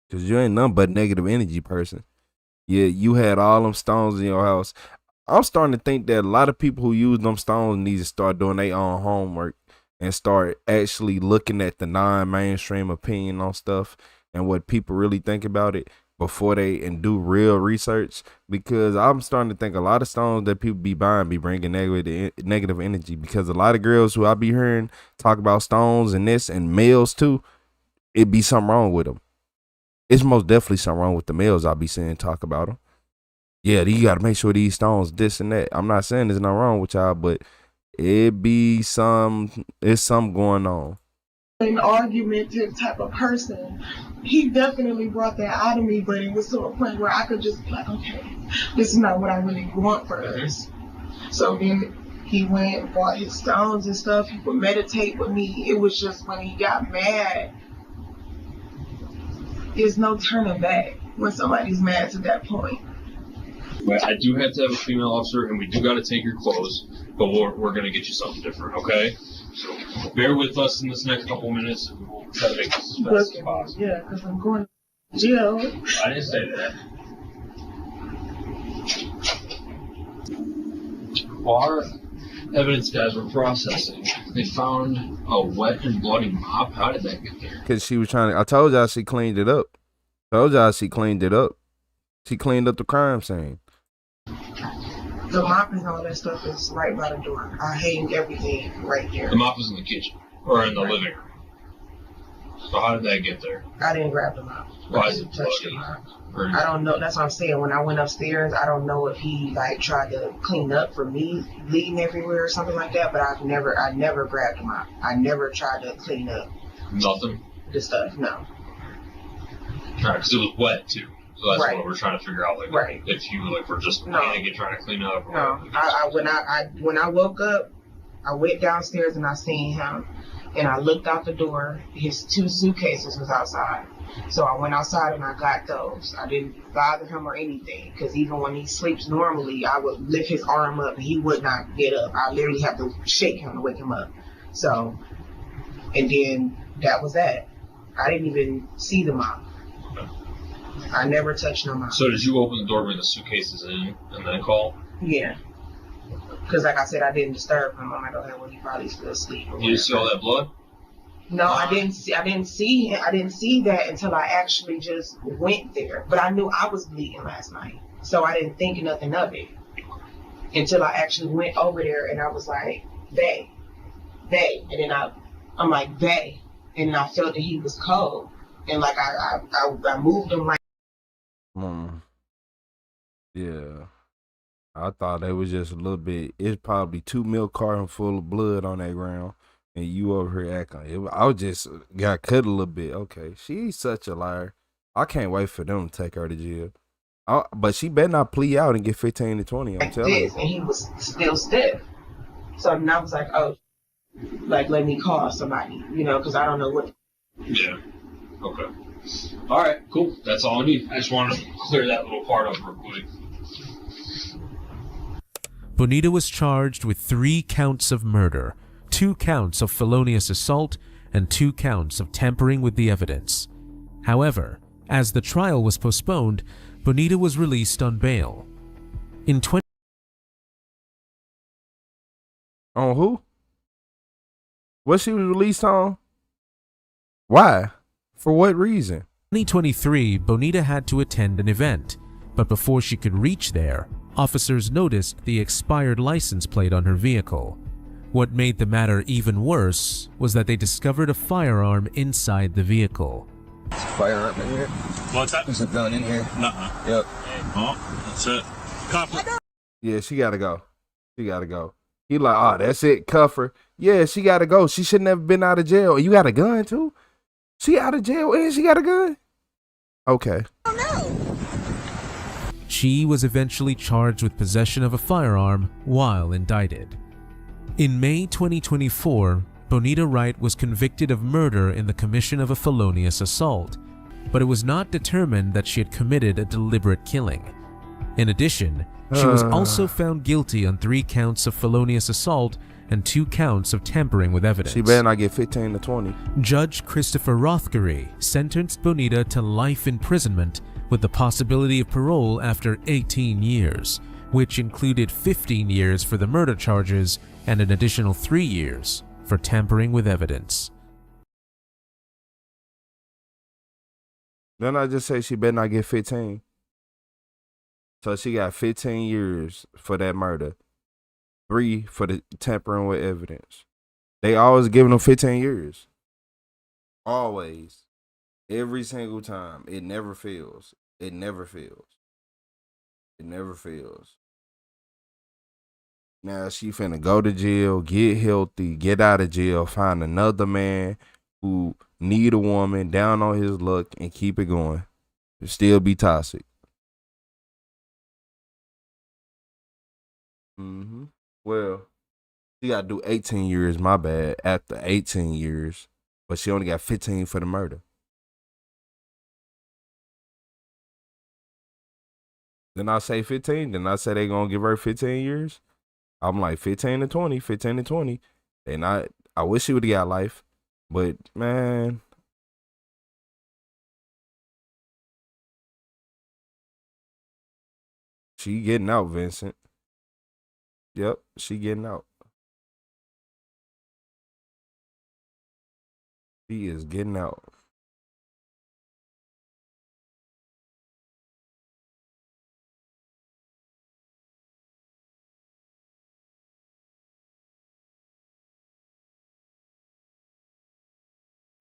Cause you ain't nothing but negative energy person. Yeah, you had all them stones in your house. I'm starting to think that a lot of people who use them stones need to start doing their own homework and start actually looking at the non-mainstream opinion on stuff and what people really think about it before they and do real research. Because I'm starting to think a lot of stones that people be buying be bringing negative energy. Because a lot of girls who I be hearing talk about stones and this, and males too, it be something wrong with them. It's most definitely something wrong with the males I be seeing talk about them. Yeah, you got to make sure these stones, this and that. I'm not saying there's nothing wrong with y'all, but it's something going on. An argumentative type of person. He definitely brought that out of me, but it was to a point where I could just be like, okay, this is not what I really want for us. So then he went and bought his stones and stuff. He would meditate with me. It was just when he got mad, there's no turning back when somebody's mad to that point. But I do have to have a female officer, and we do got to take your clothes, but we're going to get you something different, okay? So bear with us in this next couple minutes, and we'll try to make this as fast as possible. Yeah, because I'm going to jail. I didn't say that. Well, our evidence guys were processing. They found a wet and bloody mop. How did that get there? Because she was trying to, I told y'all she cleaned it up. She cleaned up the crime scene. The mop and all that stuff is right by the door. I hang everything right there. The mop was in the kitchen, or in the living room. So how did that get there? I didn't grab the mop. Why is it touch the bloody? mop. Or- I don't know. That's what I'm saying. When I went upstairs, I don't know if he like tried to clean up for me bleeding everywhere or something like that. But I never grabbed the mop. I never tried to clean up Nothing? the stuff. No. Alright, because it was wet too. So that's Right. what we're trying to figure out, like, Right. if you were just No. panicking and trying to clean up. Or No. When I woke up, I went downstairs and I seen him, and I looked out the door. His 2 suitcases was outside. So I went outside and I got those. I didn't bother him or anything, because even when he sleeps normally, I would lift his arm up and he would not get up. I literally have to shake him to wake him up. So, and then that was that. I didn't even see the mop. I never touched no mop. So did you open the door, bring the suitcases in, and then call? Yeah. Because like I said, I didn't disturb him. I'm like, okay, well, he probably still asleep. Or You see all that blood? No, I didn't see that until I actually just went there. But I knew I was bleeding last night, so I didn't think nothing of it until I actually went over there and I was like, they, and then I'm like, they, and then I felt that he was cold, and like I moved him like. Yeah. I thought it was just a little bit. It's probably 2 milk cartons full of blood on that ground. And you over here acting. I was just got cut a little bit. Okay, she's such a liar. I can't wait for them to take her to jail. But she better not plea out and get 15 to 20. I'm telling you. And he was still stiff. So then I was like, oh, like let me call somebody, because I don't know what. Yeah. Okay. All right, cool. That's all I need. I just wanted to clear that little part up real quick. Bonita was charged with 3 counts of murder, 2 counts of felonious assault, and 2 counts of tampering with the evidence. However, as the trial was postponed, Bonita was released on bail. On who? What she was released on? Why? For what reason? 2023, Bonita had to attend an event, but before she could reach there, officers noticed the expired license plate on her vehicle. What made the matter even worse was that they discovered a firearm inside the vehicle. Firearm in here? What's that? There's a gun in here. Nuh-uh. Yep. Oh, that's it. Copper. Yeah, she gotta go. She gotta go. He like, oh, that's it, cuff her. Yeah, she gotta go. She shouldn't have been out of jail. You got a gun too? She out of jail and she got a gun? Okay. She was eventually charged with possession of a firearm while indicted. In May 2024, Bonita Wright was convicted of murder in the commission of a felonious assault, but it was not determined that she had committed a deliberate killing. In addition, she was also found guilty on 3 counts of felonious assault and 2 counts of tampering with evidence. She better not get 15 to 20. Judge Christopher Rothgary sentenced Bonita to life imprisonment with the possibility of parole after 18 years, which included 15 years for the murder charges and an additional 3 years for tampering with evidence. Then I just say she better not get 15. So she got 15 years for that murder. 3 for the tampering with evidence. They always giving them 15 years. Always. Every single time. It never fails. It never fails. It never fails. Now she finna go to jail, get healthy, get out of jail, find another man who need a woman, down on his luck, and keep it going. It still be toxic. Well, she got to do 18 years, my bad, after 18 years. But she only got 15 for the murder. Then I say 15. Then I say they gonna give her 15 years. I'm like 15 to 20, 15 to 20. And I wish she would have got life. But man, she getting out, Vincent. Yep, she getting out. She is getting out.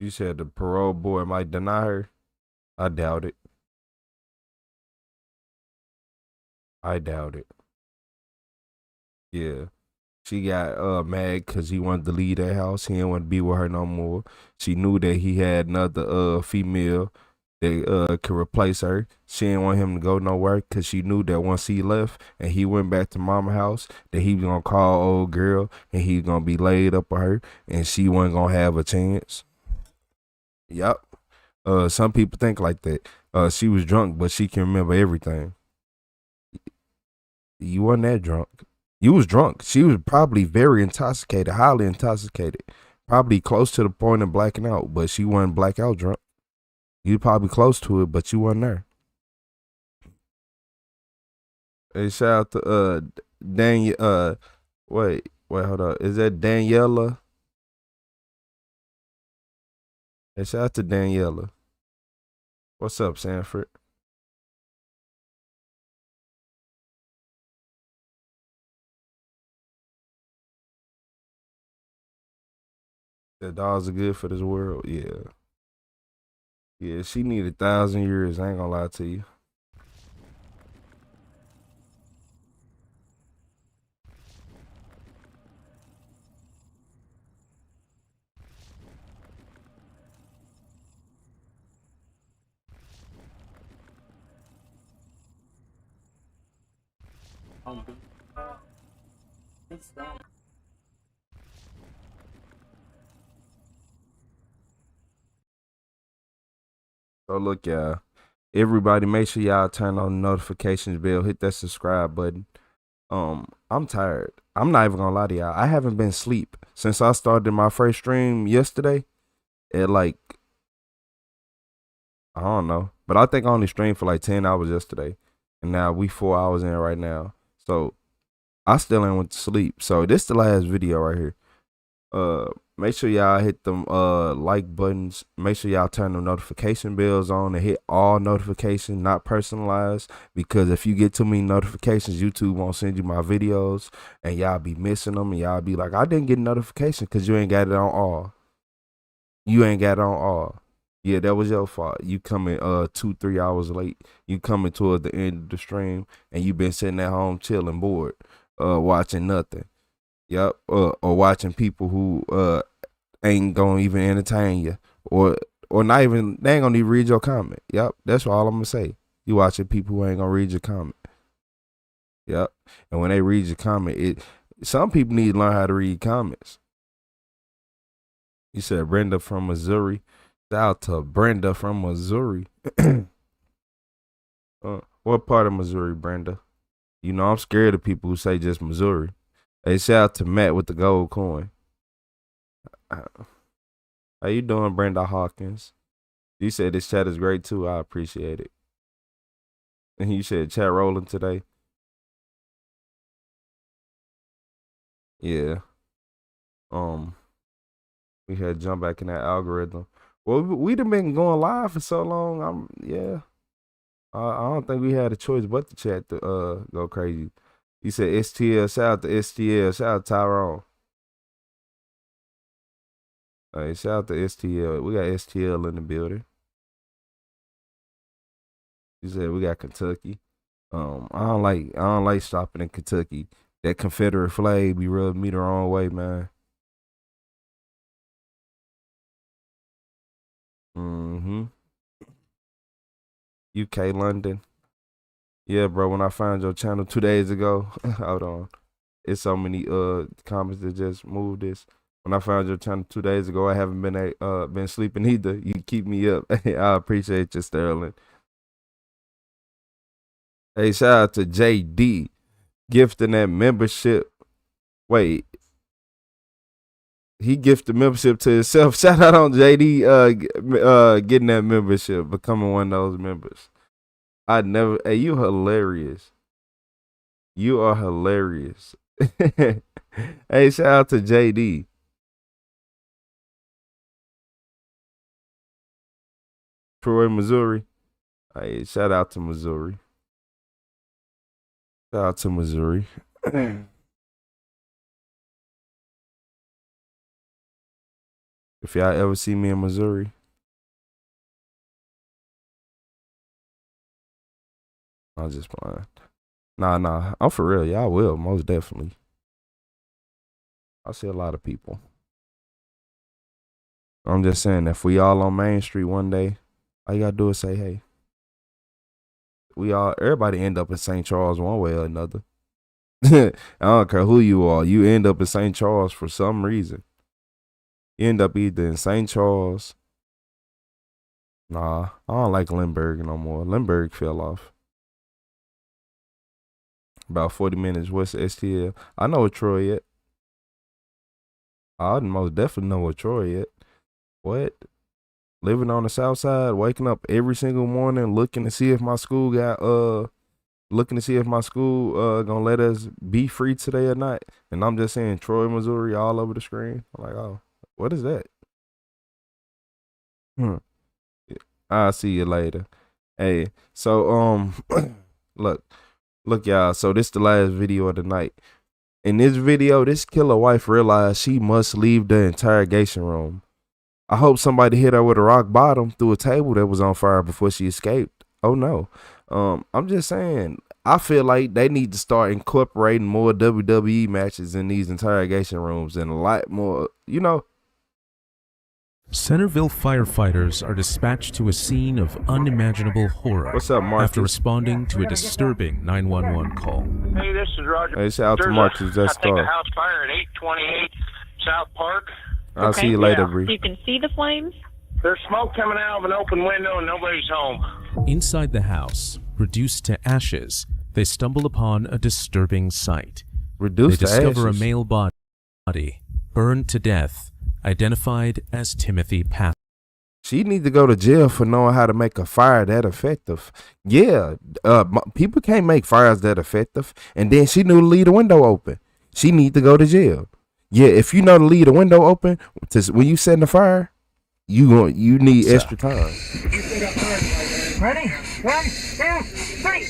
You said the parole board might deny her. I doubt it. I doubt it. Yeah. She got mad because he wanted to leave that house. He didn't want to be with her no more. She knew that he had another female that could replace her. She didn't want him to go nowhere because she knew that once he left and he went back to mama's house, that he was going to call old girl and he was going to be laid up with her and she wasn't going to have a chance. Yep. Some people think like that. She was drunk, but she can remember everything. You wasn't that drunk. You was drunk. She was probably very intoxicated, highly intoxicated. Probably close to the point of blacking out, but she wasn't blackout drunk. You probably close to it, but you wasn't there. Hey, shout out to Daniel. Wait, hold up. Is that Daniela? Hey, shout out to Daniela. What's up, Sanford? The dogs are good for this world. Yeah. Yeah, she need 1,000 years. I ain't gonna lie to you. So look, y'all. Everybody, make sure y'all turn on the notifications bell. Hit that subscribe button. I'm tired. I'm not even gonna lie to y'all. I haven't been asleep since I started my first stream yesterday. At like, I don't know, but I think I only streamed for like 10 hours yesterday, and now we 4 hours in right now. So I still ain't went to sleep. So this the last video right here. Make sure y'all hit them like buttons. Make sure y'all turn the notification bells on and hit all notifications, not personalized, because if you get too many notifications, YouTube won't send you my videos and y'all be missing them and y'all be like, I didn't get a notification because you ain't got it on all. You ain't got it on all. Yeah, that was your fault. You coming 2-3 hours late. You coming toward the end of the stream and you been sitting at home chilling, bored, watching nothing. Yep. Or watching people who ain't gonna even entertain you, or not even, they ain't gonna even read your comment. Yep. That's all I'm gonna say. You watching people who ain't gonna read your comment. Yep. And when they read your comment, some people need to learn how to read comments. You said Brenda from Missouri. Shout out to Brenda from Missouri. What part of Missouri, Brenda? You know I'm scared of people who say just Missouri. Hey, shout out to Matt with the gold coin. How you doing, Brenda Hawkins? You said this chat is great too. I appreciate it. And you said chat rolling today. Yeah. We had to jump back in that algorithm. Well, we'd have been going live for so long. Yeah. I don't think we had a choice but to chat to go crazy. You said STL. Shout out to STL. Shout out to Tyrone. Hey, shout out to STL. We got STL in the building. You said we got Kentucky. I don't like stopping in Kentucky. That Confederate flag be rubbing me the wrong way, man. UK, London. Yeah, bro. When I found your channel 2 days ago, hold on. It's so many comments that just moved this. When I found your channel 2 days ago, I haven't been sleeping either. You keep me up. I appreciate you, Sterling. Hey, shout out to JD gifting that membership. Wait. He gifted membership to himself. Shout out on JD getting that membership, becoming one of those members. Hey, you hilarious. You are hilarious. Hey, shout out to JD. Troy, Missouri. Hey, shout out to Missouri. Shout out to Missouri. If y'all ever see me in Missouri, I'm just playing. Nah, I'm for real. Y'all will, most definitely. I see a lot of people. I'm just saying, if we all on Main Street one day, all you gotta do is say, hey. Everybody end up in St. Charles one way or another. I don't care who you are. You end up in St. Charles for some reason. You end up either in St. Charles. Nah, I don't like Lindbergh no more. Lindbergh fell off. About 40 minutes west of STL. I know where Troy at. I most definitely know where Troy at. What? Living on the south side, waking up every single morning, looking to see if my school gonna let us be free today or not. And I'm just saying Troy, Missouri, all over the screen. I'm like, oh, what is that? I'll see you later. Hey, so look, y'all. So this the last video of the night. In this video, this killer wife realized she must leave the interrogation room. I hope somebody hit her with a rock bottom through a table that was on fire before she escaped. Oh no. I'm just saying, I feel like they need to start incorporating more WWE matches in these interrogation rooms and a lot more, you know. Centerville firefighters are dispatched to a scene of unimaginable horror. What's up, Marcus? After responding to a disturbing 911 call. Hey, this is Roger. Hey, shout out to Marcus. I think a house fire at 828 South Park. I'll see you later, Bree. You can see the flames? There's smoke coming out of an open window and nobody's home. Inside the house, reduced to ashes, they stumble upon a disturbing sight. They discover a male body, burned to death, identified as Timothy Path. She need to go to jail for knowing how to make a fire that effective. Yeah, people can't make fires that effective. And then she knew to leave the window open. She need to go to jail. Yeah, if you know to leave the window open when you set the fire, you need extra time. Ready? 1, 2, 3.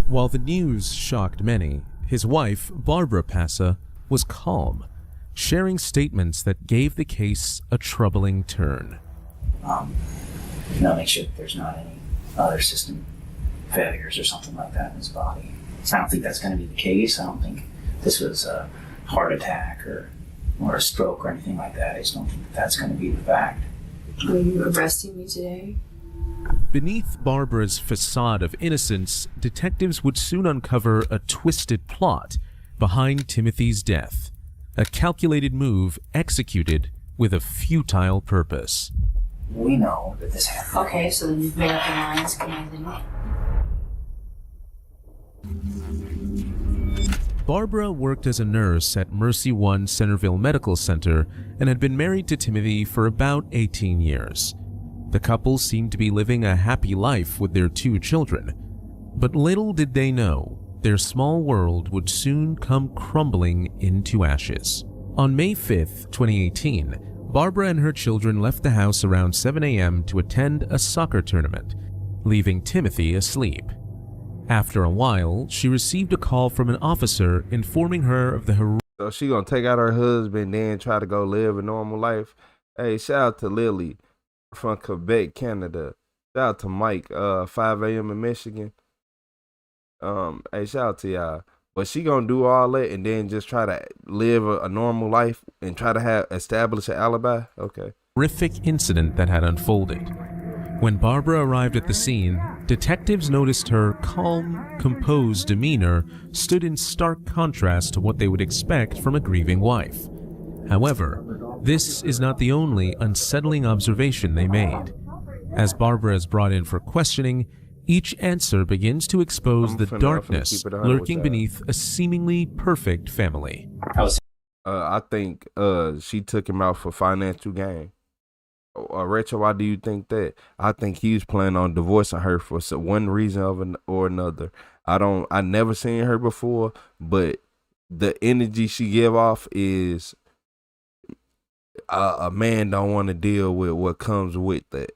While the news shocked many, his wife, Barbara Passa, was calm, sharing statements that gave the case a troubling turn. Make sure that there's not any other system failures or something like that in his body. So I don't think that's going to be the case. I don't think this was a heart attack or a stroke or anything like that. I just don't think that that's going to be the fact. Are you arresting me today? Beneath Barbara's facade of innocence, detectives would soon uncover a twisted plot behind Timothy's death, a calculated move executed with a futile purpose. We know that this happened. Okay, so then you've made up your minds, connected. Barbara worked as a nurse at Mercy One Centerville Medical Center and had been married to Timothy for about 18 years. The couple seemed to be living a happy life with their 2 children, but little did they know their small world would soon come crumbling into ashes. On May 5th, 2018, Barbara and her children left the house around 7 a.m. to attend a soccer tournament, leaving Timothy asleep. After a while, she received a call from an officer informing her of the horrific. So she gonna take out her husband, then try to go live a normal life. Hey, shout out to Lily from Quebec, Canada. Shout out to Mike, 5 a.m. in Michigan. Hey, shout out to y'all. But she gonna do all that and then just try to live a normal life and try to establish an alibi? Okay. Horrific incident that had unfolded. When Barbara arrived at the scene, detectives noticed her calm, composed demeanor stood in stark contrast to what they would expect from a grieving wife. However, This is not the only unsettling observation they made. As Barbara is brought in for questioning, each answer begins to expose the darkness lurking beneath a seemingly perfect family. I think she took him out for financial gain. Retro, why do you think that? I think he was planning on divorcing her for one reason or another. I never seen her before, but the energy she give off is a man don't want to deal with what comes with that.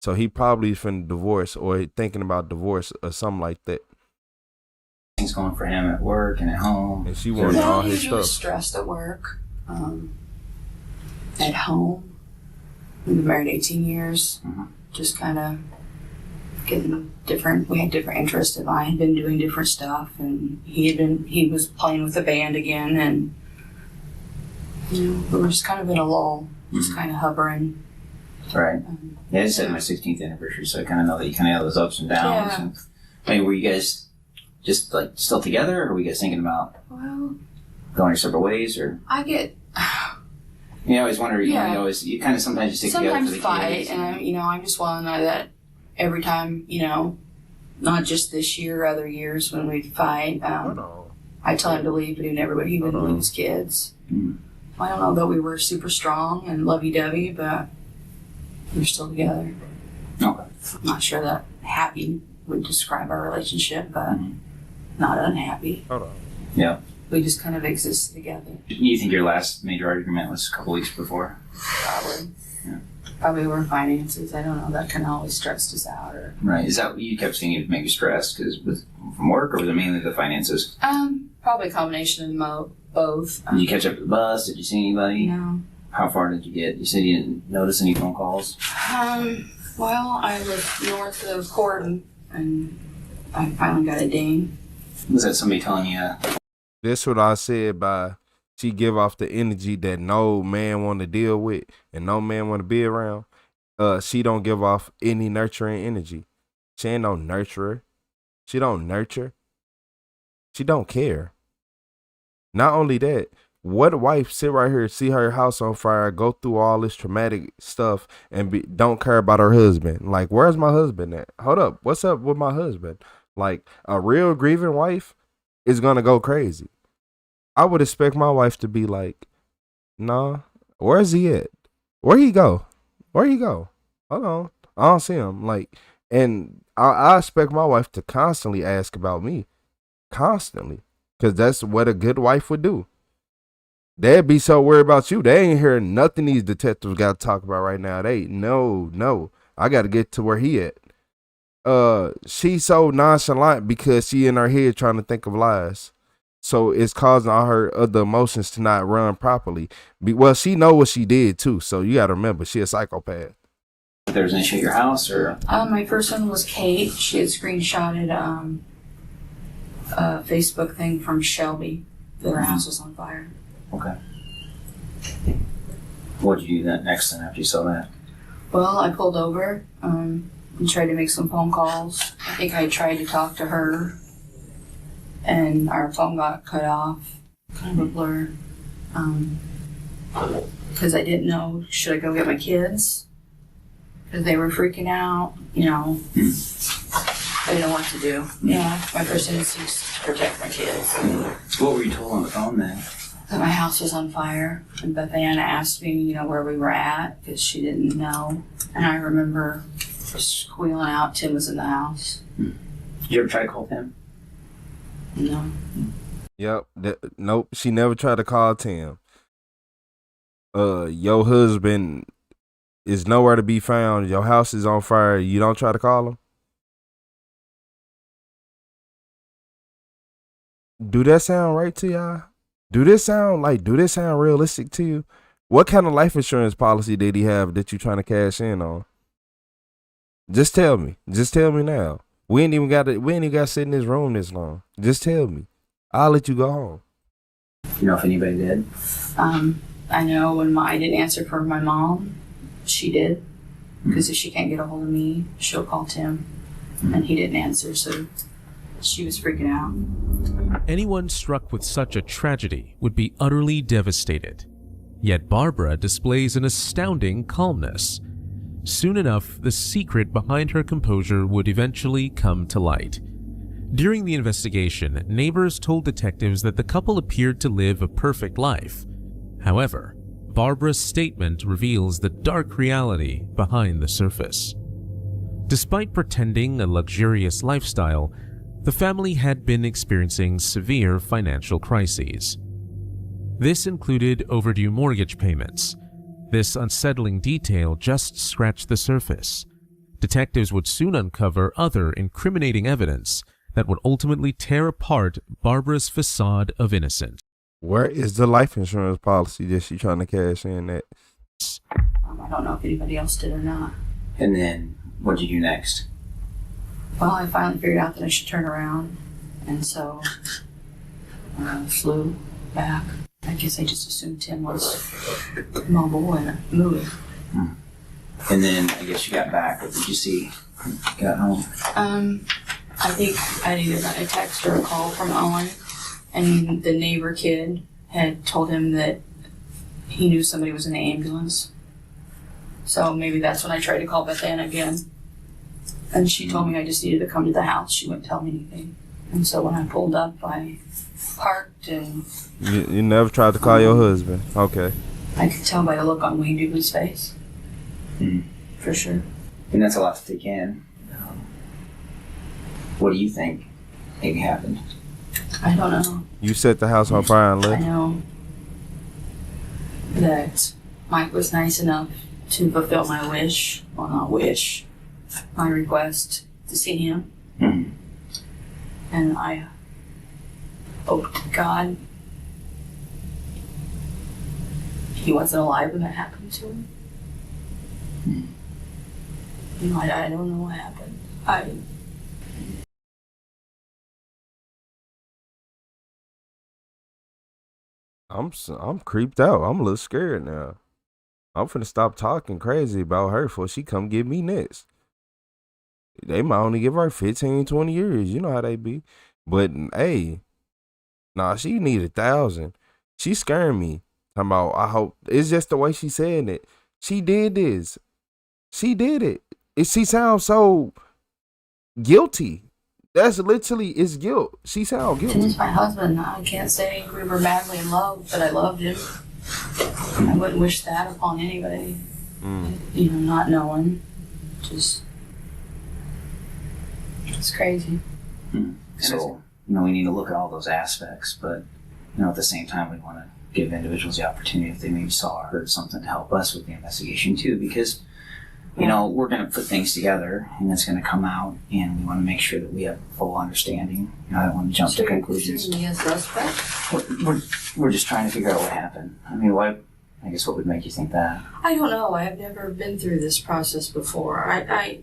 So he probably is finna divorce or thinking about divorce or something like that. Things going for him at work and at home. And she wanted all his He's really stuff. stressed at work, at home. We've been married 18 years. Just kind of getting different. We had different interests. And I had been doing different stuff, and he was playing with the band again, and we were just kind of in a lull, just kind of hovering. Right. Yeah, I just had my 16th anniversary, so I kind of know that you kind of have those ups and downs. Yeah. And, I mean, were you guys just like still together, or were you guys thinking about Well, going your separate ways, or I get you always wonder, Yeah. you kind of sometimes just stick together for sometimes the fight, kids. and I just want to know that every time, not just this year, other years when we fight, I tell him to leave, but he wouldn't leave his kids. I don't know that we were super strong and lovey-dovey, but we're still together. Okay. I'm not sure that happy would describe our relationship, but not unhappy. Yeah. We just kind of exist together. You think your last major argument was a couple weeks before? Probably. Yeah. Probably over finances. I don't know. That kind of always stressed us out. Or Right. Is that what you kept saying? It make you stressed from work, or was it mainly the finances? probably a combination of both. Did you catch up at the bus? Did you see anybody? No. How far did you get? You said you didn't notice any phone calls. Well, I live north of Corden, and I finally got a ding. Was that somebody telling you? That's what I said by she give off the energy that no man want to deal with and no man want to be around. She don't give off any nurturing energy. She ain't no nurturer. She don't nurture. She don't care. Not only that, what wife sit right here, see her house on fire, go through all this traumatic stuff, and don't care about her husband? Like, where's my husband at? Hold up, what's up with my husband? Like, a real grieving wife is gonna go crazy. I would expect my wife to be like, nah, where's he at? Where he go? Where he go? Hold on, I don't see him. Like, and I expect my wife to constantly ask about me. Constantly. Because that's what a good wife would do. They'd be so worried about you. They ain't hearing nothing these detectives got to talk about right now. No. I got to get to where he at. She's so nonchalant because she in her head trying to think of lies. So it's causing all her other emotions to not run properly. Well, she know what she did too. So you got to remember, she a psychopath. If there was an issue at your house, or My first one was Kate. She had screenshotted a Facebook thing from Shelby that her house was on fire. okay. What did you do that next then after you saw that? Well, I pulled over and tried to make some phone calls. I think I tried to talk to her, and our phone got cut off. Kind of a blur. Because I didn't know, should I go get my kids? Because they were freaking out, I didn't know what to do. Yeah, my first instinct is to protect my kids. What were you told on the phone then? That my house was on fire, and Beth Ann asked me, where we were at, because she didn't know. And I remember squealing out, Tim was in the house. Did you ever try to call Tim? No. Yep. Nope. She never tried to call Tim. Your husband is nowhere to be found. Your house is on fire. You don't try to call him? Do that sound right to y'all? Do this sound realistic to you? What kind of life insurance policy did he have that you trying to cash in on? Just tell me. Just tell me now. We ain't even got to sit in this room this long. Just tell me. I'll let you go home. You know if anybody did? I know when I didn't answer for my mom, she did. Because if she can't get a hold of me, she'll call Tim. And he didn't answer, so she was freaking out. Anyone struck with such a tragedy would be utterly devastated. Yet Barbara displays an astounding calmness. Soon enough, the secret behind her composure would eventually come to light. During the investigation, neighbors told detectives that the couple appeared to live a perfect life. However, Barbara's statement reveals the dark reality behind the surface. Despite pretending a luxurious lifestyle, the family had been experiencing severe financial crises. This included overdue mortgage payments. This unsettling detail just scratched the surface. Detectives would soon uncover other incriminating evidence that would ultimately tear apart Barbara's facade of innocence. Where is the life insurance policy that she's trying to cash in at? I don't know if anybody else did or not. And then, what did you do next? Well, I finally figured out that I should turn around, and so I flew back. I guess I just assumed Tim was mobile and moving. And then, I guess you got back. What did you see? You got home? I think I either got a text or a call from Owen, and the neighbor kid had told him that he knew somebody was in the ambulance. So maybe that's when I tried to call Beth Ann again. And she told me I just needed to come to the house. She wouldn't tell me anything. And so when I pulled up, I parked and... You never tried to call your husband? Okay. I could tell by the look on Wayne Doobie's face. For sure. And that's a lot to take in. What do you think maybe happened? I don't know. You set the house on fire and I left? know that Mike was nice enough to fulfill my wish. Well, not wish. My request to see him. And I hope to God he wasn't alive when that happened to him. You know, I don't know what happened. I'm creeped out. I'm a little scared now. I'm finna stop talking crazy about her before she come get me next. They might only give her 15, 20 years. You know how they be. But hey, nah, she need 1,000. She scaring me. Talking about, I hope it's just the way she said it. She did this. She did it. She sounds so guilty. That's literally, it's guilt. She sounds guilty. Tim's my husband. I can't say we were madly in love, but I loved him. I wouldn't wish that upon anybody. You know, not knowing. Just, it's crazy. So, we need to look at all those aspects, but, at the same time, we want to give individuals the opportunity if they maybe saw or heard something to help us with the investigation too, because, we're going to put things together and it's going to come out and we want to make sure that we have full understanding. I don't want to jump to conclusions. We're just trying to figure out what happened. I mean, what would make you think that? I don't know. I have never been through this process before. I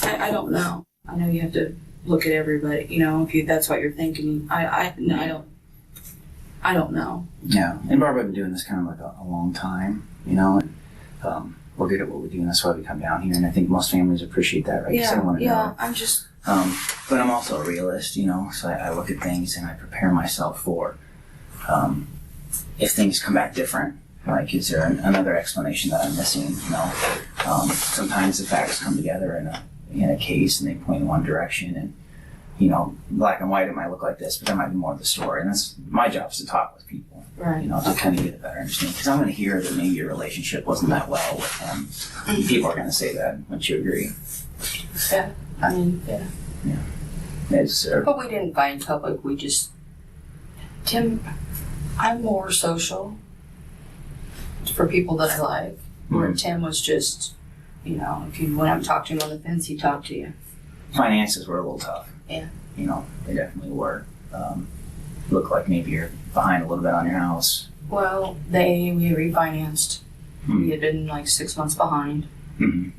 don't know. I know you have to look at everybody, if that's what you're thinking. I don't know. Yeah, and Barbara, I've been doing this kind of like a long time, and we're good at what we do, and that's why we come down here, and I think most families appreciate that, right? Yeah, I'm just... but I'm also a realist, so I look at things and I prepare myself for if things come back different, like is there another explanation that I'm missing, sometimes the facts come together in a case and they point in one direction, and black and white, it might look like this, but there might be more of the story. And that's my job, is to talk with people, right? To kind of get a better understanding. Because I'm going to hear that maybe your relationship wasn't that well with him. People are going to say that. Wouldn't you agree? Yeah. I mean, yeah. But we didn't fight in public. We just... Tim, I'm more social for people that I like. Where Tim was just, if you went out and talked to him on the fence, he'd talk to you. Finances were a little tough. Yeah. They definitely were. Look like maybe you're behind a little bit on your house. Well, we refinanced. We had been like 6 months behind.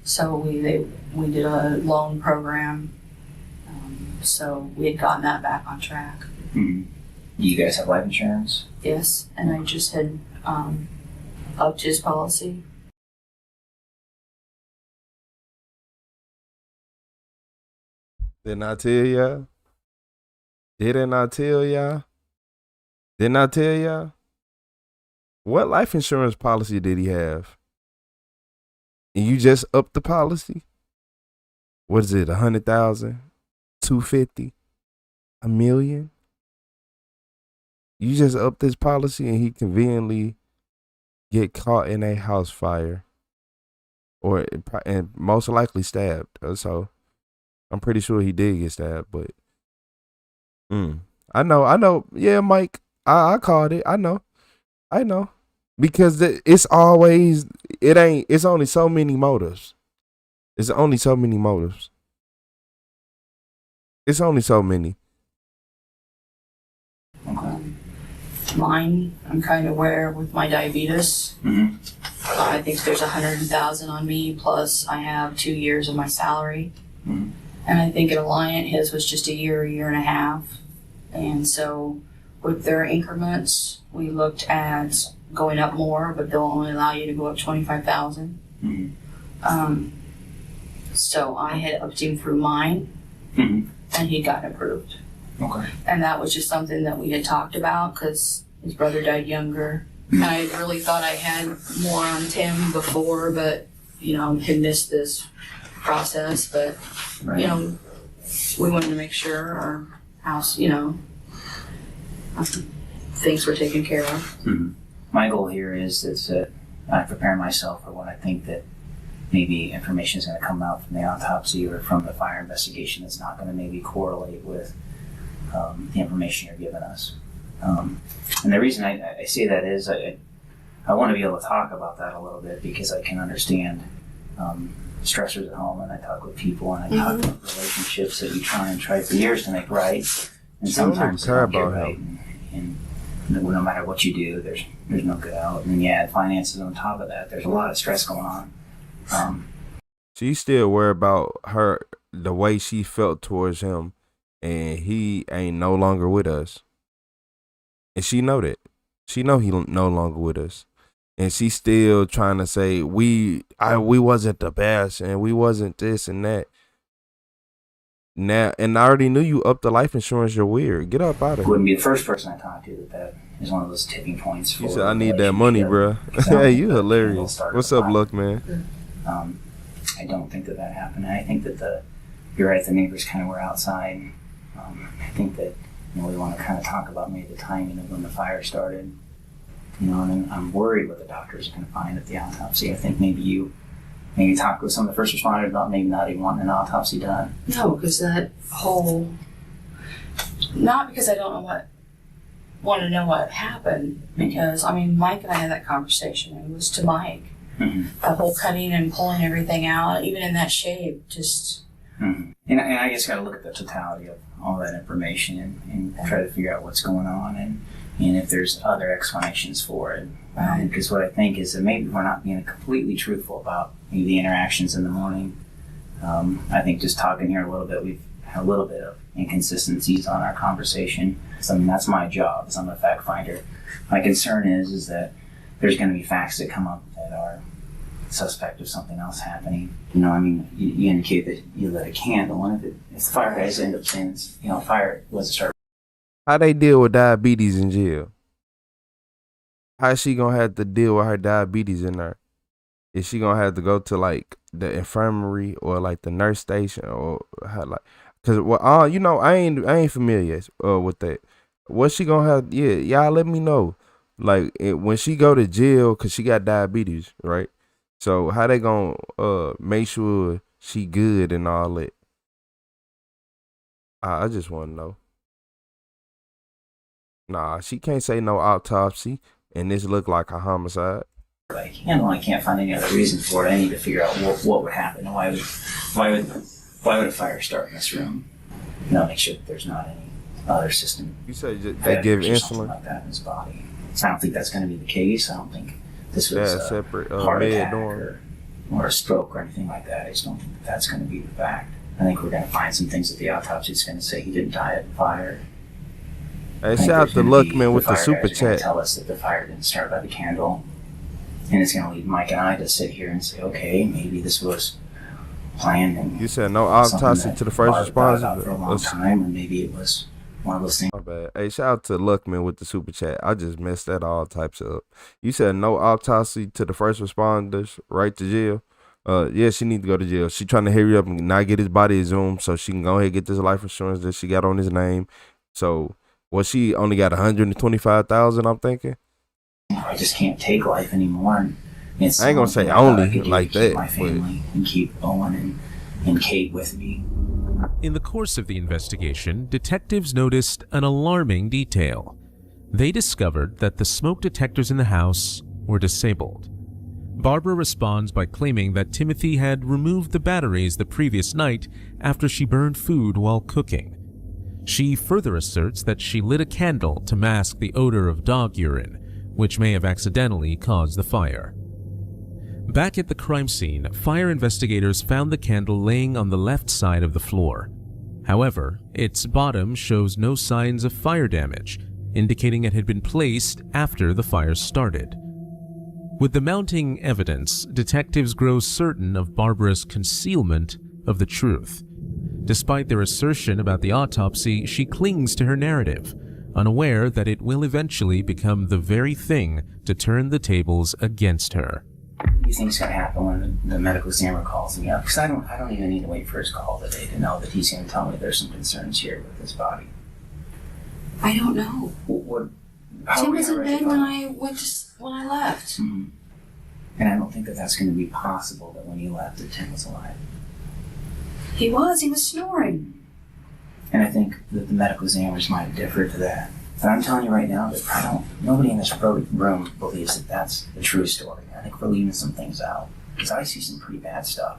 So we did a loan program. So we had gotten that back on track. Do you guys have life insurance? Yes, and I just had upped his policy. Didn't I tell y'all? Didn't I tell y'all? Didn't I tell y'all? What life insurance policy did he have? And you just upped the policy? What is it, 100,000? 250? $1 million? You just upped this policy and he conveniently get caught in a house fire. And most likely stabbed. So I'm pretty sure he did get stabbed, but I know. Yeah, Mike, I called it. I know. Because it's only so many motives. It's only so many. Okay. Mine, I'm kind of aware with my diabetes. I think there's 100,000 on me, plus I have 2 years of my salary. And I think at Alliant, his was just a year and a half. And so with their increments, we looked at going up more, but they'll only allow you to go up 25,000. So I had upped him through mine, and he got approved. Okay. And that was just something that we had talked about because his brother died younger. And I really thought I had more on Tim before, but, had missed this process. But, we wanted to make sure our house, things were taken care of. My goal here is that I prepare myself for what I think that maybe information is going to come out from the autopsy or from the fire investigation that's not going to maybe correlate with the information you're giving us. And the reason I say that is I want to be able to talk about that a little bit because I can understand stressors at home, and I talk with people, and I talk about relationships that you try for years to make right, and sometimes they don't get right. And no matter what you do, there's no good out. And then you add finances on top of that. There's a lot of stress going on. She's still worried about the way she felt towards him, and he ain't no longer with us. And she know that. She know he no longer with us. And she's still trying to say we wasn't the best and we wasn't this and that. Now, and I already knew you upped the life insurance. You're weird. Get up out of here. Wouldn't be the first person I talked to that is one of those tipping points. You said I need that money, bro. Hey, you hilarious. What's up, Luck, man? I don't think that happened. And I think that you're right. The neighbors kind of were outside. I think that we want to kind of talk about maybe the timing of when the fire started. And I'm worried what the doctors are going to find at the autopsy. I think maybe talk with some of the first responders about maybe not even wanting an autopsy done. No, because not because I don't want to know what happened, because, Mike and I had that conversation. It was to Mike. The whole cutting and pulling everything out, even in that shape, just... And I just got to look at the totality of all that information and try to figure out what's going on and if there's other explanations for it. Because what I think is that maybe we're not being completely truthful about maybe the interactions in the morning. I think just talking here a little bit, we've had a little bit of inconsistencies on our conversation. So, that's my job, is I'm a fact finder. My concern is that there's going to be facts that come up that are suspect of something else happening. You indicate that you lit a candle, and if the fire guys end up saying, fire was a start. How they deal with diabetes in jail? How's she gonna have to deal with her diabetes in there? Is she gonna have to go to like the infirmary or like the nurse station or how, like? Cause I ain't familiar with that. What she gonna have? Yeah, y'all let me know. Like when she go to jail, cause she got diabetes, right? So how they gonna make sure she good and all that? I just want to know. Nah, she can't say no autopsy, and this look like a homicide. I can't find any other reason for it. I need to figure out what would happen and why would a fire start in this room? Make sure that there's not any other system. You said they give insulin like that in his body. So I don't think that's going to be the case. I don't think this was a separate heart attack or a stroke or anything like that. I just don't think that's going to be the fact. I think we're going to find some things at the autopsy that's going to say he didn't die at the fire. Hey, shout out to Luckman with the super chat. Tell us that the fire didn't start by the candle, and it's going to leave Mike and I to sit here and say, okay, maybe this was planned. You said no autopsy to the first responders for a long time, or maybe it was one of those things. bad. Hey, shout out to Luckman with the super chat. I just messed that all types up. You said no autopsy to the first responders, right to jail. Yeah, she need to go to jail. She trying to hurry up and not get his body exhumed so she can go ahead and get this life insurance that she got on his name. So, she only got $125,000, I'm thinking. I just can't take life anymore. And I ain't gonna say only like that. My family and keep Owen and Kate with me. In the course of the investigation, detectives noticed an alarming detail. They discovered that the smoke detectors in the house were disabled. Barbara responds by claiming that Timothy had removed the batteries the previous night after she burned food while cooking. She further asserts that she lit a candle to mask the odor of dog urine, which may have accidentally caused the fire. Back at the crime scene, fire investigators found the candle laying on the left side of the floor. However, its bottom shows no signs of fire damage, indicating it had been placed after the fire started. With the mounting evidence, detectives grow certain of Barbara's concealment of the truth. Despite their assertion about the autopsy, she clings to her narrative, unaware that it will eventually become the very thing to turn the tables against her. What do you think is going to happen when the medical examiner calls me up? Because I don't even need to wait for his call today to know that he's going to tell me there's some concerns here with his body. I don't know. Tim was in bed when I left. Mm-hmm. And I don't think that that's going to be possible that when you left that Tim was alive. He was snoring. And I think that the medical examiners might have differed to that. But I'm telling you right now that nobody in this room believes that that's the true story. I think we're leaving some things out. Because I see some pretty bad stuff.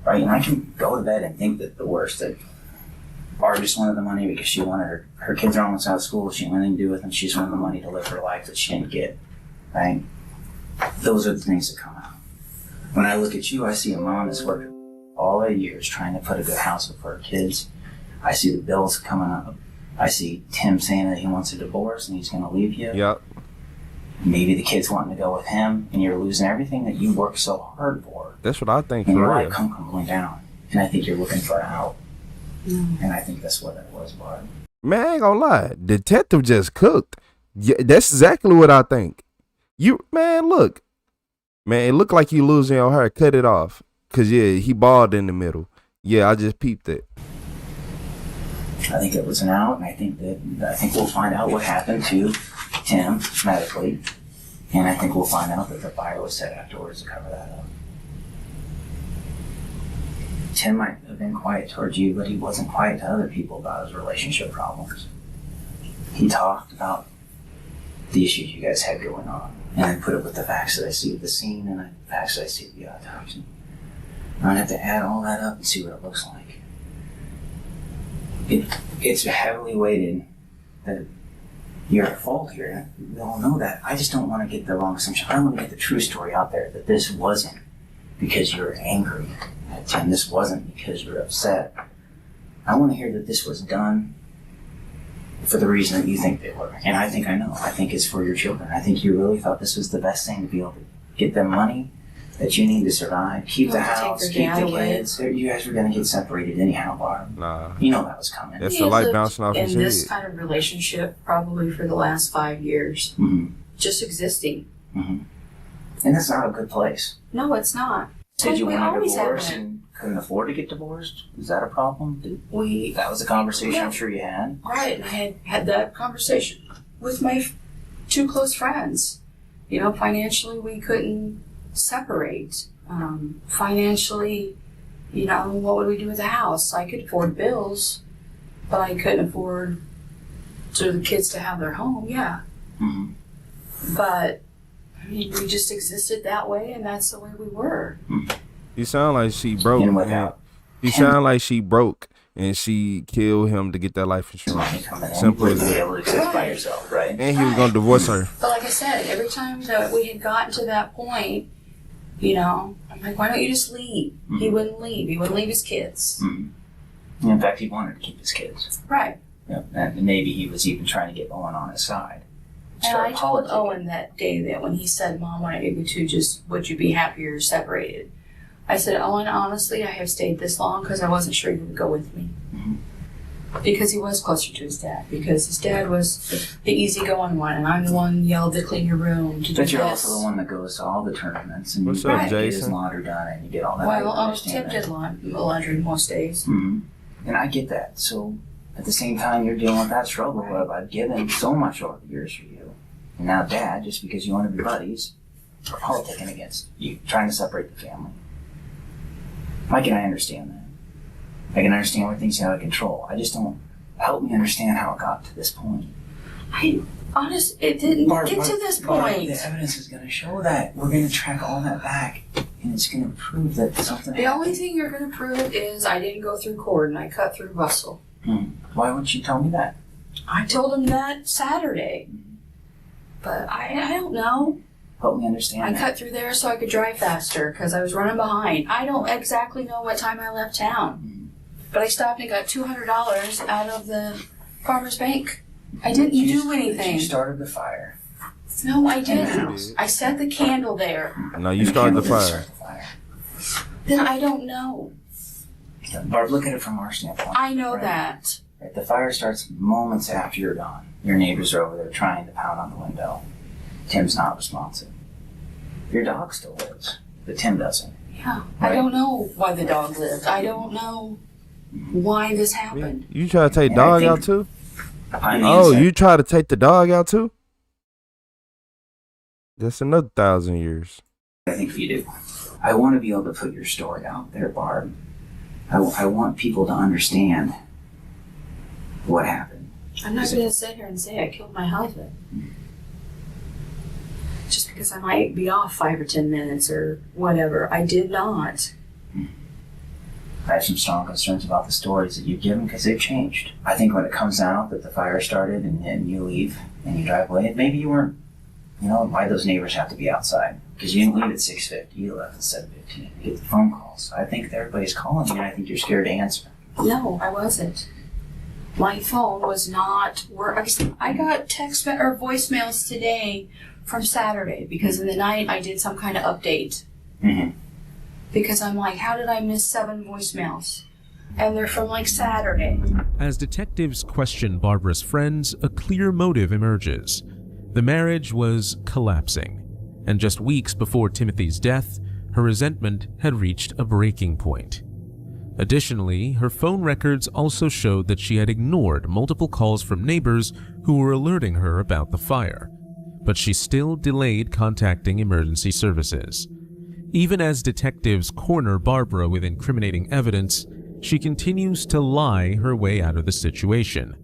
Right? And I can go to bed and think that the worst, that Barb just wanted the money because she wanted her kids are almost out of school, she didn't want anything to do with them, she just wanted the money to live her life that she didn't get. Right? Those are the things that come out. When I look at you, I see a mom that's worked all the years trying to put a good house up for her kids. I see the bills coming up. I see Tim saying that he wants a divorce and he's going to leave you. Yep. Maybe the kids wanting to go with him, and you're losing everything that you worked so hard for. That's what I think. And your life come crumbling down. And I think you're looking for an out. And I think that's what it was, Barb. Man, I ain't gonna lie. Detective just cooked. Yeah, that's exactly what I think. Look. Man, it looked like you losing your hair. Cut it off. Cause yeah, he bald in the middle. Yeah, I just peeped it. I think it was an out, and I think we'll find out what happened to Tim medically, and I think we'll find out that the fire was set afterwards to cover that up. Tim might have been quiet towards you, but he wasn't quiet to other people about his relationship problems. He talked about the issues you guys had going on, and I put it with the facts that I see at the scene and the facts that I see at the autopsy. I'm gonna have to add all that up and see what it looks like. It's heavily weighted that you're at fault here. We all know that. I just don't want to get the wrong assumption. I don't want to get the true story out there that this wasn't because you're angry at Tim. This wasn't because you're upset. I want to hear that this was done for the reason that you think they were. And I think I know. I think it's for your children. I think you really thought this was the best thing to be able to get them money that you need to survive, keep the house, keep the kids. You guys were going to get separated anyhow, Barb. Nah. You know that was coming. That's the light bouncing off his head. In this kind of relationship probably for the last 5 years. Mm-hmm. Just existing. Mm-hmm. And that's not a good place. No, it's not. Said you wanted a divorce and couldn't afford to get divorced? Is that a problem? That was a conversation I'm sure you had. Right, and I had that conversation with my two close friends. Financially we couldn't separate. Financially, what would we do with the house? I could afford bills, but I couldn't afford for the kids to have their home, yeah. Mm-hmm. But we just existed that way, and that's the way we were. You sound like she broke. You sound like she broke and she killed him to get that life insurance. Simple as that. Able to exist by yourself, right? And he was gonna divorce her. But like I said, every time that we had gotten to that point, I'm like, why don't you just leave? Mm-hmm. He wouldn't leave. He wouldn't leave his kids. Mm-hmm. In fact, he wanted to keep his kids. Right. Yep. And maybe he was even trying to get Owen on his side. And I told Owen that day that when he said, Mom, when I able to would you be happier separated? I said, Owen, honestly, I have stayed this long because I wasn't sure you would go with me. Mm-hmm. Because he was closer to his dad. Because his dad was the easygoing one, and I'm the one yelled to clean your room, to do But this. you're also the one that goes to all the tournaments and What's you up, get his Jason? laundry done and you get all that. Well, Tim did laundry most days. Mm-hmm. And I get that. So at the same time, you're dealing with that struggle of I've given so much over the years for you. And now Dad, just because you want to be buddies, are politicking against you, trying to separate the family. Mike and I understand that. I can understand where things get out of control. I just don't help me understand how it got to this point. It didn't get to this point. The evidence is going to show that. We're going to track all that back, and it's going to prove that something The happened. only thing you're going to prove is I didn't go through cord and I cut through Russell. Why wouldn't you tell me that? I told him that Saturday. But I don't know. Help me understand I that. cut through there so I could drive faster because I was running behind. I don't exactly know what time I left town. But I stopped and got $200 out of the Farmers Bank. I didn't do anything. You started the fire. No, I didn't. I set the candle there. No, you started the fire. Then I don't know. Barb, look at it from our standpoint. I know that. Right, the fire starts moments after you're gone. Your neighbors are over there trying to pound on the window. Tim's not responsive. Your dog still lives, but Tim doesn't. Yeah. I don't know why the dog lived. I don't know why this happened. You try to take dog out too? On the Oh, inside- you try to take the dog out too? That's another 1,000 years. I think you do. I want to be able to put your story out there, Barb. I want people to understand what happened. I'm not going to sit here and say I killed my husband. Just because I might be off 5 or 10 minutes or whatever. I did not. I have some strong concerns about the stories that you've given because they've changed. I think when it comes out that the fire started and you leave and you drive away, maybe you weren't, why those neighbors have to be outside? Because you didn't leave at 6:50, you left at 7:15. You get the phone calls. I think everybody's calling you and I think you're scared to answer. No, I wasn't. My phone was not working. I got text or voicemails today from Saturday because in the night I did some kind of update. Mm-hmm. Because I'm like, how did I miss 7 voicemails? And they're from like Saturday. As detectives question Barbara's friends, a clear motive emerges. The marriage was collapsing, and just weeks before Timothy's death, her resentment had reached a breaking point. Additionally, her phone records also showed that she had ignored multiple calls from neighbors who were alerting her about the fire, but she still delayed contacting emergency services. Even as detectives corner Barbara with incriminating evidence, she continues to lie her way out of the situation.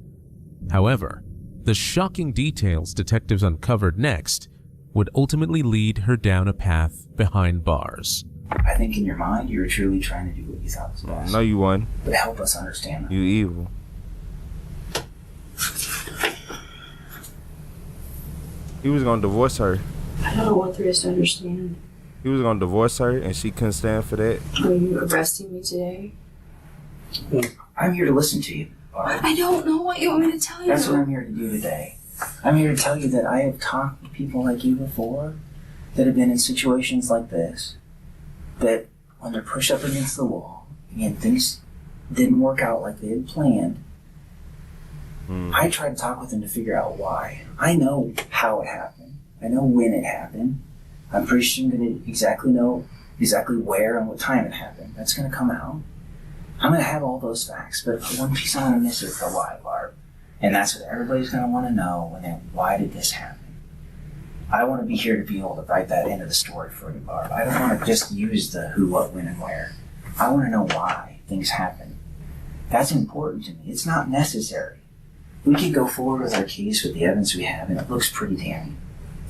However, the shocking details detectives uncovered next would ultimately lead her down a path behind bars. I think in your mind you were truly trying to do what you thought was best. No, you won. But help us understand that. You evil. He was gonna divorce her. I don't know what there is to understand. He was gonna divorce her, and she couldn't stand for that. Are you arresting me today? I'm here to listen to you, Barb. I don't know what you want me to tell you. That's what I'm here to do today. I'm here to tell you that I have talked to people like you before that have been in situations like this, that when they're pushed up against the wall and things didn't work out like they had planned, I tried to talk with them to figure out why. I know how it happened. I know when it happened. I'm pretty sure I'm going to know exactly where and what time it happened. That's going to come out. I'm going to have all those facts, but one piece I want to miss is the why, Barb. And that's what everybody's going to want to know why did this happen? I want to be here to be able to write that into the story for you, Barb. I don't want to just use the who, what, when, and where. I want to know why things happen. That's important to me. It's not necessary. We could go forward with our case with the evidence we have, and it looks pretty damning.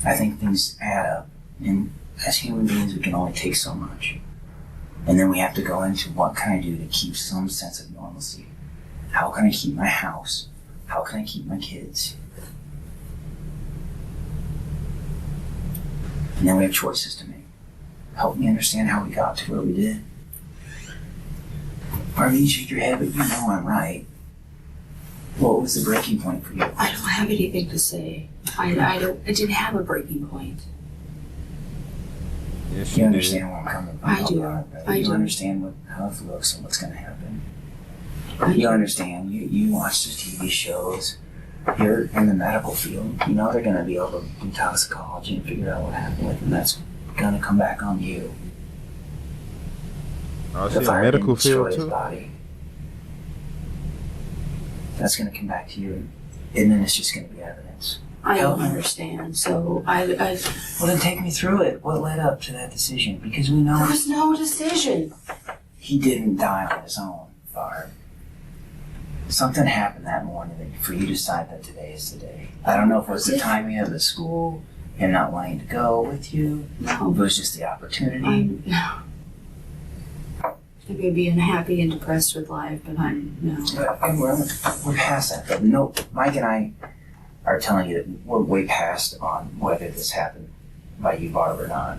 I think things add up, and as human beings, we can only take so much. And then we have to go into what can I do to keep some sense of normalcy? How can I keep my house? How can I keep my kids? And then we have choices to make. Help me understand how we got to where we did. Barbie, you shake your head, but you know I'm right. What was the breaking point for you? I don't have anything to say. I didn't have a breaking point. Yes, You understand where I'm coming from? I do. Barb, right? I You do. understand how it looks and what's going to happen. You understand, you watch the TV shows, you're in the medical field, you know they're going to be able to do toxicology and figure out what happened with him. That's going to come back on you. Oh, The she fire in medical didn't destroy field his too? body. That's going to come back to you, and then it's just going to be evidence. I don't understand. So I Well, then take me through it. What led up to that decision? Because we know there was no decision. he didn't die on his own, Barb. Something happened that morning that for you to decide that today is the day. I don't know if it was the timing of the school, him not wanting to go with you. No. It was just the opportunity. I may be unhappy and depressed with life, but no. And we're past that. But no, Mike and I are telling you that we're way past on whether this happened by you, Barb, or not.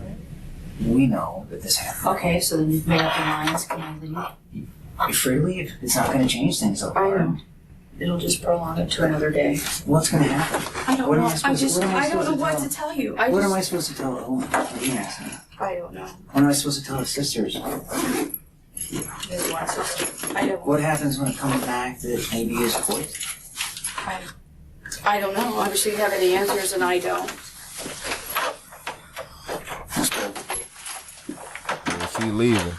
We know that this happened. Okay, so then you've made up your minds. Can I leave? You're free to leave. It's not going to change things so far. I know. It'll just prolong it to another day. What's going to happen? I don't What am know. I supposed to- what am I I don't supposed know to what tell to tell you. What am I supposed to tell? Hold on. Let me ask you. I don't know. What am I supposed to tell the sisters? There's one sister. I don't. What happens when it comes back that maybe is poison? I don't know. Obviously, you have any answers, and I don't. She leaving.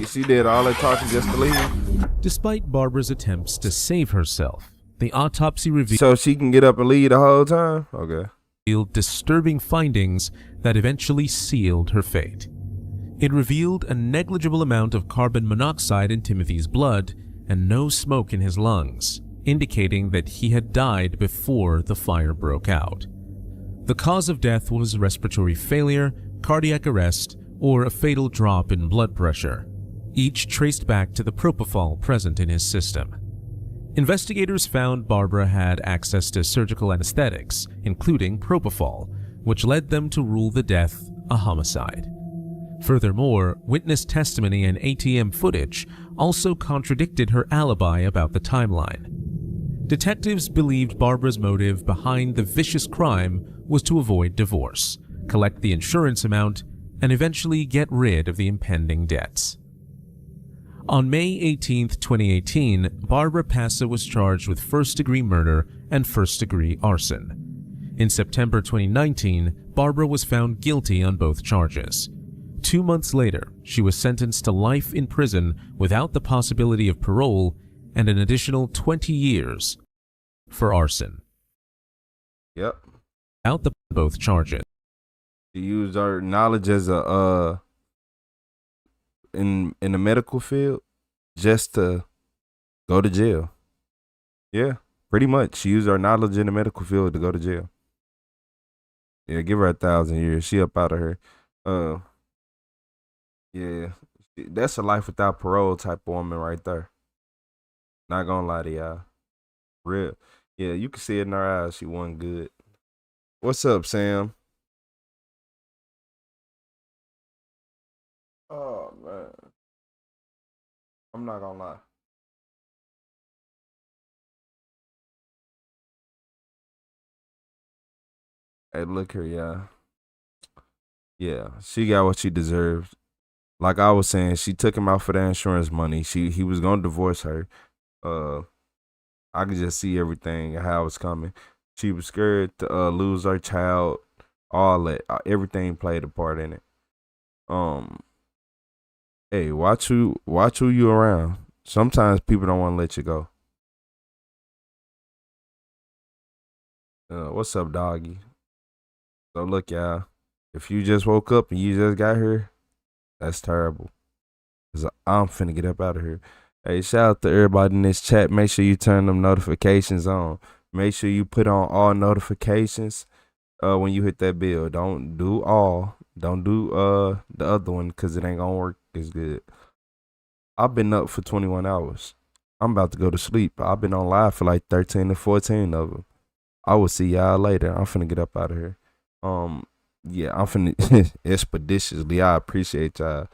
She did all that talking just to leave. Despite Barbara's attempts to save herself, the autopsy revealed So she can get up and leave the whole time? Okay. disturbing findings that eventually sealed her fate. It revealed a negligible amount of carbon monoxide in Timothy's blood and no smoke in his lungs, indicating that he had died before the fire broke out. The cause of death was respiratory failure, cardiac arrest, or a fatal drop in blood pressure, each traced back to the propofol present in his system. Investigators found Barbara had access to surgical anesthetics, including propofol, which led them to rule the death a homicide. Furthermore, witness testimony and ATM footage also contradicted her alibi about the timeline. Detectives believed Barbara's motive behind the vicious crime was to avoid divorce, collect the insurance amount, and eventually get rid of the impending debts. On May 18, 2018, Barbara Passa was charged with first-degree murder and first-degree arson. In September 2019, Barbara was found guilty on both charges. 2 months later, she was sentenced to life in prison without the possibility of parole and an additional 20 years for arson. Yep. Out the both charges. She used her knowledge as a in the medical field just to go to jail. Yeah, pretty much. She used her knowledge in the medical field to go to jail. Yeah, give her 1,000 years. She up out of her. Yeah, that's a life without parole type of woman right there. Not gonna lie to y'all. Real. Yeah, you can see it in her eyes. She wasn't good. What's up, Sam? Oh, man. I'm not gonna lie. Hey, look here, y'all. Yeah, she got what she deserved. Like I was saying, she took him out for the insurance money. He was gonna divorce her. I could just see everything how it was coming. She was scared to lose her child. All that, everything played a part in it. Hey, watch who you around. Sometimes people don't want to let you go. What's up, doggy? So look, y'all. If you just woke up and you just got here, that's terrible. 'Cause I'm finna get up out of here. Hey, shout out to everybody in this chat. Make sure you turn them notifications on. Make sure you put on all notifications when you hit that bell. Don't do all. Don't do the other one because it ain't gonna work as good. I've been up for 21 hours. I'm about to go to sleep. I've been on live for like 13 to 14 of them. I will see y'all later. I'm finna get up out of here. Yeah, I'm finna expeditiously. I appreciate y'all.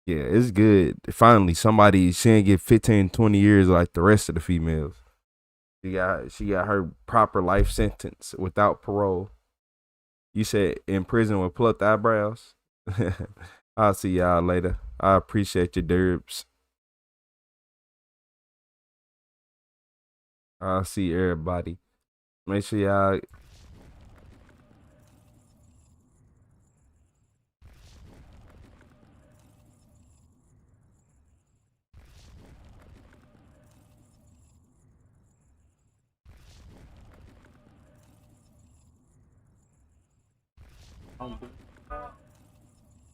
Yeah, it's good. Finally, she didn't get 15, 20 years like the rest of the females. She got her proper life sentence without parole. You said in prison with plucked eyebrows? I'll see y'all later. I appreciate your derbs. I'll see everybody. Make sure y'all.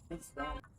It's that.